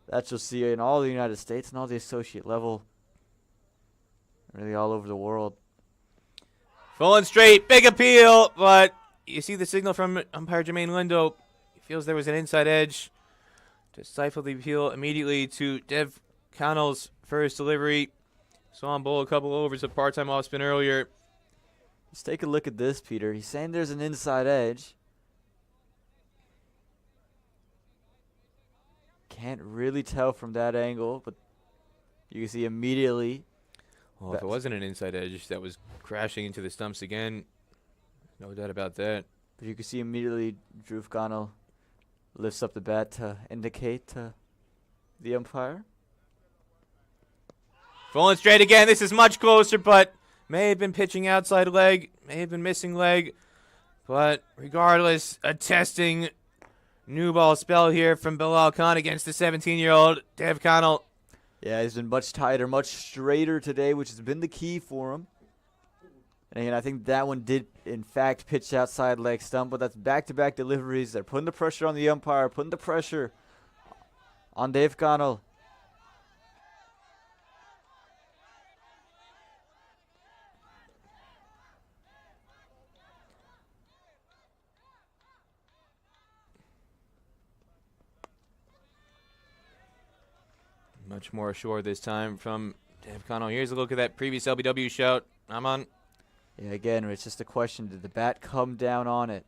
that you'll see in all the United States and all the associate level, really all over the world. Full and straight, big appeal, but you see the signal from umpire Jermaine Lindo. He feels there was an inside edge to stifle the appeal immediately to Dev Connell's first delivery. Saw him bowl a couple overs of part-time off spin earlier. Let's take a look at this, Peter. He's saying there's an inside edge. Can't really tell from that angle, but you can see immediately. Well, if it wasn't an inside edge that was crashing into the stumps again, no doubt about that. But you can see immediately Dhruv Connell lifts up the bat to indicate to the umpire. Full and straight again. This is much closer, but may have been pitching outside leg, may have been missing leg. But regardless, a testing new ball spell here from Bilal Khan against the 17-year-old Dev Connell. Yeah, he's been much tighter, much straighter today, which has been the key for him. And again, I think that one did, in fact, pitch outside leg stump, but that's back-to-back deliveries. They're putting the pressure on the umpire, putting the pressure on Dev Connell. Much more assured this time from Dev Connell. Here's a look at that previous LBW shout. I'm on. Yeah, again, it's just a question, did the bat come down on it?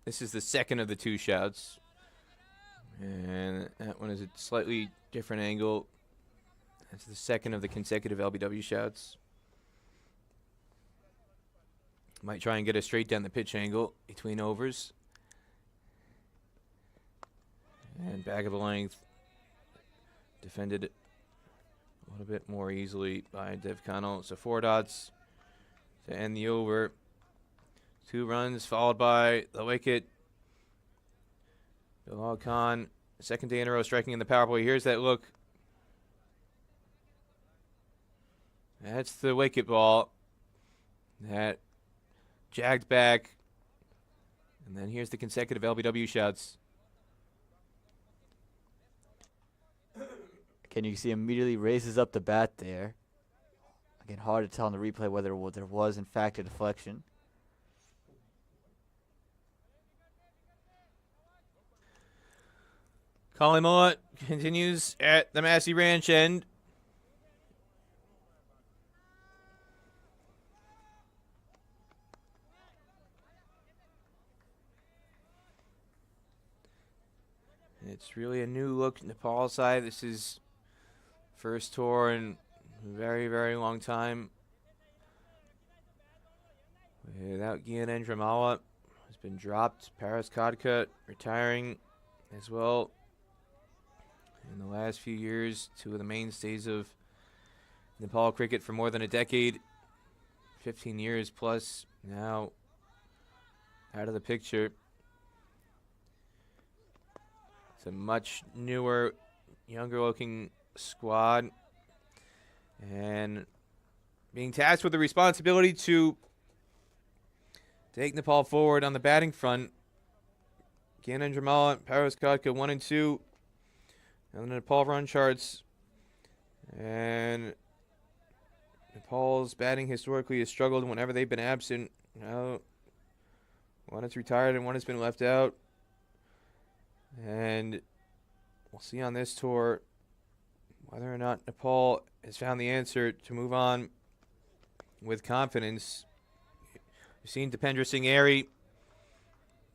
This is the second of the two shouts. And that one is a slightly different angle. That's the second of the consecutive LBW shouts. Might try and get a straight down the pitch angle between overs. And back of the length. Defended a little bit more easily by Dev Connell. So 4 dots to end the over. 2 runs followed by the wicket. Bilal Khan, second day in a row striking in the power play. Here's that look. That's the wicket ball. That jagged back. And then here's the consecutive LBW shots. Again, you can see immediately raises up the bat there. Again, hard to tell in the replay whether there was, in fact, a deflection. Colin Mullet continues at the Massey Ranch end. It's really a new look Nepal side. This is first tour in a very, very long time. Without Gyanendra Malla, has been dropped. Paras Kadka retiring as well. In the last few years, 2 of the mainstays of Nepal cricket for more than a decade, 15 years plus, now out of the picture. It's a much newer, younger-looking squad, and being tasked with the responsibility to take Nepal forward on the batting front. Gyanendra Malla, Paras Kadka 1 and 2 on the Nepal run charts, and Nepal's batting historically has struggled whenever they've been absent. Now, one has retired and one has been left out. And we'll see on this tour whether or not Nepal has found the answer to move on with confidence. We've seen Dipendra Singh Airy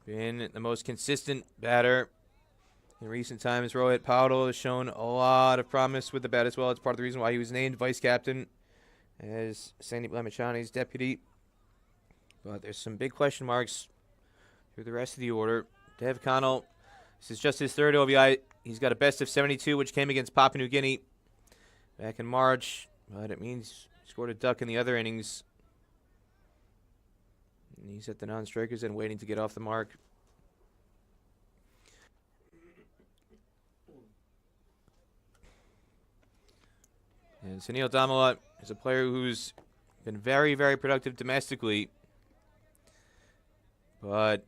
been the most consistent batter in recent times. Rohit Paudel has shown a lot of promise with the bat as well. It's part of the reason why he was named vice captain as Sandeep Lamichhane's deputy. But there's some big question marks through the rest of the order. Dev Connell, this is just his 3rd ODI. He's got a best of 72, which came against Papua New Guinea back in March. But it means he scored a duck in the other innings. And he's at the non-strikers and waiting to get off the mark. And Sunil Damalat is a player who's been very, very productive domestically, but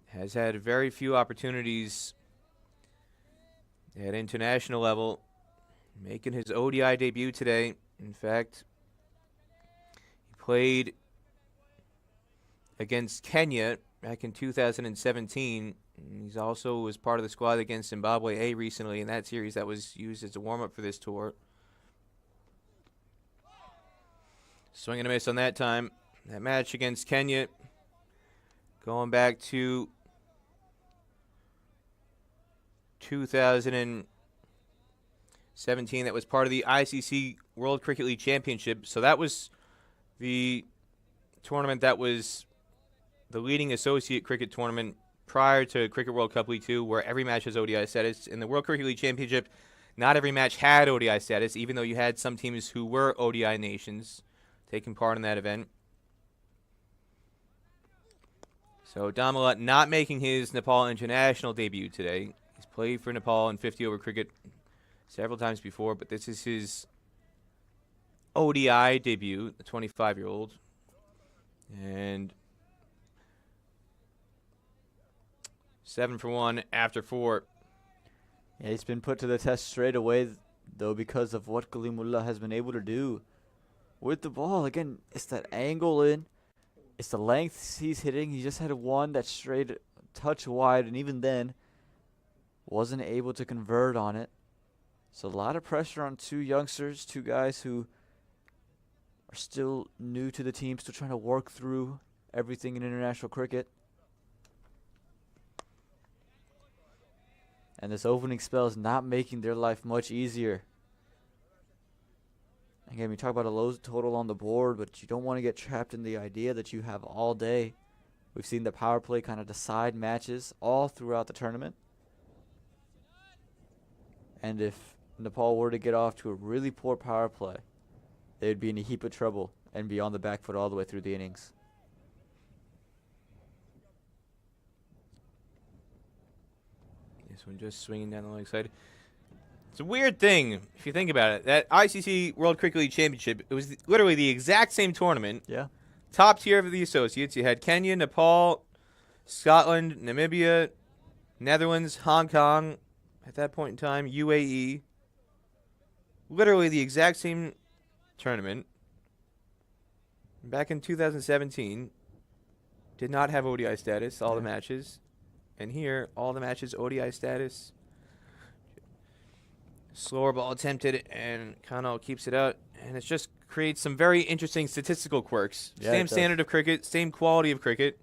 has had very few opportunities at international level, making his ODI debut today. In fact, he played against Kenya back in 2017. He's also was part of the squad against Zimbabwe A recently in that series that was used as a warm-up for this tour. Swing and a miss on that time. That match against Kenya, going back to 2017, that was part of the ICC World Cricket League Championship. So that was the tournament that was the leading associate cricket tournament prior to Cricket World Cup League 2, where every match has ODI status. In the World Cricket League Championship, not every match had ODI status, even though you had some teams who were ODI nations taking part in that event. So Damalat not making his Nepal international debut today. He's played for Nepal in 50-over cricket several times before, but this is his ODI debut, the 25-year-old. And 7 for 1 after 4. Yeah, he's been put to the test straight away, though, because of what Kalimullah has been able to do with the ball. Again, it's that angle in. It's the length he's hitting. He just had one that strayed a touch wide, and even then wasn't able to convert on it. So a lot of pressure on 2 youngsters, 2 guys who are still new to the team, still trying to work through everything in international cricket. And this opening spell is not making their life much easier. Again, we talk about a low total on the board, but you don't want to get trapped in the idea that you have all day. We've seen the power play kind of decide matches all throughout the tournament. And if Nepal were to get off to a really poor power play, they'd be in a heap of trouble and be on the back foot all the way through the innings. This one just swinging down the leg side. It's a weird thing if you think about it. That ICC World Cricket League Championship, it was literally the exact same tournament. Yeah. Top tier of the associates. You had Kenya, Nepal, Scotland, Namibia, Netherlands, Hong Kong, at that point in time, UAE. Literally the exact same tournament. Back in 2017, did not have ODI status, all the matches. And here, all the matches, ODI status. Slower ball attempted, and Connell keeps it out. And it just creates some very interesting statistical quirks. Yeah, Same standard of cricket, same quality of cricket.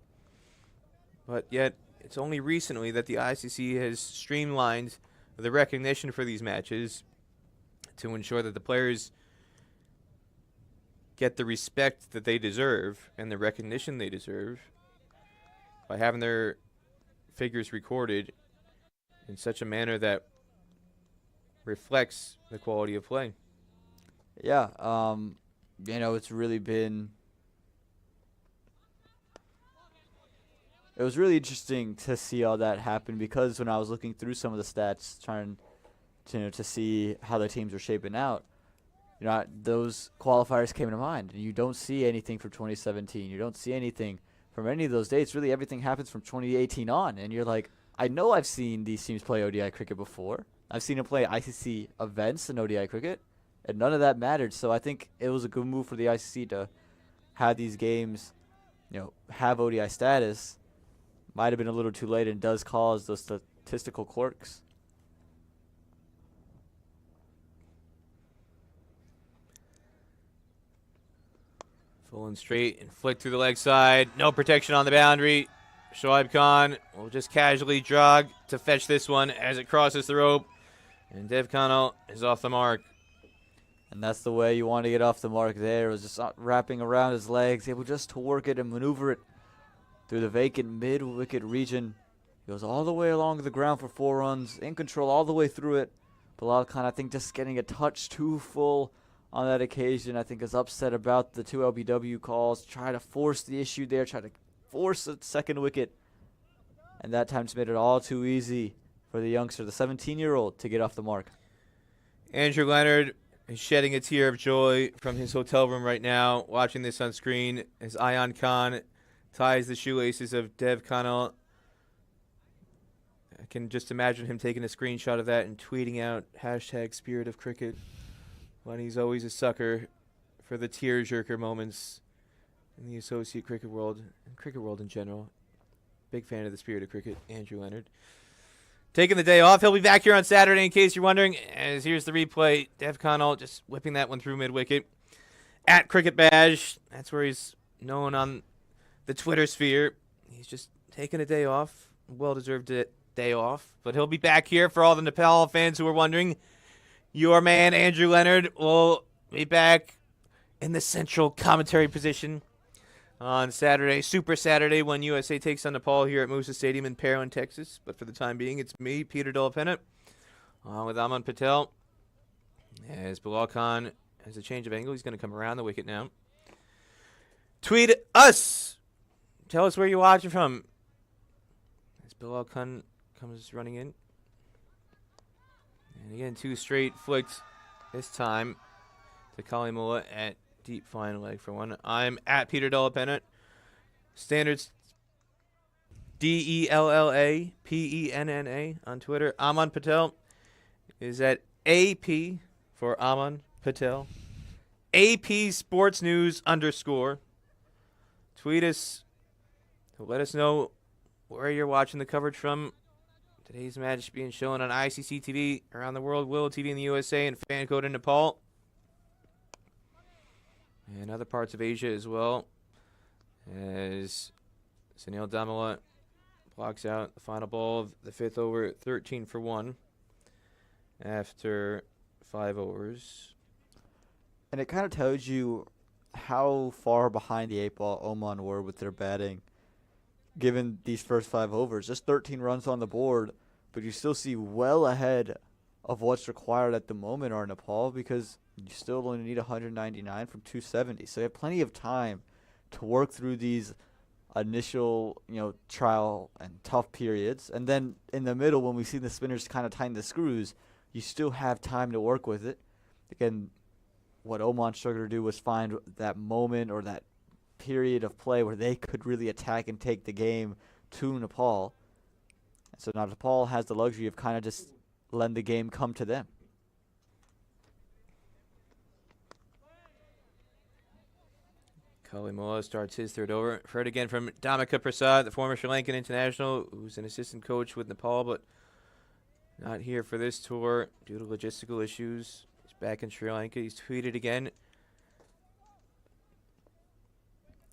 But yet, it's only recently that the ICC has streamlined the recognition for these matches to ensure that the players get the respect that they deserve and the recognition they deserve by having their figures recorded in such a manner that reflects the quality of play. Yeah, you know, it's really been... It was really interesting to see all that happen because when I was looking through some of the stats, trying to see how the teams were shaping out, you know, those qualifiers came to mind. And you don't see anything from 2017. You don't see anything from any of those dates. Really, everything happens from 2018 on. And you're like, I know I've seen these teams play ODI cricket before. I've seen them play ICC events in ODI cricket, and none of that mattered. So I think it was a good move for the ICC to have these games, you know, have ODI status. Might have been a little too late and does cause those statistical quirks. Full and straight and flick through the leg side. No protection on the boundary. Shoaib Khan will just casually jog to fetch this one as it crosses the rope. And Dev Connell is off the mark. And that's the way you want to get off the mark there. It was just wrapping around his legs, able just to work it and maneuver it through the vacant mid-wicket region. Goes all the way along the ground for 4 runs, in control all the way through it. Bilal Khan, I think, just getting a touch too full on that occasion. I think is upset about the 2 LBW calls. Try to force the issue there, try to force a second wicket. And that time just made it all too easy for the youngster, the 17-year-old, to get off the mark. Andrew Leonard is shedding a tear of joy from his hotel room right now, watching this on screen as Ayan Khan ties the shoelaces of Dev Connell. I can just imagine him taking a screenshot of that and tweeting out #SpiritOfCricket when he's always a sucker for the tear-jerker moments in the associate cricket world and cricket world in general. Big fan of the spirit of cricket, Andrew Leonard. Taking the day off. He'll be back here on Saturday, in case you're wondering. As here's the replay. Dev Connell just whipping that one through mid-wicket. At Cricket Badge. That's where he's known on the Twitter sphere. He's just taking a day off. Well-deserved day off. But he'll be back here for all the Nepal fans who are wondering. Your man, Andrew Leonard, will be back in the central commentary position on Saturday, Super Saturday, when USA takes on Nepal here at Musa Stadium in Pearland, Texas. But for the time being, it's me, Peter Delapenna, along with Aman Patel. As Bilal Khan has a change of angle, he's going to come around the wicket now. Tweet us. Tell us where you're watching from. As Bilal Khan comes running in. And again, 2 straight flicked this time to Kalimullah at deep fine leg for 1. I'm at Peter Delapenna. Standards DELLAPENNA on Twitter. Aman Patel is at AP for Aman Patel. AP Sports News _ Tweet us to let us know where you're watching the coverage from. Today's match being shown on ICC TV around the world, Willow TV in the USA, and Fan Code in Nepal. And other parts of Asia as well, as Sunil Damala blocks out the final ball of the 5th over, 13 for 1 after 5 overs. And it kind of tells you how far behind the 8-ball Oman were with their batting, given these first 5 overs. Just 13 runs on the board, but you still see well ahead of what's required at the moment are Nepal, because you still only need 199 from 270. So you have plenty of time to work through these initial, trial and tough periods. And then in the middle, when we see the spinners kind of tighten the screws, you still have time to work with it. Again, what Oman struggled to do was find that moment or that period of play where they could really attack and take the game to Nepal. And so now Nepal has the luxury of kind of just letting the game come to them. Kalimola starts his third over. Heard again from Dhamika Prasad, the former Sri Lankan international, who's an assistant coach with Nepal, but not here for this tour due to logistical issues. He's back in Sri Lanka. He's tweeted again.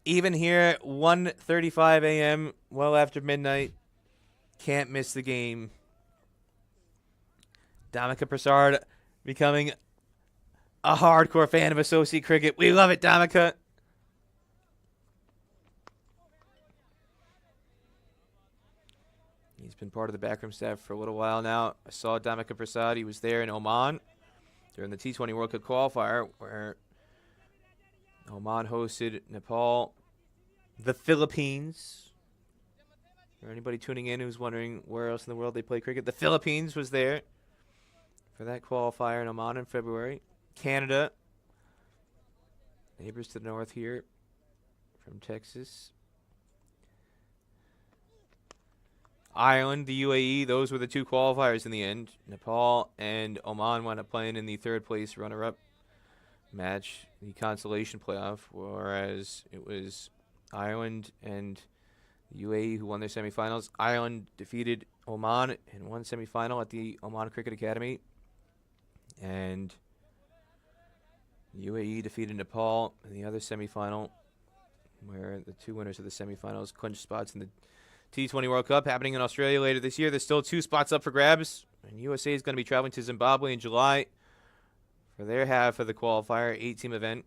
Even here, 1:35 a.m., well after midnight, can't miss the game. Dhamika Prasad becoming a hardcore fan of associate cricket. We love it, Dhamika. He's been part of the backroom staff for a little while now. I saw Dhamika Prasad. He was there in Oman during the T20 World Cup qualifier where Oman hosted Nepal, the Philippines. For anybody tuning in who's wondering where else in the world they play cricket, the Philippines was there for that qualifier in Oman in February. Canada, neighbors to the north here from Texas. Ireland, the UAE, those were the 2 qualifiers in the end. Nepal and Oman wound up playing in the third place runner-up match, the consolation playoff, whereas it was Ireland and the UAE who won their semifinals. Ireland defeated Oman in one semifinal at the Oman Cricket Academy, and UAE defeated Nepal in the other semifinal, where the 2 winners of the semifinals clinched spots in the T20 World Cup happening in Australia later this year. There's still 2 spots up for grabs, and USA is going to be traveling to Zimbabwe in July for their half of the qualifier, 8-team event.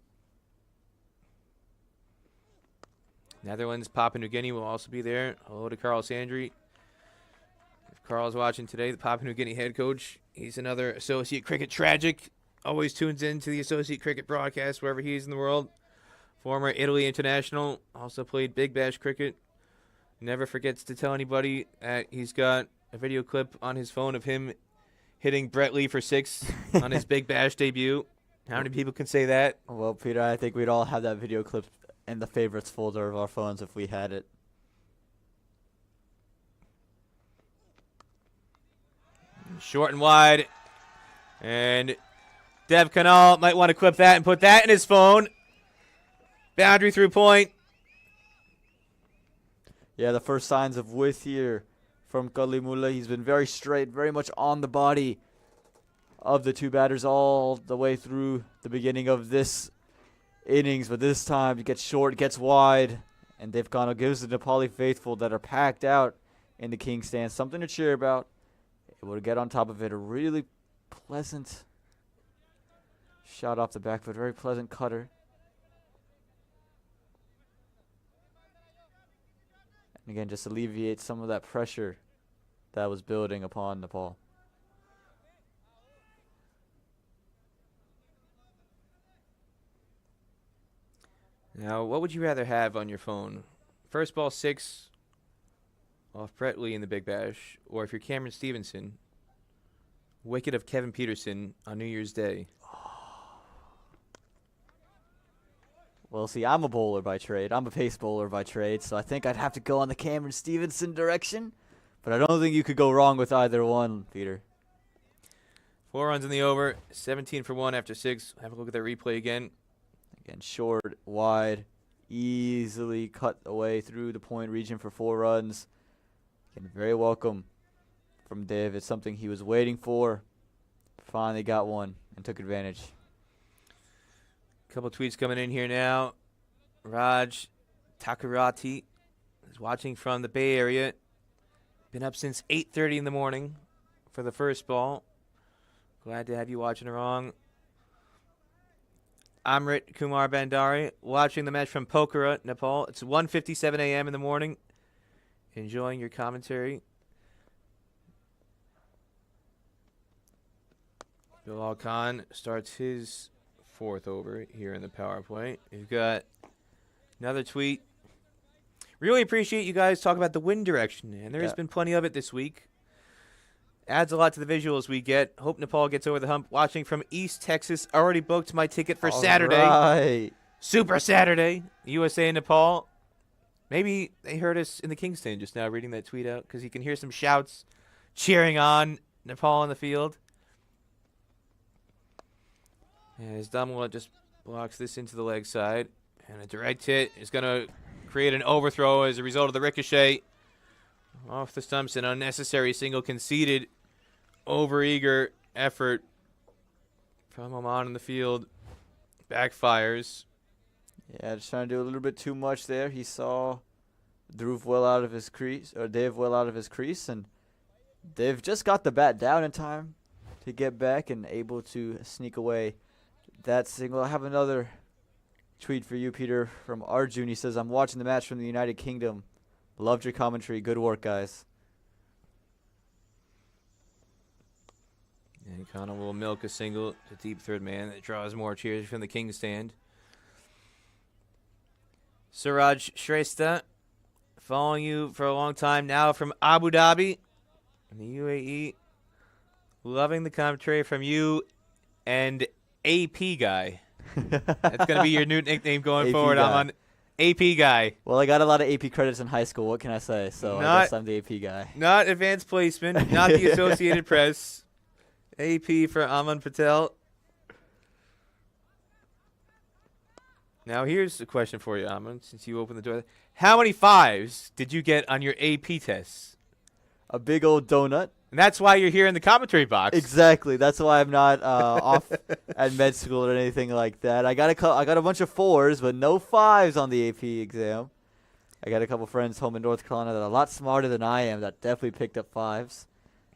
Netherlands, Papua New Guinea will also be there. Hello to Carl Sandry. If Carl's watching today, the Papua New Guinea head coach, he's another associate cricket tragic. Always tunes in to the associate cricket broadcast wherever he is in the world. Former Italy international, also played Big Bash cricket. Never forgets to tell anybody that he's got a video clip on his phone of him hitting Brett Lee for 6 on his Big Bash debut. How many people can say that? Well, Peter, I think we'd all have that video clip in the favorites folder of our phones if we had it. Short and wide. And Dev Canal might want to clip that and put that in his phone. Boundary through point. Yeah, the first signs of width here from Kalimullah. He's been very straight, very much on the body of the 2 batters all the way through the beginning of this innings. But this time it gets short, gets wide, and Dev Khanna gives the Nepali faithful that are packed out in the King stand something to cheer about. Able to get on top of it. A really pleasant shot off the back foot, very pleasant cutter. And again, just alleviate some of that pressure that was building upon Nepal. Now, what would you rather have on your phone? First ball 6 off Brett Lee in the Big Bash, or if you're Cameron Stevenson, wicket of Kevin Peterson on New Year's Day? Well, see, I'm a bowler by trade. I'm a pace bowler by trade, so I think I'd have to go on the Cameron Stevenson direction. But I don't think you could go wrong with either one, Peter. 4 runs in the over, 17 for 1 after 6. Have a look at that replay again. Again, short, wide, easily cut away through the point region for 4 runs. Again, very welcome from Dev. It's something he was waiting for. Finally got one and took advantage. Couple tweets coming in here now. Raj Takarati is watching from the Bay Area. Been up since 8:30 in the morning for the first ball. Glad to have you watching along. Amrit Kumar Bandari, watching the match from Pokhara, Nepal. It's 1:57 a.m. in the morning. Enjoying your commentary. Bilal Khan starts his 4th over here in the power play. We've got another tweet. Really appreciate you guys talk about the wind direction, and there's been plenty of it this week. Adds a lot to the visuals we get. Hope Nepal gets over the hump. Watching from East Texas. Already booked my ticket for Saturday. Right. Super Saturday. USA and Nepal. Maybe they heard us in the Kingston just now reading that tweet out because you can hear some shouts cheering on Nepal on the field. As Damla just blocks this into the leg side. And a direct hit is going to create an overthrow as a result of the ricochet. Off the stumps, an unnecessary single conceded. Overeager effort from Oman in the field. Backfires. Yeah, just trying to do a little bit too much there. He saw Dhruv well out of his crease, or Dev well out of his crease, and they've just got the bat down in time to get back and able to sneak away that single. I have another tweet for you, Peter, from Arjun. He says, I'm watching the match from the United Kingdom. Loved your commentary. Good work, guys. And Connell will milk a single to deep third man that draws more cheers from the King's stand. Suraj Shrestha, following you for a long time now from Abu Dhabi in the UAE. Loving the commentary from you and AP Guy. That's going to be your new nickname going AP forward. guy. I'm on AP Guy. Well, I got a lot of AP credits in high school. What can I say? So I guess I'm the AP guy. Not advanced placement, not the Associated Press. AP for Aman Patel. Now, here's a question for you, Aman, since you opened the door. How many 5s did you get on your AP tests? A big old donut. And that's why you're here in the commentary box. Exactly. That's why I'm not off at med school or anything like that. I got a bunch of 4s, but no 5s on the AP exam. I got a couple friends home in North Carolina that are a lot smarter than I am that definitely picked up 5s.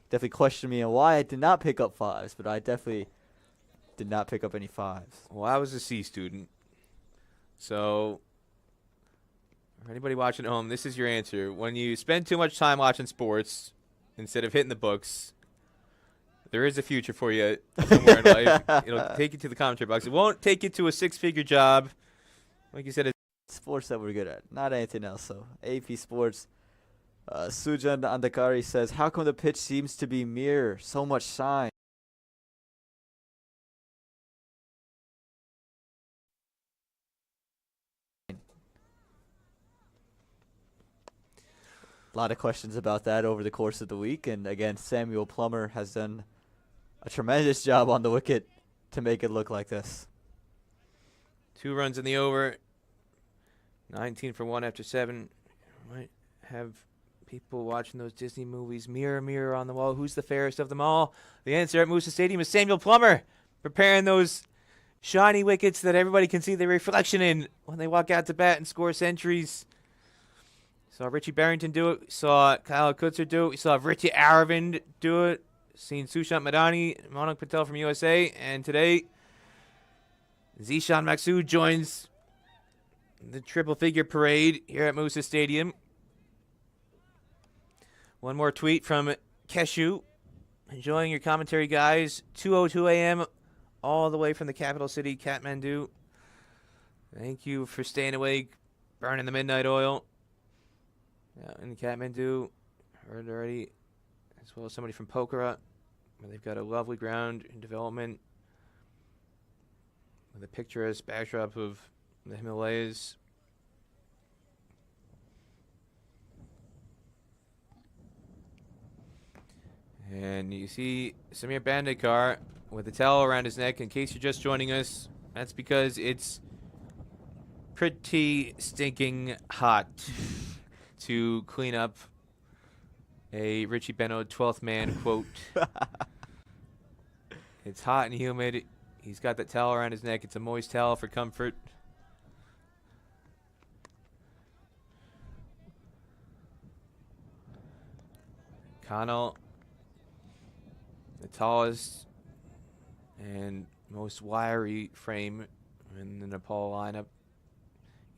Definitely questioned me on why I did not pick up 5s, but I definitely did not pick up any 5s. Well, I was a C student. So, for anybody watching at home, this is your answer. When you spend too much time watching sports instead of hitting the books, there is a future for you somewhere in life. It'll take you to the commentary box. It won't take you to a 6-figure job. Like you said, Sports that we're good at, not anything else. So AP Sports. Sujan Andakari says, how come the pitch seems to be mirror? So much shine. A lot of questions about that over the course of the week. And again, Samuel Plummer has done a tremendous job on the wicket to make it look like this. 2 runs in the over. 19 for 1 after 7. Might have people watching those Disney movies. Mirror, mirror on the wall. Who's the fairest of them all? The answer at Moosa Stadium is Samuel Plummer, preparing those shiny wickets that everybody can see the reflection in when they walk out to bat and score centuries. Saw Richie Barrington do it. We saw Kyle Kutzer do it. We saw Richie Aravind do it. Seen Sushant Madani, Manak Patel from USA. And today, Zishan Maksud joins the triple figure parade here at Moosa Stadium. One more tweet from Keshu. Enjoying your commentary, guys. 2:02 a.m. all the way from the capital city, Kathmandu. Thank you for staying awake, burning the midnight oil. In Kathmandu, heard already, as well as somebody from Pokhara, where they've got a lovely ground in development with a picturesque backdrop of the Himalayas. And you see Samir Bandekar with a towel around his neck. In case you're just joining us, that's because it's pretty stinking hot to clean up a Richie Beno 12th man quote. It's hot and humid. He's got that towel around his neck. It's a moist towel for comfort. Connell, the tallest and most wiry frame in the Nepal lineup.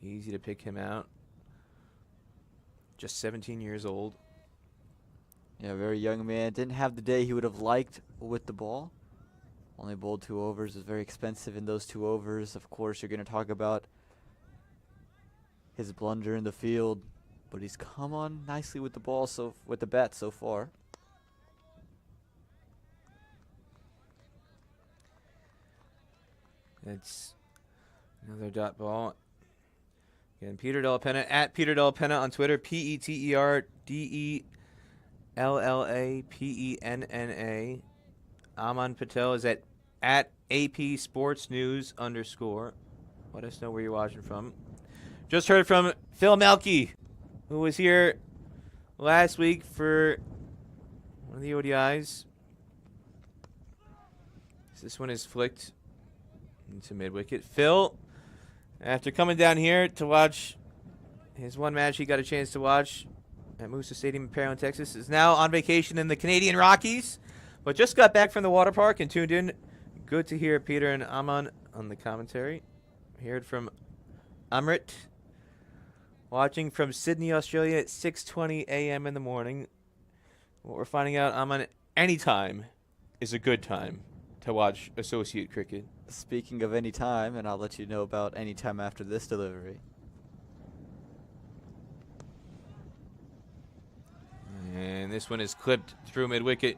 Easy to pick him out. Just 17 years old. Yeah, very young man. Didn't have the day he would have liked with the ball. Only bowled 2 overs. Was very expensive in those 2 overs. Of course, you're going to talk about his blunder in the field, but he's come on nicely with the ball, with the bat so far. It's another dot ball. Again, Peter Della Penna at Peter Della Penna on Twitter. PeterDellaPenna. Aman Patel is at AP Sports News _. Let us know where you're watching from. Just heard from Phil Melke, who was here last week for one of the ODIs. This one is flicked into mid-wicket. Phil, after coming down here to watch his one match he got a chance to watch at Moosa Stadium in Pearland, Texas, is now on vacation in the Canadian Rockies, but just got back from the water park and tuned in. Good to hear Peter and Aman on the commentary. Heard from Amrit, watching from Sydney, Australia at 6:20 a.m. in the morning. What we're finding out, Aman, any time is a good time to watch associate cricket. Speaking of any time, and I'll let you know about any time after this delivery. And this one is clipped through mid-wicket.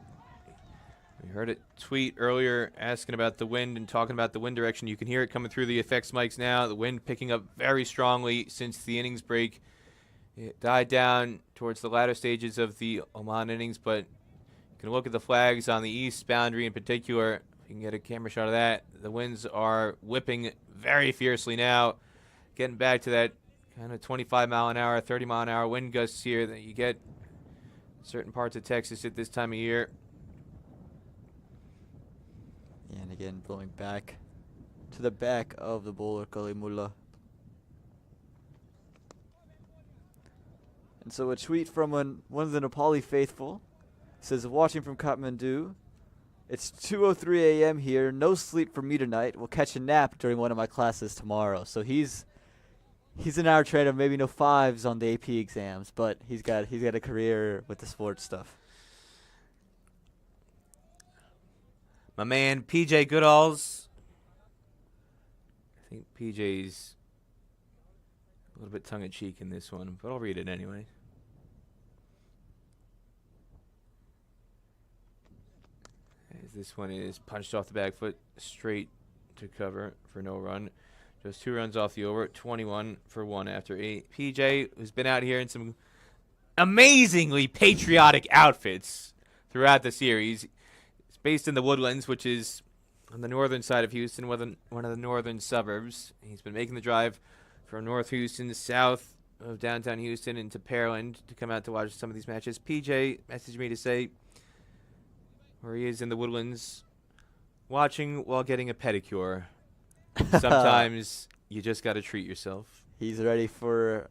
We heard it tweet earlier asking about the wind and talking about the wind direction. You can hear it coming through the effects mics now. The wind picking up very strongly since the innings break. It died down towards the latter stages of the Oman innings, but you can look at the flags on the east boundary in particular. If you can get a camera shot of that, the winds are whipping very fiercely now, getting back to that kind of 25 mile an hour, 30 mile an hour wind gusts here that you get in certain parts of Texas at this time of year. And again, blowing back to the back of the bowler, Kalimullah. And so a tweet from one of the Nepali faithful says, watching from Kathmandu, it's 2:03 a.m. here, no sleep for me tonight. We'll catch a nap during one of my classes tomorrow. So he's an hour trainer, maybe no 5s on the AP exams, but he's got a career with the sports stuff. My man, PJ Goodalls. I think PJ's a little bit tongue-in-cheek in this one, but I'll read it anyway. As this one is punched off the back foot straight to cover for no run. Just 2 runs off the over, 21 for 1 after 8. PJ, who's been out here in some amazingly patriotic outfits throughout the series. It's based in the Woodlands, which is on the northern side of Houston, one of the northern suburbs. He's been making the drive from North Houston, south of downtown Houston, into Pearland to come out to watch some of these matches. PJ messaged me to say where he is in the Woodlands, watching while getting a pedicure. Sometimes you just got to treat yourself. He's ready for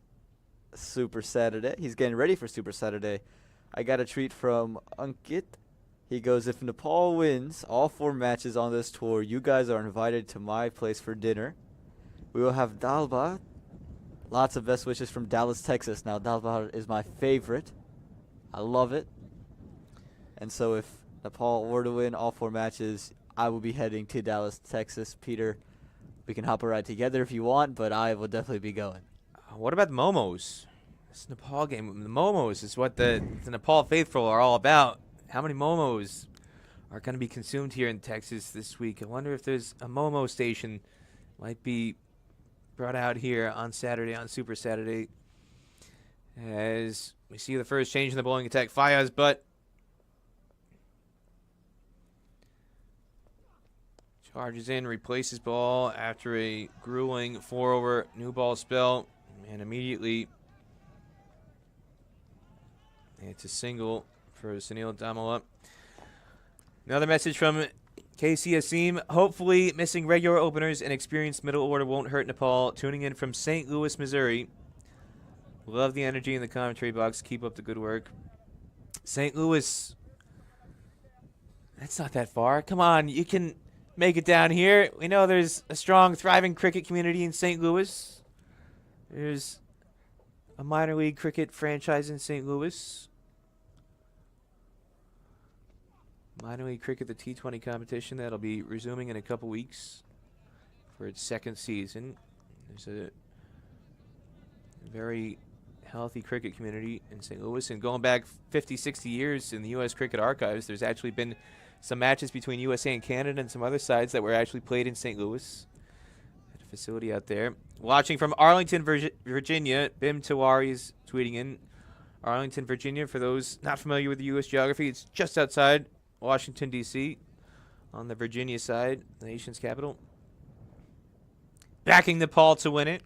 Super Saturday. He's getting ready for Super Saturday. I got a treat from Ankit. He goes, if Nepal wins all 4 matches on this tour, you guys are invited to my place for dinner. We will have dal bhat. Lots of best wishes from Dallas, Texas. Now, dal bhat is my favorite. I love it. And so if Nepal were to win all 4 matches, I will be heading to Dallas, Texas. Peter, we can hop a ride together if you want, but I will definitely be going. What about the Momos? This Nepal game, the Momos is what the Nepal faithful are all about. How many Momos are going to be consumed here in Texas this week? I wonder if there's a Momo station might be brought out here on Saturday, on Super Saturday. As we see the first change in the bowling attack. Fayaz, but charges in, replaces ball after a grueling 4-over new ball spell, and immediately it's a single for Sunil Damala. Another message from KC Asim. Hopefully missing regular openers and experienced middle order won't hurt Nepal. Tuning in from St. Louis, Missouri. Love the energy in the commentary box. Keep up the good work. St. Louis, that's not that far. Come on, you can make it down here. We know there's a strong, thriving cricket community in St. Louis. There's a minor league cricket franchise in St. Louis. Minor league cricket, the T20 competition, that'll be resuming in a couple weeks for its second season. There's a very healthy cricket community in St. Louis, and going back 50, 60 years in the U.S. Cricket Archives, there's actually been some matches between USA and Canada and some other sides that were actually played in St. Louis at a facility out there. Watching from Arlington, Virginia, Bim Tiwari is tweeting in. Arlington, Virginia, for those not familiar with the U.S. geography, it's just outside Washington, D.C., on the Virginia side, the nation's capital. Backing Nepal to win it.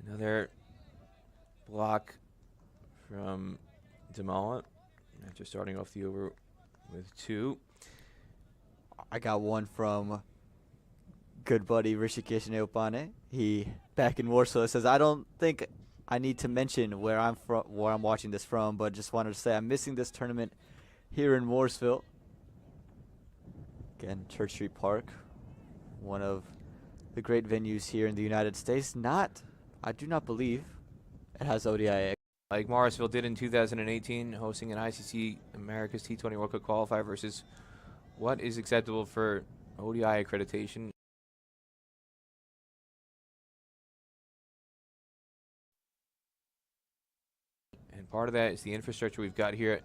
Another block from Damala after starting off the over with 2. I got one from good buddy Rishikesh Neopane. He, back in Warsaw, says, I don't think I need to mention where I'm watching this from, but just wanted to say I'm missing this tournament here in Mooresville. Again, Church Street Park, one of the great venues here in the United States. I do not believe it has ODI. Like Morrisville did in 2018, hosting an ICC America's T20 World Cup qualifier versus what is acceptable for ODI accreditation. And part of that is the infrastructure we've got here at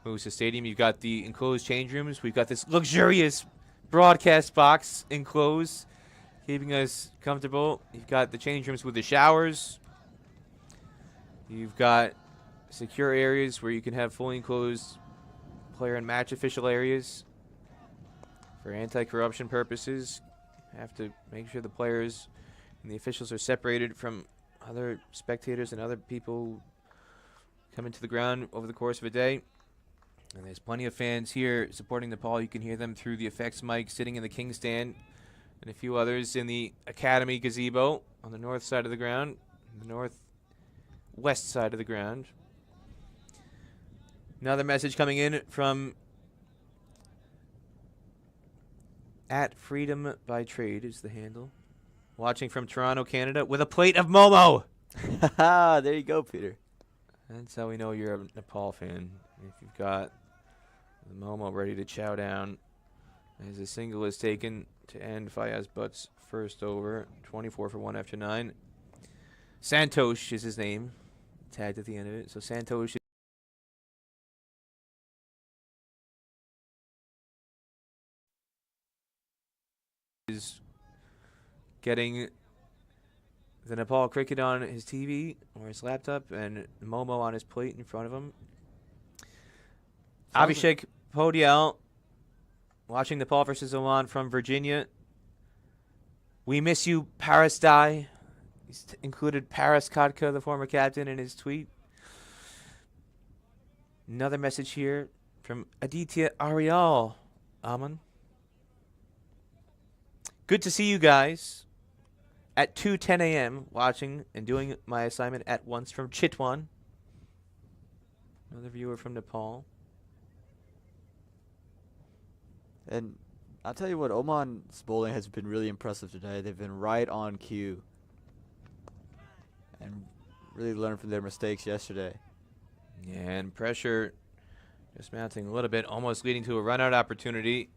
Musa Stadium. You've got the enclosed change rooms. We've got this luxurious broadcast box enclosed, keeping us comfortable. You've got the change rooms with the showers. You've got secure areas where you can have fully enclosed player and match official areas for anti-corruption purposes. Have to make sure the players and the officials are separated from other spectators and other people coming to the ground over the course of a day. And there's plenty of fans here supporting Nepal. You can hear them through the effects mic sitting in the king stand, and a few others in the Academy gazebo on the north side of the ground, the northwest side of the ground. Another message coming in from @FreedomByTrade is the handle. Watching from Toronto, Canada, with a plate of Momo. There you go, Peter. That's how we know you're a Nepal fan. If you've got the Momo ready to chow down as a single is taken to end Fayaz Butt's first over. 24 for 1 after 9. Santosh is his name, tagged at the end of it. So Santosh is getting the Nepal cricket on his TV or his laptop and Momo on his plate in front of him. Abhishek Podial watching Nepal versus Oman from Virginia. We miss you, Paris Dai. He's included Paris Kotka, the former captain, in his tweet. Another message here from Aditya Arial. Aman. Good to see you guys at 2:10 a.m. watching and doing my assignment at once from Chitwan. Another viewer from Nepal. And I'll tell you what, Oman's bowling has been really impressive today. They've been right on cue and really learned from their mistakes yesterday. Yeah, and pressure just mounting a little bit, almost leading to a run-out opportunity.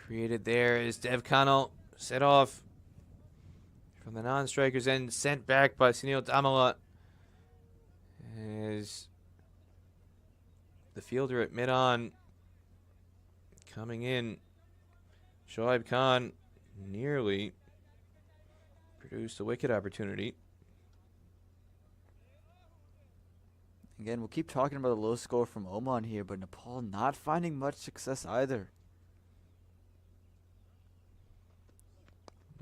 Created there is Dev Khanal set off from the non-strikers end, sent back by Sunil Damala. As the fielder at mid-on coming in, Shoaib Khan nearly produced a wicket opportunity. Again, we'll keep talking about the low score from Oman here, but Nepal not finding much success either.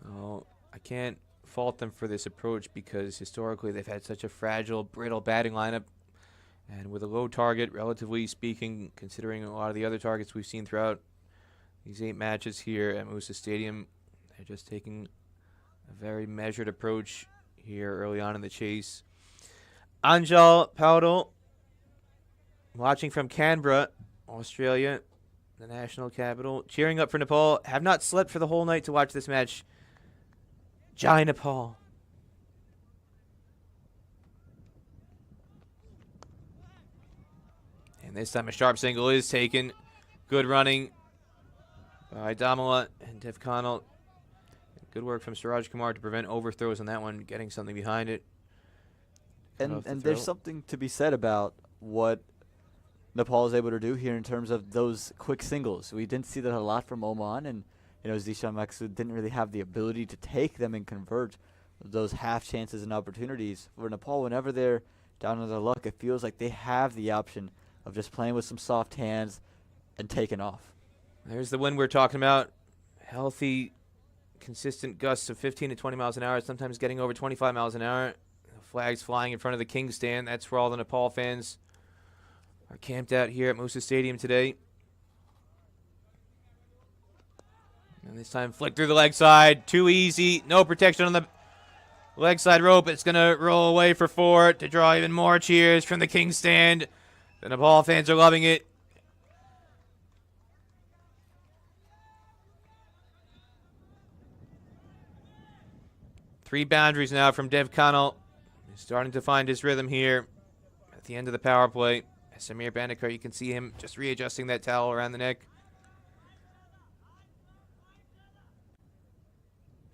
Well, I can't fault them for this approach because historically they've had such a fragile, brittle batting lineup. And with a low target, relatively speaking, considering a lot of the other targets we've seen throughout these 8 matches here at Musa Stadium, they're just taking a very measured approach here early on in the chase. Anjal Paudel watching from Canberra, Australia, the national capital, cheering up for Nepal. Have not slept for the whole night to watch this match. Jai Nepal. And this time a sharp single is taken. Good running by Damala and Dev Connell. Good work from Suraj Kumar to prevent overthrows on that one, getting something behind it. And there's something to be said about what Nepal is able to do here in terms of those quick singles. We didn't see that a lot from Oman, and Zishan Maksud didn't really have the ability to take them and convert those half chances and opportunities. For Nepal, whenever they're down on their luck, it feels like they have the option of just playing with some soft hands and taking off. There's the wind we're talking about. Healthy, consistent gusts of 15 to 20 miles an hour, sometimes getting over 25 miles an hour. The flags flying in front of the King stand. That's where all the Nepal fans are camped out here at Musa Stadium today. And this time flick through the leg side. Too easy. No protection on the leg side rope. It's going to roll away for 4 to draw even more cheers from the King stand. The Nepal fans are loving it. Three boundaries now from Dev Connell. He's starting to find his rhythm here at the end of the power play. Samir Bandekar, you can see him just readjusting that towel around the neck.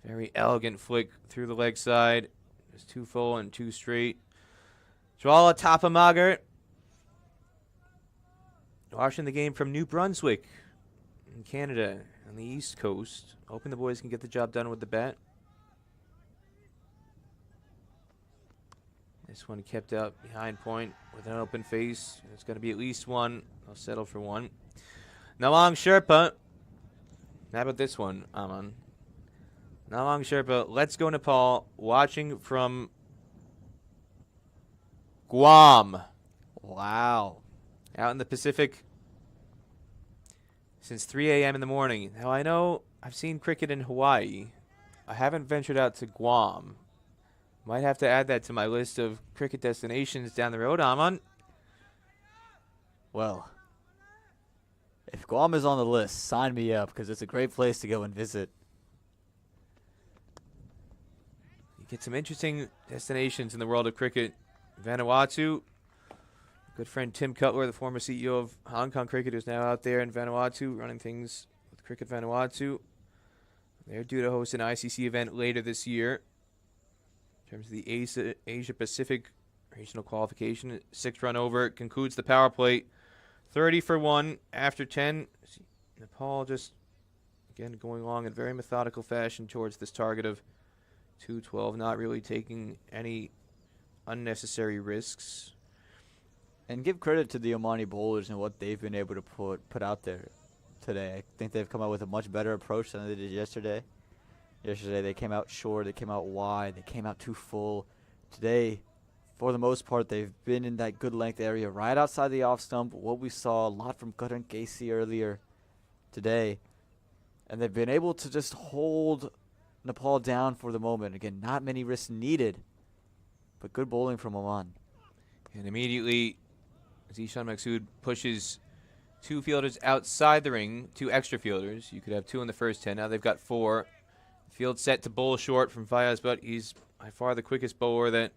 Very elegant flick through the leg side. Just 2 full and 2 straight. Jwala Tapamagar. Watching the game from New Brunswick in Canada on the East Coast. Hoping the boys can get the job done with the bat. This one kept up behind point with an open face. It's going to be at least 1. I'll settle for 1. Nawang Sherpa. How about this one, Aman? Nawang Sherpa, let's go Nepal. Watching from Guam. Wow. Out in the Pacific since 3 a.m. in the morning. Now, I know I've seen cricket in Hawaii. I haven't ventured out to Guam. Might have to add that to my list of cricket destinations down the road, Aman. Well, if Guam is on the list, sign me up because it's a great place to go and visit. You get some interesting destinations in the world of cricket. Vanuatu. Good friend Tim Cutler, the former CEO of Hong Kong Cricket, is now out there in Vanuatu running things with Cricket Vanuatu. They're due to host an ICC event later this year. In terms of the Asia Pacific regional qualification, 6-run over concludes the power play. 30 for 1 after 10. Nepal just, again, going along in very methodical fashion towards this target of 212, not really taking any unnecessary risks. And give credit to the Omani bowlers and what they've been able to put out there today. I think they've come out with a much better approach than they did yesterday. Yesterday they came out short, they came out wide, they came out too full. Today, for the most part, they've been in that good length area right outside the off stump. What we saw a lot from Karan Casey earlier today. And they've been able to just hold Nepal down for the moment. Again, not many risks needed, but good bowling from Oman. And immediately, Zishan Maksud pushes 2 fielders outside the ring, 2 extra fielders. You could have 2 in the first 10. Now they've got 4. Field set to bowl short from Fayaz, but he's by far the quickest bowler that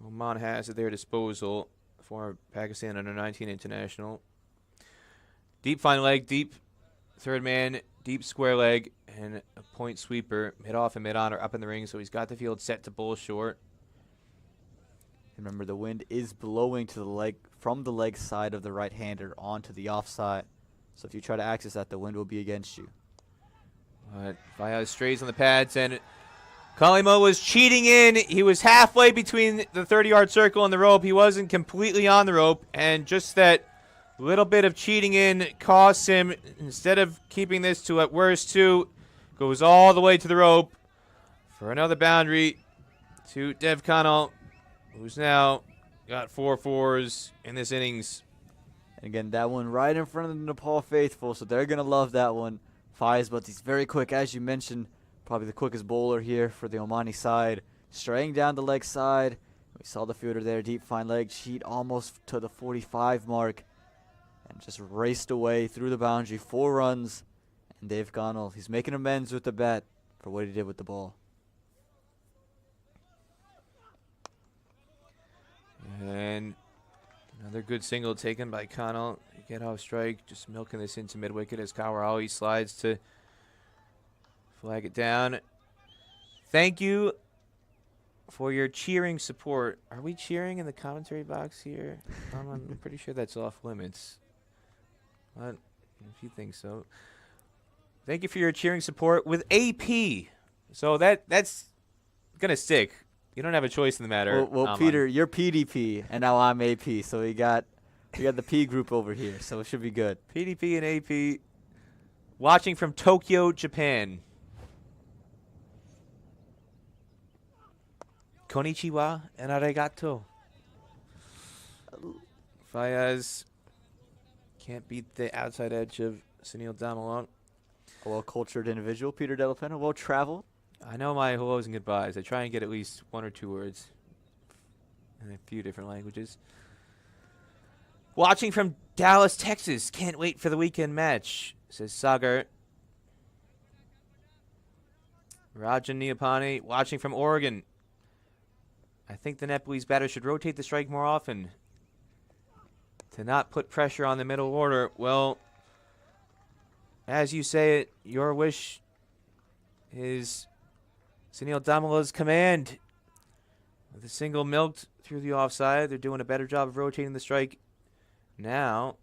Oman has at their disposal. Former Pakistan under-19 international. Deep fine leg, deep third man, deep square leg, and a point sweeper. Mid-off and mid-on are up in the ring, so he's got the field set to bowl short. Remember, the wind is blowing to the leg from the leg side of the right-hander onto the offside. So if you try to access that, the wind will be against you. But Fayaz strays on the pads, and Kalima was cheating in. He was halfway between the 30-yard circle and the rope. He wasn't completely on the rope, and just that little bit of cheating in costs him. Instead of keeping this to at worst 2, goes all the way to the rope for another boundary to Dev Connell, who's now got 4 fours in this innings. And again, that one right in front of the Nepal faithful, so they're going to love that one. Faiz, but he's very quick, as you mentioned. Probably the quickest bowler here for the Omani side. Straying down the leg side. We saw the fielder there, deep fine leg, cheat almost to the 45 mark, and just raced away through the boundary. 4 runs, and Dave Connell, he's making amends with the bat for what he did with the ball. And another good single taken by Connell. Get off strike, just milking this into mid-wicket as Kawarawi slides to flag it down. Thank you for your cheering support. Are we cheering in the commentary box here? I'm pretty sure that's off limits. But if you think so. Thank you for your cheering support with AP. So that's going to stick. You don't have a choice in the matter. Well, Peter, you're PDP, and now I'm AP, so we got the P group over here, so it should be good. PDP and AP watching from Tokyo, Japan. Konnichiwa and arigato. Fayez can't beat the outside edge of Sunil Damalon. A well-cultured individual, Peter Delapena, well-traveled. I know my hellos and goodbyes. I try and get at least 1 or 2 words in a few different languages. Watching from Dallas, Texas. Can't wait for the weekend match, says Sagar. Rajan Neapani watching from Oregon. I think the Nepalese batter should rotate the strike more often to not put pressure on the middle order. Well, as you say it, your wish is Sunil Damala's command. With a single milked through the offside, they're doing a better job of rotating the strike. Now,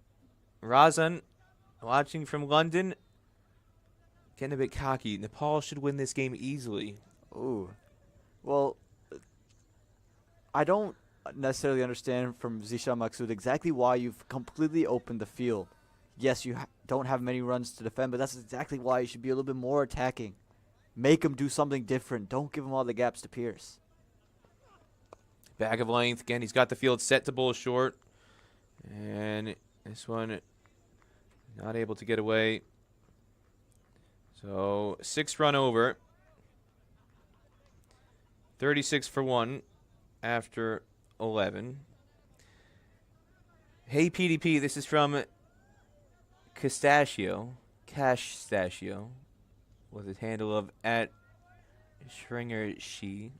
Razan, watching from London, getting a bit cocky. Nepal should win this game easily. Ooh. Well, I don't necessarily understand from Zishan Maksud exactly why you've completely opened the field. Yes, you don't have many runs to defend, but that's exactly why you should be a little bit more attacking. Make them do something different. Don't give them all the gaps to pierce. Back of length. Again, he's got the field set to bowl short. And this one not able to get away. So 6 run over. 36 for 1 after 11. Hey PDP, this is from Castachio with his handle of @ShringerShe.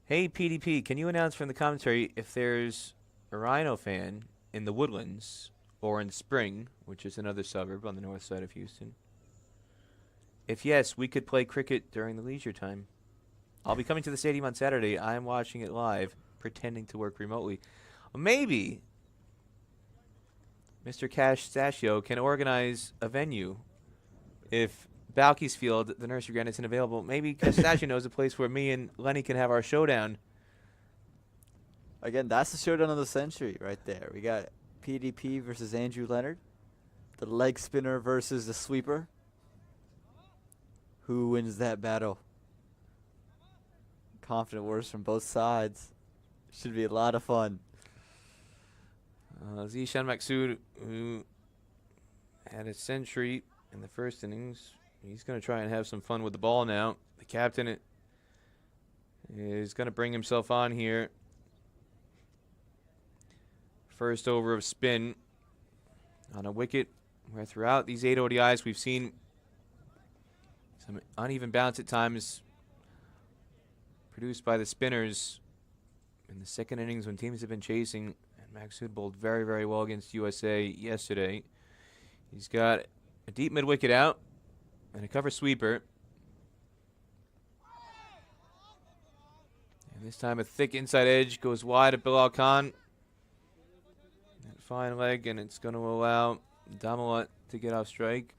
Hey PDP, can you announce from the commentary if there's a Rhino fan in the Woodlands or in Spring, which is another suburb on the north side of Houston? If yes, we could play cricket during the leisure time. I'll be coming to the stadium on Saturday. I'm watching it live, pretending to work remotely. Maybe Mr. Cash Stachio can organize a venue. If Balky's Field, the nursery ground, isn't available, maybe Castachio knows a place where me and Lenny can have our showdown. Again, that's the showdown of the century right there. We got PDP versus Andrew Leonard. The leg spinner versus the sweeper. Who wins that battle? Confident words from both sides. Should be a lot of fun. Zishan Maksud, who had a century in the first innings, he's going to try and have some fun with the ball now. The captain is going to bring himself on here. First over of spin on a wicket where throughout these 8 ODIs we've seen some uneven bounce at times produced by the spinners in the second innings when teams have been chasing. And Maksud bowled very, very well against USA yesterday. He's got a deep mid-wicket out and a cover sweeper. And this time a thick inside edge goes wide of Bilal Khan. That fine leg, and it's going to allow Damalat to get off strike.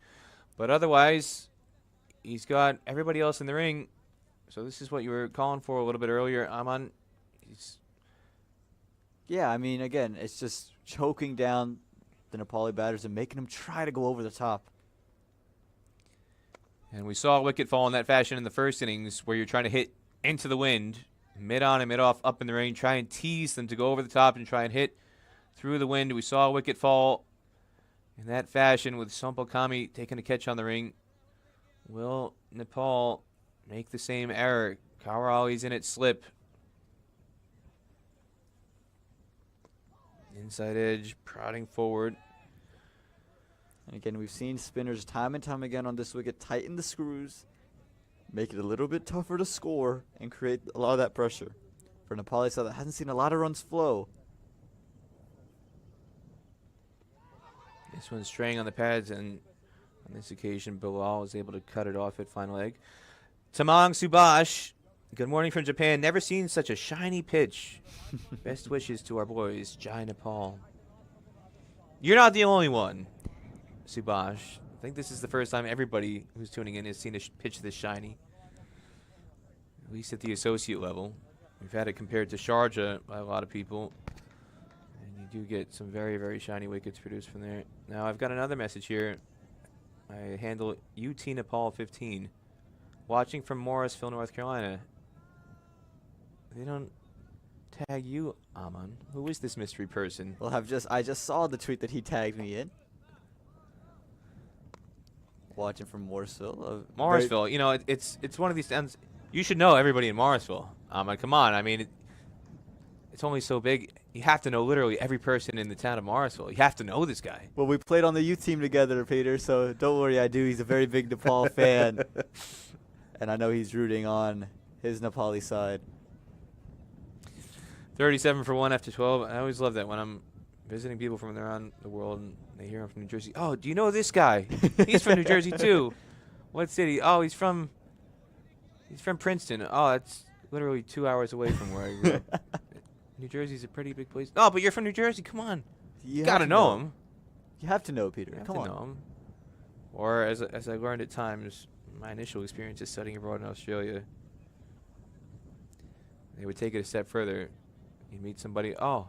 But otherwise, he's got everybody else in the ring. So this is what you were calling for a little bit earlier, Aman. Yeah, I mean, again, it's just choking down the Nepali batters and making them try to go over the top. And we saw a wicket fall in that fashion in the first innings where you're trying to hit into the wind, mid-on and mid-off, up in the rain, try and tease them to go over the top and try and hit through the wind. We saw a wicket fall in that fashion with Sampal Kami taking a catch on the ring. Will Nepal make the same error? Kawarali's in it slip. Inside edge, prodding forward. And again, we've seen spinners time and time again on this wicket tighten the screws, make it a little bit tougher to score, and create a lot of that pressure. For Nepali side that hasn't seen a lot of runs flow. This one's straying on the pads, and on this occasion, Bilal was able to cut it off at final egg. Tamang Subash, good morning from Japan. Never seen such a shiny pitch. Best wishes to our boys, Jai Nepal. You're not the only one, Subash. I think this is the first time everybody who's tuning in has seen a pitch this shiny. At least at the associate level. We've had it compared to Sharjah by a lot of people. And you do get some very, very shiny wickets produced from there. Now, I've got another message here. I handle UT Nepal 15. Watching from Morrisville, North Carolina. They don't tag you, Aman. Who is this mystery person? Well, I just saw the tweet that he tagged me in. Watching from Morrisville. Morrisville, you know, it's one of these towns. You should know everybody in Morrisville. Aman, come on. I mean, it's only so big. You have to know literally every person in the town of Morrisville. You have to know this guy. Well, we played on the youth team together, Peter, so don't worry, I do. He's a very big Nepal fan. And I know he's rooting on his Nepali side. 37 for 1 after 12. I always love that when I'm visiting people from around the world and they hear I'm from New Jersey. Oh, do you know this guy? He's from New Jersey too. What city? Oh, he's from Princeton. Oh, that's literally 2 hours away from where I grew up. New Jersey's a pretty big place. Oh, but you're from New Jersey. Come on. You got to know him. You have to know, Peter. You have Come to on. know him. Or as I learned at times, my initial experiences studying abroad in Australia, they would take it a step further. You'd meet somebody. Oh,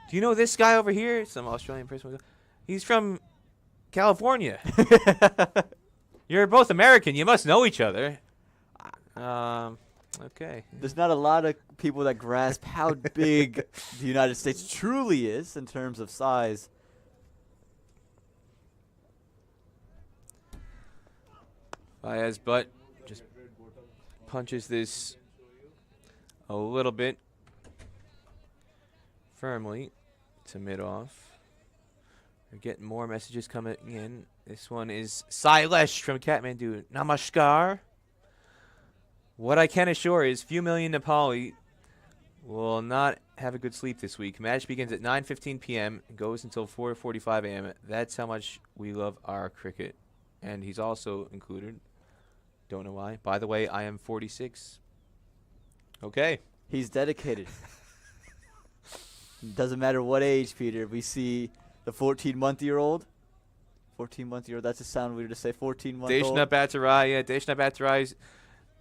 do you know this guy over here? Some Australian person would go, he's from California. You're both American. You must know each other. Okay. There's not a lot of people that grasp how big the United States truly is in terms of size. Fayaz Butt just punches this a little bit firmly to mid-off. We're getting more messages coming in. This one is Sailesh from Kathmandu. Namaskar. What I can assure is few million Nepali will not have a good sleep this week. Match begins at 9:15 p.m. and goes until 4:45 a.m. That's how much we love our cricket. And he's also included. Don't know why. By the way, I am 46. Okay. He's dedicated. Doesn't matter what age, Peter. We see the 14-month-year-old. 14-month-year-old. That's a sound weird to say. 14-month-old. Deshna Bhattarai. Yeah, Deshna Bhattarai's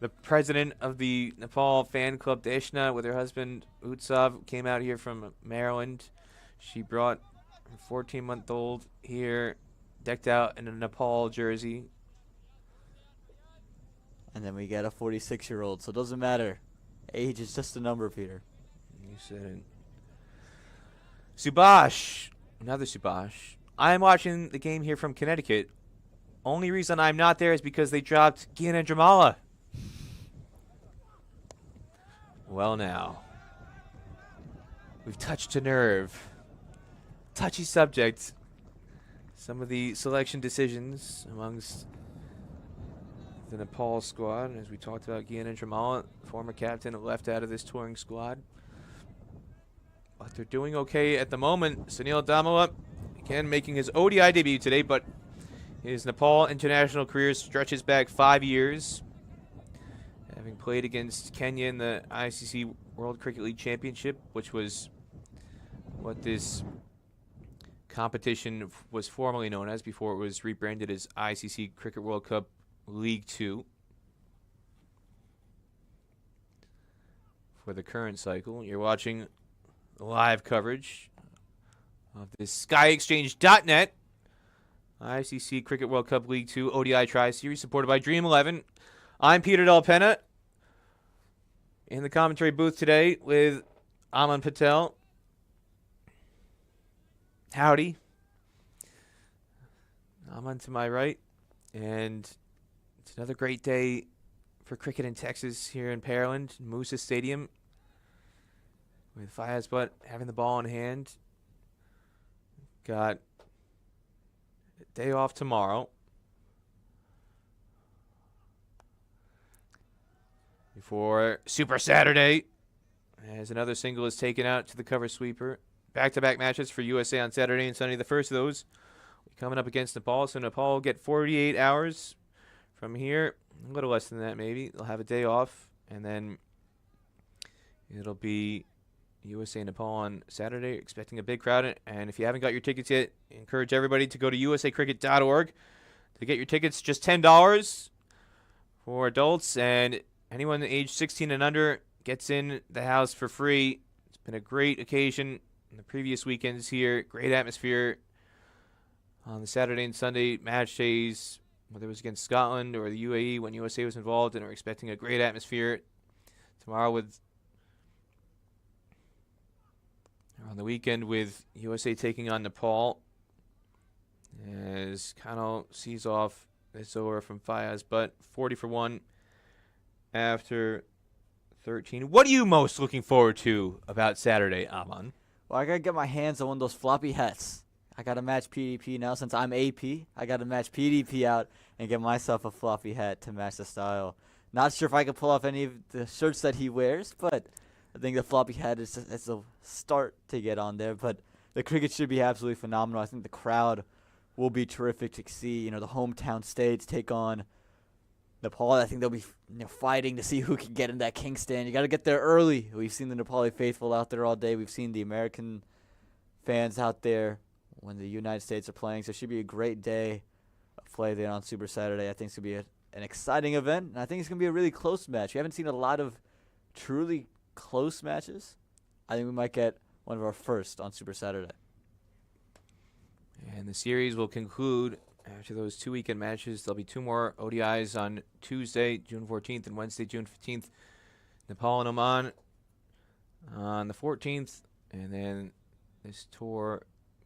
the president of the Nepal fan club. Deshna, with her husband Utsav, came out here from Maryland. She brought her 14-month-old here, decked out in a Nepal jersey. And then we get a 46-year-old. So it doesn't matter. Age is just a number, Peter. You said it. Subash. Another Subash. I'm watching the game here from Connecticut. Only reason I'm not there is because they dropped Gian and Dramala. Well, now. We've touched a nerve. Touchy subject. Some of the selection decisions amongst the Nepal squad. As we talked about, Gian and Dramala, former captain, left out of this touring squad. But they're doing okay at the moment. Sunil Damala, again, making his ODI debut today, but his Nepal international career stretches back 5 years. Having played against Kenya in the ICC World Cricket League Championship, which was what this competition was formerly known as before it was rebranded as ICC Cricket World Cup League 2. For the current cycle, you're watching live coverage of this SkyExchange.net ICC Cricket World Cup League 2 ODI Tri-Series supported by Dream 11. I'm Peter Del Penna in the commentary booth today with Aman Patel. Howdy. Aman to my right. And it's another great day for cricket in Texas here in Pearland, Moosa Stadium. With Fayaz Butt having the ball in hand. got a day off tomorrow. Before Super Saturday, as another single is taken out to the cover sweeper. Back-to-back matches for USA on Saturday and Sunday. The first of those coming up against Nepal. So Nepal will get 48 hours from here. A little less than that, maybe. They'll have a day off, and then it'll be USA and Nepal on Saturday. Expecting a big crowd. And if you haven't got your tickets yet, encourage everybody to go to usacricket.org to get your tickets. Just $10 for adults, and anyone aged 16 and under gets in the house for free. It's been a great occasion in the previous weekends here. Great atmosphere on the Saturday and Sunday match days, whether it was against Scotland or the UAE when USA was involved, and we're expecting a great atmosphere tomorrow on the weekend with USA taking on Nepal. As Kano sees off this over from Fayaz, but 40 for 1 after 13. What are you most looking forward to about Saturday, Aman? Well, I got to get my hands on one of those floppy hats. I got to match PDP now. Since I'm AP, I got to match PDP out and get myself a floppy hat to match the style. Not sure if I can pull off any of the shirts that he wears, but I think the floppy hat is a start to get on there. But the cricket should be absolutely phenomenal. I think the crowd will be terrific to see. You know, the hometown states take on Nepal. I think they'll be fighting to see who can get in that king stand. You got to get there early. We've seen the Nepali faithful out there all day. We've seen the American fans out there when the United States are playing. So it should be a great day of play there on Super Saturday. I think it's going to be an exciting event, and I think it's going to be a really close match. We haven't seen a lot of truly close matches. I think we might get one of our first on Super Saturday. And the series will conclude after those 2 weekend matches. There'll be 2 more ODIs on Tuesday, June 14th, and Wednesday, June 15th. Nepal and Oman on the 14th, and then this tour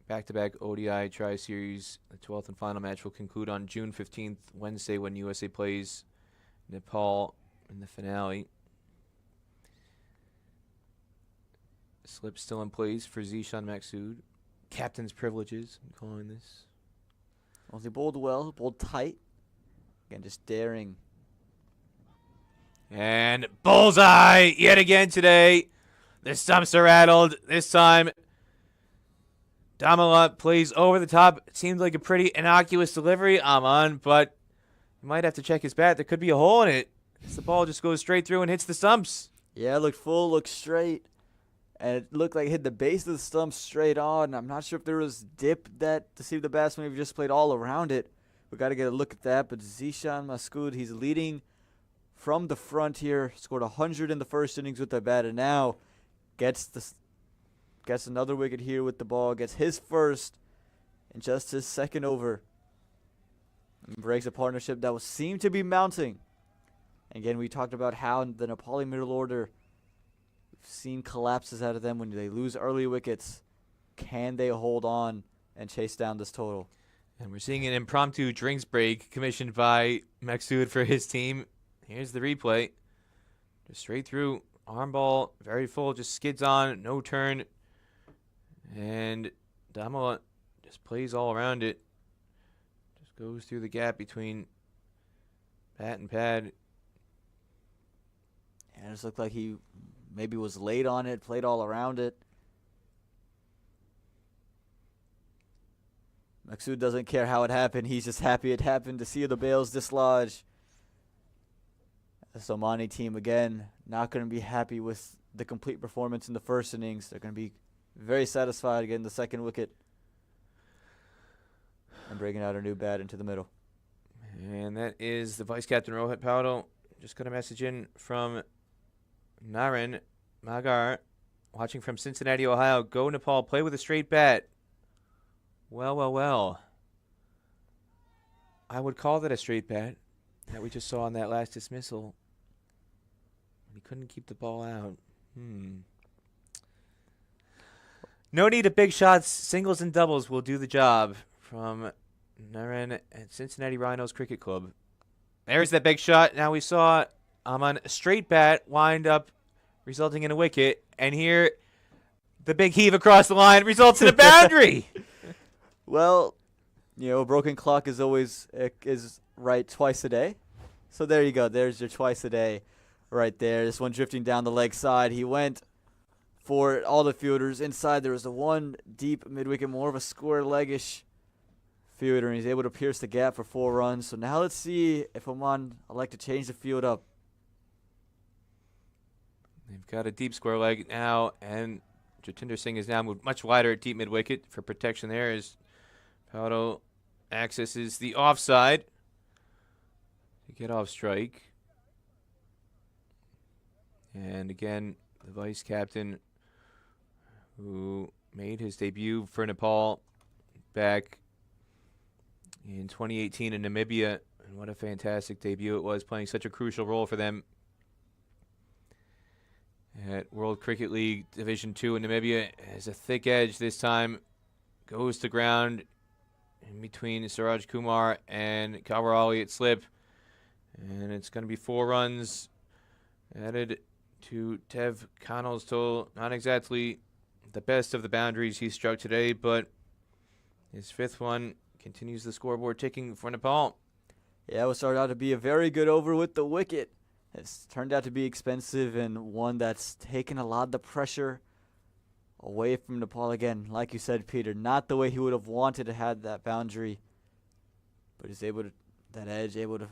back-to-back ODI Tri-Series, the 12th and final match will conclude on June 15th, Wednesday, when USA plays Nepal in the finale. Slip still in place for Zishan Maksud. Captain's privileges, I'm calling this. Well, they bowled well, bowled tight. Again, just daring. And bullseye yet again today. The stumps are rattled. This time, Damala plays over the top. It seemed like a pretty innocuous delivery, Aman, but you might have to check his bat. There could be a hole in it. The ball just goes straight through and hits the stumps. Yeah, it looked full, looked straight. And it looked like it hit the base of the stump straight on. I'm not sure if there was dip that to see if the batsman just played all around it. We got to get a look at that. But Zishan Maksud, he's leading from the front here. Scored 100 in the first innings with the bat, and now gets another wicket here with the ball. Gets his first in just his second over. And breaks a partnership that seemed to be mounting. Again, we talked about how the Nepali middle order, we've seen collapses out of them when they lose early wickets. Can they hold on and chase down this total? And we're seeing an impromptu drinks break commissioned by Maksud for his team. Here's the replay. Just straight through. Arm ball, very full, just skids on, no turn. And Damala just plays all around it. Just goes through the gap between bat and pad. And it just looked like he maybe was late on it, played all around it. Maksud doesn't care how it happened. He's just happy it happened to see the bails dislodge. The Somani team, again, not going to be happy with the complete performance in the first innings. They're going to be very satisfied getting the second wicket and bringing out a new bat into the middle. And that is the vice captain, Rohit Paudel. Just got a message in from Naren Magar, watching from Cincinnati, Ohio. Go Nepal, play with a straight bat. Well, well, well. I would call that a straight bat that we just saw on that last dismissal. He couldn't keep the ball out. No need of big shots. Singles and doubles will do the job from Naren at Cincinnati Rhinos Cricket Club. There's that big shot. Now we saw on a straight bat wind up resulting in a wicket. And here, the big heave across the line results in a boundary. Well, a broken clock is always is right twice a day. So there you go. There's your twice a day right there. This one drifting down the leg side. He went for all the fielders. Inside there was the one deep mid-wicket, more of a square-leg-ish fielder, and he's able to pierce the gap for 4 runs. So now let's see if Oman elect to change the field up. They've got a deep square leg now, and Jatinder Singh has now moved much wider at deep mid-wicket for protection there as Paudel accesses the offside to get off strike. And again, the vice captain who made his debut for Nepal back in 2018 in Namibia. And what a fantastic debut it was, playing such a crucial role for them at World Cricket League Division 2 in Namibia. Has a thick edge this time, goes to ground in between Siraj Kumar and Kalwar Ali at slip. And it's going to be 4 runs added to Tev Connell's total. Not exactly the best of the boundaries he struck today, but his 5th one continues the scoreboard ticking for Nepal. Yeah, it will start out to be a very good over with the wicket. It's turned out to be expensive and one that's taken a lot of the pressure away from Nepal. Again, like you said, Peter, not the way he would have wanted to have that boundary, but he's able to, that edge, able to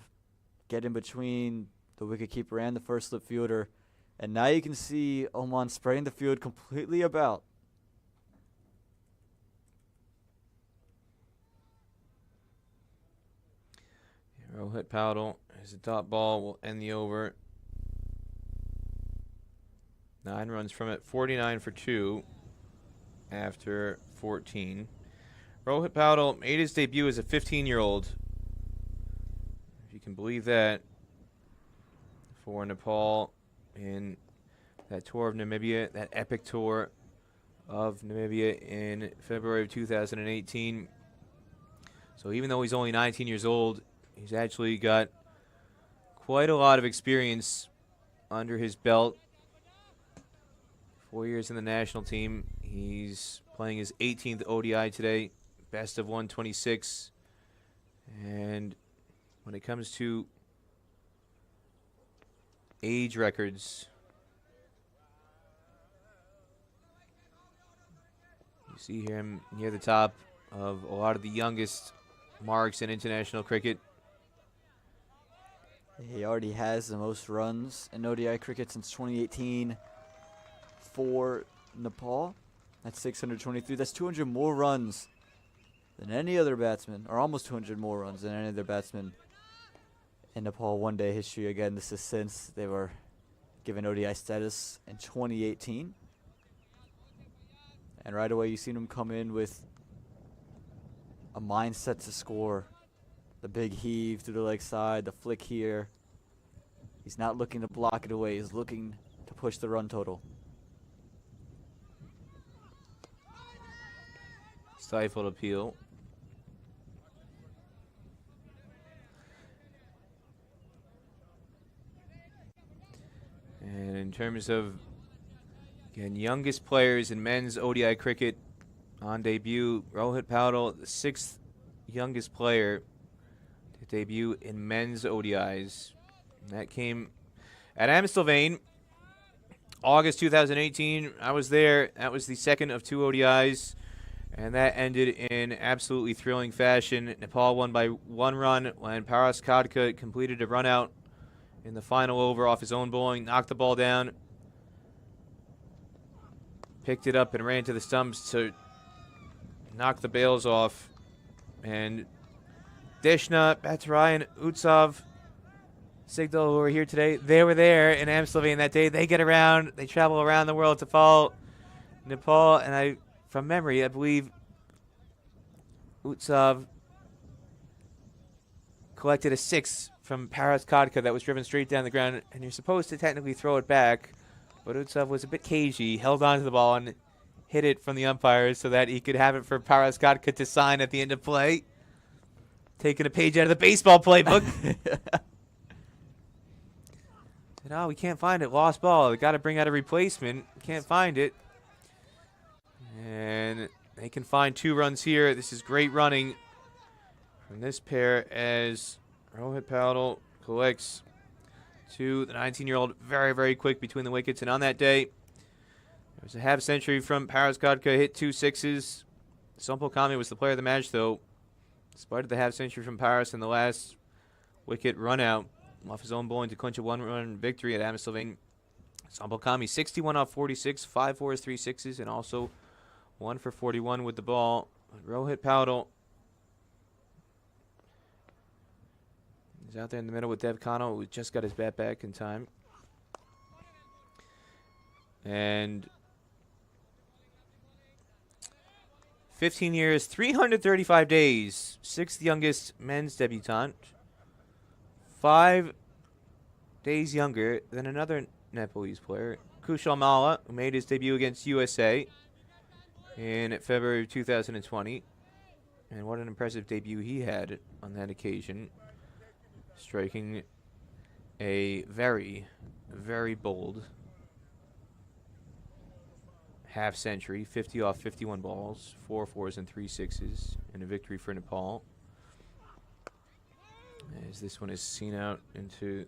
get in between the wicketkeeper and the first slip fielder. And now you can see Oman spraying the field completely about. Rohit Paudel as a dot ball will end the over. 9 runs from it, 49 for 2 after 14. Rohit Paudel made his debut as a 15-year-old, if you can believe that, for Nepal in that tour of Namibia, that epic tour of Namibia in February of 2018. So even though he's only 19 years old, he's actually got quite a lot of experience under his belt. 4 years in the national team. He's playing his 18th ODI today, best of 126. And when it comes to age records, you see him near the top of a lot of the youngest marks in international cricket. He already has the most runs in ODI cricket since 2018 for Nepal. That's 623. That's 200 more runs than any other batsman, or almost 200 more runs than any other batsman in Nepal one-day history. Again, this is since they were given ODI status in 2018. And right away, you've seen him come in with a mindset to score. The big heave to the leg side, the flick here. He's not looking to block it away. He's looking to push the run total. Stifled appeal. And in terms of, again, youngest players in men's ODI cricket on debut, Rohit Paudel, the 6th youngest player to debut in men's ODIs. And that came at Amstelveen, August 2018. I was there. That was the 2nd of 2 ODIs. And that ended in absolutely thrilling fashion. Nepal won by 1 run when Paras Khadka completed a run out in the final over off his own bowling, knocked the ball down, picked it up and ran to the stumps to knock the bails off. And Deshna, Bhattarai, and Utsav Sigdal, who are here today, they were there in Amstelveen that day. They get around, they travel around the world to follow Nepal, and from memory, I believe Utsav collected a 6 from Paras Khadka that was driven straight down the ground, and you're supposed to technically throw it back, but Utsav was a bit cagey, held on to the ball and hit it from the umpires so that he could have it for Paras Khadka to sign at the end of play. Taking a page out of the baseball playbook. No, we can't find it. Lost ball. We got to bring out a replacement. Can't find it. And they They can find 2 runs here. This is great running from this pair as Rohit Paudel collects to the 19-year-old. Very, very quick between the wickets. And on that day, there was a half century from Paras Gadka, hit 2 sixes. Sampal Kami was the player of the match, though. Despite the half century from Paras in the last wicket run out off his own bowling to clinch a 1-run victory at Amstelveen. Sampal Kami 61 off 46, 5 fours, 3 sixes, and also 1 for 41 with the ball. Rohit Paudel is out there in the middle with Dev Khanna, who just got his bat back in time. And 15 years, 335 days, 6th youngest men's debutant. 5 days younger than another Nepalese player, Kushal Malla, who made his debut against USA in February of 2020. And what an impressive debut he had on that occasion, striking a very, very bold half century, 50 off 51 balls, 4 fours and 3 sixes, and a victory for Nepal. As this one is seen out into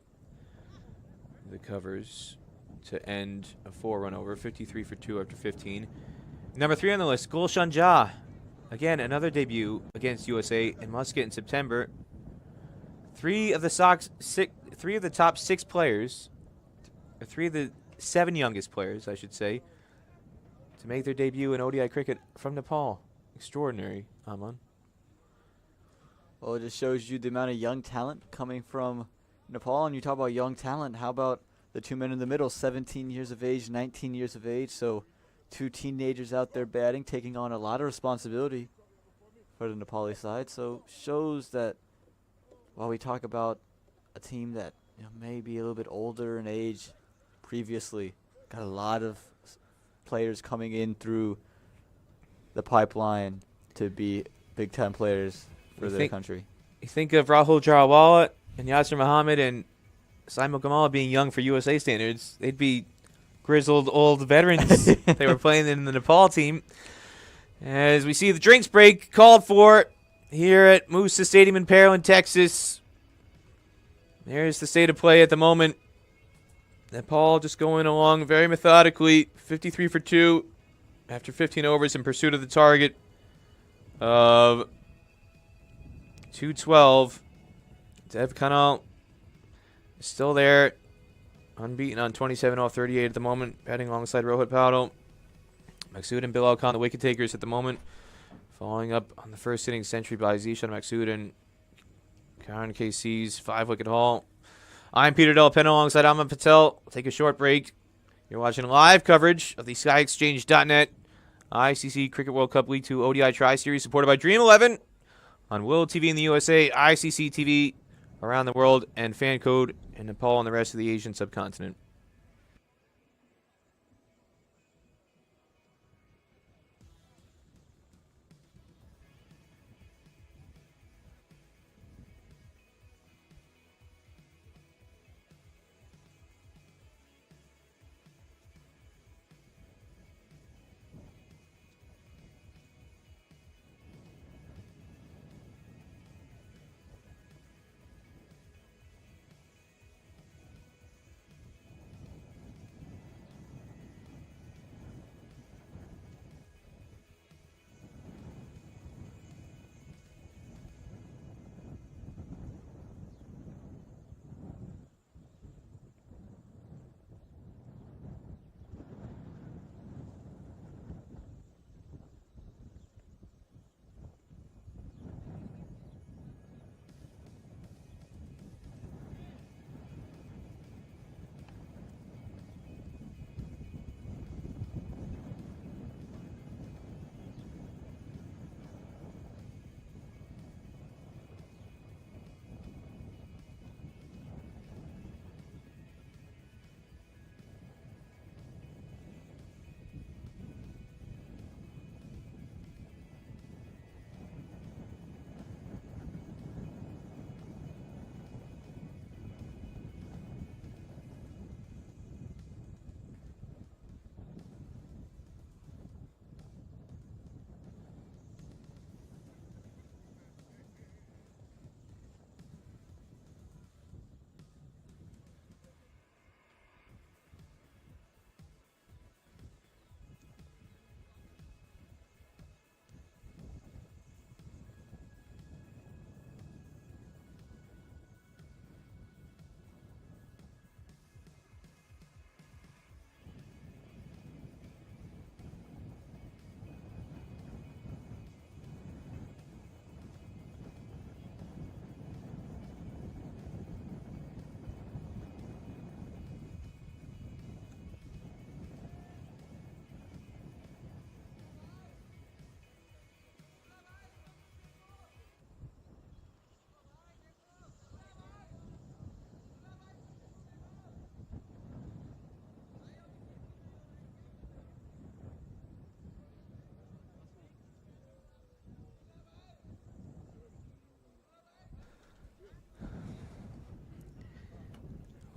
the covers to end a 4-run over, 53 for 2 after 15. Number 3 on the list, Gulshan Jha. Again, another debut against USA in Muscat in September. 3 of the top 6 players, or 3 of the 7 youngest players, I should say, to make their debut in ODI cricket from Nepal. Extraordinary, Aman. Well, it just shows you the amount of young talent coming from Nepal. And you talk about young talent. How about the 2 men in the middle, 17 years of age, 19 years of age. So 2 teenagers out there batting, taking on a lot of responsibility for the Nepali side. So shows that while we talk about a team that may be a little bit older in age previously, got a lot of players coming in through the pipeline to be Big Ten players for their country. You think of Rahul Jarawala and Yasir Muhammad and Saimul Kamala being young for USA standards. They'd be grizzled old veterans if they were playing in the Nepal team. As we see the drinks break called for here at Musa Stadium in Pearland, Texas. There's the state of play at the moment. Nepal just going along very methodically, 53 for 2 after 15 overs in pursuit of the target of 212. Dev Khanna is still there, unbeaten on 27 off 38 at the moment, batting alongside Rohit Paudel. Maksud and Bilal Khan, the wicket takers at the moment, following up on the first inning century by Zishan Maksud and Karan KC's 5-wicket haul. I'm Peter Del Pino alongside Aman Patel. We'll take a short break. You're watching live coverage of the SkyExchange.net ICC Cricket World Cup League 2 ODI Tri-Series, supported by Dream 11 on Willow TV in the USA, ICC TV around the world, and Fan Code in Nepal and the rest of the Asian subcontinent.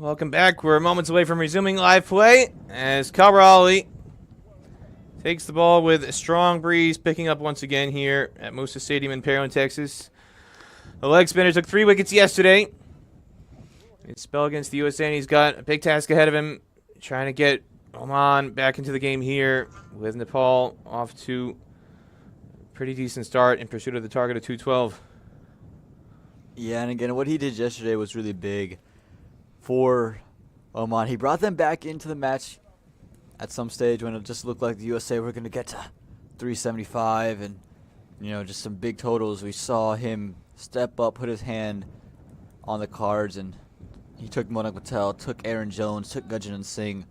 Welcome back. We're moments away from resuming live play as Kabrali takes the ball with a strong breeze, picking up once again here at Musa Stadium in Pearland, Texas. The leg spinner took 3 wickets yesterday. His spell against the USA, and he's got a big task ahead of him, trying to get Oman back into the game here with Nepal off to a pretty decent start in pursuit of the target of 212. Yeah, and again, what he did yesterday was really big for Oman. He brought them back into the match at some stage when it just looked like the USA were going to get to 375 and, just some big totals. We saw him step up, put his hand on the cards, and he took Monak Patel, took Aaron Jones, took Gurjit Singh,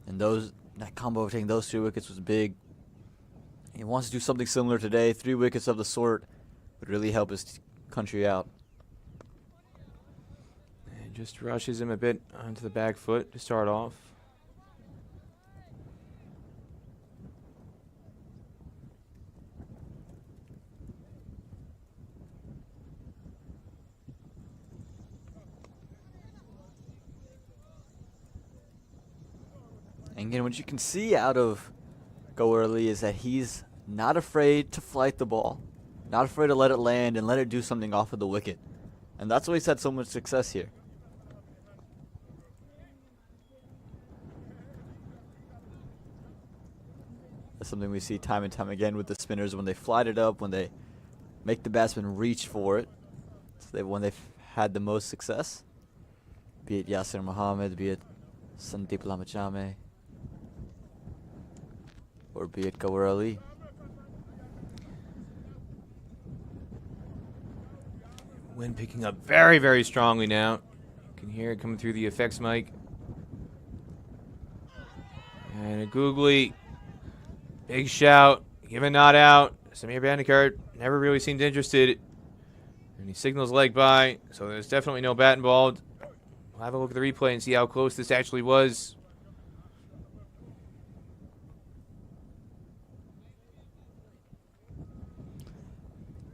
and that combo of taking those 3 wickets was big. He wants to do something similar today. 3 wickets of the sort would really help his country out. And just rushes him a bit onto the back foot to start off. And again, what you can see out of Go Early is that he's not afraid to flight the ball, not afraid to let it land and let it do something off of the wicket. And that's why he's had so much success here. That's something we see time and time again with the spinners when they flight it up, when they make the batsman reach for it. So when they've had the most success, be it Yasir Mohammed, be it Sandeep Lamichhane, or be it Gawar Ali. Wind picking up very, very strongly now. You can hear it coming through the effects mic. And a googly. Big shout. Given not out. Samir Bandikert never really seemed interested. And he signals leg by. So there's definitely no bat involved. We'll have a look at the replay and see how close this actually was.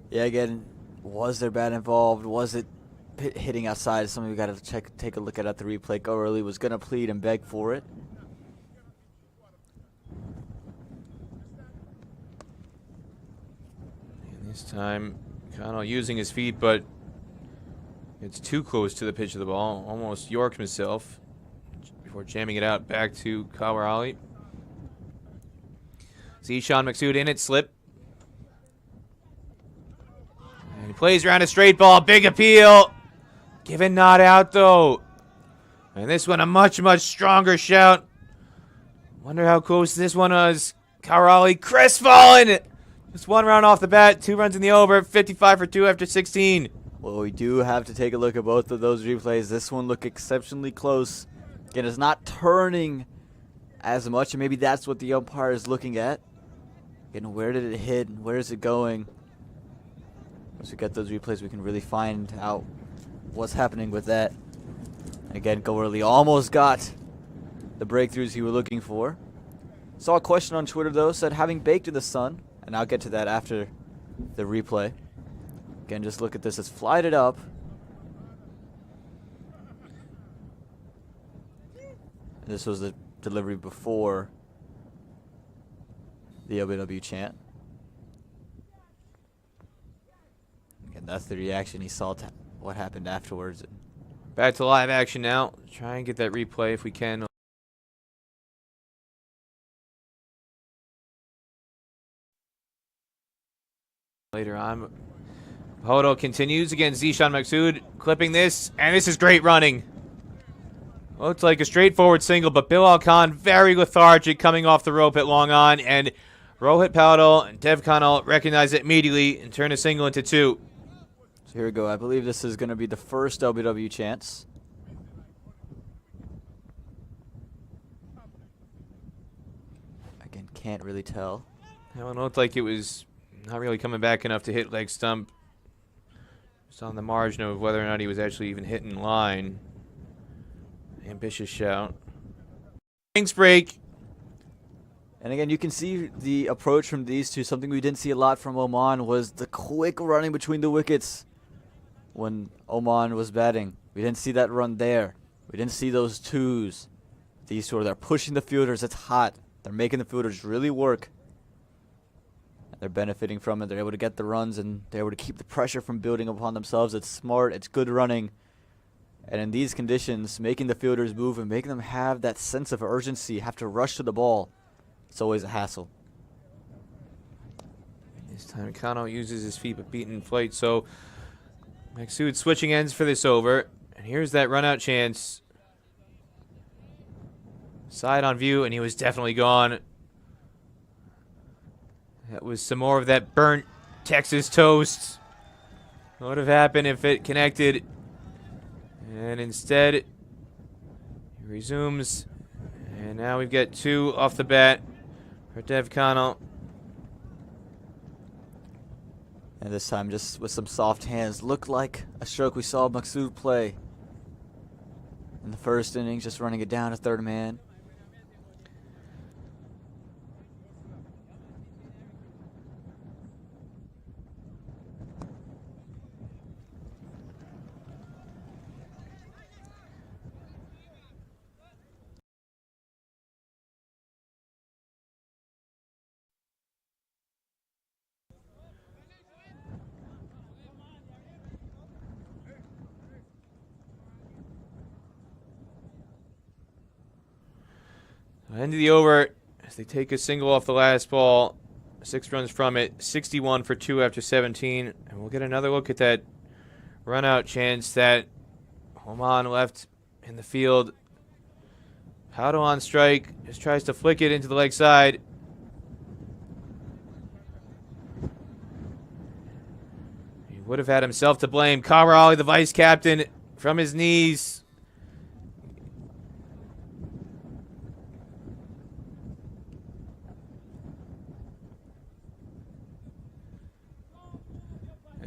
Yeah, again, was there bat involved? Was it hitting outside? Something we got to take a look at the replay. Go Early was going to plead and beg for it. And this time, Connell using his feet, but it's too close to the pitch of the ball. Almost yorked himself before jamming it out back to Gawar Ali. Zishan Maksud in it, slip. And he plays around a straight ball, big appeal. Given not out though. And this one a much, much stronger shout. Wonder how close this one was. Gawar Ali crestfallen. Just 1 round off the bat, 2 runs in the over, 55 for 2 after 16. Well, we do have to take a look at both of those replays. This one looked exceptionally close. Again, it's not turning as much, and maybe that's what the umpire is looking at. Again, where did it hit? Where is it going? Once we get those replays, we can really find out what's happening with that. Again, Go Early almost got the breakthroughs he was looking for. Saw a question on Twitter, though, said having baked in the sun, and I'll get to that after the replay. Again, just look at this. It's flighted up. This was the delivery before the OBW chant. Again, that's the reaction. He saw what happened afterwards. Back to live action now. Try and get that replay if we can. Later on. Hodo continues against Zishan Maksud, clipping this, and this is great running. Looks like a straightforward single, but Bilal Khan very lethargic coming off the rope at long on, and Rohit Paudel and Dev Khanal recognize it immediately and turn a single into 2. So here we go. I believe this is going to be the first LBW chance. Again, can't really tell. That one looked like it was not really coming back enough to hit leg stump. Just on the margin of whether or not he was actually even hitting line. Ambitious shout. Innings break. And again, you can see the approach from these two. Something we didn't see a lot from Oman was the quick running between the wickets when Oman was batting. We didn't see that run there. We didn't see those twos. These two are, they're pushing the fielders. It's hot. They're making the fielders really work. They're benefiting from it. They're able to get the runs, and they're able to keep the pressure from building upon themselves. It's smart. It's good running. And in these conditions, making the fielders move and making them have that sense of urgency, have to rush to the ball, it's always a hassle. This time Kano uses his feet but beaten in flight, so Maksud switching ends for this over. And here's that run-out chance. Side on view, and he was definitely gone. That was some more of that burnt Texas toast. What would have happened if it connected? And instead, he resumes. And now we've got 2 off the bat for Dev Kano. And this time just with some soft hands. Looked like a stroke we saw Maksud play in the first innings, just running it down to third man. End of the over as they take a single off the last ball. 6 runs from it. 61 for 2 after 17. And we'll get another look at that run-out chance that Oman left in the field. Paudo on strike. Just tries to flick it into the leg side. He would have had himself to blame. Kawarali, the vice captain, from his knees.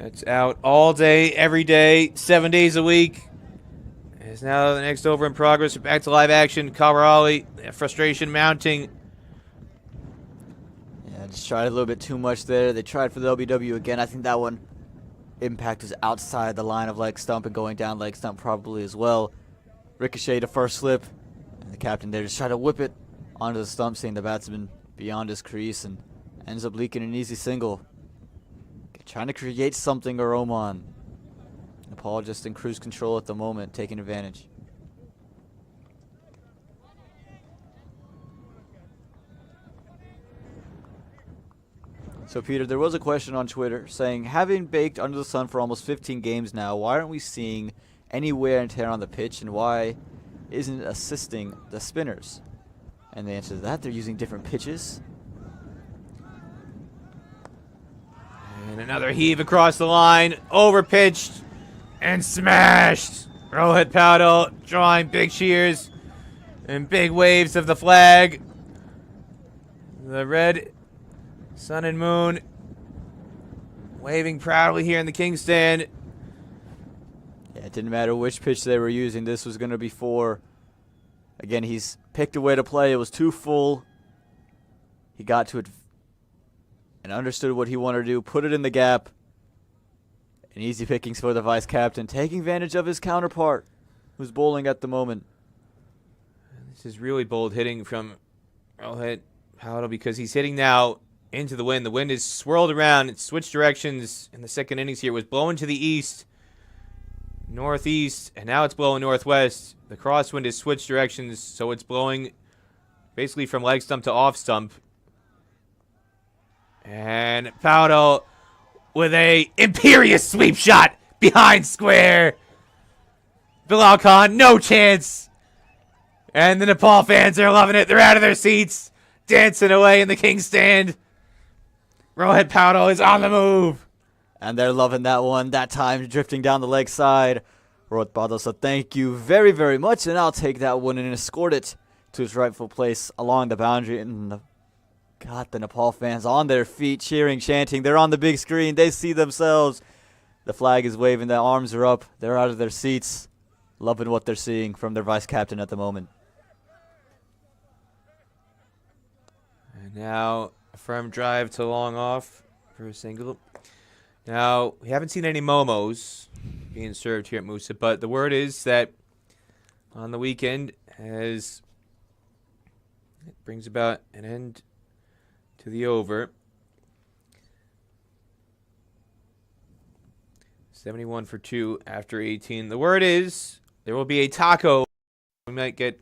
It's out all day, every day, 7 days a week. It's now the next over in progress. We're back to live action. Kawarali, frustration mounting. Yeah, just tried a little bit too much there. They tried for the LBW again. I think that one impact was outside the line of leg stump and going down leg stump probably as well. Ricochet to first slip. And the captain there just tried to whip it onto the stump, seeing the batsman beyond his crease, and ends up leaking an easy single. Trying to create something or Oman. Nepal just in cruise control at the moment, taking advantage. So Peter, there was a question on Twitter saying, having baked under the sun for almost 15 games now, why aren't we seeing any wear and tear on the pitch, and why isn't it assisting the spinners? And the answer to that, they're using different pitches. And another heave across the line, overpitched and smashed. Rohit Paudo drawing big cheers and big waves of the flag. The red sun and moon waving proudly here in the King stand. Yeah, it didn't matter which pitch they were using. This was going to be 4. Again, he's picked a way to play. It was too full. He got to it and understood what he wanted to do, put it in the gap. And easy pickings for the vice captain, taking advantage of his counterpart, who's bowling at the moment. This is really bold hitting from Rohit Paudo because he's hitting now into the wind. The wind is swirled around. It switched directions in the second innings here. It was blowing to the east, northeast, and now it's blowing northwest. The crosswind has switched directions, so it's blowing basically from leg stump to off stump. And Paudo with a imperious sweep shot behind square. Bilal Khan, no chance. And the Nepal fans are loving it. They're out of their seats, dancing away in the King stand. Rohit Paudo is on the move. And they're loving that one. That time drifting down the leg side. Rohit Paudo, so thank you very, very much. And I'll take that one and escort it to its rightful place along the boundary. And got the Nepal fans on their feet, cheering, chanting. They're on the big screen. They see themselves. The flag is waving. Their arms are up. They're out of their seats, loving what they're seeing from their vice captain at the moment. And now a firm drive to long off for a single. Now, we haven't seen any momos being served here at Musa, but the word is that on the weekend, as it brings about an end to the over. 71 for 2 after 18. The word is there will be a taco. We might get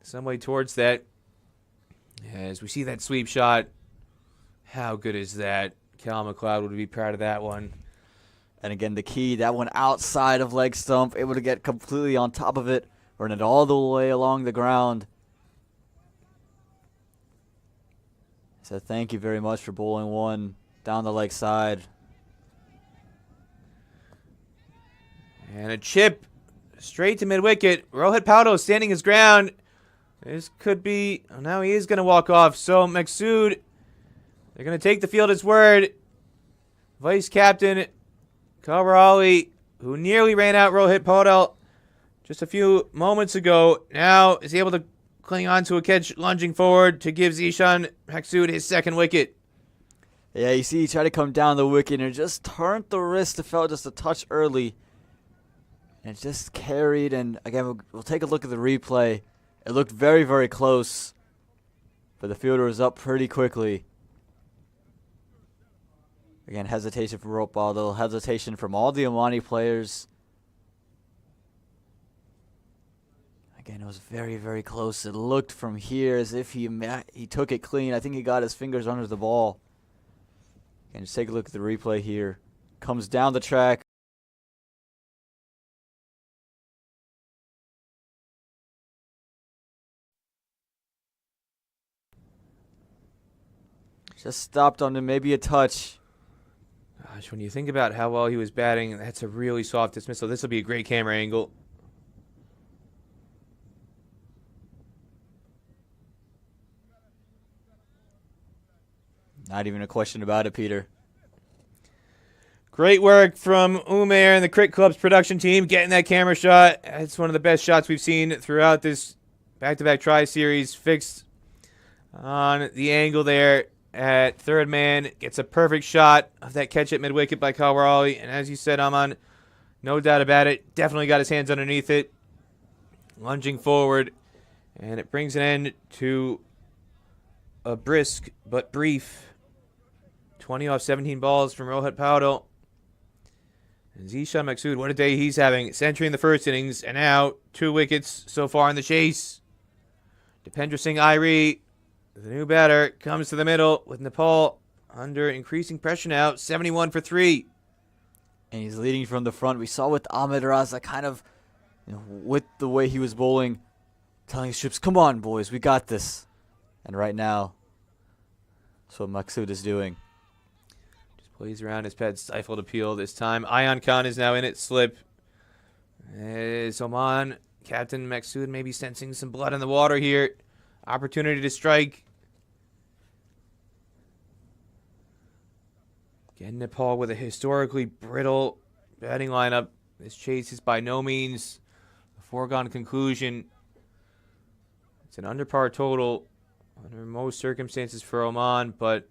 some way towards that as we see that sweep shot. How good is that? Cal McLeod would be proud of that one. And again, the key, that one outside of leg stump, able to get completely on top of it, run it all the way along the ground. So thank you very much for bowling one down the leg side. And a chip straight to mid-wicket. Rohit Paudo standing his ground. This could be... Oh, now he is going to walk off. So Maksud, they're going to take the field as word. Vice captain Kawar Ali, who nearly ran out Rohit Paudo just a few moments ago, now is able to cling on to a catch, lunging forward to give Zishan Maksud his second wicket. Yeah, you see he tried to come down the wicket and just turned the wrist. It felt just a touch early. And it just carried, and again, we'll take a look at the replay. It looked very, very close, but the fielder was up pretty quickly. Again, hesitation from Rohit Paudo, hesitation from all the Omani players. Again, it was very, very close. It looked from here as if he took it clean. I think he got his fingers under the ball. Again, just take a look at the replay here. Comes down the track. Just stopped on him, maybe a touch. Gosh, when you think about how well he was batting, that's a really soft dismissal. This will be a great camera angle. Not even a question about it, Peter. Great work from Umair and the Cricket Club's production team getting that camera shot. It's one of the best shots we've seen throughout this back-to-back tri-series. Fixed on the angle there at third man. Gets a perfect shot of that catch at mid-wicket by Kawar Ali. And as you said, Aman, no doubt about it, definitely got his hands underneath it. Lunging forward. And it brings an end to a brisk but brief 20 off 17 balls from Rohit Paudo. And Zishan Maksud, what a day he's having. Century in the first innings, and now 2 wickets so far in the chase. Dipendra Singh Airi, the new batter, comes to the middle with Nepal under increasing pressure now. 71 for 3. And he's leading from the front. We saw with Ahmed Raza kind of, with the way he was bowling, telling his troops, come on, boys, we got this. And right now, that's what Maksud is doing. Plays around his pad, stifled appeal this time. Ayan Khan is now in at slip. As Oman, Captain Maksud maybe sensing some blood in the water here. Opportunity to strike. Again, Nepal with a historically brittle batting lineup. This chase is by no means a foregone conclusion. It's an under par total under most circumstances for Oman, but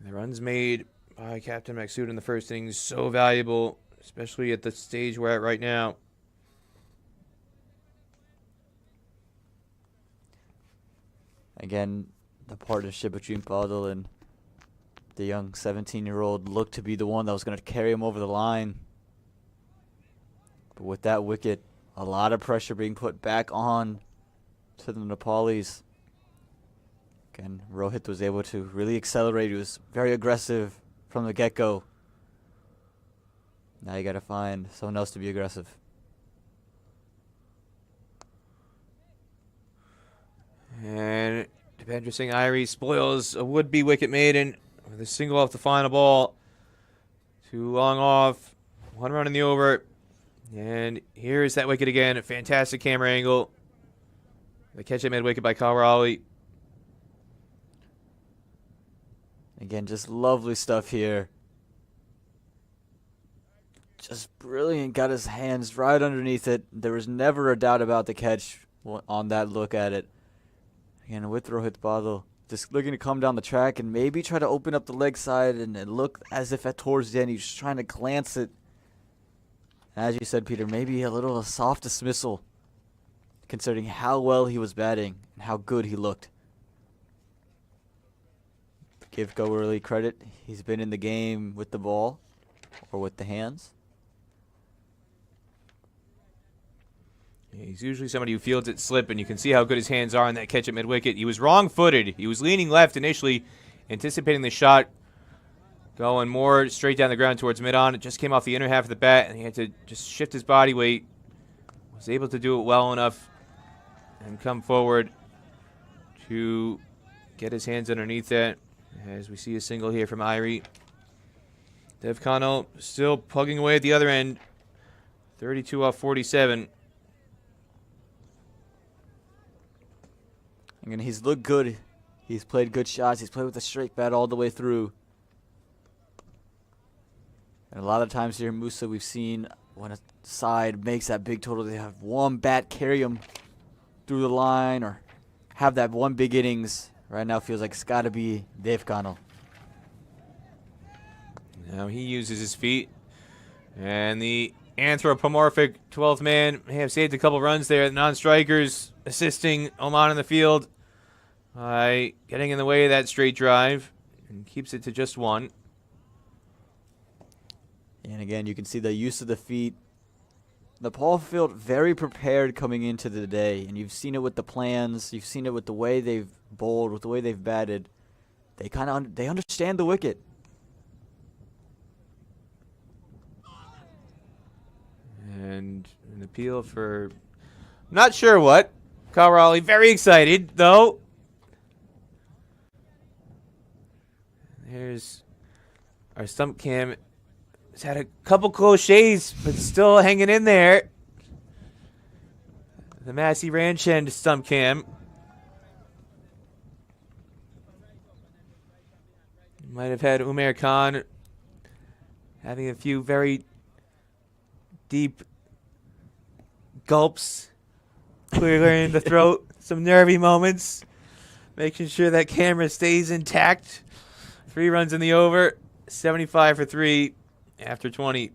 the runs made by Captain Maksud in the first innings so valuable, especially at the stage we're at right now. Again, the partnership between Paudo and the young 17-year-old looked to be the one that was going to carry him over the line. But with that wicket, a lot of pressure being put back on to the Nepalis. Again, Rohit was able to really accelerate. He was very aggressive from the get-go. Now you got to find someone else to be aggressive. And Dipendra Singh Airi spoils a would-be wicket maiden with a single off the final ball. 2 long off, 1 run in the over. And here's that wicket again. A fantastic camera angle. The catch at mid-wicket by Kawar Ali. Again, just lovely stuff here. Just brilliant. Got his hands right underneath it. There was never a doubt about the catch on that look at it. Again, with Rohit Paudo, just looking to come down the track and maybe try to open up the leg side and look as if towards the end he's just trying to glance it. As you said, Peter, maybe a little soft dismissal considering how well he was batting and how good he looked. Give Goerli credit. He's been in the game with the ball or with the hands. Yeah, he's usually somebody who fields it slip, and you can see how good his hands are on that catch at mid-wicket. He was wrong-footed. He was leaning left initially, anticipating the shot, going more straight down the ground towards mid-on. It just came off the inner half of the bat, and he had to just shift his body weight. Was able to do it well enough and come forward to get his hands underneath that. As we see a single here from Irie. Dev Connell still plugging away at the other end. 32 off 47. Again, he's looked good. He's played good shots. He's played with a straight bat all the way through. And a lot of times here in Musa, we've seen when a side makes that big total, they have one bat carry them through the line or have that one big innings. Right now feels like it's got to be Dev Connell. Now he uses his feet. And the anthropomorphic 12th man may have saved a couple runs there. The non-strikers assisting Oman in the field by getting in the way of that straight drive and keeps it to just one. And again, you can see the use of the feet. Nepal felt very prepared coming into the day, and you've seen it with the plans. You've seen it with the way they've bowled, with the way they've batted. They kind of they understand the wicket. And an appeal for not sure what. Kyle Raleigh very excited, though. There's our stump cam. It's had a couple close shaves, but still hanging in there. The Massey Ranch End stump cam. Might have had Umair Khan having a few very deep gulps, clearing the throat, some nervy moments, making sure that camera stays intact. 3 runs in the over, 75 for 3 after 20.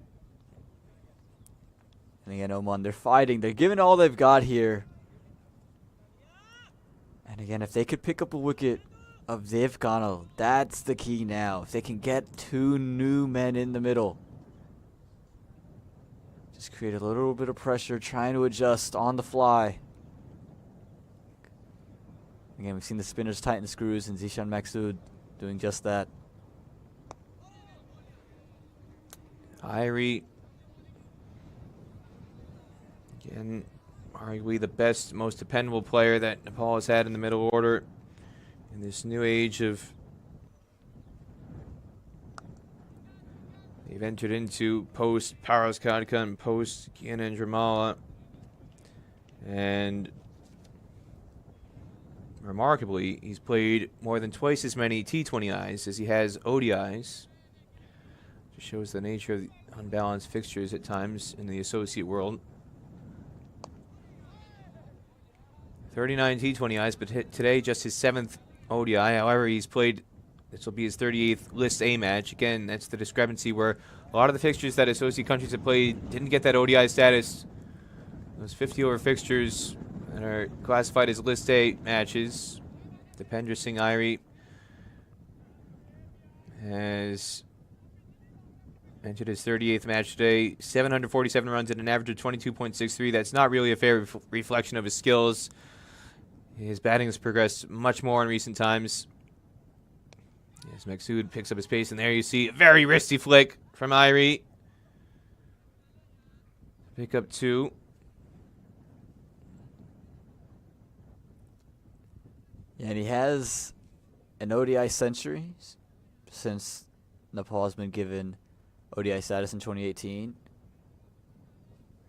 And again, Oman, they're fighting. They're giving all they've got here. And again, if they could pick up a wicket of Dev Connell, that's the key now. If they can get 2 new men in the middle. Just create a little bit of pressure, trying to adjust on the fly. Again, we've seen the spinners tighten the screws, and Zishan Maksud doing just that. Irie, again, arguably the best, most dependable player that Nepal has had in the middle order in this new age of they've entered into post Paras Kadka and post Gyanan Dramala. And remarkably, he's played more than twice as many T20Is as he has ODIs. Just shows the nature of the unbalanced fixtures at times in the associate world. 39 T20Is, but today just his 7th ODI. However, he's played, this will be his 38th List A match. Again, that's the discrepancy where a lot of the fixtures that associate countries have played didn't get that ODI status. Those 50-over fixtures that are classified as List A matches. Dipendra Singh Irie has entered his 38th match today. 747 runs at an average of 22.63. That's not really a fair reflection of his skills. His batting has progressed much more in recent times. As Maksud picks up his pace, and there you see a very wristy flick from Irie. Pick up 2. Yeah, and he has an ODI century since Nepal has been given ODI status in 2018.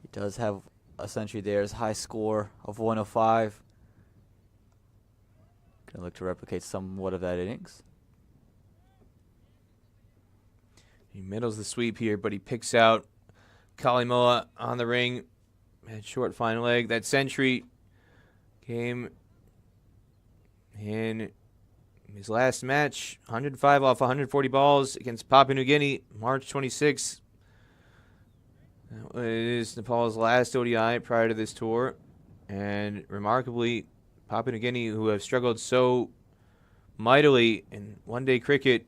He does have a century there, his high score of 105. Gonna look to replicate somewhat of that innings. He middles the sweep here, but he picks out Kalimoa on the ring. Had short fine leg. That century came in his last match, 105 off 140 balls against Papua New Guinea, March 26th. It is Nepal's last ODI prior to this tour. And remarkably, Papua New Guinea, who have struggled so mightily in one-day cricket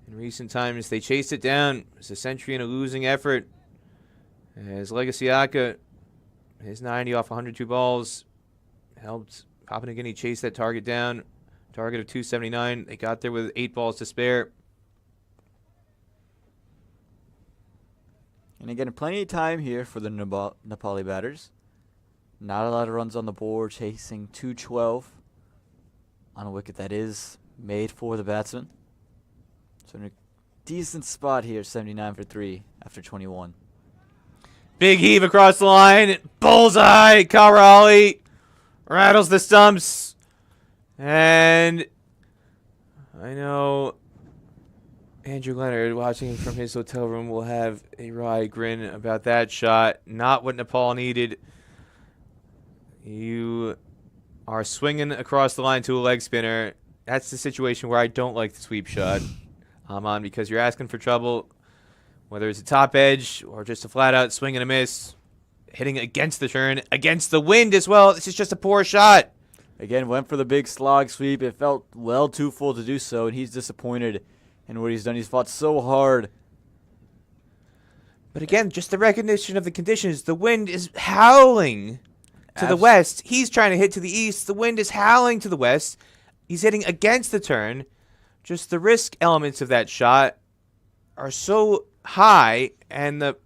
in recent times, they chased it down. It's a century in a losing effort. As Legasiaka, his 90 off 102 balls, helped Papua New Guinea chase that target down. Target of 279. They got there with 8 balls to spare. And again, plenty of time here for the Nepali batters. Not a lot of runs on the board, chasing 212 on a wicket that is made for the batsman. So in a decent spot here, 79 for 3 after 21. Big heave across the line. Bullseye. Kaurali rattles the stumps. And I know Andrew Leonard, watching from his hotel room, will have a wry grin about that shot. Not what Nepal needed. You are swinging across the line to a leg spinner. That's the situation where I don't like the sweep shot, Aman, because you're asking for trouble, whether it's a top edge or just a flat-out swing and a miss. Hitting against the turn, against the wind as well. This is just a poor shot. Again, went for the big slog sweep. It felt well too full to do so, and he's disappointed in what he's done. He's fought so hard. But again, just the recognition of the conditions. The wind is howling to the west. He's trying to hit to the east. The wind is howling to the west. He's hitting against the turn. Just the risk elements of that shot are so high, and the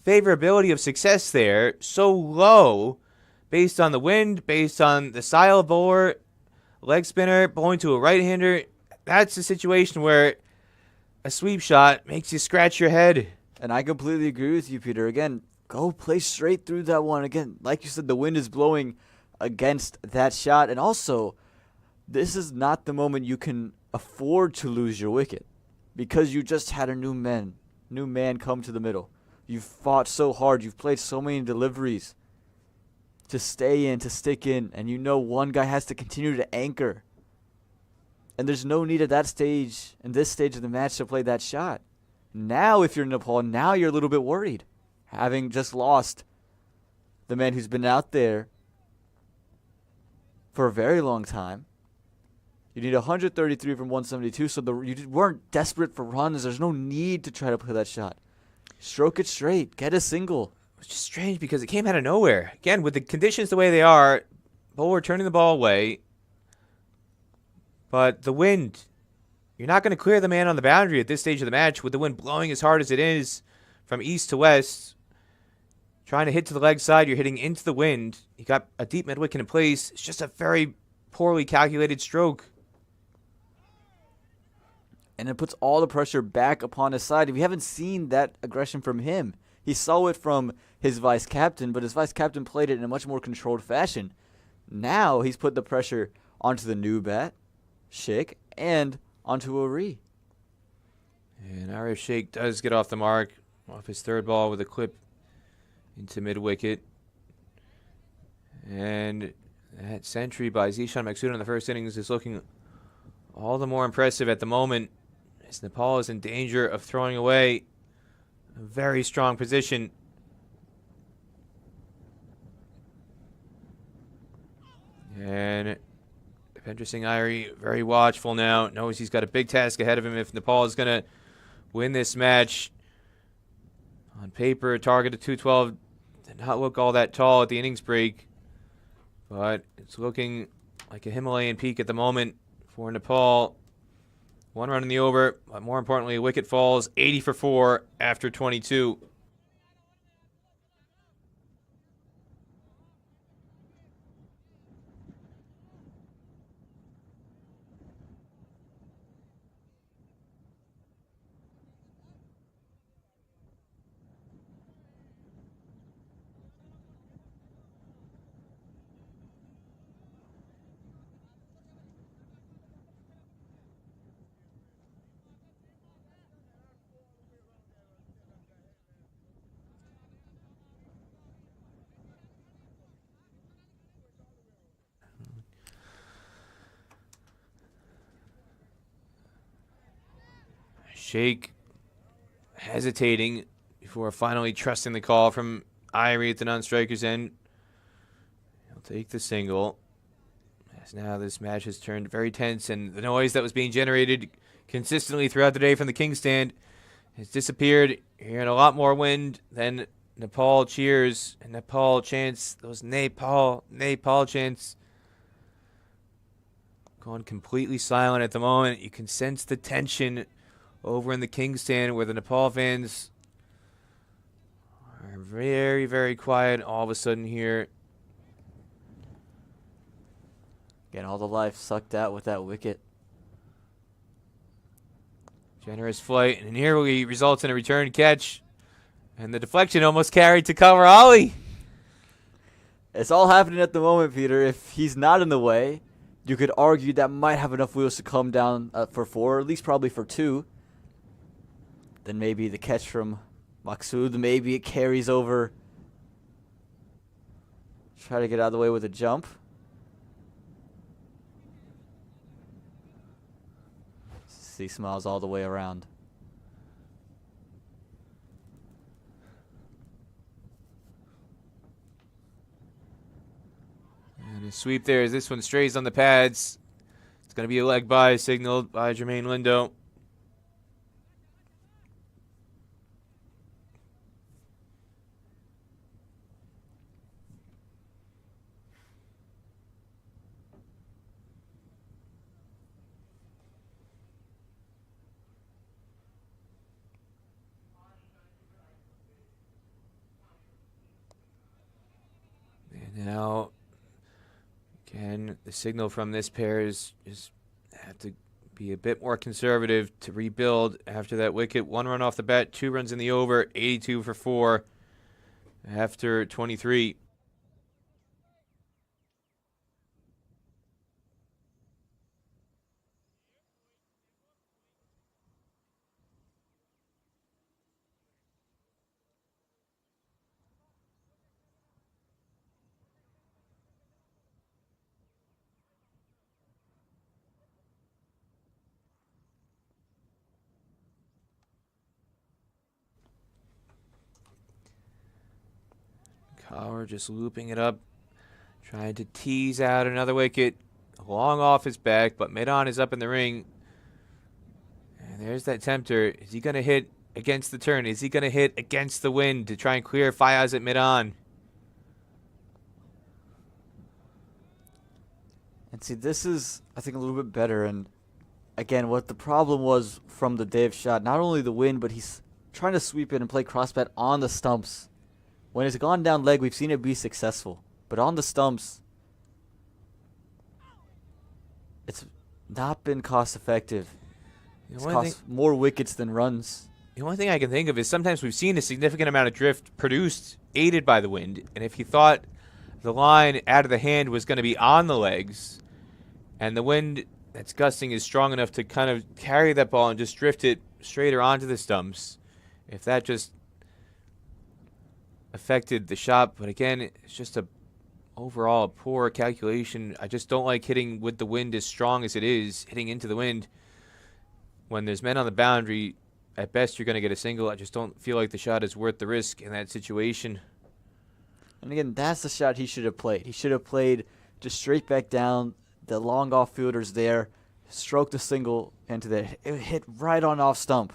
favorability of success there so low, based on the wind, based on the style of bowler, leg spinner, bowling to a right-hander. That's a situation where a sweep shot makes you scratch your head. And I completely agree with you, Peter. Again, go play straight through that one. Again, like you said, the wind is blowing against that shot. And also, this is not the moment you can afford to lose your wicket, because you just had a new man come to the middle. You've fought so hard. You've played so many deliveries to stay in, to stick in, and you know one guy has to continue to anchor. And there's no need at that stage, in this stage of the match, to play that shot. Now, if you're Nepal, now you're a little bit worried, having just lost the man who's been out there for a very long time. You need 133 from 172, so you weren't desperate for runs. There's no need to try to play that shot. Stroke it straight. Get a single. It's just strange because it came out of nowhere. Again, with the conditions the way they are, bowler turning the ball away. But the wind, you're not going to clear the man on the boundary at this stage of the match with the wind blowing as hard as it is from east to west. Trying to hit to the leg side, you're hitting into the wind. You got a deep mid-wicket in place. It's just a very poorly calculated stroke. And it puts all the pressure back upon his side. We haven't seen that aggression from him. He saw it from his vice captain, but his vice captain played it in a much more controlled fashion. Now he's put the pressure onto the new bat, Sheikh, and onto Ari. And Arif Sheikh does get off the mark, off his third ball with a clip into mid-wicket. And that century by Zishan Maksud in the first innings is looking all the more impressive at the moment, as Nepal is in danger of throwing away a very strong position. And Bhupender Singh Irie very watchful now, knows he's got a big task ahead of him if Nepal is going to win this match. On paper, a target of 212 did not look all that tall at the innings break, but it's looking like a Himalayan peak at the moment for Nepal. 1 run in the over, but more importantly, a wicket falls 80 for 4 after 22. Sheikh hesitating, before finally trusting the call from Irie at the non-striker's end. He'll take the single. As now this match has turned very tense, and the noise that was being generated consistently throughout the day from the king stand has disappeared. You're hearing a lot more wind than Nepal cheers and Nepal chants. Those Nepal chants gone completely silent at the moment. You can sense the tension over in the king stand where the Nepal fans are very, very quiet all of a sudden here. Again, all the life sucked out with that wicket. Generous flight, and nearly results in a return catch. And the deflection almost carried to cover Ollie. It's all happening at the moment, Peter. If he's not in the way, you could argue that might have enough wheels to come down for 4, or at least probably for 2. Then maybe the catch from Maksud, maybe it carries over. Try to get out of the way with a jump. See smiles all the way around. And a sweep there as this one strays on the pads. It's going to be a leg by signaled by Jermaine Lindo. And now, again, the signal from this pair is have to be a bit more conservative to rebuild after that wicket. 1 run off the bat, 2 runs in the over, 82 for 4 after 23. Kaur just looping it up, trying to tease out another wicket. Long off his back, but mid-on is up in the ring. And there's that tempter. Is he going to hit against the turn? Is he going to hit against the wind to try and clear Fayaz at mid-on? And see, this is, I think, a little bit better. And again, what the problem was from the Dave shot, not only the wind, but he's trying to sweep it and play crossbat on the stumps. When it's gone down leg, we've seen it be successful. But on the stumps, it's not been cost effective. It's cost more wickets than runs. The only thing I can think of is sometimes we've seen a significant amount of drift produced, aided by the wind. And if he thought the line out of the hand was going to be on the legs, and the wind that's gusting is strong enough to kind of carry that ball and just drift it straighter onto the stumps, if that just affected the shot. But again, it's just overall a poor calculation. I just don't like hitting with the wind as strong as it is, hitting into the wind. When there's men on the boundary, at best you're going to get a single. I just don't feel like the shot is worth the risk in that situation. And again, that's the shot he should have played. He should have played just straight back down, the long off fielders there, stroked the single into that. It hit right on off stump.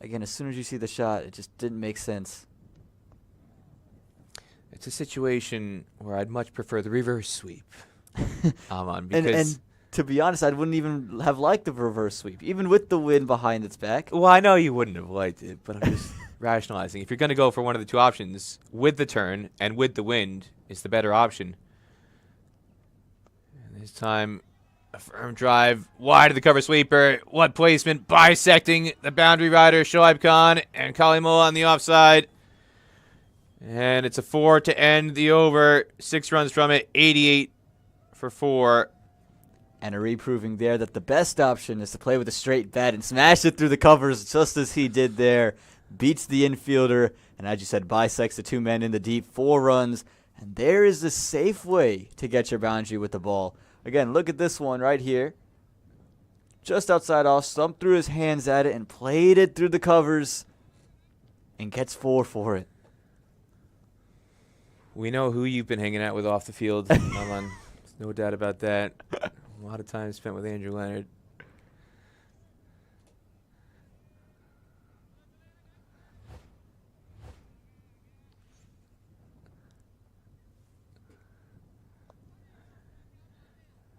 Again, as soon as you see the shot, it just didn't make sense. It's a situation where I'd much prefer the reverse sweep. Because and to be honest, I wouldn't even have liked the reverse sweep, even with the wind behind its back. well, I know you wouldn't have liked it, but I'm just rationalizing. If you're going to go for one of the two options, with the turn and with the wind is the better option. And this time, a firm drive wide of the cover sweeper. What placement? Bisecting the boundary rider, Shoaib Khan, and Kalimullah on the offside. And it's a 4 to end the over. 6 runs from it, 88 for 4. And a reproving there that the best option is to play with a straight bat and smash it through the covers just as he did there. Beats the infielder, and as you said, bisects the 2 men in the deep, 4 runs. And there is a safe way to get your boundary with the ball. Again, look at this one right here. just outside off, stumped through his hands at it and played it through the covers and gets 4 for it. We know who you've been hanging out with off the field, Aman. There's no doubt about that. A lot of time spent with Andrew Leonard.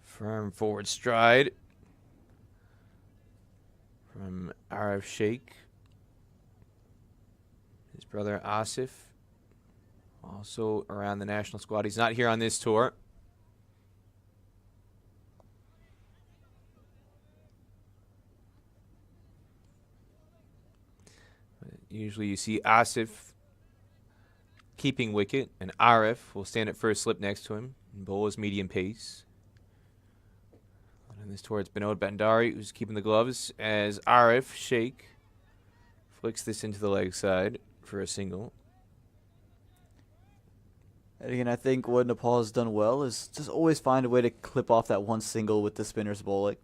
Firm forward stride from Arif Sheikh. His brother Asif, also around the national squad. He's not here on this tour. Usually you see Asif keeping wicket, and Arif will stand at first slip next to him and bowl his medium pace. And this tour, it's Binod Bandari who's keeping the gloves as Arif Sheikh flicks this into the leg side for a single. And again, I think what Nepal has done well is just always find a way to clip off that one single with the spinners bowling.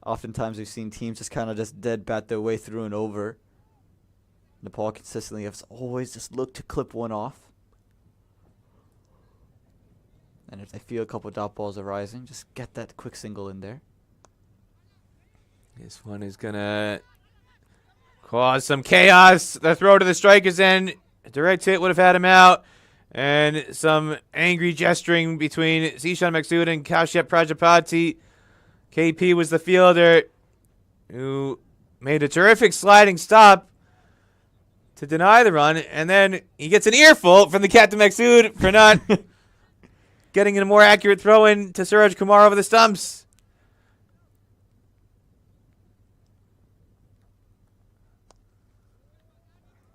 Oftentimes we've seen teams just kind of just dead bat their way through and over. Nepal consistently has always just looked to clip one off. And if they feel a couple dot balls arising, just get that quick single in there. This one is going to cause some chaos. The throw to the striker's end. A direct hit would have had him out. And some angry gesturing between Zishan Maksud and Kashyap Prajapati. KP was the fielder who made a terrific sliding stop to deny the run. And then he gets an earful from the Captain Maksud for not getting a more accurate throw in to Suraj Kumar over the stumps.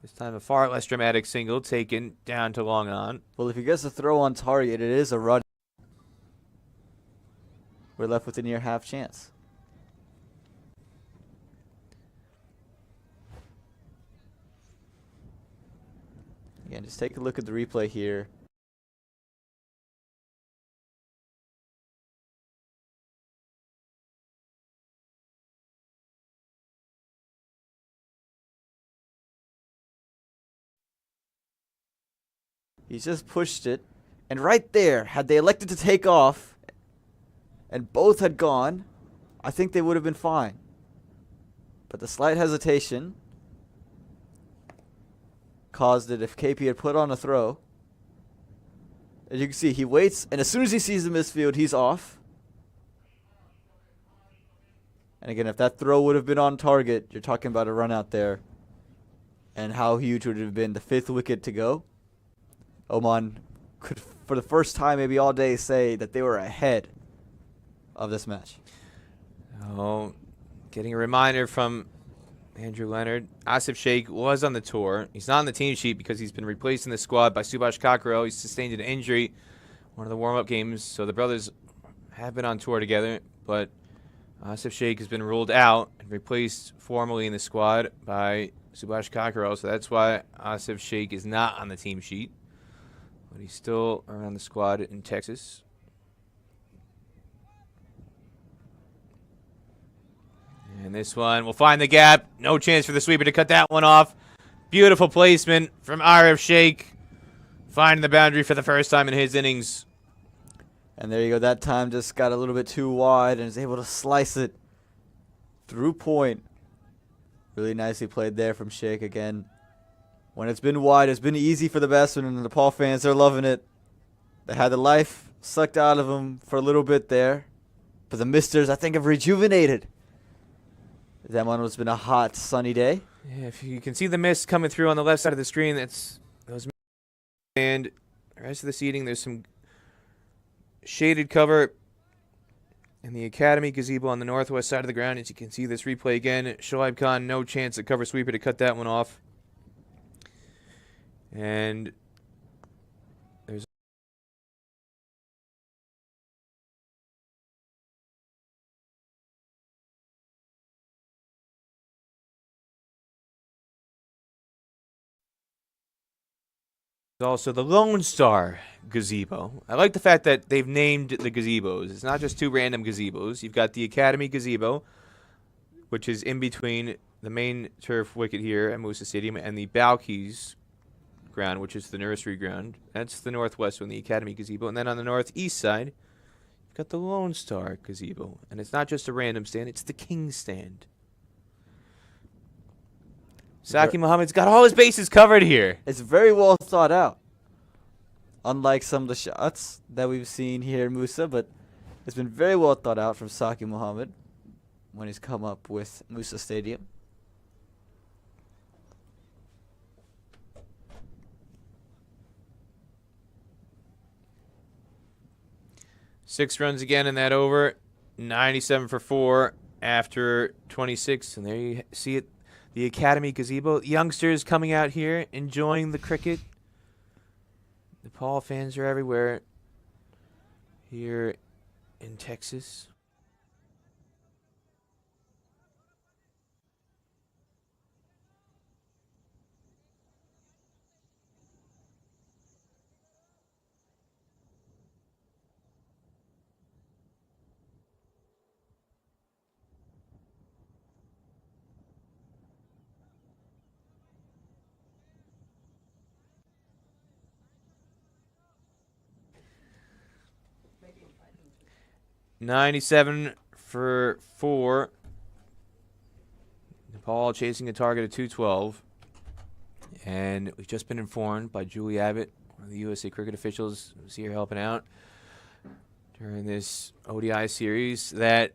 This time a far less dramatic single taken down to long on. Well, if he gets a throw on target, it is a run. We're left with a near half chance. Again, just take a look at the replay here. He's just pushed it. And right there, had they elected to take off and both had gone, I think they would have been fine. But the slight hesitation caused it if KP had put on a throw. As you can see, he waits, and as soon as he sees the misfield, he's off. And again, if that throw would have been on target, you're talking about a run out there. And how huge would it have been, the 5th wicket to go? Oman could, for the first time maybe all day, say that they were ahead of this match. Oh, getting a reminder from Andrew Leonard. Asif Sheikh was on the tour. He's not on the team sheet because he's been replaced in the squad by Subhash Kakarel. He's sustained an injury one of the warm-up games, so the brothers have been on tour together, but Asif Sheikh has been ruled out and replaced formally in the squad by Subhash Kakarel, so that's why Asif Sheikh is not on the team sheet. But he's still around the squad in Texas. And this one will find the gap. No chance for the sweeper to cut that one off. Beautiful placement from Arif Sheikh. Finding the boundary for the first time in his innings. And there you go. That time just got a little bit too wide and is able to slice it through point. Really nicely played there from Sheikh again. When it's been wide, it's been easy for the batsmen, and the Nepal fans, they're loving it. They had the life sucked out of them for a little bit there. But the misters, I think, have rejuvenated. That one has been a hot, sunny day. Yeah, if you can see the mist coming through on the left side of the screen, that's those. And the rest of the seating, there's some shaded cover in the Academy gazebo on the northwest side of the ground. As you can see this replay again, Shoaib Khan, no chance at cover sweeper to cut that one off. And there's also the Lone Star gazebo. I like the fact that they've named the gazebos. It's not just two random gazebos. You've got the Academy gazebo which is in between the main turf wicket here at Musa Stadium and the Balkis ground, which is the nursery ground. That's the northwest one, the Academy gazebo. And then on the northeast side, you've got the Lone Star gazebo. And it's not just a random stand, it's the King stand. Saki Muhammad's got all his bases covered here. It's very well thought out. Unlike some of the shots that we've seen here in Musa, but it's been very well thought out from Saki Muhammad when he's come up with Musa Stadium. Six runs again in that over. 97 for 4 after 26. And there you see it. The Academy gazebo. Youngsters coming out here, enjoying the cricket. Nepal fans are everywhere here in Texas. $97 for 4. Nepal chasing a target of 212. And we've just been informed by Julie Abbott, one of the USA cricket officials who's here helping out during this ODI series, that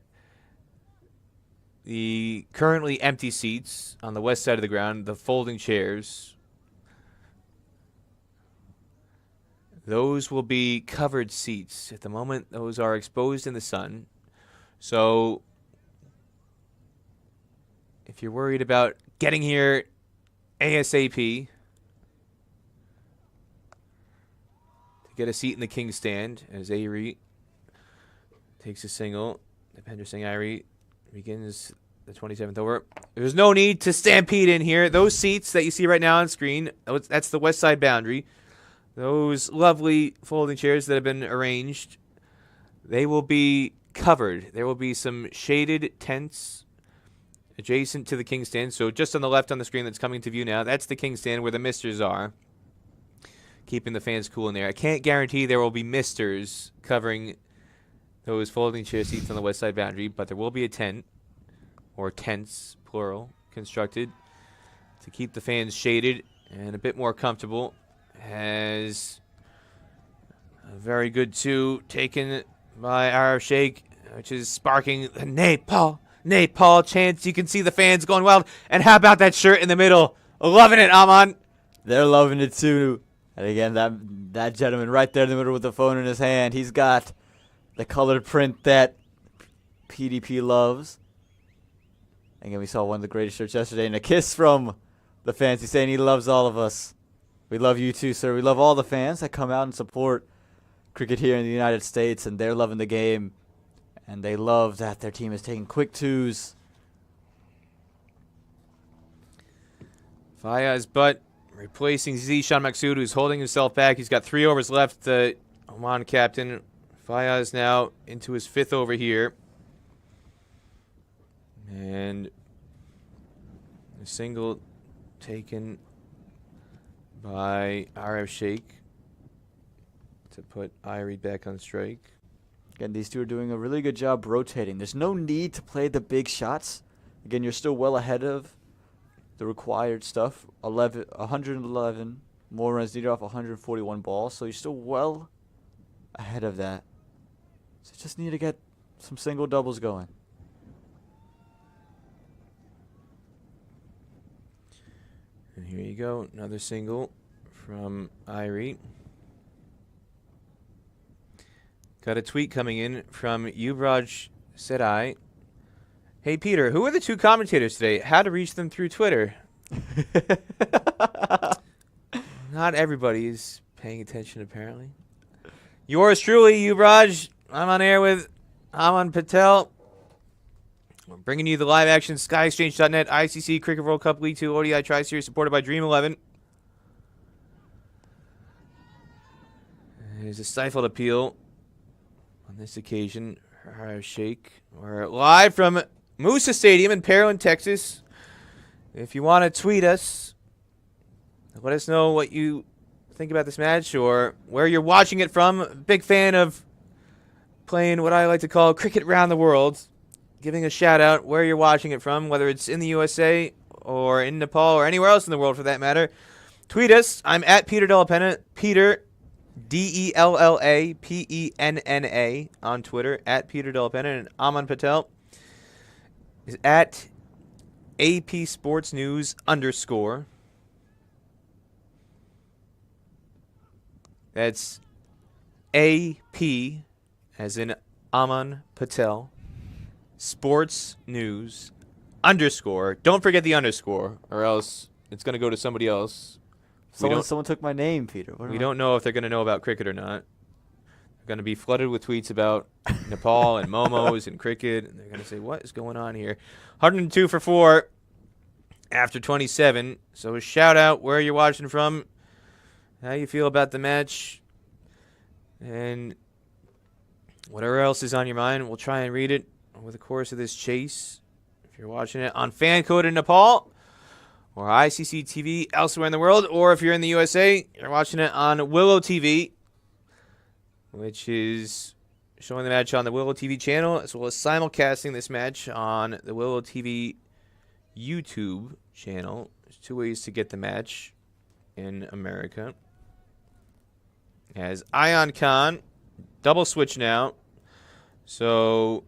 the currently empty seats on the west side of the ground, the folding chairs, those will be covered seats. At the moment, those are exposed in the sun. So if you're worried about getting here ASAP to get a seat in the King stand, as Ayri takes a single, Dipender Singh Ayri begins the 27th over. There's no need to stampede in here. Those seats that you see right now on screen, that's the west side boundary. Those lovely folding chairs that have been arranged, they will be covered. There will be some shaded tents adjacent to the King stand. So just on the left on the screen that's coming to view now, that's the King stand where the misters are, keeping the fans cool in there. I can't guarantee there will be misters covering those folding chair seats on the west side boundary, but there will be a tent, or tents, plural, constructed to keep the fans shaded and a bit more comfortable. Has a very good 2 taken by Arif Sheikh, which is sparking the Nepal chants. You can see the fans going wild. And how about that shirt in the middle? Loving it, Aman. They're loving it too. And again, that gentleman right there in the middle with the phone in his hand, he's got the colored print that PDP loves. Again, we saw one of the greatest shirts yesterday, and a kiss from the fans. He's saying he loves all of us. We love you too, sir. We love all the fans that come out and support cricket here in the United States, and they're loving the game. And they love that their team is taking quick 2s. Fayaz Butt replacing Zishan Maksud, who's holding himself back. He's got 3 overs left. The Oman captain. Fayaz now into his 5th over here. And a single taken by Arif Sheikh to put Ayri back on strike. Again, these two are doing a really good job rotating. There's no need to play the big shots. Again, you're still well ahead of the required stuff. 111 more runs needed off 141 balls, so you're still well ahead of that. So you just need to get some single doubles going. And here you go, another single from Ayri. Got a tweet coming in from Yuvraj Sedai. Hey, Peter, who are the 2 commentators today? How to reach them through Twitter? Not everybody is paying attention, apparently. Yours truly, Yuvraj. I'm on air with Aman Patel. We're bringing you the live action SkyExchange.net ICC Cricket World Cup League 2 ODI Tri-Series supported by Dream 11. There's a stifled appeal on this occasion. Sheikh. We're live from Moosa Stadium in Pearland, Texas. If you want to tweet us, let us know what you think about this match or where you're watching it from. Big fan of playing what I like to call cricket around the world. Giving a shout out where you're watching it from, whether it's in the USA or in Nepal or anywhere else in the world for that matter. Tweet us. I'm at Peter Delapenna. Peter, DELLAPENNA on Twitter, at Peter Delapenna. And Aman Patel is at AP Sports News _. That's AP, as in Aman Patel, Sports News _ Don't forget the underscore, or else it's going to go to somebody else. Someone took my name, Peter. We don't know if they're going to know about cricket or not. They're going to be flooded with tweets about Nepal and momos and cricket, and they're going to say, what is going on here? 102 for 4 after 27. So a shout out where you're watching from, how you feel about the match, and whatever else is on your mind. We'll try and read it over the course of this chase. If you're watching it on Fan Code in Nepal or ICC TV elsewhere in the world, or if you're in the USA, you're watching it on Willow TV, which is showing the match on the Willow TV channel, as well as simulcasting this match on the Willow TV YouTube channel. There's 2 ways to get the match in America. As Ion Khan, double switch now. So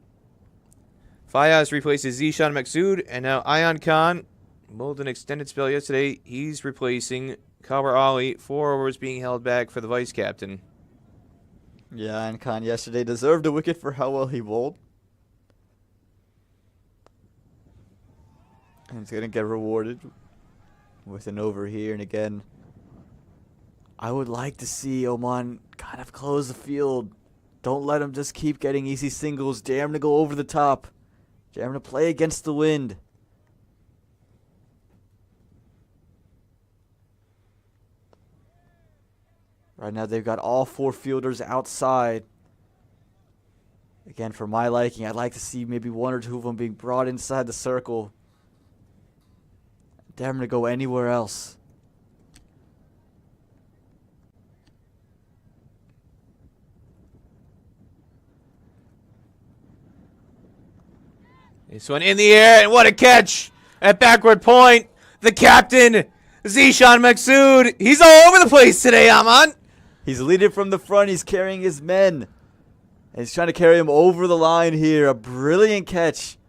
Fayaz replaces Zishan Maksud, and now Ion Khan bowled an extended spell yesterday. He's replacing Kabar Ali, 4 overs being held back for the vice captain. Yeah, and Khan yesterday deserved a wicket for how well he bowled. And he's going to get rewarded with an over here. And again, I would like to see Oman kind of close the field. Don't let him just keep getting easy singles. Dare him to go over the top. Dare him to play against the wind. Right now they've got all 4 fielders outside. Again, for my liking, I'd like to see maybe 1 or 2 of them being brought inside the circle. Dare him to go anywhere else. This one in the air, and what a catch! At backward point, the captain, Zishan Maksud. He's all over the place today, Aman. He's leading from the front. He's carrying his men. And he's trying to carry him over the line here. A brilliant catch.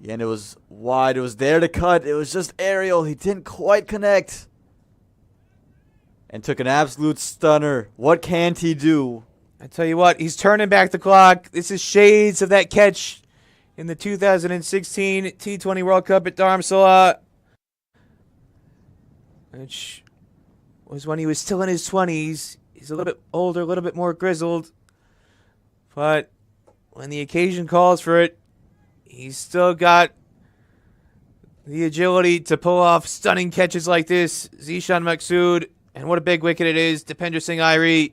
And it was wide. It was there to cut. It was just aerial. He didn't quite connect. And took an absolute stunner. What can't he do? I tell you what, he's turning back the clock. This is shades of that catch in the 2016 T20 World Cup at Dharamsala, which was when he was still in his 20s. He's a little bit older, a little bit more grizzled. But when the occasion calls for it, he's still got the agility to pull off stunning catches like this. Zishan Maksud, and what a big wicket it is. Dipender Singh Airi.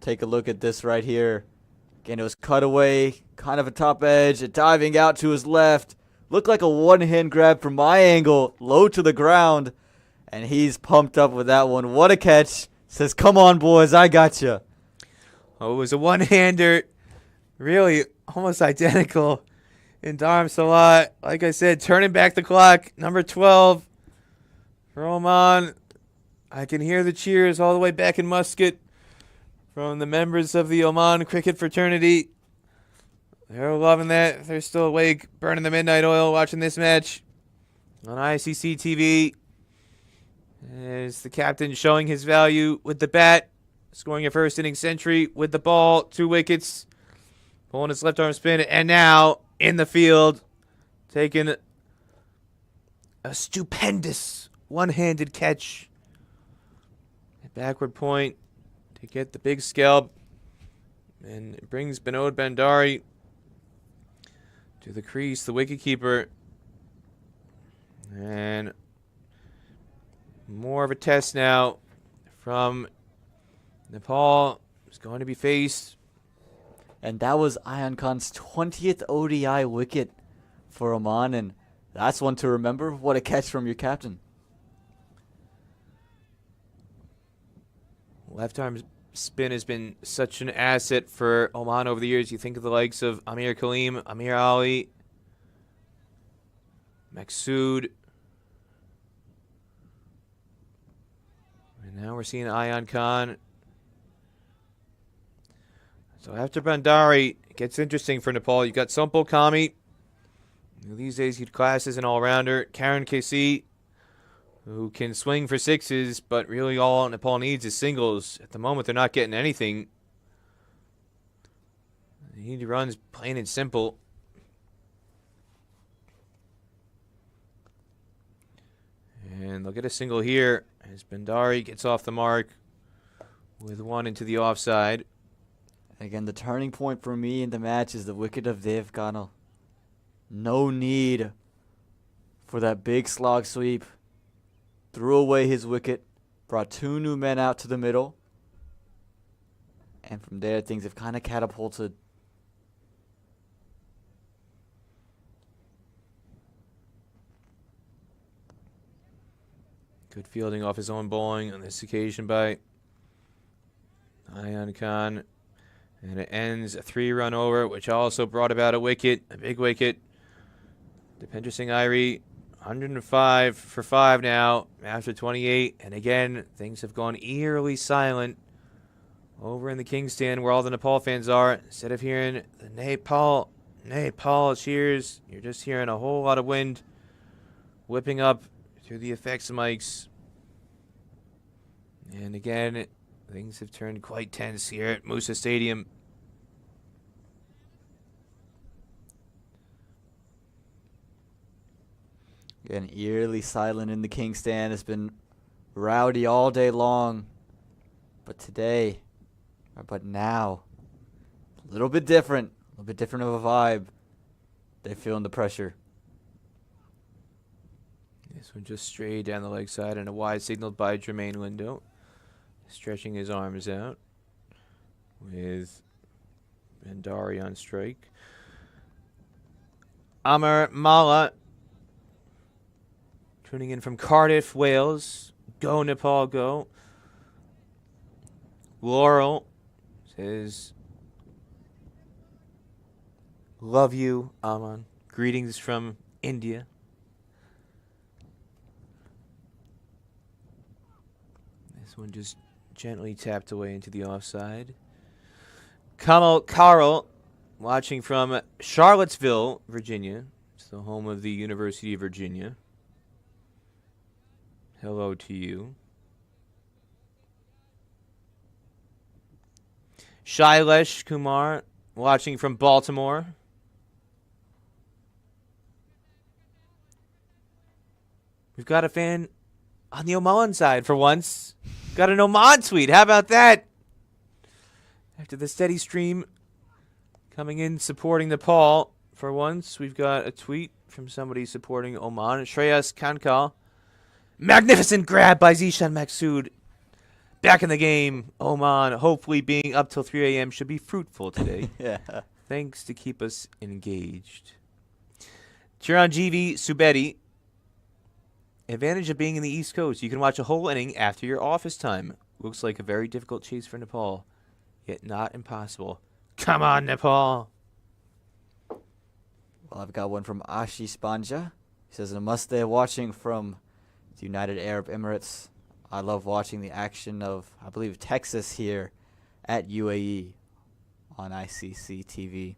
Take a look at this right here. Again, it was cut away, kind of a top edge, diving out to his left. Looked like a one-hand grab from my angle, low to the ground. And he's pumped up with that one. What a catch. Says, come on, boys, I got you. Oh, it was a one-hander. Really almost identical in Dharamsala. Like I said, turning back the clock. Number 12 for Oman. I can hear the cheers all the way back in Muscat from the members of the Oman cricket fraternity. They're loving that. They're still awake, burning the midnight oil, watching this match on ICC TV. As the captain showing his value with the bat, scoring a first inning century with the ball, 2 wickets, pulling his left arm spin, and now in the field, taking a stupendous one-handed catch at backward point to get the big scalp, and it brings Binod Bandari to the crease, the wicketkeeper, and more of a test now from Nepal. Is going to be faced And that was Ayan Khan's 20th ODI wicket for Oman, and that's one to remember. What a catch from your captain. Left arm spin has been such an asset for Oman over the years. You think of the likes of Amir Kaleem, Amir Ali, Maksud. And now we're seeing Ayan Khan. So after Bandari, it gets interesting for Nepal. You've got Sampal Kami. These days he'd class as an all-rounder. Karan KC, who can swing for sixes, but really all Nepal needs is singles. At the moment, they're not getting anything. They need runs plain and simple. And they'll get a single here as Bandari gets off the mark with one into the offside. Again, the turning point for me in the match is the wicket of Dev Kanal. No need for that big slog sweep. Threw away his wicket, brought two new men out to the middle. And from there, things have kind of catapulted. Good fielding off his own bowling on this occasion by Ayan Khan. And it ends a 3-run over, which also brought about a wicket, a big wicket. Dipendra Singh Airi, 105 for 5 now after 28. And again, things have gone eerily silent over in the King's Stand where all the Nepal fans are. Instead of hearing the Nepal cheers, you're just hearing a whole lot of wind whipping up through the effects mics. And again, things have turned quite tense here at Musa Stadium. Again, eerily silent in the King's Stand. It's been rowdy all day long. But today, but now, a little bit different of a vibe. They're feeling the pressure. This one just straight down the leg side and a wide signaled by Jermaine Lindo. Stretching his arms out with Bandari on strike. Amar Mala tuning in from Cardiff, Wales. Go Nepal, go. Laurel says, love you, Aman. Greetings from India. This one just gently tapped away into the offside. Kamal Carl, watching from Charlottesville, Virginia. It's the home of the University of Virginia. Hello to you. Shailesh Kumar, watching from Baltimore. We've got a fan on the Oman side for once. Got an Oman tweet. How about that? After the steady stream coming in supporting Nepal for once, we've got a tweet from somebody supporting Oman. Shreyas Kankal. Magnificent grab by Zishan Maksud. Back in the game. Oman hopefully being up till 3 a.m. should be fruitful today. Yeah. Thanks to keep us engaged. Chiranjeevi Subedi. Advantage of being in the East Coast. You can watch a whole inning after your office time. Looks like a very difficult chase for Nepal, yet not impossible. Come on, Nepal. Well, I've got one from Ashish Banja. He says, namaste, watching from the United Arab Emirates. I love watching the action of, I believe, Texas here at UAE on ICC TV.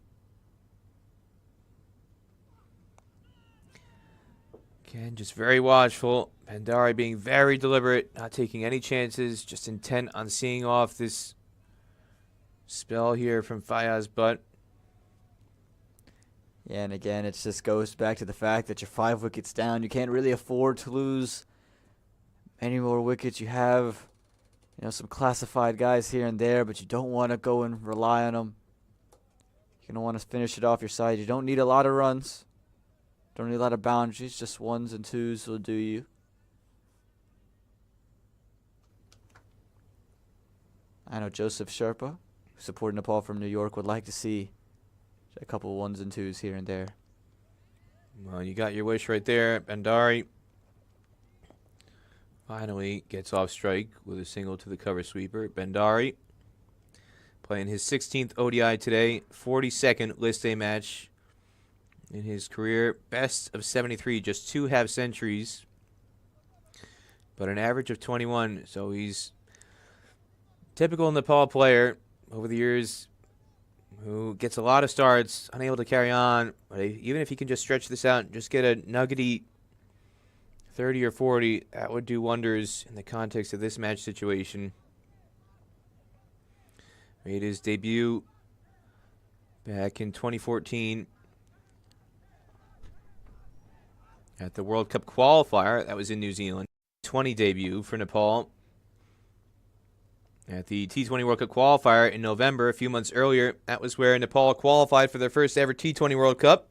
Again, just very watchful. Bandari being very deliberate, not taking any chances, just intent on seeing off this spell here from Fayaz Butt. Yeah, and again, it just goes back to the fact that you're 5 wickets down. You can't really afford to lose any more wickets. You have, some classified guys here and there, but you don't want to go and rely on them. You're going to want to finish it off your side. You don't need a lot of runs. Don't need a lot of boundaries. Just 1s and 2s will do you. I know Joseph Sherpa supporting Nepal from New York would like to see a couple ones and twos here and there. Well, you got your wish right there. Bandari finally gets off strike with a single to the cover sweeper. Bandari playing his 16th ODI today, 42nd list A match in his career, best of 73, just 2 half centuries, but an average of 21. So he's typical Nepal player over the years who gets a lot of starts, unable to carry on. But even if he can just stretch this out and just get a nuggety 30 or 40, that would do wonders in the context of this match situation. Made his debut back in 2014 at the World Cup qualifier. That was in New Zealand. 20 debut for Nepal at the T20 World Cup qualifier in November, a few months earlier. That was where Nepal qualified for their first ever T20 World Cup.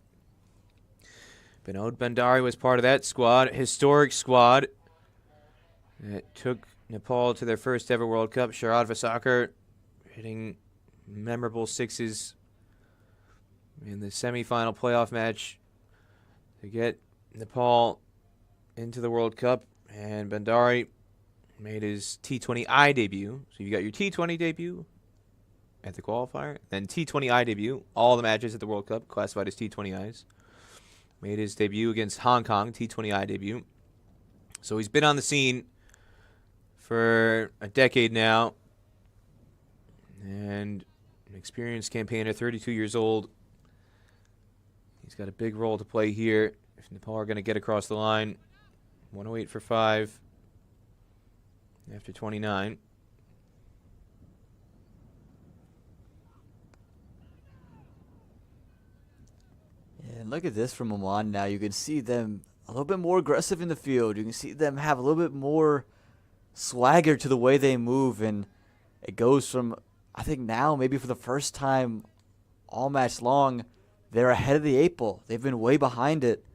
Binod Bandari was part of that squad, historic squad that took Nepal to their first ever World Cup. Sharad Vasakar hitting memorable sixes in the semifinal playoff match to get Nepal into the World Cup. And Bandari made his T20I debut. So you got your T20 debut at the qualifier, then T20I debut, all the matches at the World Cup classified as T20Is. Made his debut against Hong Kong, T20I debut. So he's been on the scene for a decade now. And an experienced campaigner, 32 years old. He's got a big role to play here if Nepal are going to get across the line. 108 for 5 after 29. And look at this from Oman now. You can see them a little bit more aggressive in the field. You can see them have a little bit more swagger to the way they move. And it goes from, I think now, maybe for the first time all match long, they're ahead of the 8 ball. They've been way behind it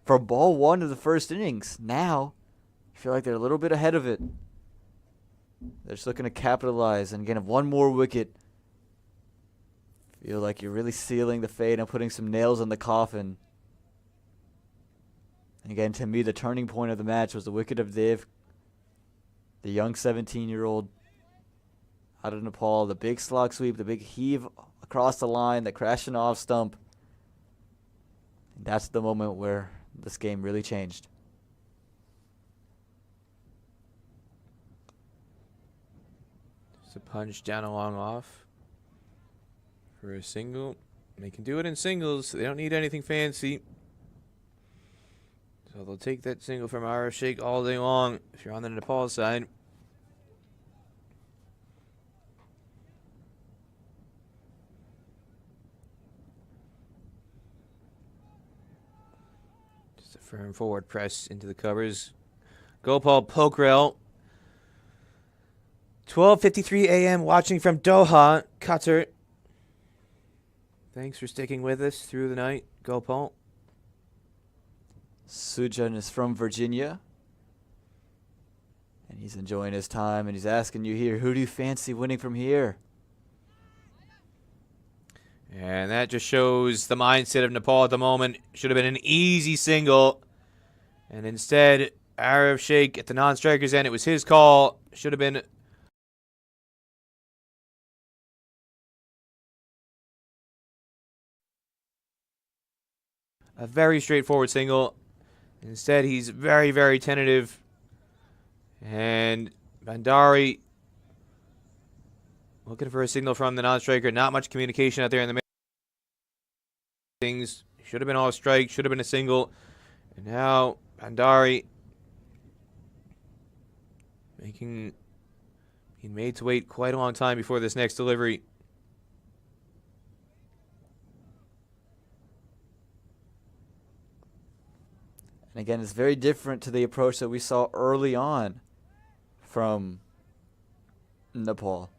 from ball 1 of the first innings. Now, I feel like they're a little bit ahead of it. They're just looking to capitalize. And again, if one more wicket, feel like you're really sealing the fate and putting some nails in the coffin. And again, to me, the turning point of the match was the wicket of Dev, the young 17-year-old out of Nepal, the big slog sweep, the big heave across the line, the crashing off stump. And that's the moment where this game really changed. Just a punch down a long off for a single. They can do it in singles. They don't need anything fancy. So they'll take that single from Arif Sheikh all day long if you're on the Nepal side. Just a firm forward press into the covers. Gopal Pokhrel. 12:53 a.m. watching from Doha, Qatar. Thanks for sticking with us through the night, Gopal. Sujan is from Virginia. And he's enjoying his time, and he's asking you here, who do you fancy winning from here? And that just shows the mindset of Nepal at the moment. Should have been an easy single. And instead, Arif Sheikh at the non-striker's end. It was his call. Should have been a very straightforward single. Instead, he's very, very tentative. And Bandari looking for a signal from the non-striker. Not much communication out there in the middle. Things should have been all strike, should have been a single. And now Bandari being made to wait quite a long time before this next delivery. And again, it's very different to the approach that we saw early on from Nepal.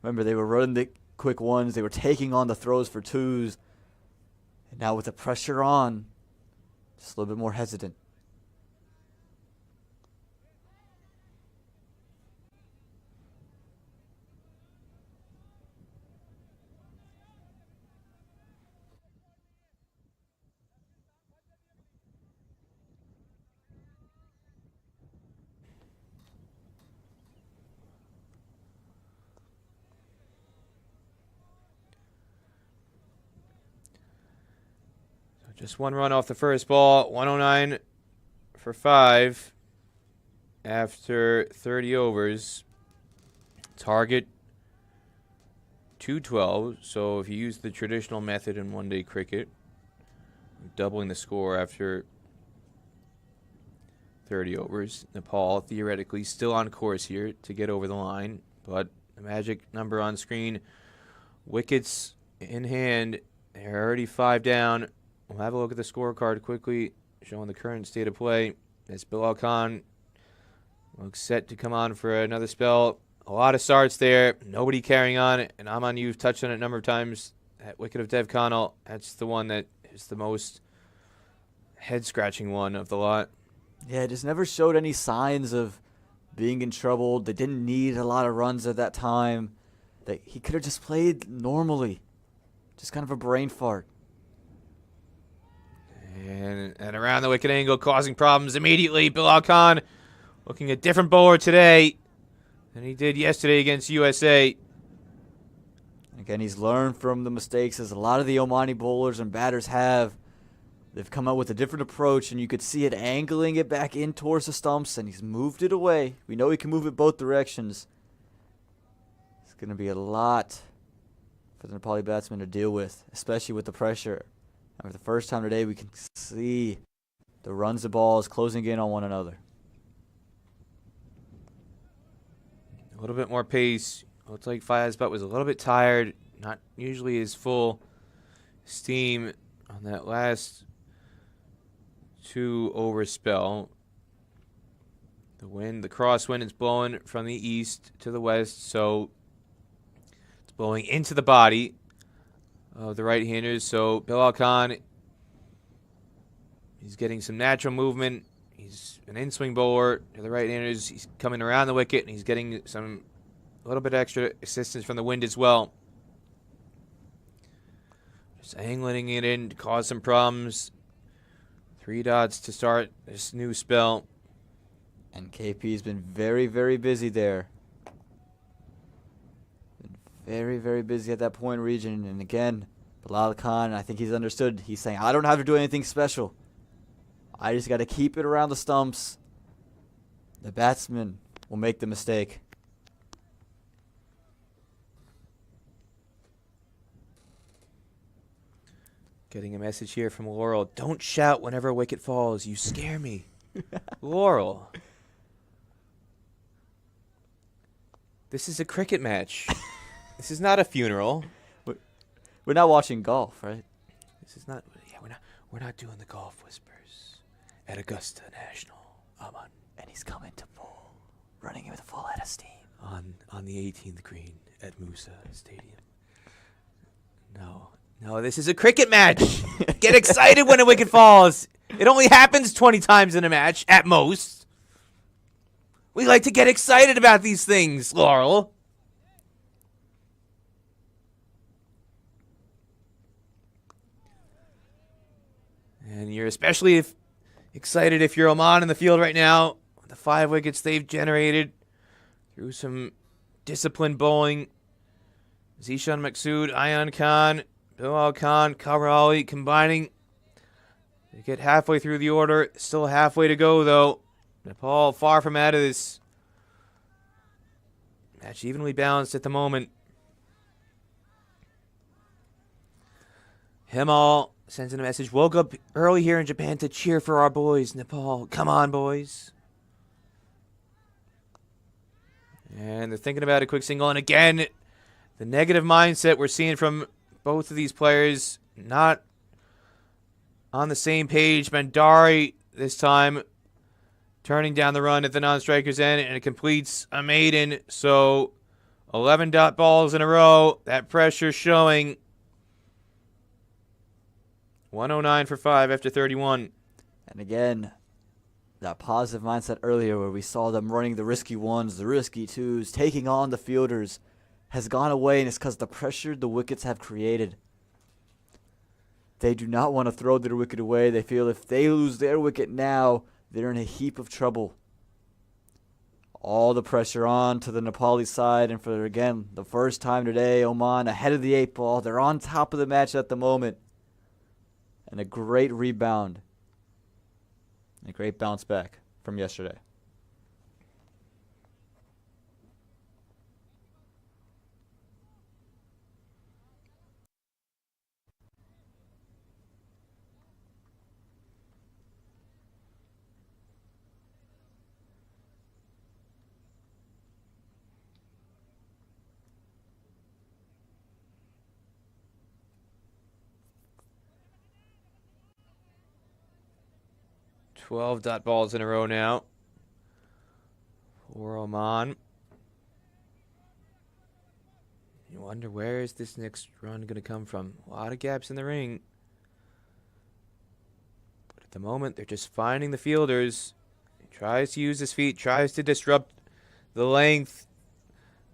Remember, they were running the quick ones. They were taking on the throws for twos. And now with the pressure on, just a little bit more hesitant. Just 1 run off the first ball. 109 for 5 after 30 overs. Target 212. So if you use the traditional method in one-day cricket, doubling the score after 30 overs. Nepal theoretically still on course here to get over the line, but the magic number on screen, wickets in hand. They're already 5 down. We'll have a look at the scorecard quickly, showing the current state of play. As Bilal Khan looks set to come on for another spell. A lot of starts there. Nobody carrying on. And Oman, you've touched on it a number of times. That wicket of Dev Connell, that's the one that is the most head-scratching one of the lot. Yeah, just never showed any signs of being in trouble. They didn't need a lot of runs at that time. He could have just played normally. Just kind of a brain fart. And around the wicket angle, causing problems immediately. Bilal Khan looking a different bowler today than he did yesterday against USA. Again, he's learned from the mistakes, as a lot of the Omani bowlers and batters have. They've come up with a different approach, and you could see it angling it back in towards the stumps, and he's moved it away. We know he can move it both directions. It's going to be a lot for the Nepali batsman to deal with, especially with the pressure. And for the first time today, we can see the runs of balls closing in on one another. A little bit more pace. Looks like Fayez Butt was a little bit tired. Not usually his full steam on that last 2 over spell. The wind, the crosswind is blowing from the east to the west, so it's blowing into the body of the right-handers. So Bilal Khan, he's getting some natural movement. He's an in-swing bowler to the right-handers. He's coming around the wicket, and he's getting a little bit extra assistance from the wind as well. Just angling it in to cause some problems. 3 dots to start this new spell. And KP's been very, very busy there. Been very, very busy at that point region. And again, Bilal Khan, I think he's understood. He's saying, I don't have to do anything special. I just got to keep it around the stumps. The batsman will make the mistake. Getting a message here from Laurel. Don't shout whenever a wicket falls. You scare me. Laurel. This is a cricket match. This is not a funeral. We're not watching golf, right? This is not. Yeah, we're not doing the golf whispers at Augusta National. Oman. And he's coming to bowl, running in with a full head of steam. On the 18th green at Musa Stadium. No, this is a cricket match. Get excited when a wicket falls. It only happens 20 times in a match, at most. We like to get excited about these things, Laurel. And you're especially excited if you're Oman in the field right now. The 5 wickets they've generated through some disciplined bowling. Zishan Maqsood, Ayan Khan, Bilal Khan, Kamar Ali combining. They get halfway through the order. Still halfway to go, though. Nepal far from out of this. Match evenly balanced at the moment. Himal sends in a message. Woke up early here in Japan to cheer for our boys. Nepal, come on, boys. And they're thinking about a quick single. And again, the negative mindset we're seeing from both of these players, not on the same page. Mandari this time turning down the run at the non-striker's end, and it completes a maiden. So 11 dot balls in a row. That pressure showing. 109 for 5 after 31. And again, that positive mindset earlier where we saw them running the risky ones, the risky twos, taking on the fielders, has gone away, and it's because the pressure the wickets have created. They do not want to throw their wicket away. They feel if they lose their wicket now, they're in a heap of trouble. All the pressure on to the Nepali side, and for, again, the first time today, Oman ahead of the 8 ball. They're on top of the match at the moment. And a great rebound. A great bounce back from yesterday. $12 dot balls in a row now for Oman. You wonder, where is this next run going to come from? A lot of gaps in the ring. But at the moment, they're just finding the fielders. He tries to use his feet, tries to disrupt the length.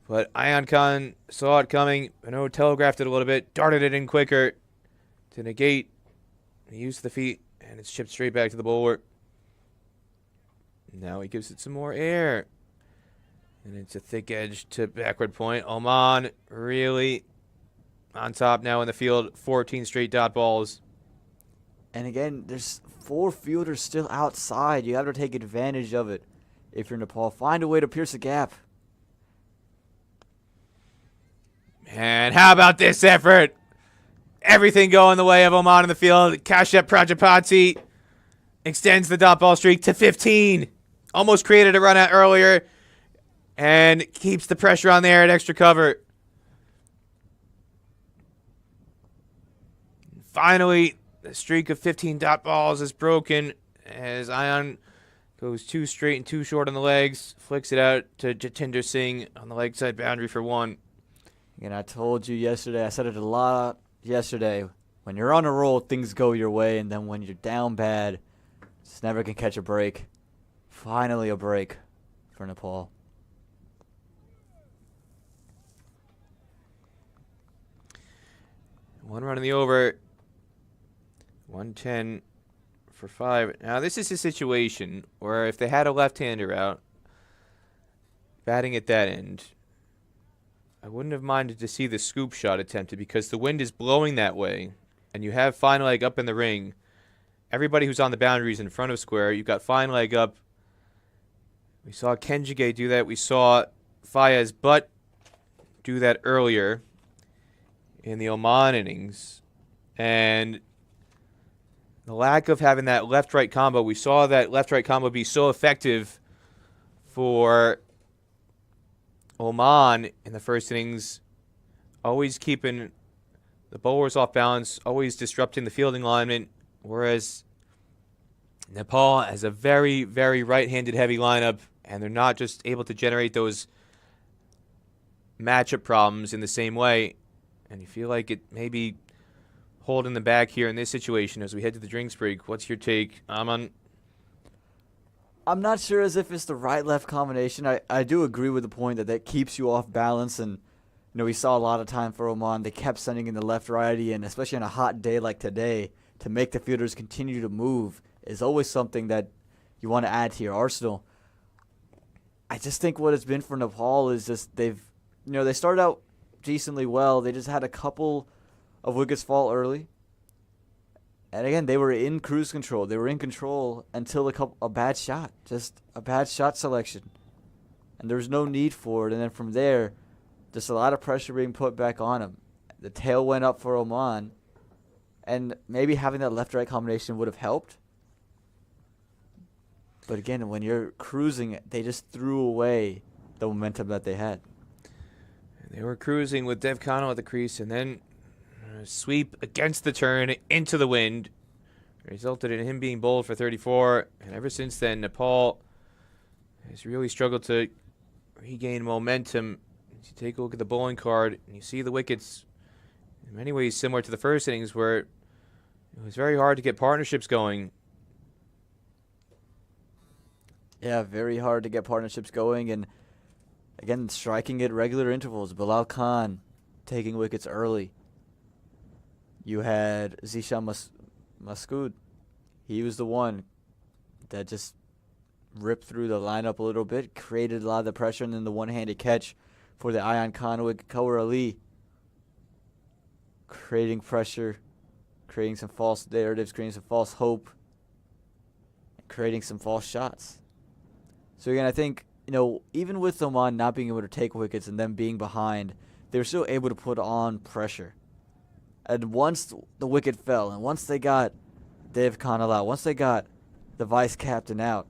But Ayan Khan saw it coming. Beno telegraphed it a little bit, darted it in quicker to negate. He used the feet, and it's chipped straight back to the bowler. Now he gives it some more air. And it's a thick edge to backward point. Oman really on top now in the field. 14 straight dot balls. And again, there's 4 fielders still outside. You have to take advantage of it if you're Nepal. Find a way to pierce the gap. And how about this effort? Everything going the way of Oman in the field. Kashyap Prajapati extends the dot ball streak to 15. Almost created a run out earlier. And keeps the pressure on there at extra cover. Finally, the streak of 15 dot balls is broken as Ayan goes 2 straight and 2 short on the legs. Flicks it out to Jatinder Singh on the leg side boundary for 1. And I told you yesterday, I said it a lot yesterday, when you're on a roll, things go your way. And then when you're down bad, just never can catch a break. Finally a break for Nepal. One run in the over. 110 for 5. Now, this is a situation where if they had a left-hander out, batting at that end, I wouldn't have minded to see the scoop shot attempted because the wind is blowing that way, and you have fine leg up in the ring. Everybody who's on the boundaries in front of square, you've got fine leg up. We saw Kenjige do that. We saw Fayez Butt do that earlier in the Oman innings. And the lack of having that left-right combo, we saw that left-right combo be so effective for Oman in the first innings, always keeping the bowlers off balance, always disrupting the fielding alignment, whereas Nepal has a very, very right-handed heavy lineup, and they're not just able to generate those matchup problems in the same way. And you feel like it may be holding them back here in this situation as we head to the drinks break. What's your take, Aman? I'm not sure as if it's the right-left combination. I do agree with the point that keeps you off balance. And, we saw a lot of time for Oman. They kept sending in the left-righty, and especially on a hot day like today, to make the fielders continue to move is always something that you want to add to your arsenal. I just think what it's been for Nepal is just they started out decently well. They just had a couple of wickets fall early. And again, they were in cruise control. They were in control until a bad shot, just a bad shot selection. And there was no need for it. And then from there, just a lot of pressure being put back on them. The tail went up for Oman. And maybe having that left-right combination would have helped. But again, when you're cruising, they just threw away the momentum that they had. They were cruising with Dev Khanna at the crease, and then a sweep against the turn into the wind resulted in him being bowled for 34. And ever since then, Nepal has really struggled to regain momentum. As you take a look at the bowling card, and you see the wickets in many ways similar to the first innings, where it was very hard to get partnerships going. Yeah, very hard to get partnerships going. And again, striking at regular intervals. Bilal Khan taking wickets early. You had Zishan Maskood. He was the one that just ripped through the lineup a little bit, created a lot of the pressure, and then the one-handed catch for the Ayan Khan wicket. Kawar Ali creating pressure creating some false narratives, creating some false hope, and creating some false shots. So again, I think, even with Oman not being able to take wickets and them being behind, they were still able to put on pressure. And once the wicket fell, and once they got Dev Khanal out, once they got the vice captain out,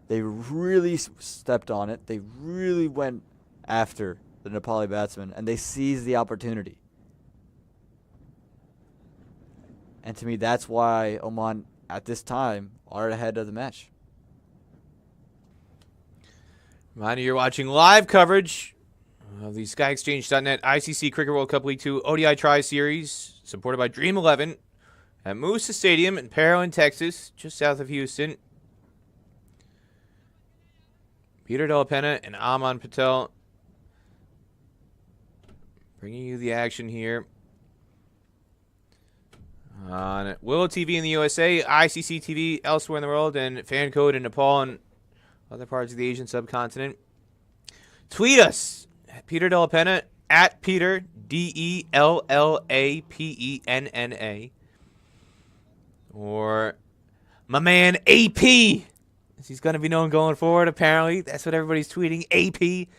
they really stepped on it. They really went after the Nepali batsman, and they seized the opportunity. And to me, that's why Oman, at this time, are ahead of the match. Reminder, you're watching live coverage of the SkyExchange.net ICC Cricket World Cup League 2 ODI Tri-Series, supported by Dream 11 at Moosa Stadium in Pearland, Texas, just south of Houston. Peter Della Penna and Aman Patel bringing you the action here on Willow TV in the USA, ICC TV elsewhere in the world, and Fan Code in Nepal and other parts of the Asian subcontinent. Tweet us at Peter Della Penna, at Peter, DELLAPENNA, or my man AP. He's going to be known going forward, apparently. That's what everybody's tweeting. AP.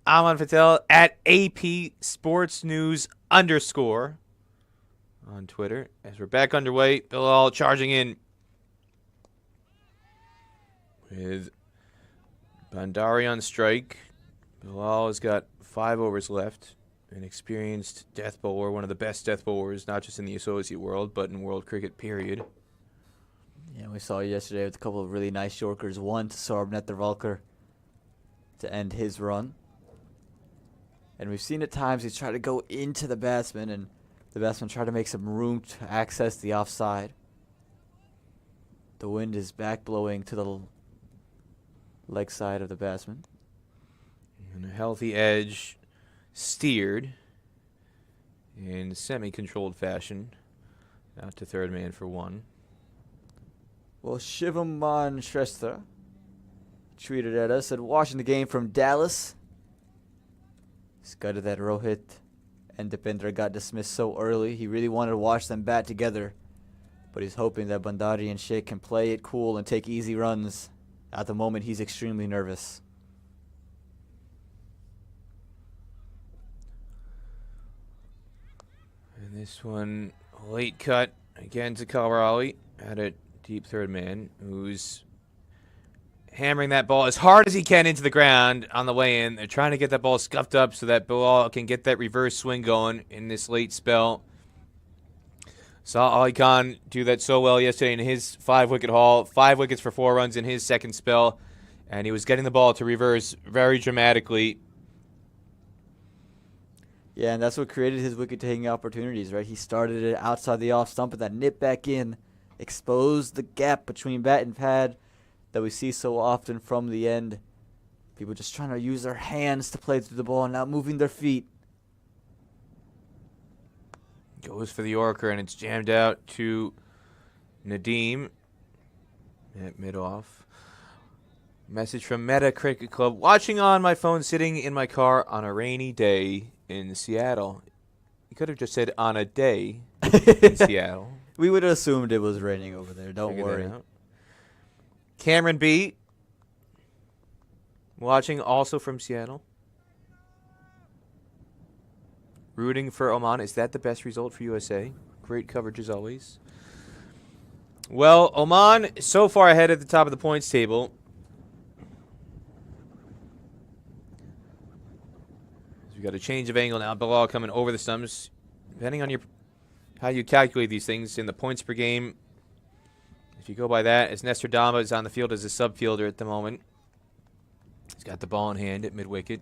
Aman Patel at AP Sports News _ on Twitter. As we're back underway, Bilal charging in with Bandari on strike. Bilal has got 5 overs left. An experienced death bowler, one of the best death bowlers, not just in the associate world, but in world cricket, period. Yeah, we saw yesterday with a couple of really nice Yorkers. One to Saurabh Netravalkar to end his run. And we've seen at times he's tried to go into the batsman, and the batsman tried to make some room to access the offside. The wind is back blowing to the leg side of the batsman. And a healthy edge steered in semi-controlled fashion out to third man for 1. Well, Shivaman Shrestha tweeted at us, said, watching the game from Dallas. He's gutted that Rohit and Dipendra got dismissed so early. He really wanted to watch them bat together, but he's hoping that Bandari and Sheikh can play it cool and take easy runs. At the moment, he's extremely nervous. And this one, late cut again to Kalrali at a deep third man, who's hammering that ball as hard as he can into the ground on the way in. They're trying to get that ball scuffed up so that Bilal can get that reverse swing going in this late spell. Saw Ali Khan do that so well yesterday in his 5-wicket haul. 5 wickets for 4 runs in his second spell. And he was getting the ball to reverse very dramatically. Yeah, and that's what created his wicket-taking opportunities, right? He started it outside the off stump and then nipped back in, exposed the gap between bat and pad that we see so often from the end. People just trying to use their hands to play through the ball and not moving their feet. Goes for the Yorker, and it's jammed out to Nadeem at mid-off. Message from Meta Cricket Club. Watching on my phone, sitting in my car on a rainy day in Seattle. You could have just said on a day in Seattle. We would have assumed it was raining over there. Don't worry. Cameron B. Watching also from Seattle. Rooting for Oman. Is that the best result for USA? Great coverage as always. Well, Oman so far ahead at the top of the points table. We've got a change of angle now. Bilal coming over the stumps. Depending on how you calculate these things in the points per game, if you go by that, as Nestor Dama is on the field as a sub-fielder at the moment. He's got the ball in hand at mid-wicket.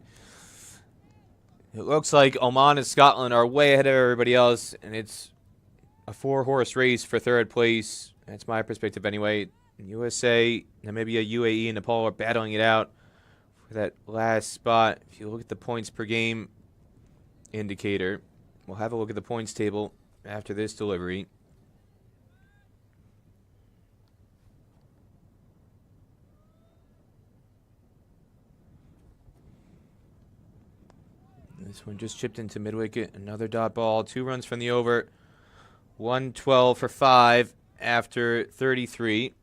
It looks like Oman and Scotland are way ahead of everybody else, and it's a 4-horse race for third place. That's my perspective anyway. USA, Namibia, UAE, and Nepal are battling it out for that last spot. If you look at the points per game indicator, we'll have a look at the points table after this delivery. This one just chipped into mid-wicket. Another dot ball. 2 runs from the over. 112 for 5 after 33.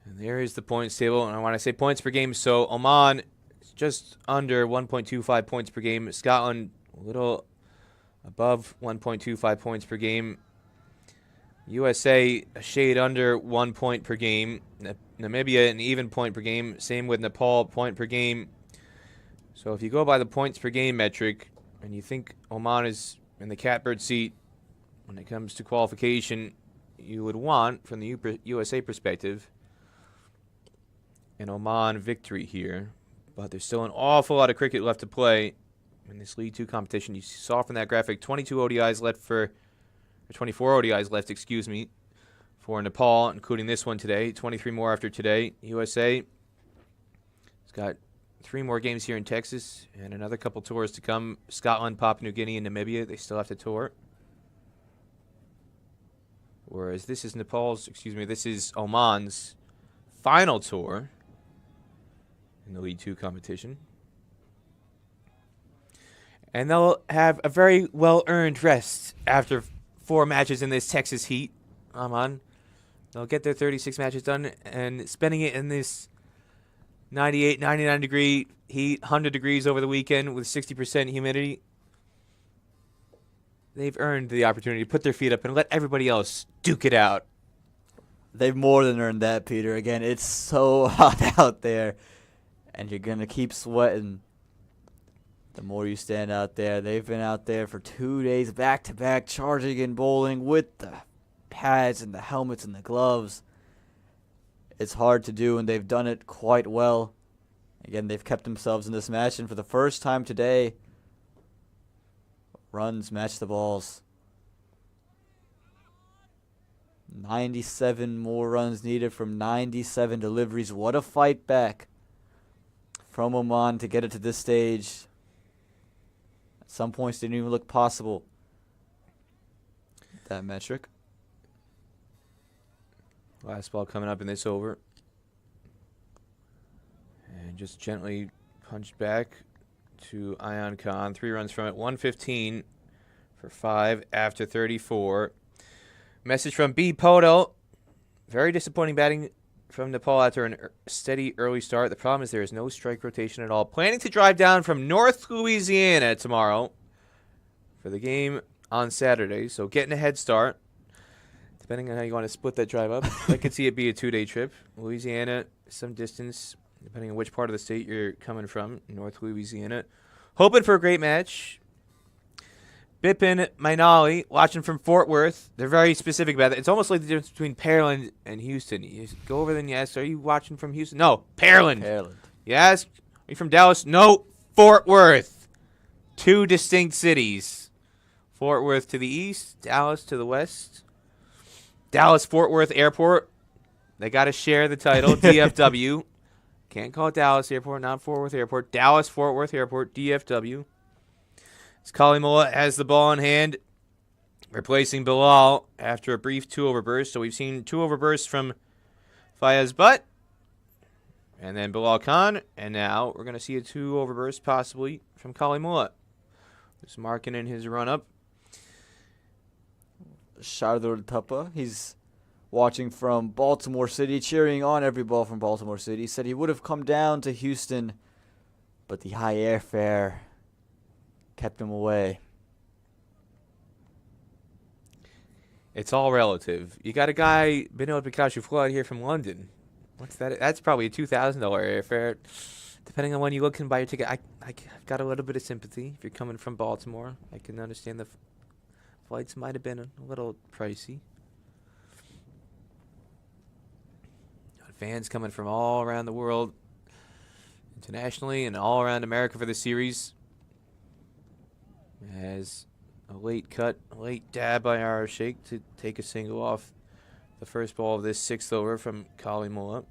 And there is the points table. And I want to say points per game. So Oman is just under 1.25 points per game. Scotland a little above 1.25 points per game. USA a shade under 1 point per game. Namibia an even point per game. Same with Nepal, point per game. So if you go by the points per game metric and you think Oman is in the catbird seat when it comes to qualification, you would want, from the USA perspective, an Oman victory here. But there's still an awful lot of cricket left to play in this League 2 competition. You saw from that graphic 22 ODIs left or 24 ODIs left, excuse me, for Nepal, including this one today. 23 more after today. USA has got 3 more games here in Texas and another couple tours to come. Scotland, Papua New Guinea, and Namibia, they still have to tour. Whereas this is this is Oman's final tour in the League 2 competition. And they'll have a very well-earned rest after 4 matches in this Texas heat. Oman. They'll get their 36 matches done, and spending it in this 98, 99 degree heat, 100 degrees over the weekend with 60% humidity. They've earned the opportunity to put their feet up and let everybody else duke it out. They've more than earned that, Peter. Again, it's so hot out there, and you're going to keep sweating the more you stand out there. They've been out there for 2 days back-to-back, charging and bowling with the pads and the helmets and the gloves. It's hard to do, and they've done it quite well. Again, they've kept themselves in this match, and for the first time today, runs match the balls. 97 more runs needed from 97 deliveries. What a fight back from Oman to get it to this stage. At some points, didn't even look possible. That metric. Last ball coming up in this over. And just gently punched back to Ion Khan. 3 runs from it. 115 for 5 after 34. Message from B. Poto. Very disappointing batting from Nepal after a steady early start. The problem is there is no strike rotation at all. Planning to drive down from North Louisiana tomorrow for the game on Saturday. So getting a head start. Depending on how you want to split that drive up. I could see it be a 2-day trip. Louisiana, some distance, depending on which part of the state you're coming from. North Louisiana. Hoping for a great match. Bipin Mainali, watching from Fort Worth. They're very specific about it. It's almost like the difference between Pearland and Houston. You go over there and you ask, are you watching from Houston? No, Pearland. Pearland. You ask, are you from Dallas? No, Fort Worth. 2 distinct cities. Fort Worth to the east, Dallas to the west. Dallas-Fort Worth Airport. They got to share the title, DFW. Can't call it Dallas Airport, not Fort Worth Airport. Dallas-Fort Worth Airport, DFW. Kalimullah has the ball in hand, replacing Bilal after a brief 2-over burst. So we've seen 2-over bursts from Fayez Butt, and then Bilal Khan, and now we're going to see a 2-over burst possibly from Kalimullah. Just marking in his run-up. Shardul Thapa, he's watching from Baltimore City, cheering on every ball from Baltimore City. He said he would have come down to Houston, but the high airfare kept him away. It's all relative. You got a guy, Binoy Pikachu Flood, here from London. What's that? That's probably a $2,000 airfare. Depending on when you look and buy your ticket. I've got a little bit of sympathy. If you're coming from Baltimore, I can understand the flights might have been a little pricey. Fans coming from all around the world, internationally and all around America for the series. As a late cut, a late dab by our Sheikh to take a single off the first ball of this 6th over from Kalimullah.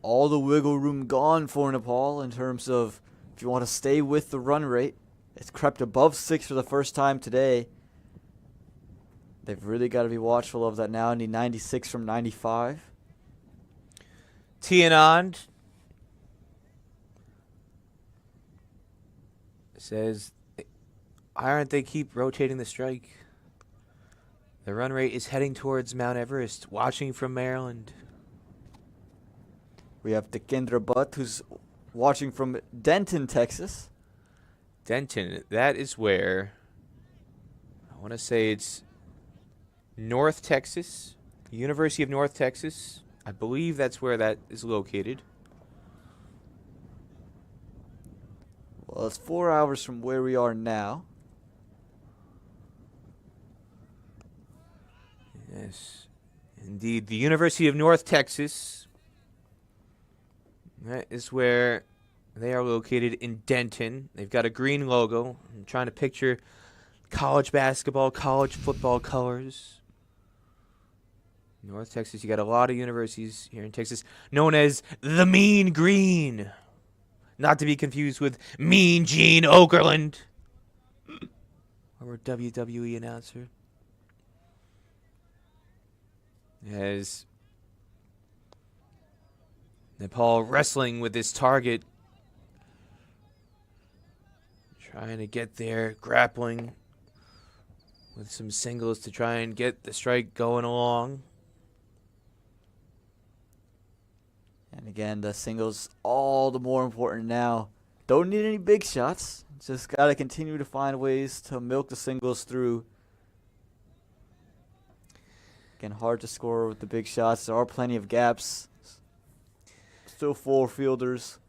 All the wiggle room gone for Nepal in terms of if you want to stay with the run rate. It's crept above 6 for the first time today. They've really got to be watchful of that now. Need 96 from 95. T Anand says, why aren't they keep rotating the strike? The run rate is heading towards Mount Everest, watching from Maryland. We have Tekendra Butt, who's watching from Denton, Texas. Denton, that is where, I want to say it's North Texas, University of North Texas. I believe that's where that is located. Well, it's 4 hours from where we are now. Yes, indeed, the University of North Texas. That is where they are located in Denton. They've got a green logo. I'm trying to picture college basketball, college football colors. North Texas, you got a lot of universities here in Texas known as the Mean Green. Not to be confused with Mean Gene Okerlund, our WWE announcer. As Nepal wrestling with this target, trying to get there, grappling with some singles to try and get the strike going along. And again, the singles all the more important now. Don't need any big shots. Just got to continue to find ways to milk the singles through. Again, hard to score with the big shots. There are plenty of gaps. Still 4 fielders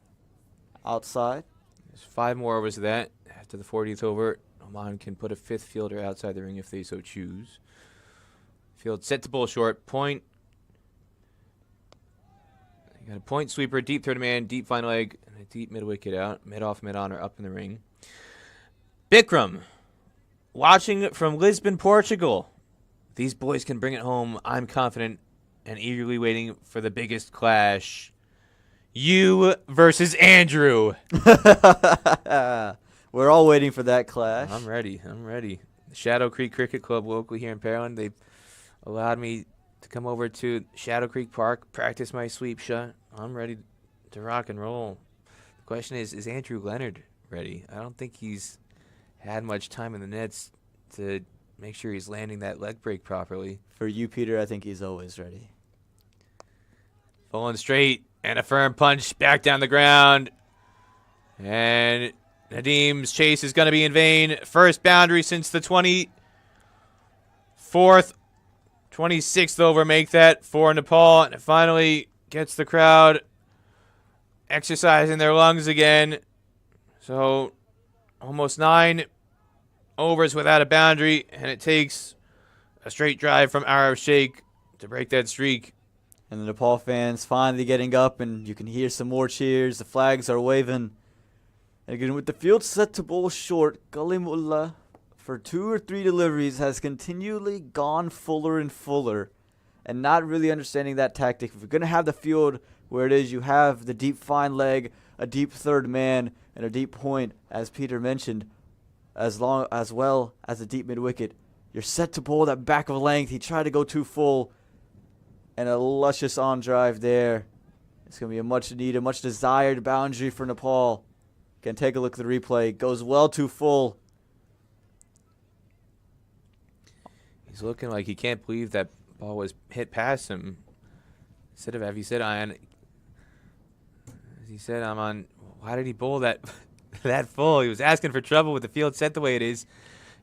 outside. There's 5 more overs of that. After the 40th over, Oman can put a 5th fielder outside the ring if they so choose. Field set to bowl short. Point. You got a point sweeper, deep third man, deep fine leg, and a deep mid wicket out. Mid off, mid on, or up in the ring. Bikram, watching from Lisbon, Portugal. These boys can bring it home, I'm confident, and eagerly waiting for the biggest clash. You versus Andrew. We're all waiting for that clash. I'm ready. The Shadow Creek Cricket Club locally here in Pearland, they've allowed me to come over to Shadow Creek Park, practice my sweep shot. I'm ready to rock and roll. The question is Andrew Leonard ready? I don't think he's had much time in the nets to make sure he's landing that leg break properly. For you, Peter, I think he's always ready. Pulling straight and a firm punch back down the ground. And Nadim's chase is going to be in vain. First boundary since the 24th, 26th over. Make that for Nepal. And it finally gets the crowd exercising their lungs again. So almost 9 overs without a boundary. And it takes a straight drive from Arab Sheikh to break that streak. And the Nepal fans finally getting up, and you can hear some more cheers. The flags are waving. And again, with the field set to bowl short, Kalimullah, for 2 or 3 deliveries, has continually gone fuller and fuller, and not really understanding that tactic. If you're going to have the field where it is, you have the deep fine leg, a deep third man, and a deep point, as Peter mentioned, as well as a deep mid wicket. You're set to bowl that back of length. He tried to go too full. And a luscious on drive there. It's going to be a much needed, much desired boundary for Nepal. Again, take a look at the replay. Goes well too full. He's looking like he can't believe that ball was hit past him. Instead of, have you said, Ian, as he said, I'm on, why did he bowl that that full? He was asking for trouble with the field set the way it is.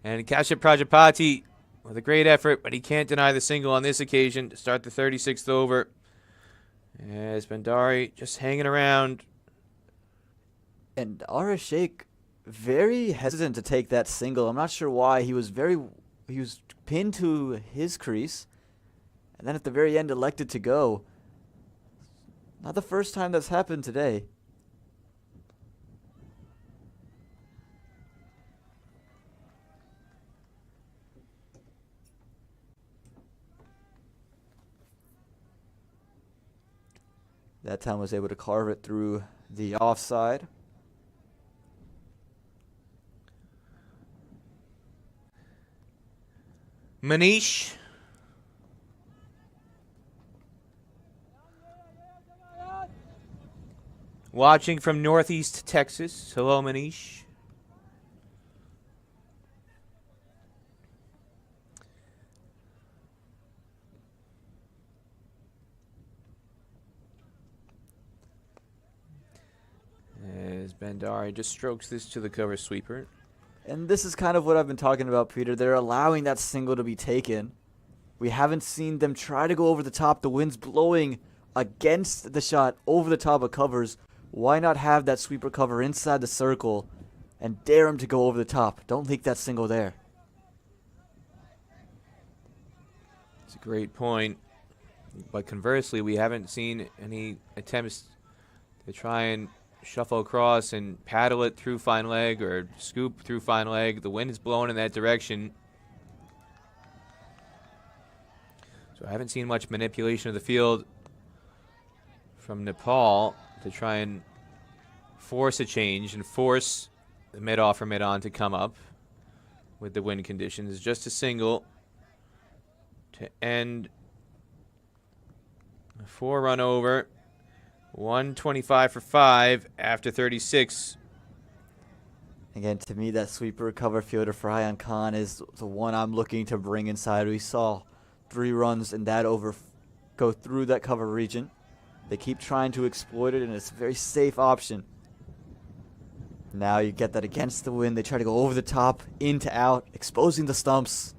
And Kashyap Prajapati with a great effort, but he can't deny the single on this occasion to start the 36th over. As Bandari just hanging around. And Ara Sheikh very hesitant to take that single. I'm not sure why. He was pinned to his crease, and then at the very end elected to go. Not the first time that's happened today. That time was able to carve it through the offside. Manish. Watching from Northeast Texas. Hello, Manish. Bandari just strokes this to the cover sweeper. And this is kind of what I've been talking about, Peter. They're allowing that single to be taken. We haven't seen them try to go over the top. The wind's blowing against the shot, over the top of covers. Why not have that sweeper cover inside the circle and dare him to go over the top? Don't leak that single there. It's a great point. But conversely, we haven't seen any attempts to try and shuffle across and paddle it through fine leg or scoop through fine leg. The wind is blowing in that direction. So I haven't seen much manipulation of the field from Nepal to try and force a change and force the mid-off or mid-on to come up with the wind conditions. Just a single to end a 4-run over. 125 for 5 after 36. Again, to me, that sweeper cover fielder for Hyan Khan is the one I'm looking to bring inside. We saw 3 runs in that over go through that cover region. They keep trying to exploit it, and it's a very safe option. Now you get that against the wind. They try to go over the top, into out, exposing the stumps.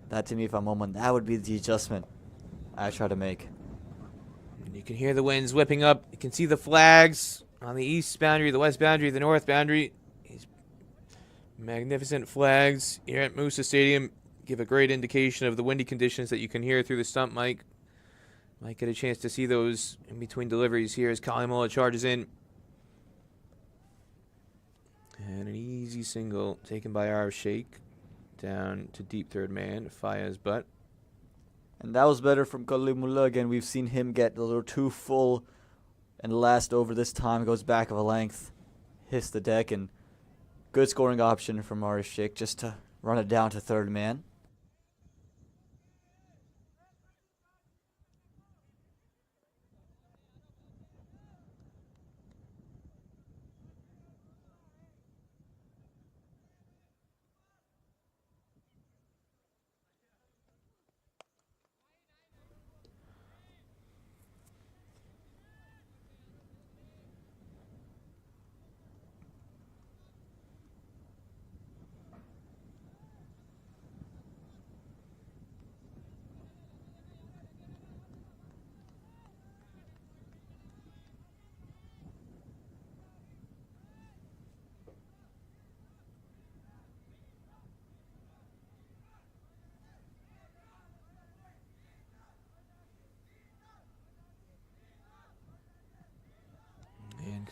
That, to me, if I'm Oman, that would be the adjustment I try to make. And you can hear the winds whipping up. You can see the flags on the east boundary, the west boundary, the north boundary. These magnificent flags here at Musa Stadium give a great indication of the windy conditions that you can hear through the stump mic. Might get a chance to see those in between deliveries here as Kalimola charges in. And an easy single taken by our Sheikh down to deep third man, Faya's butt. And that was better from Kalimullah. Again, we've seen him get a little too full. And the last over this time goes back of a length. Hits the deck, and good scoring option from Arif Sheikh just to run it down to third man.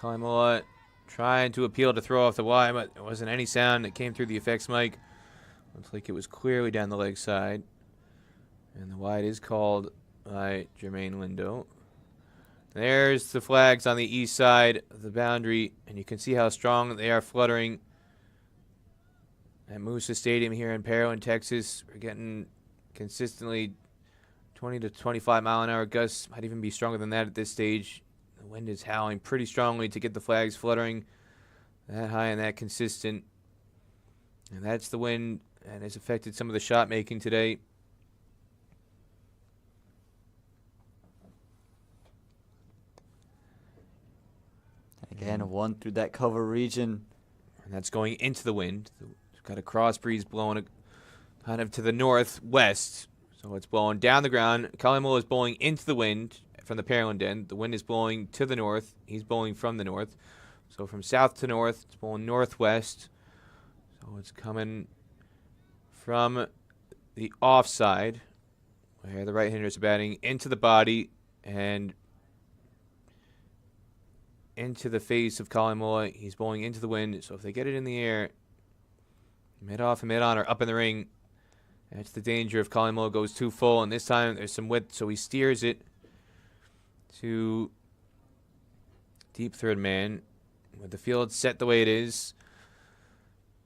Kalimola trying to appeal to throw off the wide, but there wasn't any sound that came through the effects mic. Looks like it was clearly down the leg side. And the wide is called by Jermaine Lindo. There's the flags on the east side of the boundary, and you can see how strong they are fluttering at Musa Stadium here in Pearland, Texas. We're getting consistently 20 to 25 mile an hour gusts. Might even be stronger than that at this stage. The wind is howling pretty strongly to get the flags fluttering that high and that consistent. And that's the wind that has affected some of the shot making today. Again, one through that cover region. And that's going into the wind. It's got a cross breeze blowing kind of to the northwest. So it's blowing down the ground. Kalimola is blowing into the wind from the Pearland end. The wind is blowing to the north. He's blowing from the north. So from south to north, it's blowing northwest. So it's coming from the offside, where the right-handers are batting, into the body and into the face of Kalimola. He's blowing into the wind. So if they get it in the air, mid-off and mid-on are up in the ring. That's the danger if Kalimola goes too full. And this time there's some width, so he steers it to deep third man. With the field set the way it is,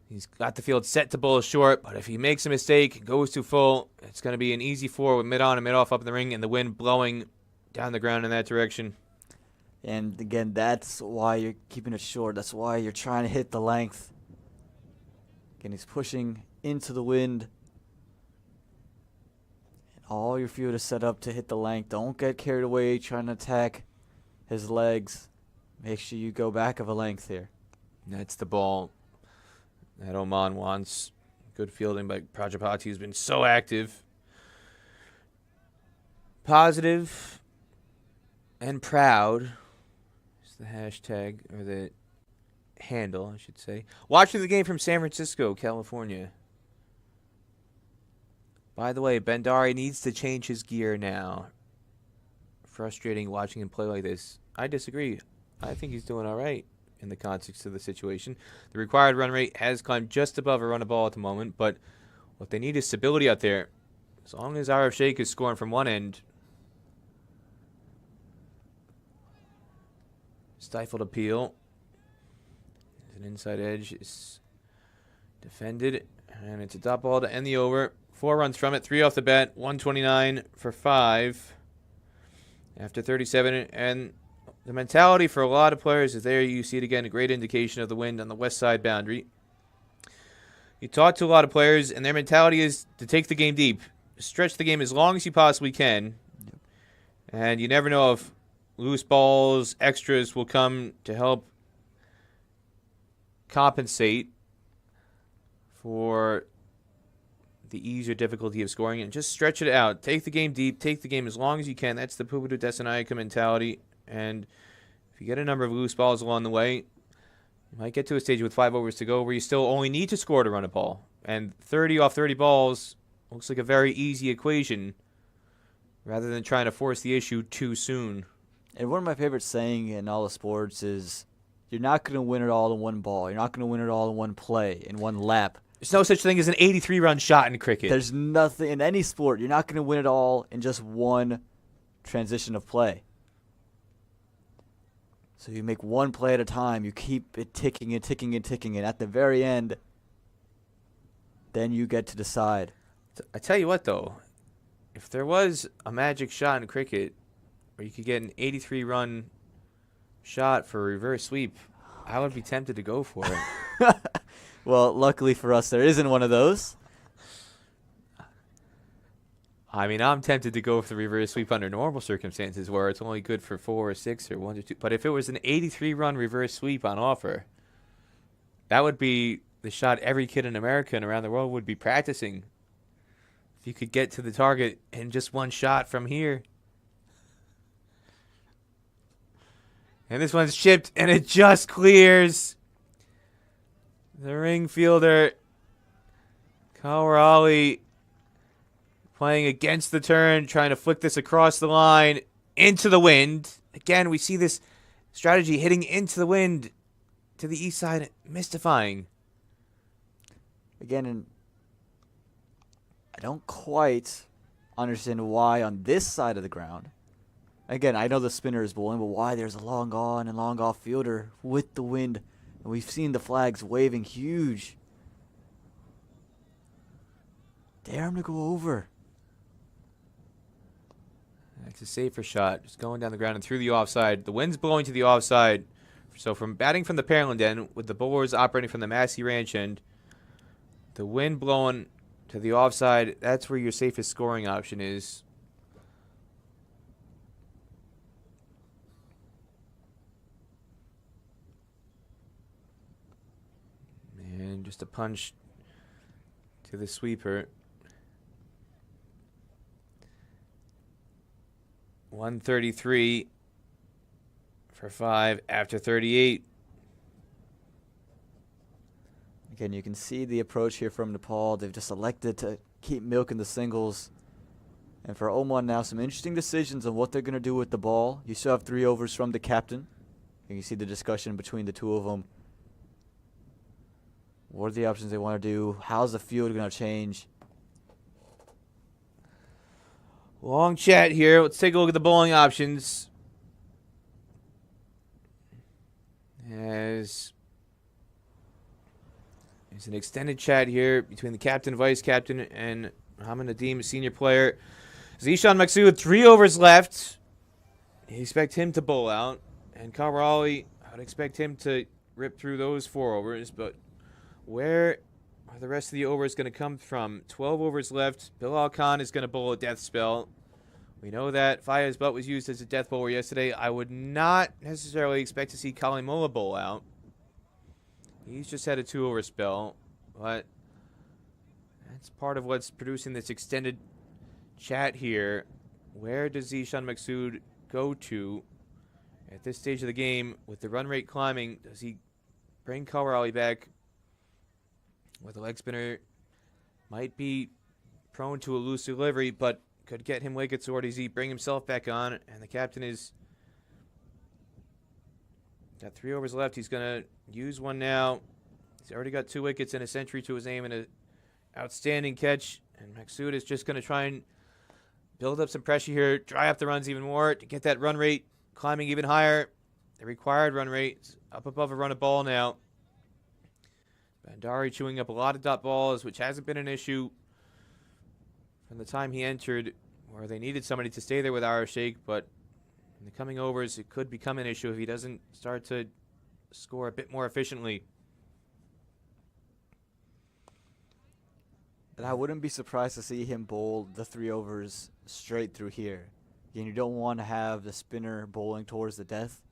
he's got the field set to bowl short, but if he makes a mistake, goes too full, it's going to be an easy 4 with mid-on and mid-off up in the ring and the wind blowing down the ground in that direction. And again, that's why you're keeping it short. That's why you're trying to hit the length. Again, he's pushing into the wind. And all your field is set up to hit the length. Don't get carried away trying to attack his legs. Make sure you go back of a length here. That's the ball that Oman wants. Good fielding by Prajapati, who's been so active. Positive and proud is the hashtag, or the handle, I should say. Watching the game from San Francisco, California. By the way, Bhandari needs to change his gear now. Frustrating watching him play like this. I disagree. I think he's doing all right in the context of the situation. The required run rate has climbed just above a run a ball at the moment, but what they need is stability out there. As long as Arif Sheikh is scoring from one end. Stifled appeal. There's an inside edge. Is defended, and it's a dot ball to end the over. 4 runs from it, 3 off the bat, 129 for 5 after 37. And the mentality for a lot of players is there. You see it again, a great indication of the wind on the west side boundary. You talk to a lot of players, and their mentality is to take the game deep. Stretch the game as long as you possibly can. Yep. And you never know if loose balls, extras will come to help compensate for the ease or difficulty of scoring, and just stretch it out. Take the game deep. Take the game as long as you can. That's the Pubudu Desanayaka mentality. And if you get a number of loose balls along the way, you might get to a stage with 5 overs to go where you still only need to score to run a ball. And 30 off 30 balls looks like a very easy equation rather than trying to force the issue too soon. And one of my favorite saying in all the sports is, you're not going to win it all in one ball. You're not going to win it all in one play, in one lap. There's no such thing as an 83-run shot in cricket. There's nothing in any sport. You're not going to win it all in just one transition of play. So you make one play at a time. You keep it ticking and ticking and ticking. And at the very end, then you get to decide. I tell you what, though. If there was a magic shot in cricket where you could get an 83-run shot for a reverse sweep, I would be tempted to go for it. Well, luckily for us, there isn't one of those. I mean, I'm tempted to go for the reverse sweep under normal circumstances where it's only good for 4 or 6 or 1 or 2. But if it was an 83-run reverse sweep on offer, that would be the shot every kid in America and around the world would be practicing. If you could get to the target in just one shot from here. And this one's chipped, and it just clears. The ring fielder, Kawarali, playing against the turn, trying to flick this across the line into the wind. Again, we see this strategy hitting into the wind to the east side, mystifying. Again, and I don't quite understand why on this side of the ground. Again, I know the spinner is bowling, but why there's a long on and long off fielder with the wind. And we've seen the flags waving huge. Dare him to go over. That's a safer shot. Just going down the ground and through the offside. The wind's blowing to the offside. So from batting from the Pearland end, with the bowlers operating from the Massey Ranch end, the wind blowing to the offside, that's where your safest scoring option is. And just a punch to the sweeper. 133 for 5 after 38. Again, you can see the approach here from Nepal. They've just elected to keep milking the singles. And for Oman now, some interesting decisions on what they're going to do with the ball. You still have 3 overs from the captain. You can see the discussion between the two of them. What are the options they want to do? How's the field going to change? Long chat here. Let's take a look at the bowling options. There's an extended chat here between the captain, vice captain, and Mohammad Nadeem, senior player. Zishan Maksud, 3 overs left. You expect him to bowl out. And Kawarali, I would expect him to rip through those 4 overs, but where are the rest of the overs going to come from? 12 overs left. Bilal Khan is going to bowl a death spell. We know that Faya's butt was used as a death bowler yesterday. I would not necessarily expect to see Kalimola bowl out. He's just had a 2-over spell, but that's part of what's producing this extended chat here. Where does Zishan Maksud go to at this stage of the game with the run rate climbing? Does he bring Kawarali back with a leg spinner? Might be prone to a loose delivery, but could get him wickets, or does he bring himself back on? And the captain is got 3 overs left. He's going to use one now. He's already got 2 wickets and a century to his name and an outstanding catch. And Maksud is just going to try and build up some pressure here, dry up the runs even more to get that run rate climbing even higher. The required run rate is up above a run a ball now. Bandari chewing up a lot of dot balls, which hasn't been an issue from the time he entered, where they needed somebody to stay there with Ara Sheikh, but in the coming overs, it could become an issue if he doesn't start to score a bit more efficiently. And I wouldn't be surprised to see him bowl the 3 overs straight through here. Again, you don't want to have the spinner bowling towards the death.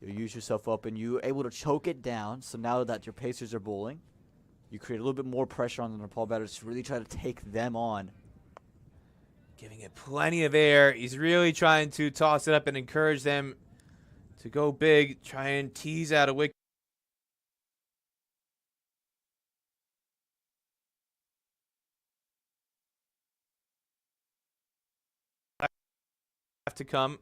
You use yourself up and you're able to choke it down. So now that your pacers are bowling, you create a little bit more pressure on the Nepal batters to really try to take them on. Giving it plenty of air. He's really trying to toss it up and encourage them to go big, try and tease out a wicket. Have to come.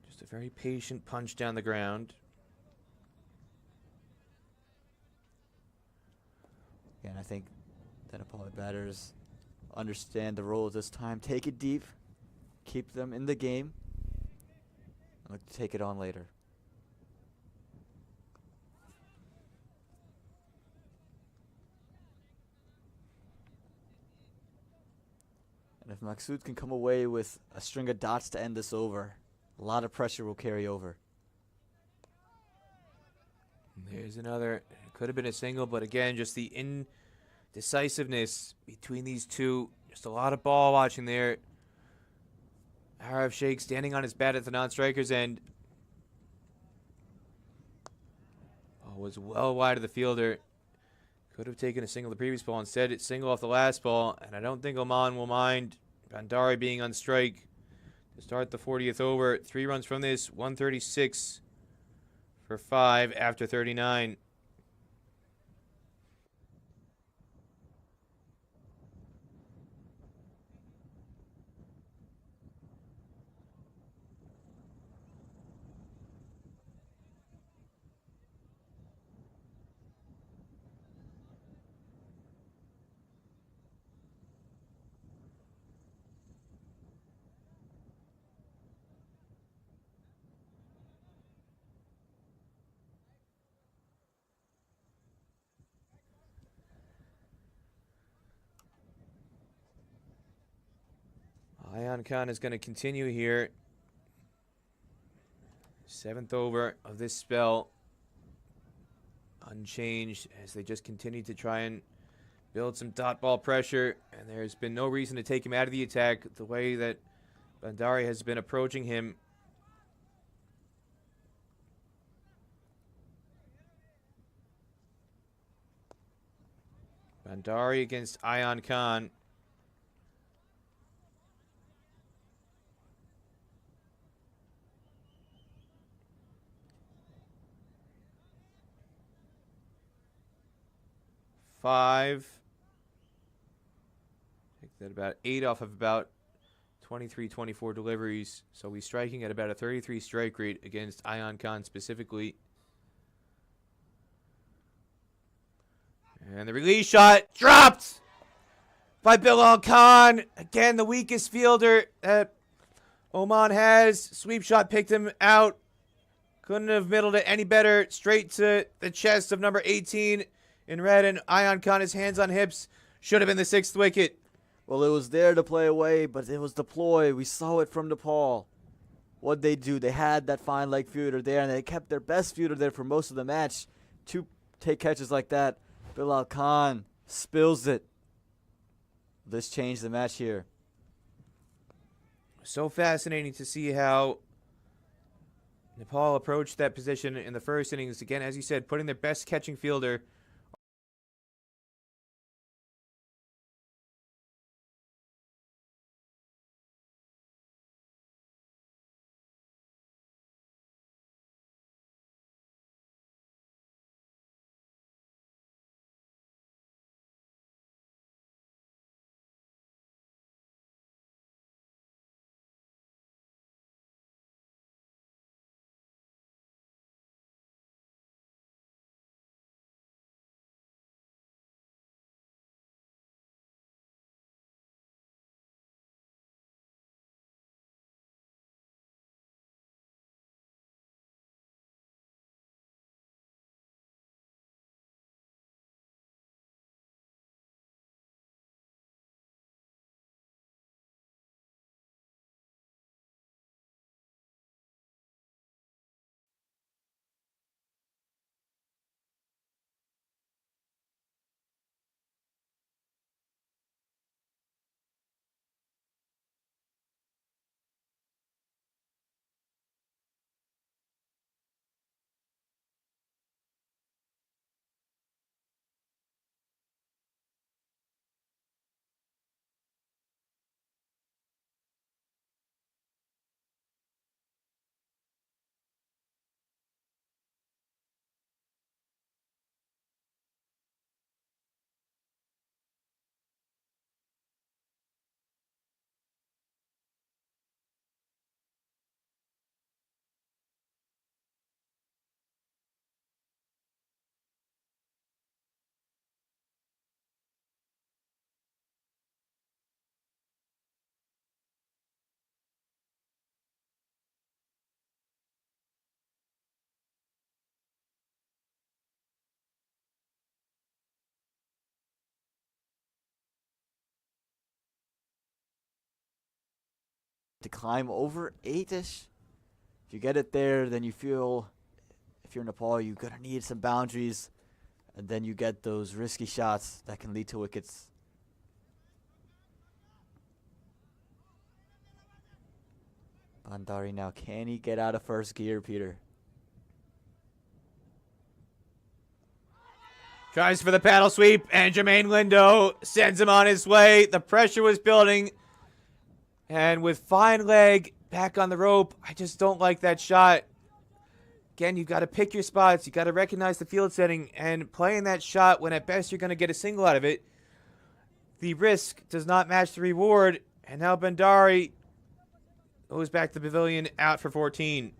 Just a very patient punch down the ground. And I think the Nepali batters understand the role this time. Take it deep, keep them in the game, and look to take it on later. And if Maksud can come away with a string of dots to end this over, a lot of pressure will carry over. There's another. It could have been a single, but again, just the indecisiveness between these two. Just a lot of ball watching there. Arif Sheikh standing on his bat at the non-striker's end. Oh, was well wide of the fielder. Could have taken a single the previous ball. Instead, it's single off the last ball. And I don't think Oman will mind Bandari being on strike to start the 40th over. 3 runs from this, 136 for 5 after 39. Ayan Khan is going to continue here. 7th over of this spell. Unchanged as they just continue to try and build some dot ball pressure. And there's been no reason to take him out of the attack the way that Bandari has been approaching him. Bandari against Ayan Khan. Take that about 8 off of about 23, 24 deliveries. So he's striking at about a 33 strike rate against Ayan Khan specifically. And the release shot dropped by Bilal Khan. Again, the weakest fielder that Oman has. Sweep shot picked him out. Couldn't have middled it any better. Straight to the chest of number 18 in red. And Ayan Khan, his hands on hips. Should have been the 6th wicket. Well, it was there to play away, but it was deploy. We saw it from Nepal. What'd they do? They had that fine leg fielder there, and they kept their best fielder there for most of the match. 2 take catches like that. Bilal Khan spills it. this change the match here? So fascinating to see how Nepal approached that position in the first innings. Again, as you said, putting their best catching fielder To climb over 8-ish. If you get it there, then you feel, if you're Nepal, you're going to need some boundaries. And then you get those risky shots that can lead to wickets. Bandari now, can he get out of first gear, Peter? tries for the paddle sweep, and Jermaine Lindo sends him on his way. The pressure was building. And with fine leg back on the rope, I just don't like that shot. Again, you've got to pick your spots. You've got to recognize the field setting. And playing that shot when at best you're going to get a single out of it, the risk does not match the reward. And now Bandari goes back to the pavilion out for 14.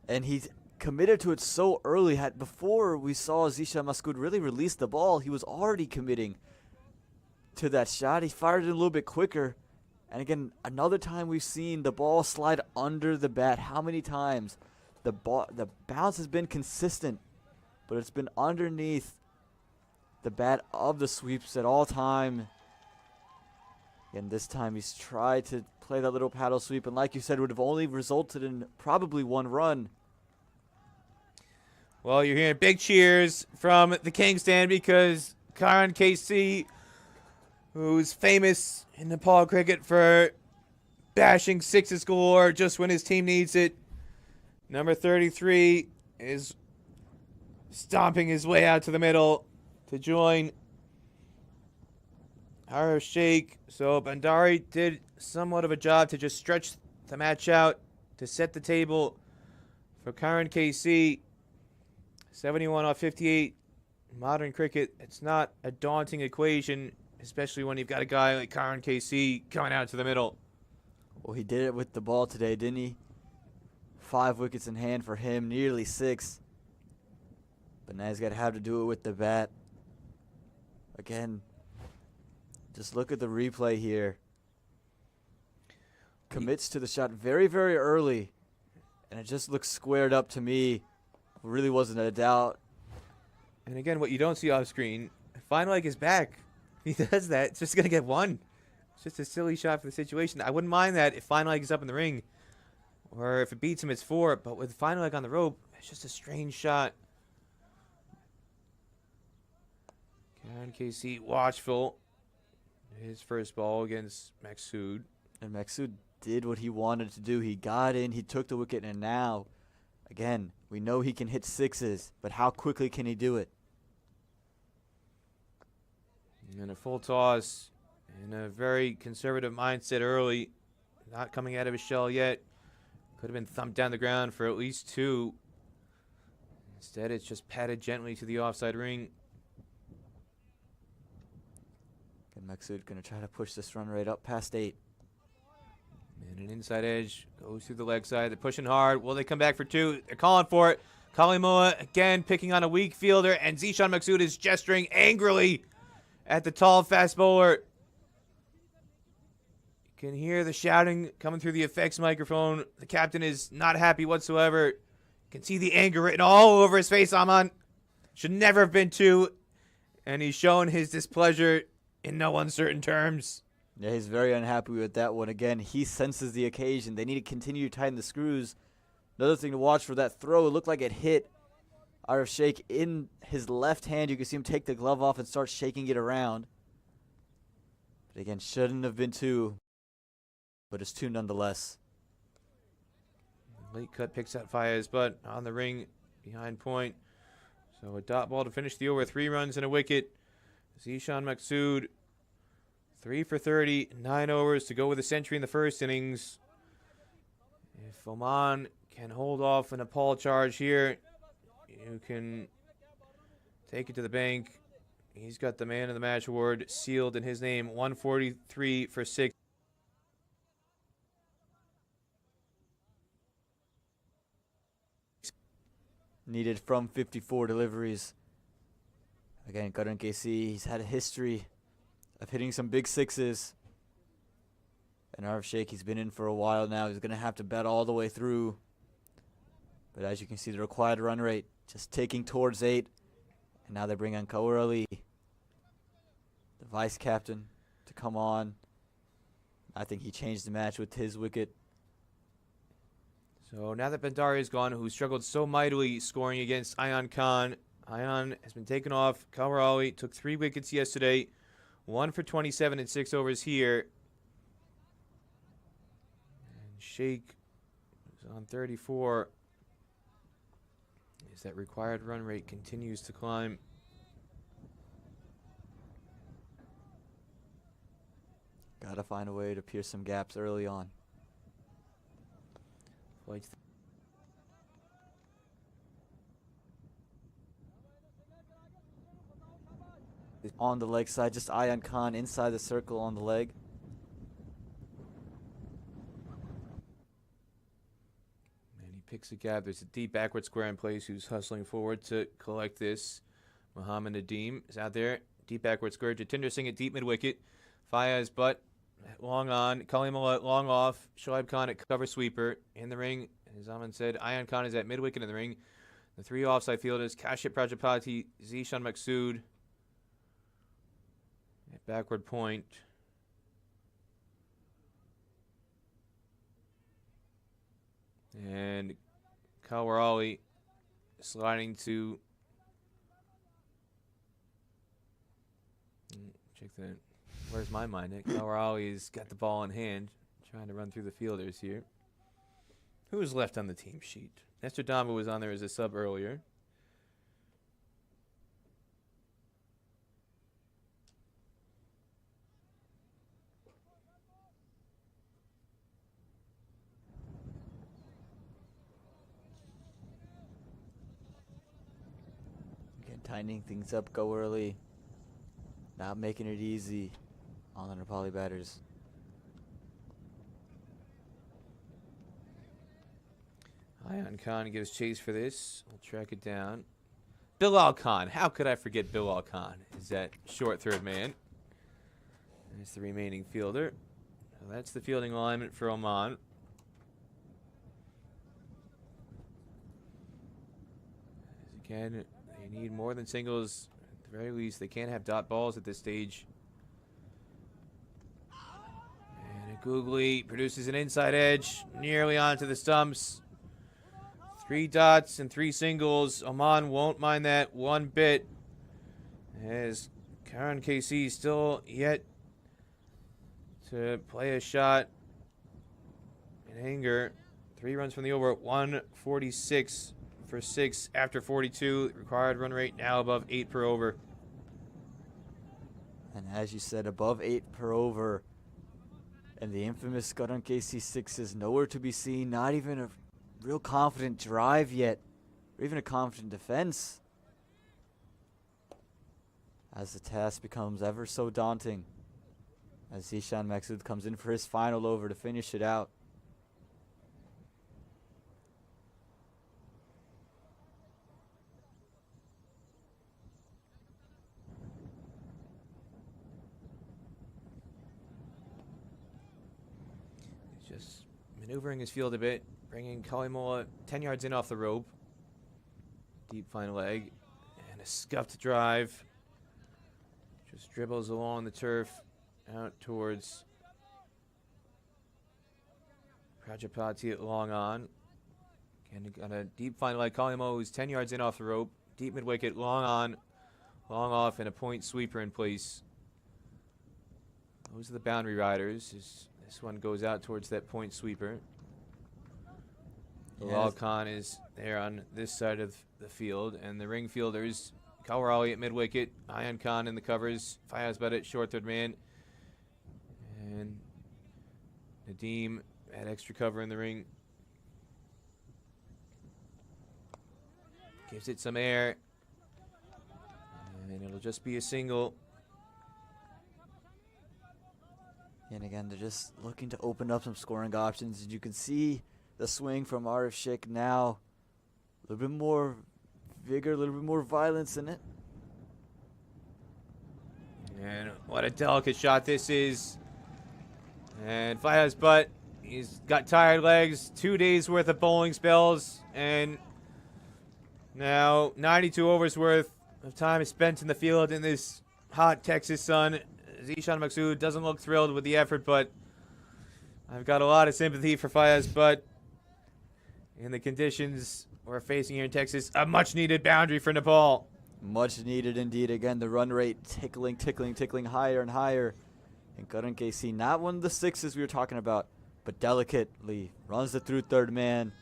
And he's committed to it so early. Before we saw Zisha Maskoud really release the ball, he was already committing to that shot. He fired it a little bit quicker. And again, another time we've seen the ball slide under the bat. How many times? The bounce has been consistent, but it's been underneath the bat of the sweeps at all time. And this time he's tried to play that little paddle sweep, and like you said, would have only resulted in probably one run. Well, you're hearing big cheers from the King stand because Karan KC, who's famous in Nepal cricket for bashing sixes galore just when his team needs it, number 33 is stomping his way out to the middle to join Haro Sheikh. So Bandari did somewhat of a job to just stretch the match out to set the table for Karan KC. 71 off 58. Modern cricket, it's not a daunting equation, especially when you've got a guy like Karan KC coming out to the middle. Well, he did it with the ball today, didn't he? 5 wickets in hand for him, nearly 6. But now he's got to have to do it with the bat. Again, just look at the replay here. Commits to the shot very, very early. And it just looks squared up to me. Really wasn't a doubt. And again, what you don't see off screen, fine leg is back. If he does that, it's just going to get one. It's just a silly shot for the situation. I wouldn't mind that if fine leg is up in the ring. Or if it beats him, it's 4. But with fine leg on the rope, it's just a strange shot. Karen KC watchful. His first ball against Maksud. And Maksud did what he wanted to do. He got in, he took the wicket, and now, again, we know he can hit sixes, but how quickly can he do it? And a full toss in a very conservative mindset early. Not coming out of his shell yet. Could have been thumped down the ground for at least 2. Instead, it's just patted gently to the offside ring. And Maksud going to try to push this run rate up past 8. And an inside edge goes through the leg side. They're pushing hard. Will they come back for 2? They're calling for it. Kalimoa again picking on a weak fielder. And Zishan Maksud is gesturing angrily at the tall fast bowler. You can hear the shouting coming through the effects microphone. The captain is not happy whatsoever. You can see the anger written all over his face. Oman should never have been 2. And he's showing his displeasure in no uncertain terms. Yeah, he's very unhappy with that one. Again, he senses the occasion. They need to continue to tighten the screws. Another thing to watch for that throw. It looked like it hit Arif Sheikh in his left hand. You can see him take the glove off and start shaking it around. But again, shouldn't have been 2. But it's 2 nonetheless. Late cut picks out Fayez, but on the ring behind point. So a dot ball to finish the over. 3 runs and a wicket. Zishan Maksud, 3 for 30, 9 overs to go with a century in the first innings. If Oman can hold off an Nepal charge here, you can take it to the bank. He's got the man of the match award sealed in his name. 143 for 6. Needed from 54 deliveries. Again, Karan KC, he's had a history of hitting some big sixes. And Arif Sheikh, he's been in for a while now. He's going to have to bet all the way through. But as you can see, the required run rate just taking towards 8. And now they bring on Kawar Ali, the vice captain, to come on. I think he changed the match with his wicket. So now that Bandari is gone, who struggled so mightily scoring against Ayan Khan, Ayan has been taken off. Kawar Ali took 3 wickets yesterday. 1 for 27 in 6 overs here. And Sheikh is on 34. As that required run rate continues to climb. Gotta find a way to pierce some gaps early on. On the leg side, just Ayan Khan inside the circle on the leg. And he picks a gap. There's a deep backward square in place who's hustling forward to collect this. Muhammad Nadeem is out there. Deep backward square. Jatinder Singh at deep mid-wicket. Fayez butt long on. Kalimullah long off. Shoaib Khan at cover sweeper. In the ring, as Aman said, Ayan Khan is at mid-wicket in the ring. The 3 offside fielders, Kashif Prajapati, Zishan Maksud at backward point. And Kawar Ali sliding to check that. Where's my mind? Kawar Ali's got the ball in hand, trying to run through the fielders here. Who was left on the team sheet? Nestor Damba was on there as a sub earlier. Again, tightening things up, go early. Not making it easy on the Nepali batters. Ayan Khan gives chase for this. We'll track it down. Bilal Khan. How could I forget Bilal Khan? Is that short third man? That's the remaining fielder. So that's the fielding alignment for Oman. As again, they need more than singles. At the very least, they can't have dot balls at this stage. And Googly produces an inside edge nearly onto the stumps. 3 dots and 3 singles. Oman won't mind that one bit. As Karan KC still yet to play a shot in anger. 3 runs from the over, 146 for 6 after 42. Required run rate now above 8 per over. And as you said, above 8 per over. And the infamous Karan KC 6 is nowhere to be seen. Not even a real confident drive yet, or even a confident defense. As the task becomes ever so daunting, as Zishan Maksud comes in for his final over to finish it out. Just maneuvering his field a bit, bringing Kalimola 10 yards in off the rope. Deep fine leg, and a scuffed drive. Just dribbles along the turf, out towards Prajapati long on. Again, got a deep fine leg. Kalimo who's 10 yards in off the rope. Deep mid wicket, long on, long off, and a point sweeper in place. Those are the boundary riders. This one goes out towards that point sweeper. Bilal Khan is there on this side of the field, and the ring fielders, Kawar Ali at mid-wicket, Ayan Khan in the covers, Fayaz Badat, short third man, and Nadeem at extra cover in the ring. Gives it some air, and it'll just be a single. And again, they're just looking to open up some scoring options. And you can see the swing from Arif Sheikh now. A little bit more vigor, a little bit more violence in it. And what a delicate shot this is. And Fayaz Butt, he's got tired legs, 2 days worth of bowling spells, and now 92 overs worth of time is spent in the field in this hot Texas sun. Zishan Maksud doesn't look thrilled with the effort, but I've got a lot of sympathy for Fayaz Butt. In the conditions we're facing here in Texas, a much-needed boundary for Nepal. Much needed indeed. Again, the run rate tickling higher and higher. And Karan KC, not one of the 6s we were talking about, but delicately runs the through third man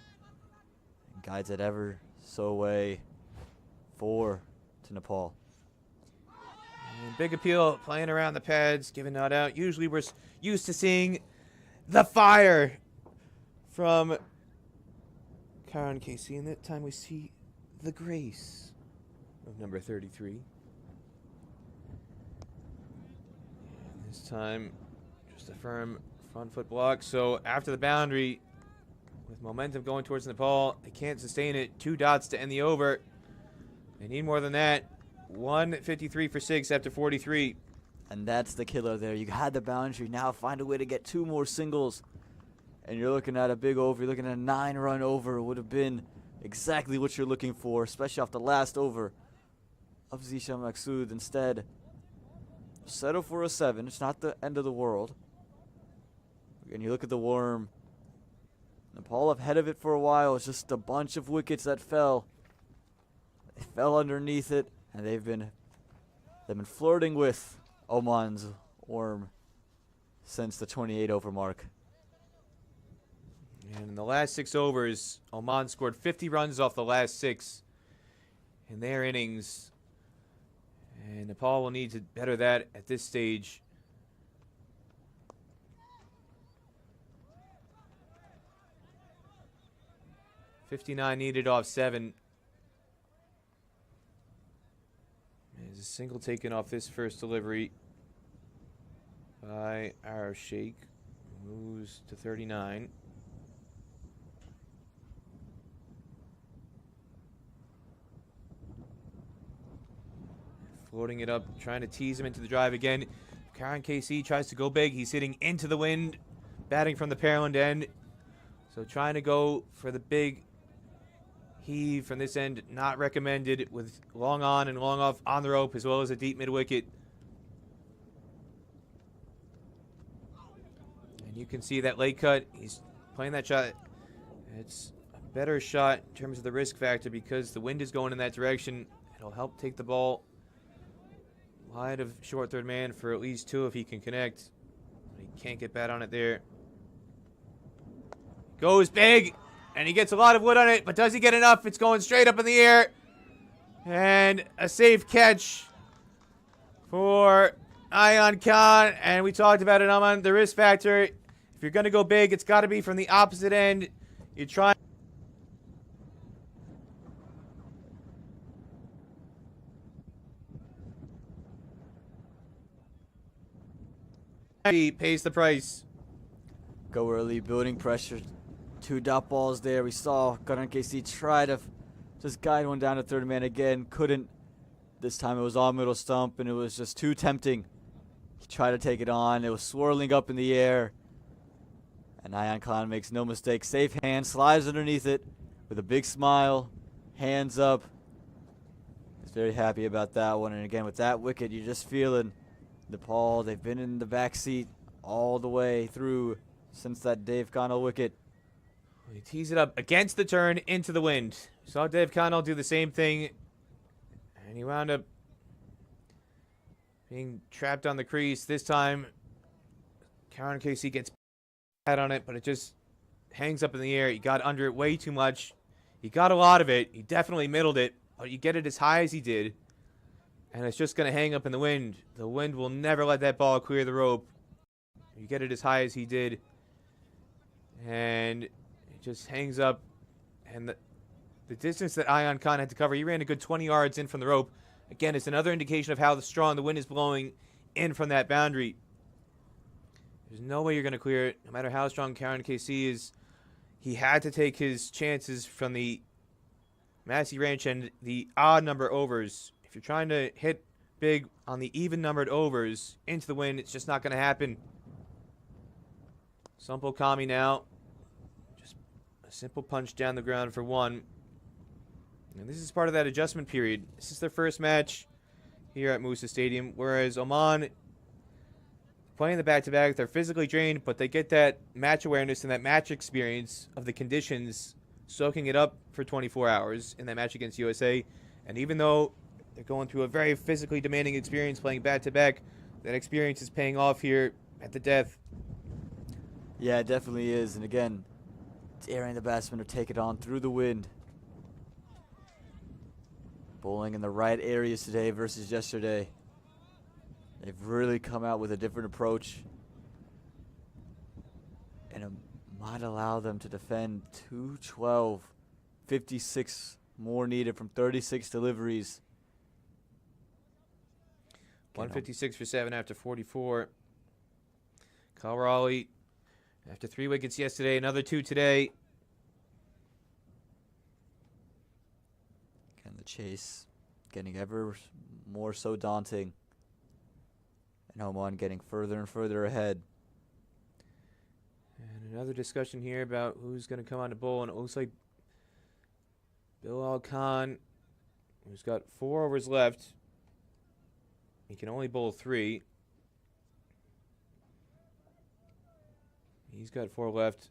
and guides it ever so away 4 to Nepal. And big appeal, playing around the pads, giving not out. Usually we're used to seeing the fire from Karan KC, and that time we see the grace of number 33. And this time, just a firm front foot block. So after the boundary, with momentum going towards Nepal, they can't sustain it. 2 dots to end the over. They need more than that. 153 for 6 after 43. And that's the killer there. You had the boundary. Now find a way to get 2 more singles. And you're looking at a big over. You're looking at a 9-run over. It would have been exactly what you're looking for, especially off the last over of Zishan Maksud. Instead, settle for a 7. It's not the end of the world. And you look at the worm. Nepal ahead of it for a while. It's just a bunch of wickets that fell. They fell underneath it, and they've been flirting with Oman's worm since the 28 over mark. And in the last 6 overs, Oman scored 50 runs off the last 6 in their innings. And Nepal will need to better that at this stage. .59 needed off 7. There's a single taken off this first delivery by Arif Sheikh. Moves to 39. Floating it up, trying to tease him into the drive again. Karan KC tries to go big. He's hitting into the wind, batting from the Pearland end. So trying to go for the big heave from this end, not recommended, with long on and long off on the rope, as well as a deep mid-wicket. And you can see that late cut. He's playing that shot. It's a better shot in terms of the risk factor because the wind is going in that direction. It'll help take the ball wide of short third man for at least 2 if he can connect. But he can't get bat on it there. Goes big, and he gets a lot of wood on it, but does he get enough? It's going straight up in the air. And a safe catch for Ayan Khan. And we talked about it, Oman, the risk factor. If you're going to go big, it's got to be from the opposite end. You try. He pays the price. Go early, building pressure. 2 dot balls there. We saw Karan KC try to just guide one down to third man again. Couldn't. This time it was all middle stump, and it was just too tempting. He tried to take it on. It was swirling up in the air. And Ayan Khan makes no mistake. Safe hand, slides underneath it with a big smile. Hands up. He's very happy about that one. And again, with that wicket, you're just feeling Nepal. They've been in the back seat all the way through since that Dave Connell wicket. He tees it up against the turn into the wind. Saw Dave Connell do the same thing. And he wound up being trapped on the crease. This time, Karan KC gets pat on it, but it just hangs up in the air. He got under it way too much. He got a lot of it. He definitely middled it, but you get it as high as he did, and it's just going to hang up in the wind. The wind will never let that ball clear the rope. You get it as high as he did, and it just hangs up. And the distance that Ayan Khan had to cover, he ran a good 20 yards in from the rope. Again, it's another indication of how strong the wind is blowing in from that boundary. There's no way you're going to clear it, no matter how strong Karan KC is. He had to take his chances from the Massey Ranch and the odd number overs. If you're trying to hit big on the even numbered overs into the wind, it's just not going to happen. Sampul Kami now. Just a simple punch down the ground for one. And this is part of that adjustment period. This is their first match here at Musa Stadium, whereas Oman playing the back-to-back, they're physically drained, but they get that match awareness and that match experience of the conditions, soaking it up for 24 hours in that match against USA. And even though they're going through a very physically demanding experience playing back-to-back, that experience is paying off here at the death. Yeah, it definitely is. And again, daring the batsman to take it on through the wind. Bowling in the right areas today versus yesterday. They've really come out with a different approach. And it might allow them to defend 212. 56 more needed from 36 deliveries. 156 for 7 after 44. Kalrali after 3 wickets yesterday, another 2 today. And the chase getting ever more so daunting. And Oman getting further and further ahead. And another discussion here about who's going to come on to bowl. And it looks like Bilal Khan, who's got 4 overs left. He can only bowl 3. He's got 4 left.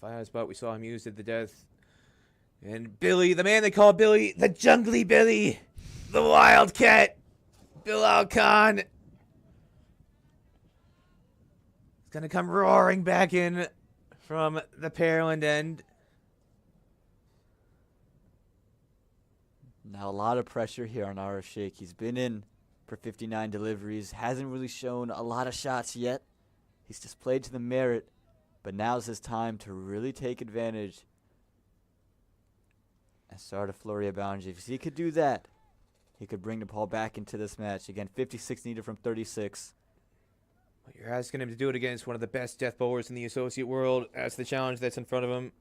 Fire spot, we saw him used at the death. And Billy, the man they call Billy, the Jungly Billy, the Wildcat, Bilal Khan, is going to come roaring back in from the Pearland end. Now a lot of pressure here on Arif Sheikh. He's been in for 59 deliveries, hasn't really shown a lot of shots yet. He's just played to the merit, but now's his time to really take advantage and start a flurry of boundaries. If he could do that, he could bring Nepal back into this match. Again, 56 needed from 36. Well, you're asking him to do it against one of the best death bowlers in the associate world. That's the challenge that's in front of him.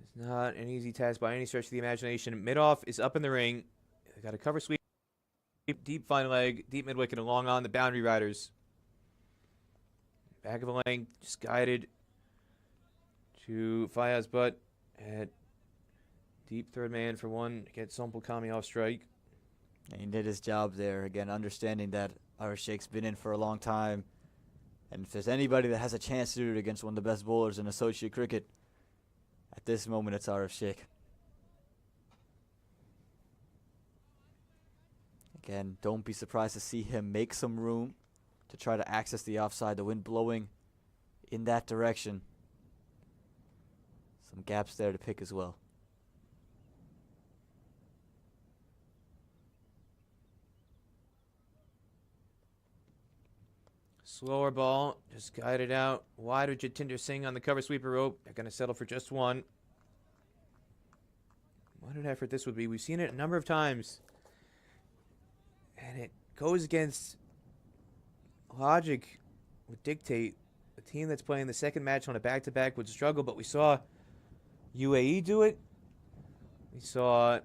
It's not an easy task by any stretch of the imagination. Mid-off is up in the ring. They got a cover sweep, deep fine leg, deep mid-wicket, and long on the boundary riders. Back of the length, just guided to Fayaz Butt at deep third man for one. Get Sampul Kami off strike. And he did his job there. Again, understanding that Arif Sheikh's been in for a long time. And if there's anybody that has a chance to do it against one of the best bowlers in associate cricket, at this moment it's Arif Sheikh. Again, don't be surprised to see him make some room. to try to access the offside. The wind blowing in that direction. Some gaps there to pick as well. Slower ball, just guided out wide with Jatinder Singh on the cover sweeper rope. They're going to settle for just one. What an effort this would be. We've seen it a number of times. And it goes against logic, would dictate a team that's playing the second match on a back-to-back would struggle, but we saw UAE do it. We saw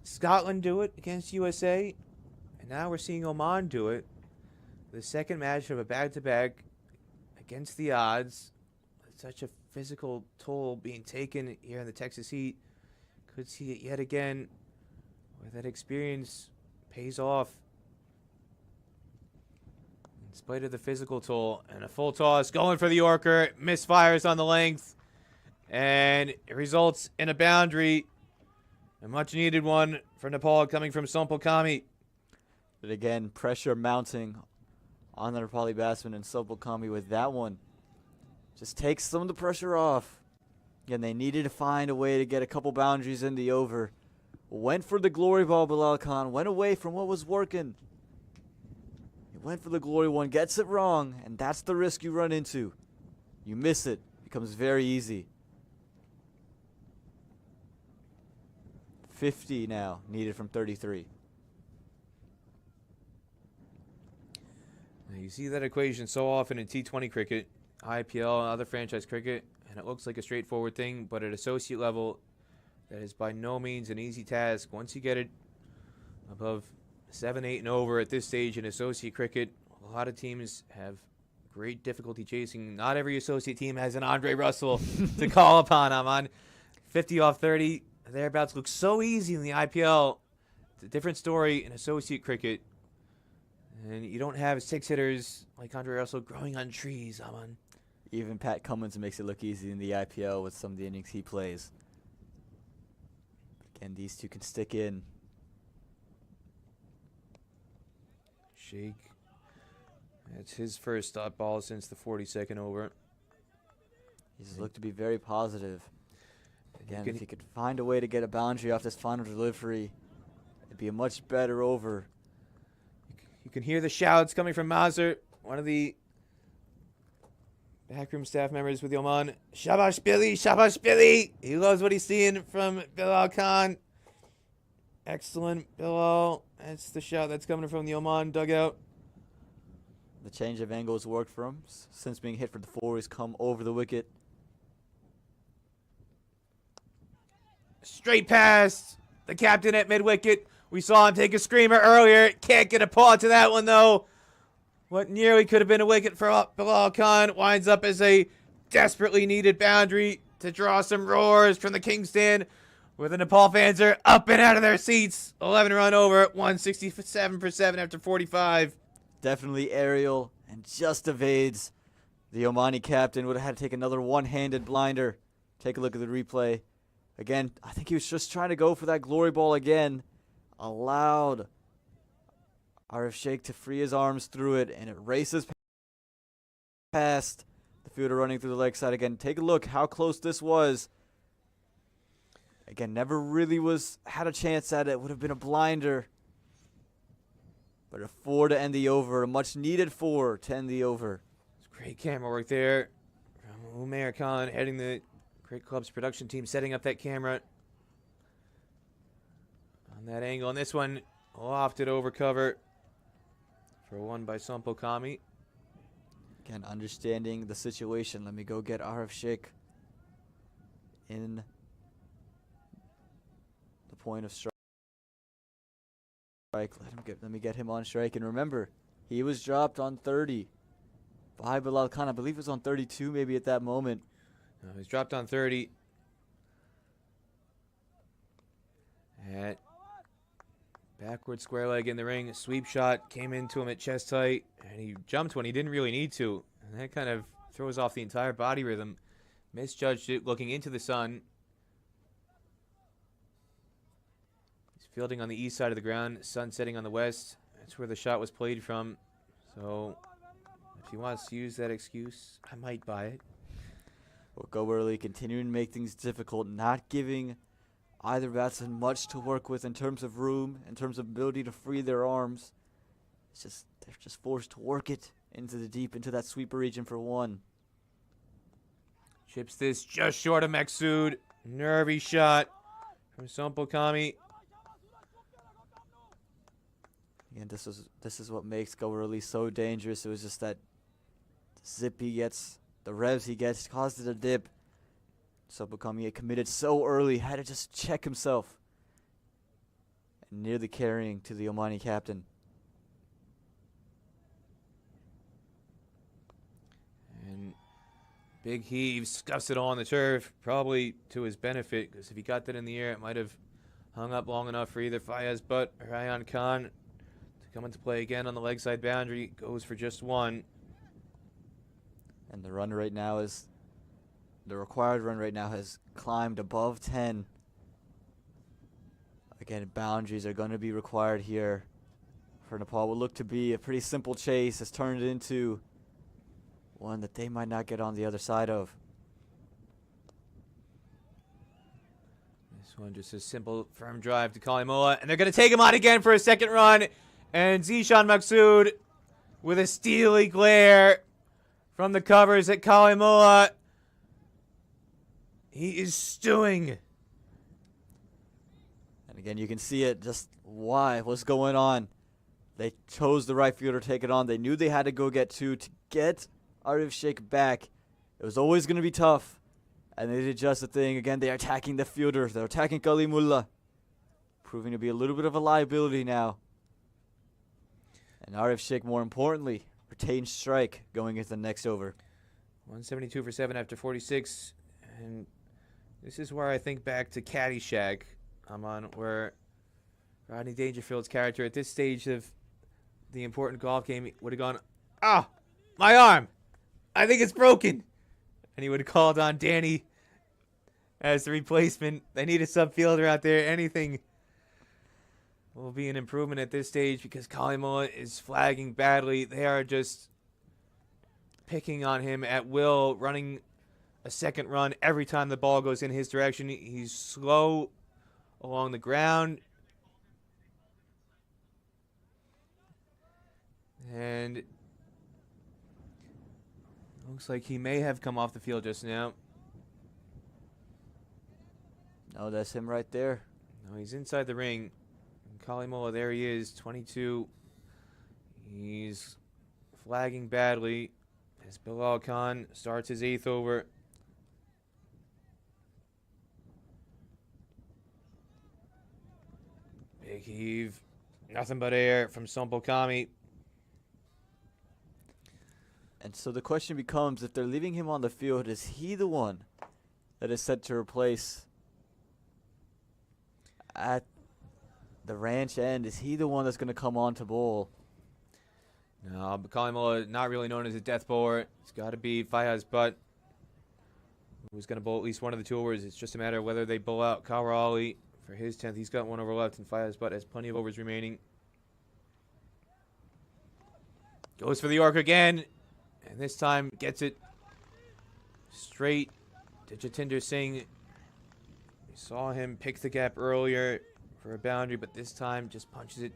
Scotland do it against USA. And now we're seeing Oman do it. The second match of a back-to-back against the odds. Such a physical toll being taken here in the Texas heat. Could see it yet again where that experience pays off. In spite of the physical toll. And a full toss going for the Yorker. Misfires on the length. And it results in a boundary. A much needed one for Nepal coming from Sompal Kami. But again, pressure mounting on the Nepali batsman and Sompal Kami with that one. Just takes some of the pressure off. Again, they needed to find a way to get a couple boundaries in the over. Went for the glory ball, Bilal Khan. Went away from what was working. He went for the glory one, gets it wrong, and that's the risk you run into. You miss it. Becomes very easy. 50 now, needed from 33. You see that equation so often in T20 cricket, IPL, and other franchise cricket, and it looks like a straightforward thing, but at associate level, that is by no means an easy task. Once you get it above 7, 8, and over at this stage in associate cricket, a lot of teams have great difficulty chasing. Not every associate team has an Andre Russell to call upon. I'm on 50 off 30. Thereabouts looks so easy in the IPL. It's a different story in associate cricket. And you don't have 6 hitters like Andre Russell growing on trees, Aman. Even Pat Cummins makes it look easy in the IPL with some of the innings he plays. But again, these two can stick in. Sheikh. It's his first stop ball since the 42nd over. He's looked to be very positive. Again, if he could find a way to get a boundary off this final delivery, it'd be a much better over. You can hear the shouts coming from Mazur, one of the backroom staff members with the Oman. Shabash Billy, Shabash Billy. He loves what he's seeing from Bilal Khan. Excellent, Bilal. That's the shout that's coming from the Oman dugout. The change of angle has worked for him. Since being hit for the 4, he's come over the wicket. Straight past the captain at mid-wicket. We saw him take a screamer earlier. Can't get a paw to that one, though. What nearly could have been a wicket for Bilal Khan winds up as a desperately needed boundary to draw some roars from the King stand, where the Nepal fans are up and out of their seats. 11 run over, 167 for 7 after 45. Definitely aerial and just evades. The Omani captain would have had to take another one-handed blinder. Take a look at the replay. Again, I think he was just trying to go for that glory ball again. Allowed Arif Sheikh to free his arms through it, and it races past the fielder running through the leg side again. Take a look how close this was. Again, never really had a chance at it. Would have been a blinder. But a 4 to end the over. A much needed 4 to end the over. Great camera work there from Umair Khan, heading the Great Club's production team, setting up that camera on that angle. And this one lofted over cover for one by Sompal Kami. Again, understanding the situation. Let me go get Arif Sheikh in the point of strike. Let me get him on strike. And remember, he was dropped on 30 by Bilal Khan. I believe it was on 32 maybe at that moment. He was dropped on 30. At backward square leg in the ring. A sweep shot came into him at chest height, and he jumped when he didn't really need to. And that kind of throws off the entire body rhythm. Misjudged it looking into the sun. He's fielding on the east side of the ground. Sun setting on the west. That's where the shot was played from. So, if he wants to use that excuse, I might buy it. Well, go early, continuing to make things difficult, not giving either batsman much to work with in terms of room, in terms of ability to free their arms. It's just they're just forced to work it into the deep, into that sweeper region for one. Chips this just short of Maksud. Nervy shot from Sompokami. And this is what makes go early so dangerous. It was just that zip he gets, the revs he gets, caused it a dip. Sompokami had committed so early, had to just check himself. And nearly carrying to the Omani captain. And Big Heave scuffs it all on the turf, probably to his benefit, because if he got that in the air, it might have hung up long enough for either Fayez Butt or Rayan Khan to come into play again on the leg side boundary. Goes for just one. And the run right now is, the required run right now has climbed above 10. Again, boundaries are going to be required here for Nepal. Will look to be a pretty simple chase. Has turned into one that they might not get on the other side of. This one just a simple, firm drive to Kalimoa. And they're going to take him on again for a second run. And Zishan Maksud with a steely glare from the covers at Kalimoa. He is stewing. And again, you can see it, just what's going on. They chose the right fielder to take it on. They knew they had to go get two to get Arif Sheikh back. It was always going to be tough. And they did just the thing. Again, they're attacking the fielder. They're attacking Kalimullah. Proving to be a little bit of a liability now. And Arif Sheikh, more importantly, retained strike going into the next over. 172 for 7 after 46. And this is where I think back to Caddyshack, where Rodney Dangerfield's character at this stage of the important golf game would have gone, "Ah, my arm! I think it's broken!" And he would have called on Danny as the replacement. They need a sub-fielder out there. Anything will be an improvement at this stage because Kalimoa is flagging badly. They are just picking on him at will, running a second run every time the ball goes in his direction. He's slow along the ground. And looks like he may have come off the field just now. No, that's him right there. No, he's inside the ring. Kalimoa, there he is, 22. He's flagging badly as Bilal Khan starts his 8th over. Big heave. Nothing but air from Sompokami. And so the question becomes, if they're leaving him on the field, is he the one that is set to replace at the ranch end? Is he the one that's going to come on to bowl? No, but Kalimoa, not really known as a death bowler. It's got to be Fayez Butt, who's going to bowl at least one of the 2 overs. It's just a matter of whether they bowl out Kawar Ali for his 10th. He's got 1 over left, and Fayez Butt has plenty of overs remaining. Goes for the York again, and this time gets it straight to Jatinder Singh. We saw him pick the gap earlier for a boundary, but this time just punches it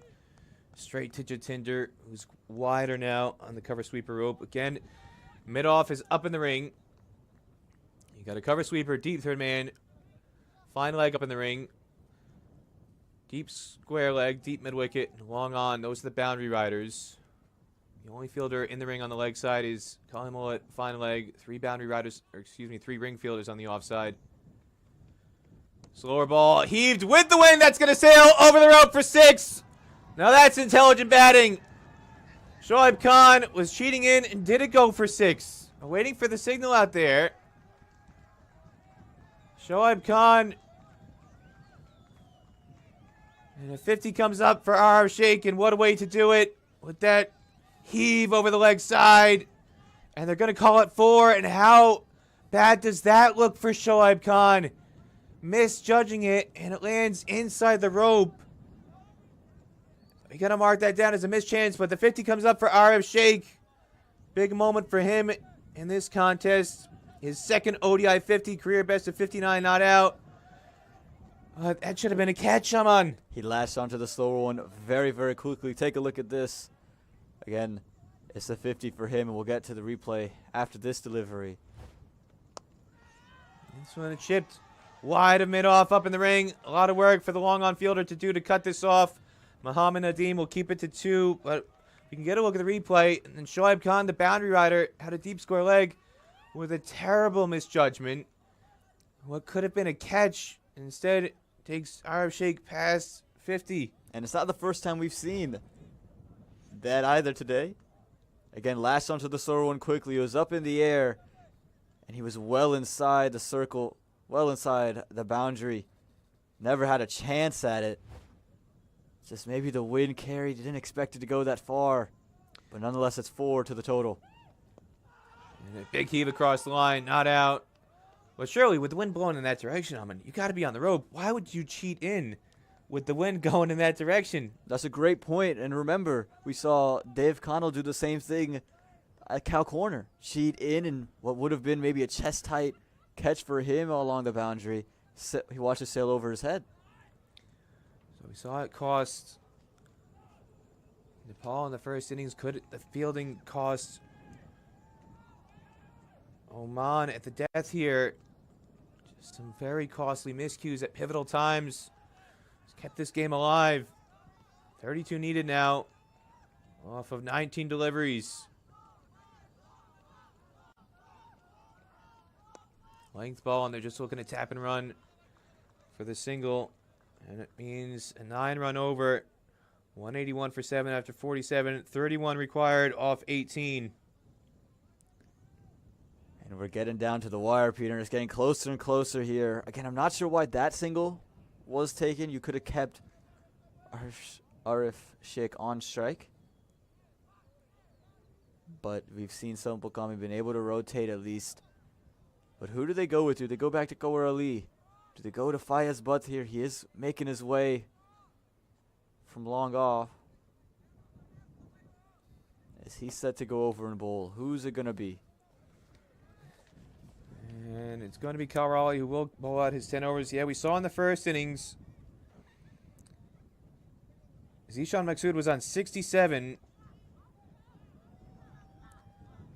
straight to Jatinder, who's wider now on the cover sweeper rope. Again, mid-off is up in the ring. You got a cover sweeper, deep third man, fine leg up in the ring, deep square leg, deep mid-wicket, long on. Those are the boundary riders. The only fielder in the ring on the leg side is Colin Mullet, fine leg, 3 boundary riders, or excuse me, 3 ring fielders on the offside. Slower ball, heaved with the wind. That's going to sail over the rope for 6. Now that's intelligent batting. Shoaib Khan was cheating in and did it go for 6. Waiting for the signal out there. Shoaib Khan. And a 50 comes up for Arif Sheikh, and what a way to do it with that heave over the leg side. And they're going to call it 4. And how bad does that look for Shoaib Khan? Misjudging it, and it lands inside the rope. You got to mark that down as a missed chance, but the 50 comes up for Arif Sheikh. Big moment for him in this contest. His second ODI 50, career best of 59 not out. That should have been a catch, Aman. He latched onto the slower one very, very quickly. Take a look at this. Again, it's a 50 for him, and we'll get to the replay after this delivery. This one chipped wide of mid-off up in the ring. A lot of work for the long-on fielder to do to cut this off. Muhammad Nadeem will keep it to 2, but you can get a look at the replay. And then Shoaib Khan, the boundary rider, had a deep square leg with a terrible misjudgment. What could have been a catch instead takes Arif Sheikh past 50. And it's not the first time we've seen that either today. Again, latched onto the slower one quickly. It was up in the air, and he was well inside the circle, well inside the boundary. Never had a chance at it. Just maybe the wind carried. Didn't expect it to go that far. But nonetheless, it's 4 to the total. And a big heave across the line, not out. But surely, with the wind blowing in that direction, you got to be on the rope. Why would you cheat in with the wind going in that direction? That's a great point. And remember, we saw Dave Connell do the same thing at Cow Corner. Cheat in, and what would have been maybe a chest-tight catch for him along the boundary. He watched it sail over his head. So we saw it cost Nepal in the first innings. Could the fielding cost Oman at the death here? Just some very costly miscues at pivotal times. Just kept this game alive. 32 needed now off of 19 deliveries. Length ball, and they're just looking to tap and run for the single. And it means a 9-run over. 181 for 7 after 47. 31 required off 18. And we're getting down to the wire, Peter. It's getting closer and closer here. Again, I'm not sure why that single was taken. You could have kept Arif Sheikh on strike. But we've seen some Bukami been able to rotate at least. But who do they go with? Do they go back to Kawar Ali? Do they go to Fayez Butt here? He is making his way from long off. Is he set to go over and bowl? Who's it going to be? And it's going to be Kalrali who will bowl out his 10 overs. Yeah, we saw in the first innings, Zishan Maksud was on 67.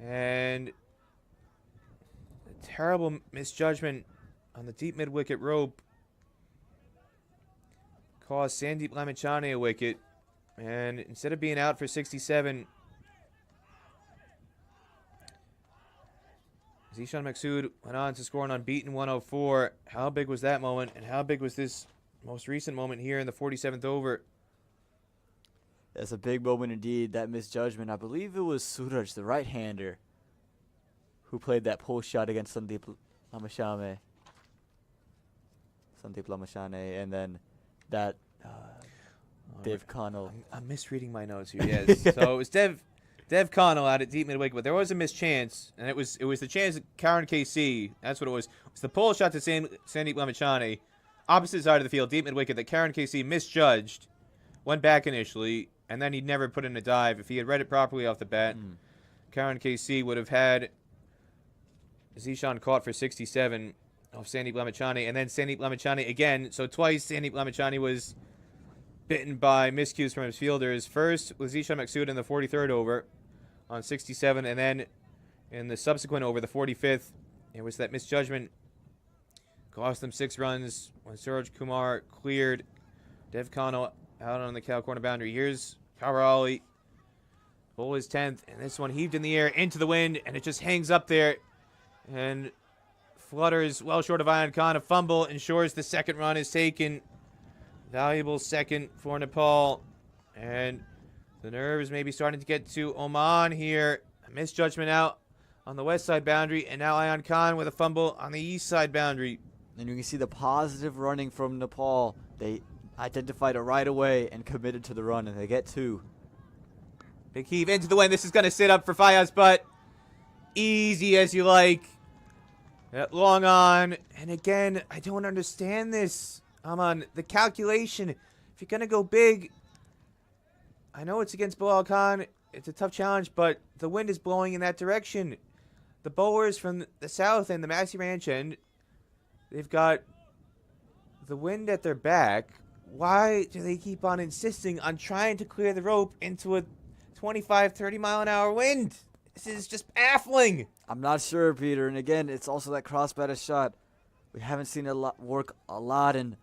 And a terrible misjudgment on the deep mid-wicket rope caused Sandeep Lamichhane a wicket. And instead of being out for 67, Zishan Maksud went on to score an unbeaten 104. How big was that moment, and how big was this most recent moment here in the 47th over? That's a big moment indeed, that misjudgment. I believe it was Suraj, the right-hander, who played that pull shot against Sandeep Lamichhane. And then that Dev Connell. I'm misreading my notes here, yes. So it was Dev Connell out at deep mid-wicket, but there was a missed chance, and it was the chance at Karen KC. That's what it was. It was the pull shot to Sandeep Lamichhane, opposite side of the field, deep mid-wicket, that Karen KC misjudged, went back initially, and then he'd never put in a dive. If he had read it properly off the bat, Karen KC would have had Zishan caught for 67 off Sandeep Lamichhane, and then Sandeep Lamichhane again. So twice Sandeep Lamichhane was bitten by miscues from his fielders. First with Zishan Maksud in the 43rd over on 67, and then in the subsequent over, the 45th, it was that misjudgment cost them 6 runs when Suraj Kumar cleared Dev Connell out on the cow corner boundary. Here's Kawarali, bowl his 10th, and this one heaved in the air into the wind, and it just hangs up there and flutters well short of Ayan Khan. A fumble ensures the second run is taken. Valuable second for Nepal, and the nerves may be starting to get to Oman here. A misjudgment out on the west side boundary, and now Ayan Khan with a fumble on the east side boundary. And you can see the positive running from Nepal. They identified it right away and committed to the run, and they get 2. Big heave into the wind. This is going to sit up for Fayaz, but easy as you like. Long on, and again, I don't understand this. I'm on the calculation. If you're going to go big, I know it's against Bilal Khan. It's a tough challenge, but the wind is blowing in that direction. The bowlers from the south and the Massey Ranch end, they've got the wind at their back. Why do they keep on insisting on trying to clear the rope into a 25, 30 mile an hour wind? This is just baffling. I'm not sure, Peter. And again, it's also that cross-batted shot. We haven't seen it work a lot. And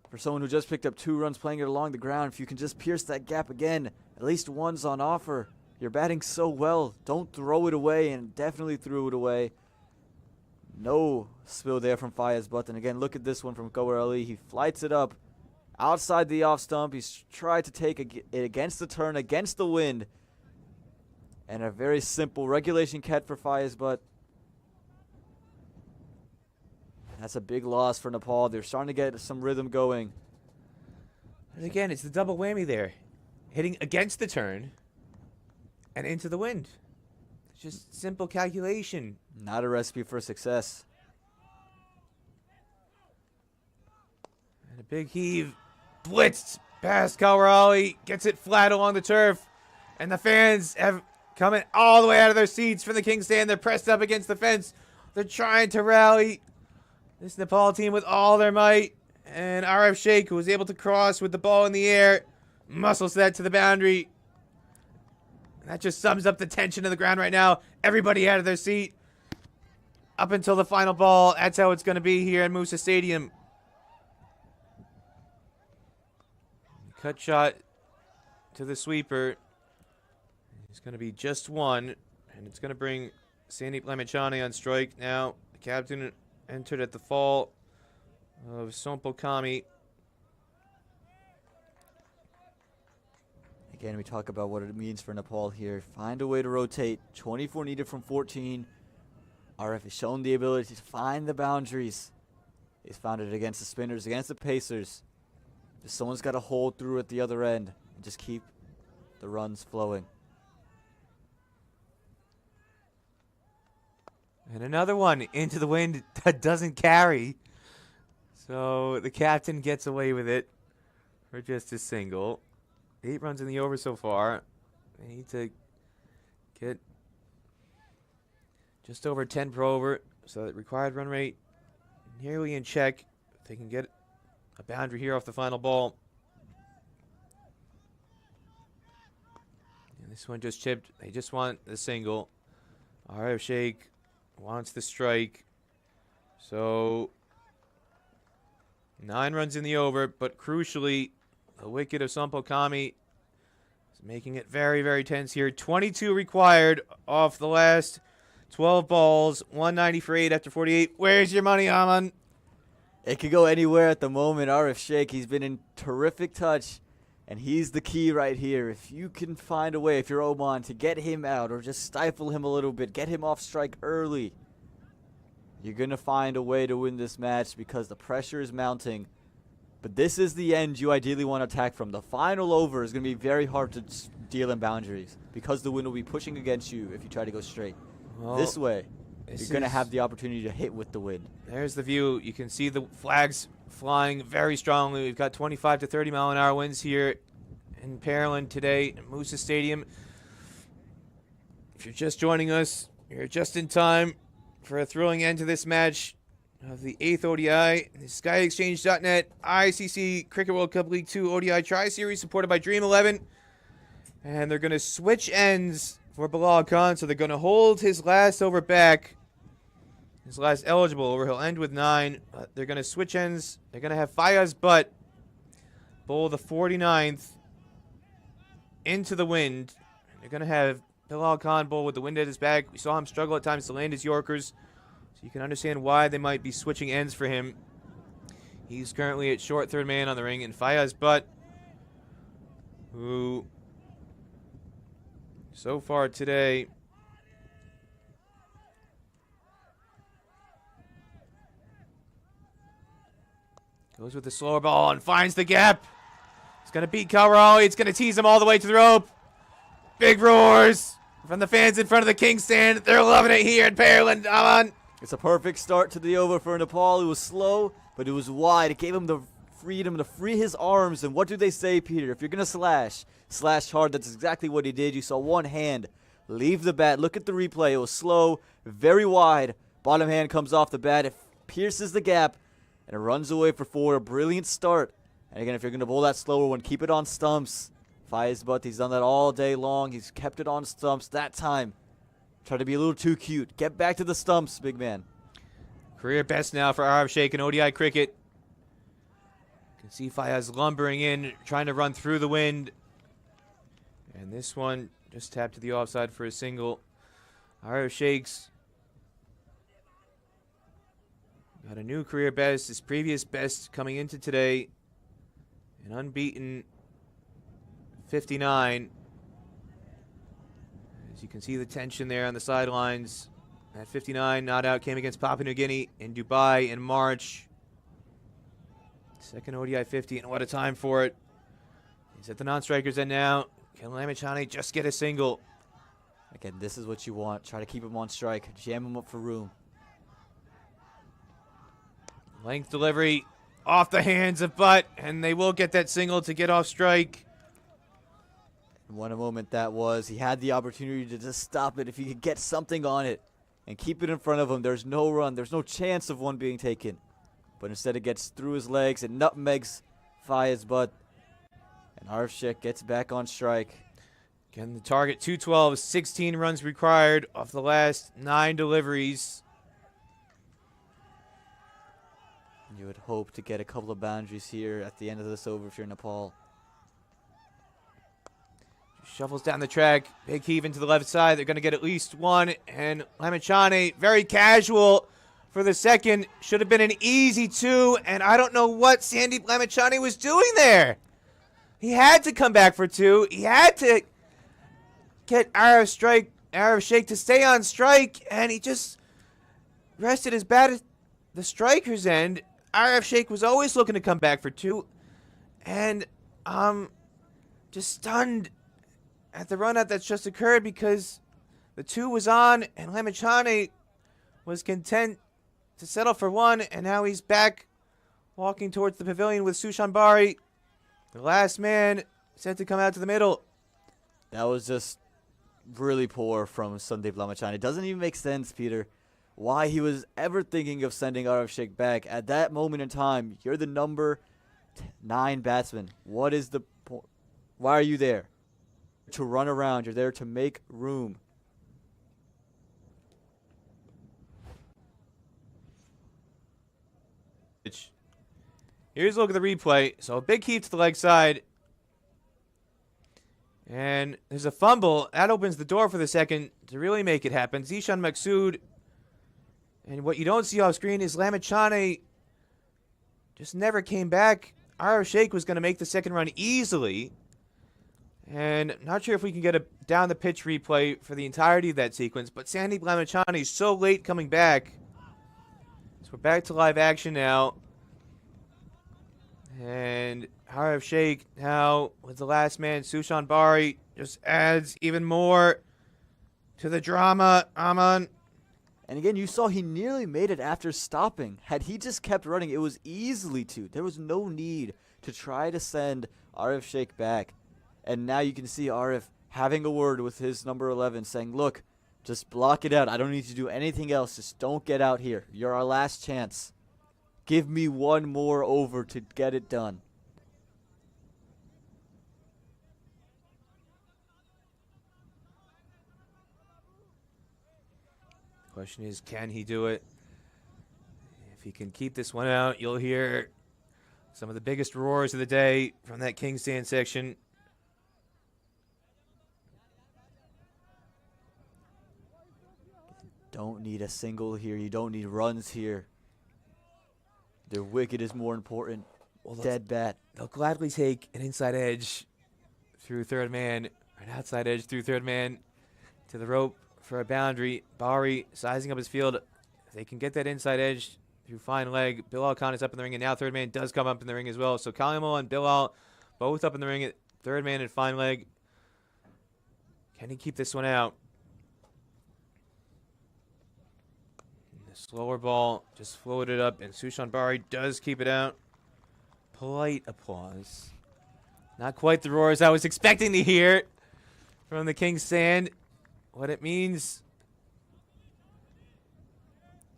for someone who just picked up 2 runs playing it along the ground, if you can just pierce that gap again, at least one's on offer. You're batting so well. Don't throw it away, and definitely threw it away. No spill there from Fayez Butt. And again, look at this one from Gawar Ali. He flights it up outside the off stump. He's tried to take it against the turn, against the wind. And a very simple regulation catch for Fayez Butt. That's a big loss for Nepal. They're starting to get some rhythm going. And again, it's the double whammy there. Hitting against the turn and into the wind. It's just simple calculation. Not a recipe for success. And a big heave. Blitzed past Gawar Ali. Gets it flat along the turf. And the fans have coming all the way out of their seats from the King's Stand. They're pressed up against the fence. They're trying to rally this Nepal team with all their might. And RF Sheikh, who was able to cross with the ball in the air, muscles that to the boundary. And that just sums up the tension on the ground right now. Everybody out of their seat. Up until the final ball. That's how it's going to be here in Musa Stadium. Cut shot to the sweeper. It's going to be just one. And it's going to bring Sandeep Lamichhane on strike now. The captain entered at the fall of Sompo Kami. Again, we talk about what it means for Nepal here. Find a way to rotate. 24 needed from 14. RF has shown the ability to find the boundaries. He's found it against the spinners, against the pacers. Just someone's got to hold through at the other end and just keep the runs flowing. And another one into the wind that doesn't carry. So the captain gets away with it for just a single. 8 runs in the over so far. They need to get just over 10 per over. So the required run rate nearly in check. If they can get a boundary here off the final ball. And this one just chipped. They just want the single. RF Sheikh wants the strike. So 9 runs in the over, but crucially, the wicket of Sompo Kami is making it very, very tense here. 22 required off the last 12 balls. 190 for 8 after 48. Where's your money, Aman? It could go anywhere at the moment. RF Sheikh, he's been in terrific touch, and he's the key right here. If you can find a way, if you're Oman, to get him out or just stifle him a little bit, get him off strike early, you're going to find a way to win this match because the pressure is mounting. But this is the end you ideally want to attack from. The final over is going to be very hard to deal in boundaries because the wind will be pushing against you if you try to go straight. Well, this way, you're going to have the opportunity to hit with the wind. There's the view. You can see the flags flying very strongly. We've got 25 to 30 mile an hour winds here in Pearland today at Musa Stadium. If you're just joining us, you're just in time for a thrilling end to this match of the 8th ODI, the SkyExchange.net ICC Cricket World Cup League 2 ODI Tri-Series supported by Dream 11. And they're going to switch ends for Bilal Khan, so they're going to hold his last over back, his last eligible over. He'll end with 9. They're going to switch ends. They're going to have Fayez Butt bowl the 49th into the wind. They're going to have Bilal Khan bowl with the wind at his back. We saw him struggle at times to land his Yorkers. So you can understand why they might be switching ends for him. He's currently at short third man on the ring. And Fayez Butt, who so far today goes with the slower ball and finds the gap. It's going to beat Gawar Ali. It's going to tease him all the way to the rope. Big roars from the fans in front of the King's Stand. They're loving it here in Pearland. Aman. It's a perfect start to the over for Nepal. It was slow, but it was wide. It gave him the freedom to free his arms. And what do they say, Peter? If you're going to slash hard. That's exactly what he did. You saw one hand leave the bat. Look at the replay. It was slow, very wide. Bottom hand comes off the bat. It pierces the gap, and it runs away for 4. A brilliant start. And again, if you're going to bowl that slower one, keep it on stumps. Faiz, he's done that all day long. He's kept it on stumps that time. Try to be a little too cute. Get back to the stumps, big man. Career best now for Arif Sheikh in ODI cricket. You can see Fayaz lumbering in, trying to run through the wind. And this one just tapped to the offside for a single. Arif Sheikh's got a new career best. His previous best coming into today. An unbeaten 59. As you can see the tension there on the sidelines. That 59 not out came against Papua New Guinea in Dubai in March. Second ODI 50, and what a time for it. He's at the non-strikers end now. Can Lamichhane just get a single? Again, this is what you want. Try to keep him on strike. Jam him up for room. Length delivery off the hands of Butt, and they will get that single to get off strike. And what a moment that was. He had the opportunity to just stop it if he could get something on it and keep it in front of him. There's no run. There's no chance of one being taken. But instead it gets through his legs and nutmegs Fayez Butt. And Arif Sheikh gets back on strike. Again, the target 212, 16 runs required off the last 9 deliveries. You would hope to get a couple of boundaries here at the end of this over if you're Nepal. Shuffles down the track. Big heave into the left side. They're going to get at least one. And Lamichhane, very casual for the second. Should have been an easy 2. And I don't know what Sandeep Lamichhane was doing there. He had to come back for 2. He had to get Arif Sheikh to stay on strike. And he just rested his bat at the striker's end. Arif Sheikh was always looking to come back for 2. And just stunned at the run-out that's just occurred because the 2 was on and Lamichhane was content to settle for 1, and now he's back walking towards the pavilion with Sushan Bari, the last man set to come out to the middle. That was just really poor from Sandeep Lamichhane. It doesn't even make sense, Peter, why he was ever thinking of sending Arif Sheikh back. At that moment in time, you're the number 9 batsman. What is the point? Why are you there? To run around. You're there to make room. Here's a look at the replay. So a big heave to the leg side. And there's a fumble. That opens the door for the second to really make it happen. Zishan Maqsood. And what you don't see off screen is Lamichhane just never came back. Arif Sheikh was going to make the second run easily. And not sure if we can get a down the pitch replay for the entirety of that sequence. But Sandeep Lamichhane is so late coming back. So we're back to live action now. And Arif Sheikh now with the last man, Sushan Bari, just adds even more to the drama. Aman. And again, you saw he nearly made it after stopping. Had he just kept running, it was easily 2. There was no need to try to send Arif Sheikh back. And now you can see Arif having a word with his number 11 saying, look, just block it out. I don't need to do anything else. Just don't get out here. You're our last chance. Give me one more over to get it done. The question is, can he do it? If he can keep this one out, you'll hear some of the biggest roars of the day from that King's Stand section. Don't need a single here. You don't need runs here. Their wicket is more important. Well, dead bat. They'll gladly take an inside edge through third man, or an outside edge through third man to the rope for a boundary. Bari sizing up his field. If they can get that inside edge through fine leg. Bilal Khan is up in the ring, and now third man does come up in the ring as well. So Kalimo and Bilal both up in the ring at third man and fine leg. Can he keep this one out? The slower ball just floated up, and Sushan Bari does keep it out. polite applause. Not quite the roars I was expecting to hear from the King's Stand. What it means.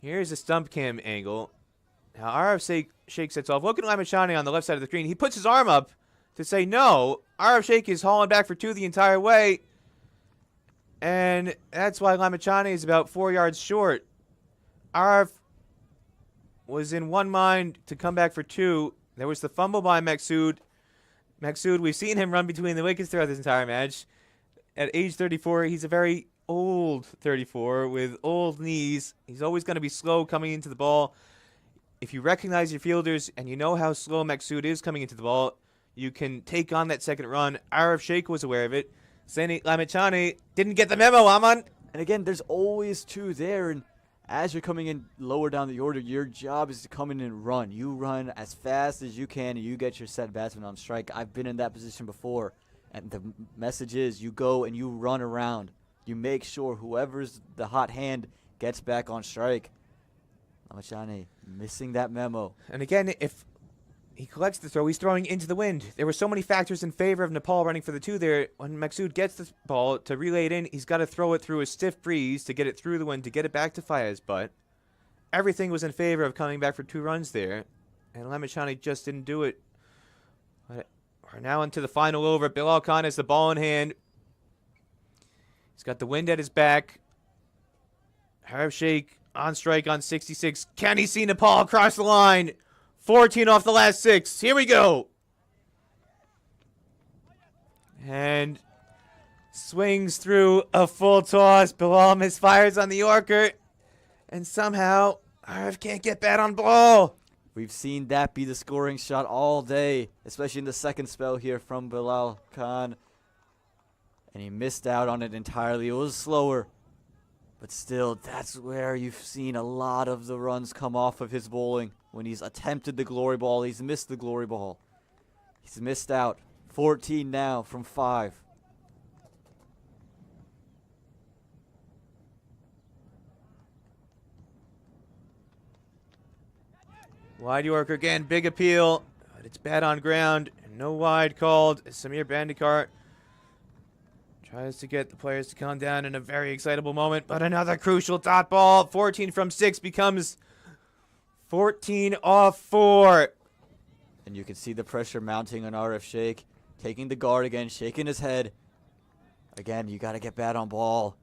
Here's a stump cam angle. Now RF Sheikh sets off. Look at Lamichhane on the left side of the screen. He puts his arm up to say no. RF Sheikh is hauling back for 2 the entire way. And that's why Lamichhane is about 4 yards short. RF was in one mind to come back for 2. There was the fumble by Maqsood. Maqsood, we've seen him run between the wickets throughout this entire match. At age 34, he's a very old 34 with old knees. He's always going to be slow coming into the ball. If you recognize your fielders and you know how slow Maqsood is coming into the ball, you can take on that second run. Arif Sheikh was aware of it. Sandeep Lamichhane didn't get the memo, Aman. And again, there's always 2 there, and as you're coming in lower down the order, your job is to come in and run. You run as fast as you can, and you get your set batsman on strike. I've been in that position before, and the message is you go and you run around. You make sure whoever's the hot hand gets back on strike. Lamichhane missing that memo. And again, if he collects the throw, he's throwing into the wind. There were so many factors in favor of Nepal running for the 2 there. When Maqsood gets the ball to relay it in, he's got to throw it through a stiff breeze to get it through the wind, to get it back to Fayez. But everything was in favor of coming back for 2 runs there. And Lamichhane just didn't do it. But we're now into the final over. Bilal Khan has the ball in hand. He's got the wind at his back. Arif Sheikh on strike on 66. Can he see Nepal across the line? 14 off the last 6. Here we go. And swings through a full toss. Bilal misfires on the Yorker. And somehow, Arif can't get bat on ball. We've seen that be the scoring shot all day, especially in the second spell here from Bilal Khan. And he missed out on it entirely. It was slower. But still, that's where you've seen a lot of the runs come off of his bowling. When he's attempted the glory ball, he's missed the glory ball. He's missed out. 14 now from 5. Wide Yorker again, big appeal. But it's bad on ground. No wide called. Samir Bandikar tries to get the players to calm down in a very excitable moment. But another crucial dot ball. 14 from 6 becomes 14 off 4. And you can see the pressure mounting on RF Sheikh. Taking the guard again, shaking his head. Again, you got to get bat on ball.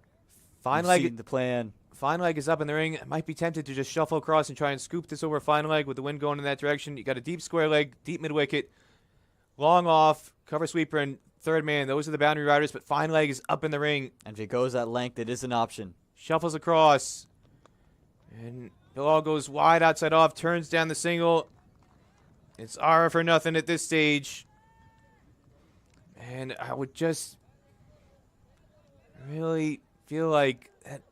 Fine You've seen leg. the plan. Fine leg is up in the ring. I might be tempted to just shuffle across and try and scoop this over fine leg with the wind going in that direction. You got a deep square leg, deep mid wicket, long off, cover sweeper, and third man. Those are the boundary riders, but fine leg is up in the ring. And if it goes that length, it is an option. Shuffles across. And Bilal goes wide outside off, turns down the single. It's Ara for nothing at this stage. And I would just really feel like that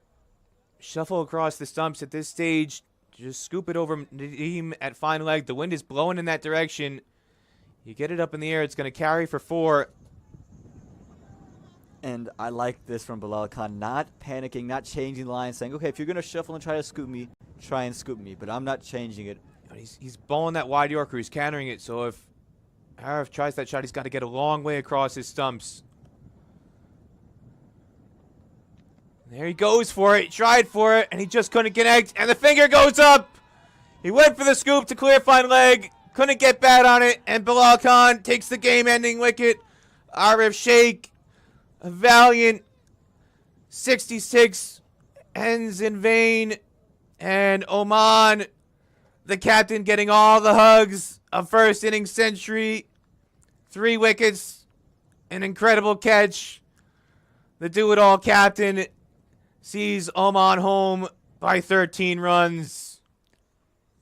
shuffle across the stumps at this stage. Just scoop it over Nadeem at fine leg. The wind is blowing in that direction. You get it up in the air. It's going to carry for 4. And I like this from Bilal Khan. Not panicking, not changing lines, saying, okay, if you're going to shuffle and try to scoop me, try and scoop me. But I'm not changing it. He's bowling that wide Yorker. He's countering it. So if Arif tries that shot, he's got to get a long way across his stumps. There he goes for it. He tried for it, and he just couldn't connect. And the finger goes up. He went for the scoop to clear fine leg. Couldn't get bat on it. And Bilal Khan takes the game-ending wicket. Arif Sheikh, a valiant 66, ends in vain. And Oman, the captain, getting all the hugs. A first inning century. 3 wickets. An incredible catch. The do-it-all captain sees Oman home by 13 runs.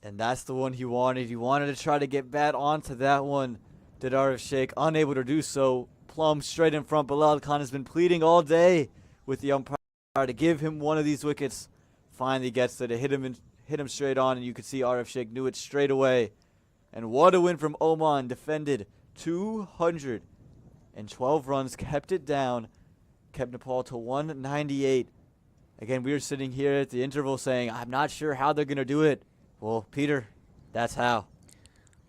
And that's the one he wanted. He wanted to try to get bat onto that one. Did Arif Sheikh, unable to do so. Plumb straight in front. Bilal Khan has been pleading all day with the umpire to give him one of these wickets. Finally gets it. It hit him straight on, and you could see Arif Sheikh knew it straight away. And what a win from Oman. Defended 212 runs, kept it down, kept Nepal to 198. Again, we were sitting here at the interval saying, I'm not sure how they're going to do it. Well, Peter, that's how.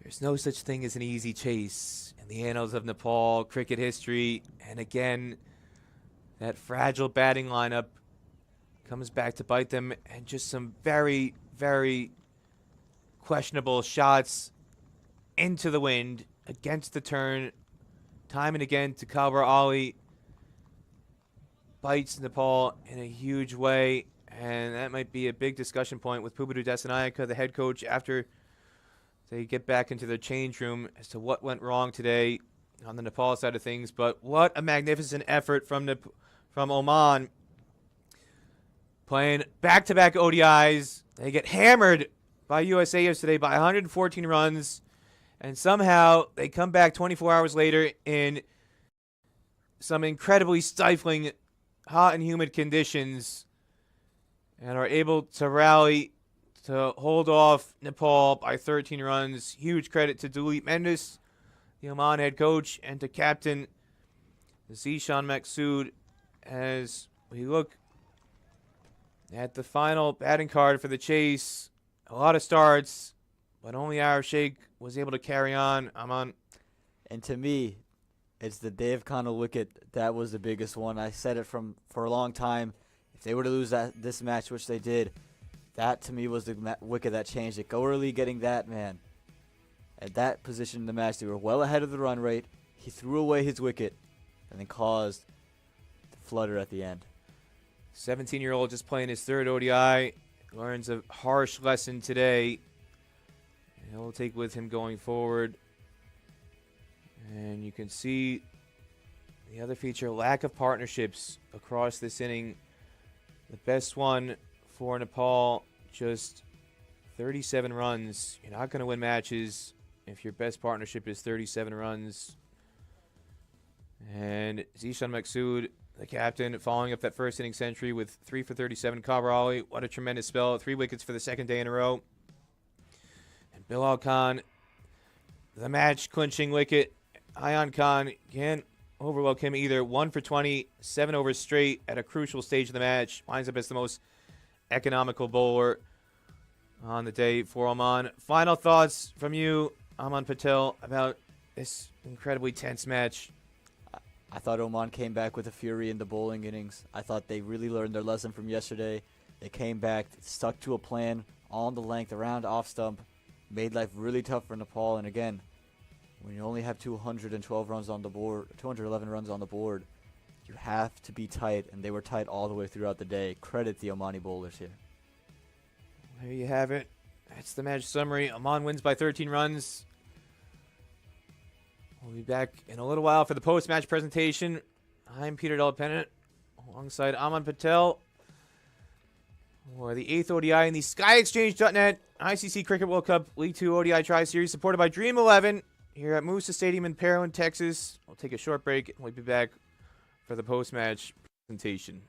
There's no such thing as an easy chase in the annals of Nepal cricket history. And again, that fragile batting lineup comes back to bite them, and just some very, very questionable shots into the wind against the turn. Time and again, Takabur Ali bites Nepal in a huge way, and that might be a big discussion point with Pubadu Desanayake, the head coach, after they get back into their change room as to what went wrong today on the Nepal side of things. But what a magnificent effort from Oman, playing back-to-back ODIs. They get hammered by USA yesterday by 114 runs, and somehow they come back 24 hours later in some incredibly stifling, hot and humid conditions, and are able to rally to hold off Nepal by 13 runs. Huge credit to Duleep Mendes, the Oman head coach, and to captain Zishan Maqsood, as we look at the final batting card for the chase. A lot of starts, but only Arif Sheikh was able to carry on. And to me, it's the Dave Connell wicket that was the biggest one. I said it for a long time. If they were to lose this match, which they did, that to me was the wicket that changed it. Go early getting that, man. At that position in the match, they were well ahead of the run rate. He threw away his wicket and then caused the flutter at the end. 17-year-old just playing his third ODI, learns a harsh lesson today. He'll take with him going forward. And you can see the other feature, lack of partnerships across this inning. The best one for Nepal, just 37 runs. You're not going to win matches if your best partnership is 37 runs. And Zishan Maqsood, the captain, following up that first inning century with 3 for 37. Kabur Ali, what a tremendous spell. 3 wickets for the second day in a row. And Bilal Khan, the match-clinching wicket. Ayan Khan can't overlook him either. 1 for 20, 7 overs straight at a crucial stage of the match. Lines up as the most economical bowler on the day for Oman. Final thoughts from you, Aman Patel, about this incredibly tense match. I thought Oman came back with a fury in the bowling innings. I thought they really learned their lesson from yesterday. They came back, stuck to a plan on the length, around off stump, made life really tough for Nepal. And again, when you only have 212 runs on the board, 211 runs on the board, you have to be tight, and they were tight all the way throughout the day. Credit the Omani bowlers here. There you have it. That's the match summary. Oman wins by 13 runs. We'll be back in a little while for the post-match presentation. I'm Peter Delapennant, alongside Aman Patel, for the 8th ODI in the SkyExchange.net ICC Cricket World Cup League 2 ODI Tri-Series, supported by Dream 11 here at Moosa Stadium in Pearland, Texas. We'll take a short break, and we'll be back for the post-match presentation.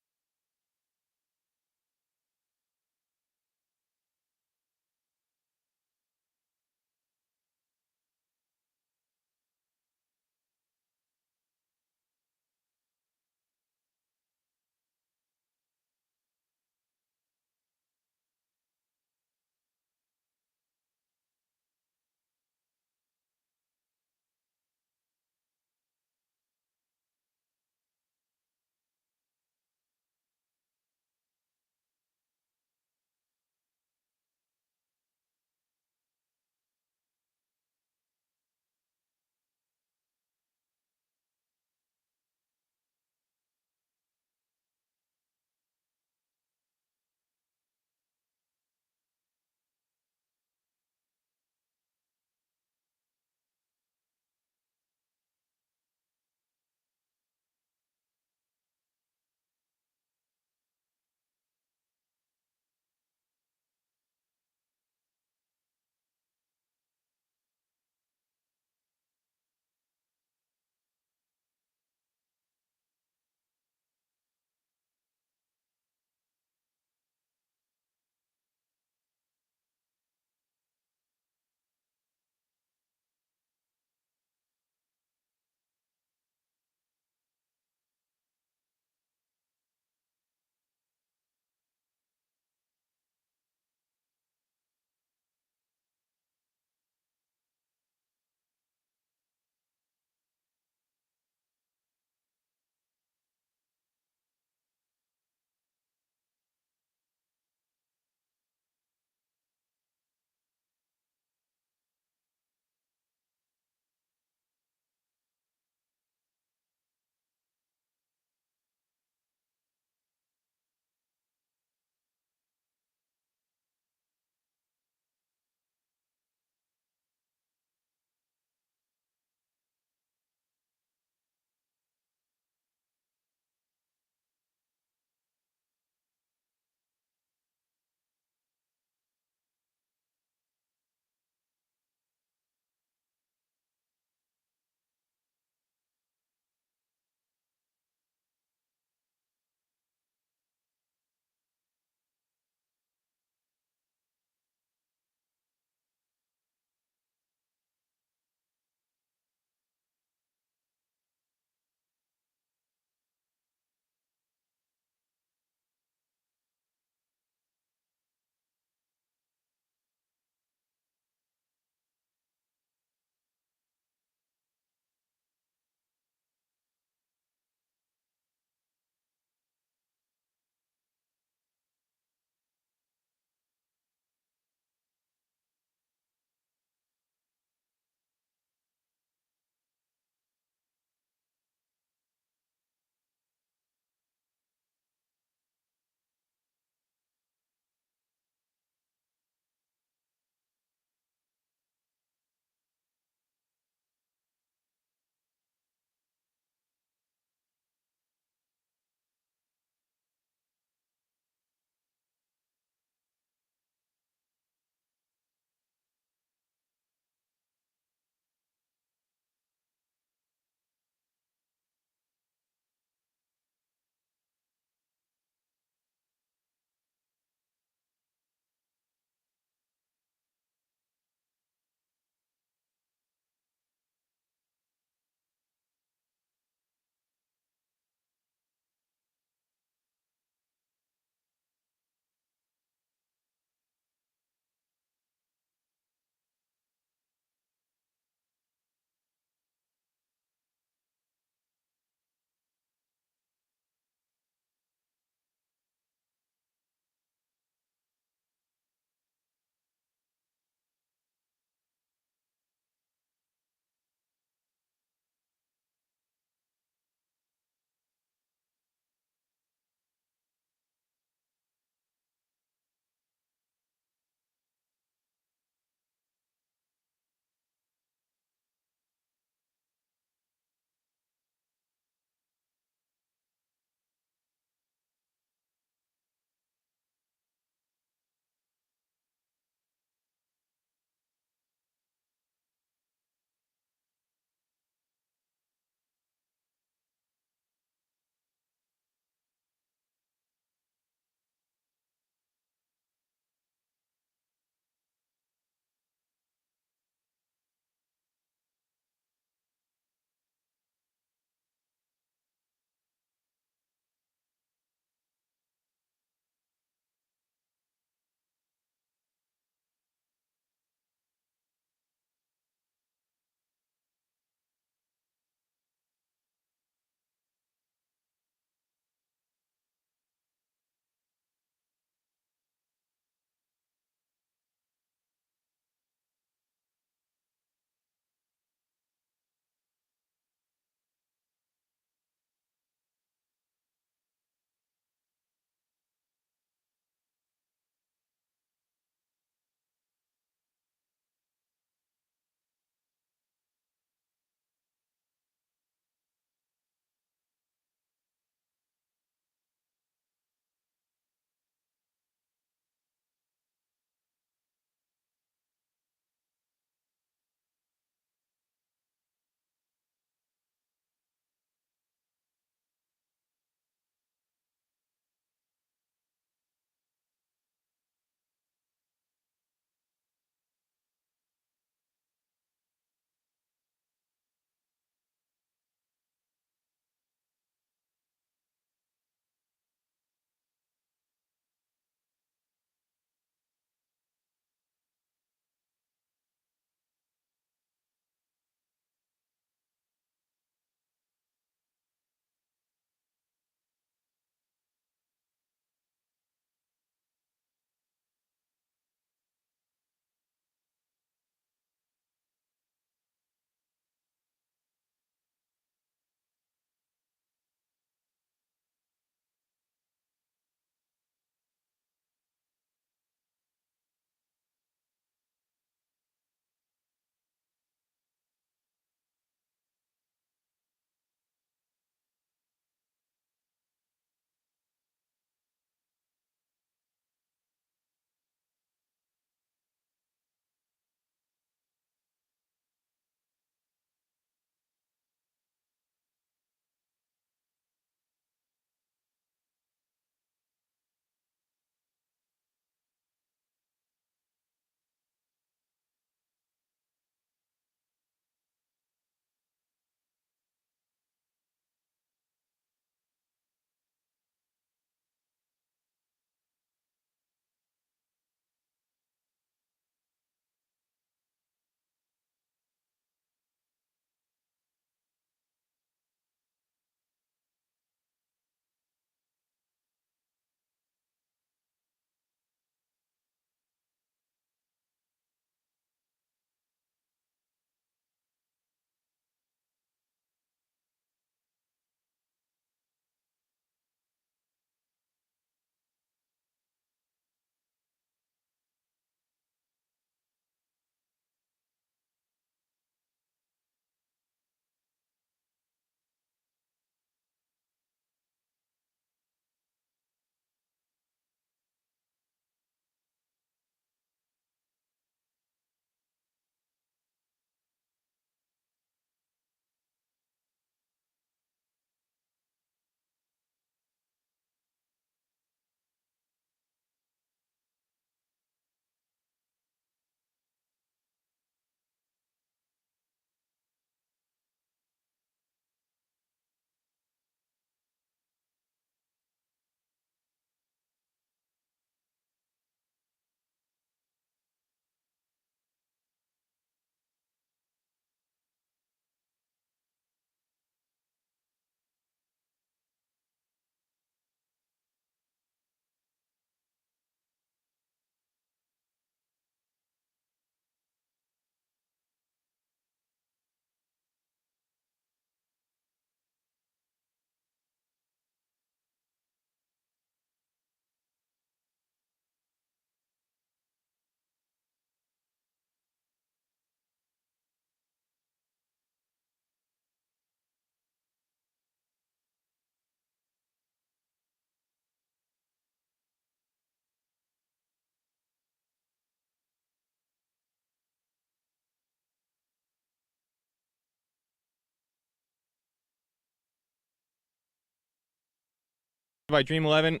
by Dream 11.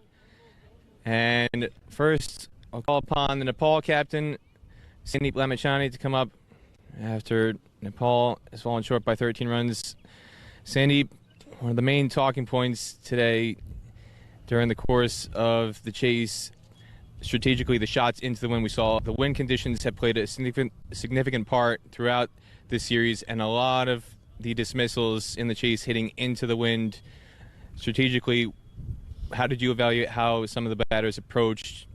And first, I'll call upon the Nepal captain, Sandeep Lamichhane, to come up after Nepal has fallen short by 13 runs. Sandeep, one of the main talking points today during the course of the chase, strategically the shots into the wind. We saw the wind conditions have played a significant part throughout this series, and a lot of the dismissals in the chase hitting into the wind. Strategically, how did you evaluate how some of the batters approached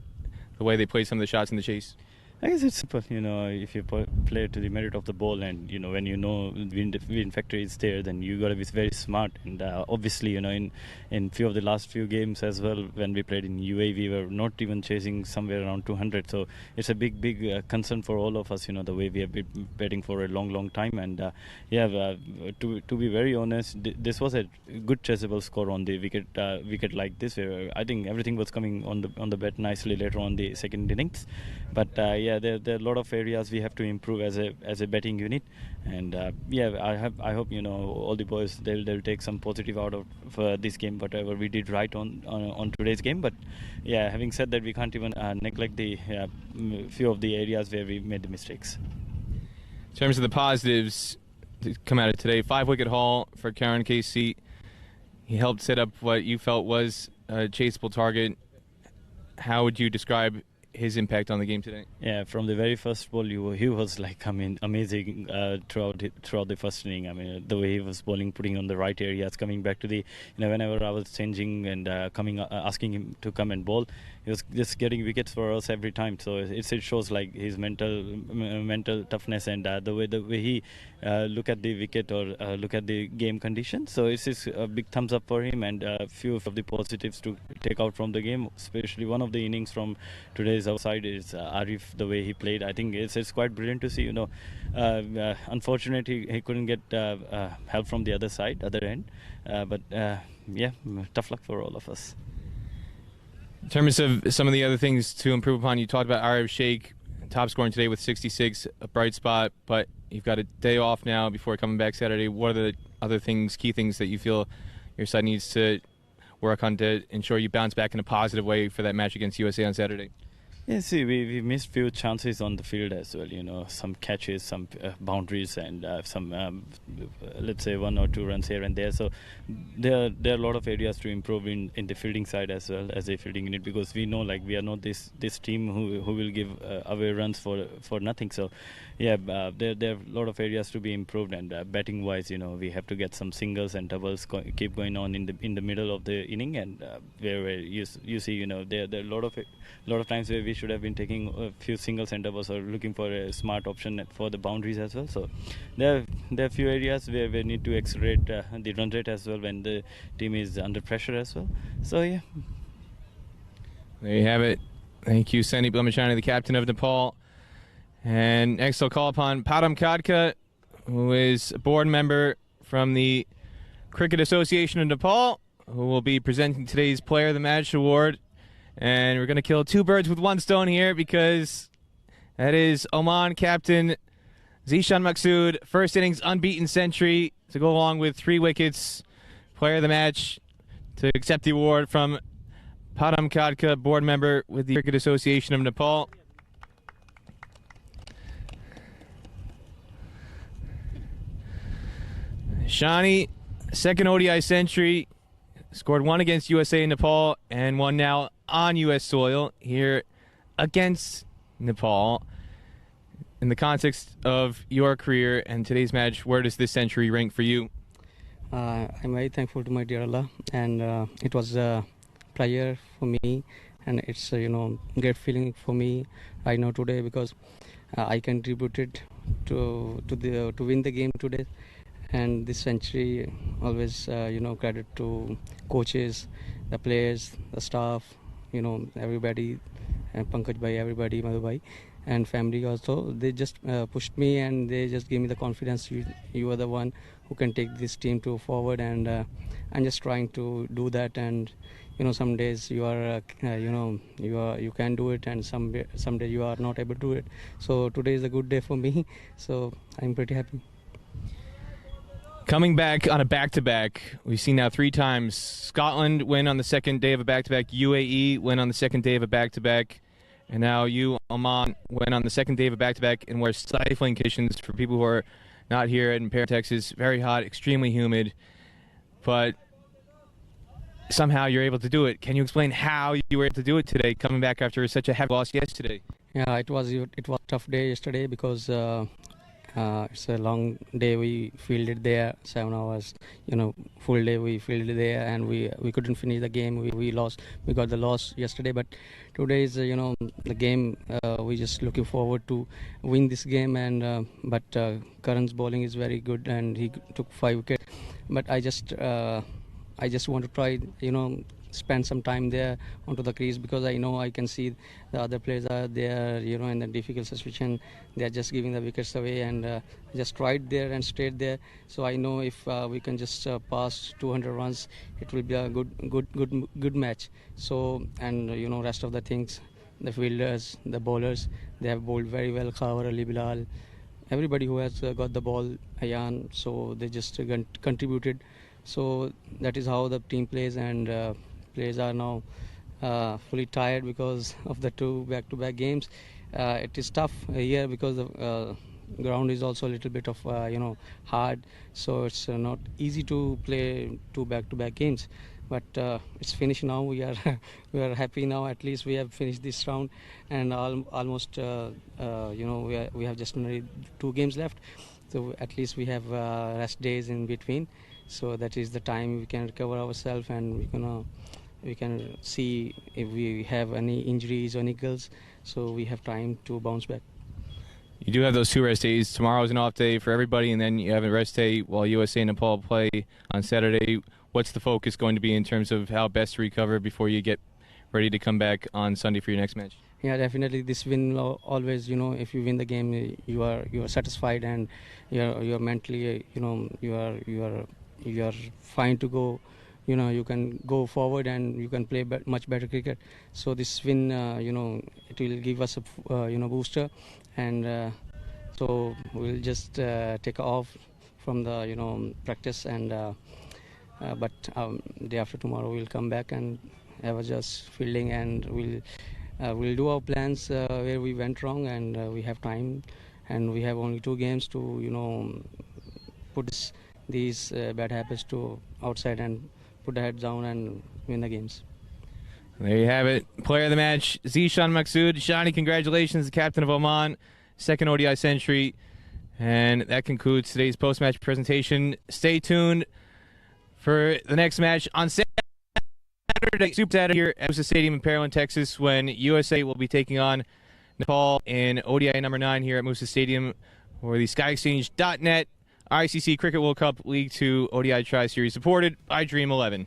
the way they played some of the shots in the chase? I guess it's simple, if you play to the merit of the ball, and when wind factor is there, then you got to be very smart. And obviously, in few of the last few games as well, when we played in UAE, we were not even chasing somewhere around 200. So it's a big concern for all of us, the way we have been batting for a long time. And to be very honest, this was a good chaseable score on the wicket like this, where I think everything was coming on the bat nicely later on the second innings. But there are a lot of areas we have to improve as a batting unit, and I hope all the boys they'll take some positive out of this game, whatever we did right on today's game. But having said that, we can't even neglect the few of the areas where we made the mistakes. In terms of the positives to come out of today, 5-wicket haul for Karan KC. He helped set up what you felt was a chaseable target. How would you describe his impact on the game today? Yeah, from the very first ball, he was amazing throughout the first inning. I mean, the way he was bowling, putting on the right areas, coming back to the, whenever I was changing and asking him to come and bowl, he was just getting wickets for us every time. So it shows like his mental toughness and the way he look at the wicket or look at the game conditions. So it's a big thumbs up for him, and a few of the positives to take out from the game, especially one of the innings from today's outside is Arif, the way he played. I think it's quite brilliant to see. Unfortunately, he couldn't get help from the other end. But tough luck for all of us. In terms of some of the other things to improve upon, you talked about Arif Sheikh, top scoring today with 66, a bright spot, but you've got a day off now before coming back Saturday. What are the other key things that you feel your side needs to work on to ensure you bounce back in a positive way for that match against USA on Saturday? Yeah, see, we missed few chances on the field as well. Some catches, some boundaries, and some let's say 1 or 2 runs here and there. So there are a lot of areas to improve in the fielding side as well as a fielding unit, because we know we are not this team who will give away runs for nothing. So there are a lot of areas to be improved, and batting wise, we have to get some singles and doubles keep going on in the middle of the inning, and where you see there are a lot of times where we should have been taking a few singles and doubles or looking for a smart option for the boundaries as well. So there are a few areas where we need to accelerate the run rate as well when the team is under pressure as well. So yeah. There you have it. Thank you, Sandeep Lamichhane, the captain of Nepal. And next I'll call upon Padam Khadka, who is a board member from the Cricket Association of Nepal, who will be presenting today's Player of the Match award. And we're going to kill 2 birds with 1 stone here, because that is Oman captain Zishan Maqsood, first innings unbeaten century to go along with 3 wickets. Player of the match to accept the award from Padam Khadka, board member with the Cricket Association of Nepal. Shani, second ODI century, scored 1 against USA and Nepal, and 1 now on U.S. soil here against Nepal. In the context of your career and today's match, where does this century rank for you? I'm very thankful to my dear Allah, and it was a pleasure for me, and it's great feeling for me right now today, because I contributed to win the game today. And this century, always credit to coaches, the players, the staff, everybody, and Pankaj bhai, everybody, Madhu bhai, and family also. They just pushed me, and they just gave me the confidence. You are the one who can take this team to forward, and I'm just trying to do that. And some days you are you can do it, and some day you are not able to do it. So today is a good day for me, so I'm pretty happy. Coming back on a back-to-back, we've seen now 3 times. Scotland win on the second day of a back-to-back. UAE win on the second day of a back-to-back. And now you, Oman, win on the second day of a back-to-back in where stifling conditions for people who are not here in Paris, Texas. Very hot, extremely humid. But somehow you're able to do it. Can you explain how you were able to do it today, coming back after such a heavy loss yesterday? Yeah, it was a tough day yesterday because it's a long day. We fielded there 7 hours, full day we fielded there, and we couldn't finish the game. We lost. We got the loss yesterday, but today is the game. We just looking forward to win this game, and but Karan's bowling is very good, and he took 5 wickets. But I just want to try spend some time there onto the crease, because I know I can see the other players are there, in the difficult situation. They are just giving the wickets away, and I just tried there and stayed there. So I know if we can just pass 200 runs, it will be a good match. So, and rest of the things, the fielders, the bowlers, they have bowled very well. Khawar, Ali, Bilal, everybody who has got the ball, Ayan, so they just contributed. So that is how the team plays, and players are now fully tired because of the 2 back-to-back games. It is tough here because the ground is also a little bit of hard, so it's not easy to play 2 back-to-back games. But it's finished now. We are we are happy now. At least we have finished this round, and almost we have just only 2 games left. So at least we have rest days in between. So that is the time we can recover ourselves, and we can see if we have any injuries or niggles, so we have time to bounce back. You do have those 2 rest days. Tomorrow's an off day for everybody, and then you have a rest day while USA and Nepal play on Saturday. What's the focus going to be in terms of how best to recover before you get ready to come back on Sunday for your next match? Yeah, definitely. This win always, if you win the game, you are satisfied, and you're mentally, you are fine to go. You can go forward and you can play much better cricket. So this win, it will give us a booster, and so we'll just take off from the practice, and but day after tomorrow we'll come back and have just fielding, and we'll do our plans where we went wrong, and we have time, and we have only 2 games to put these bad habits to outside and put the head down and win the games. There you have it. Player of the match, Zishan Maqsood. Shani, congratulations, the captain of Oman. 2nd ODI century. And that concludes today's post-match presentation. Stay tuned for the next match on Saturday. Super Saturday here at Musa Stadium in Pearland, Texas, when USA will be taking on Nepal in ODI number 9 here at Musa Stadium, or the SkyExchange.net ICC Cricket World Cup League 2 ODI Tri-Series, supported by Dream 11.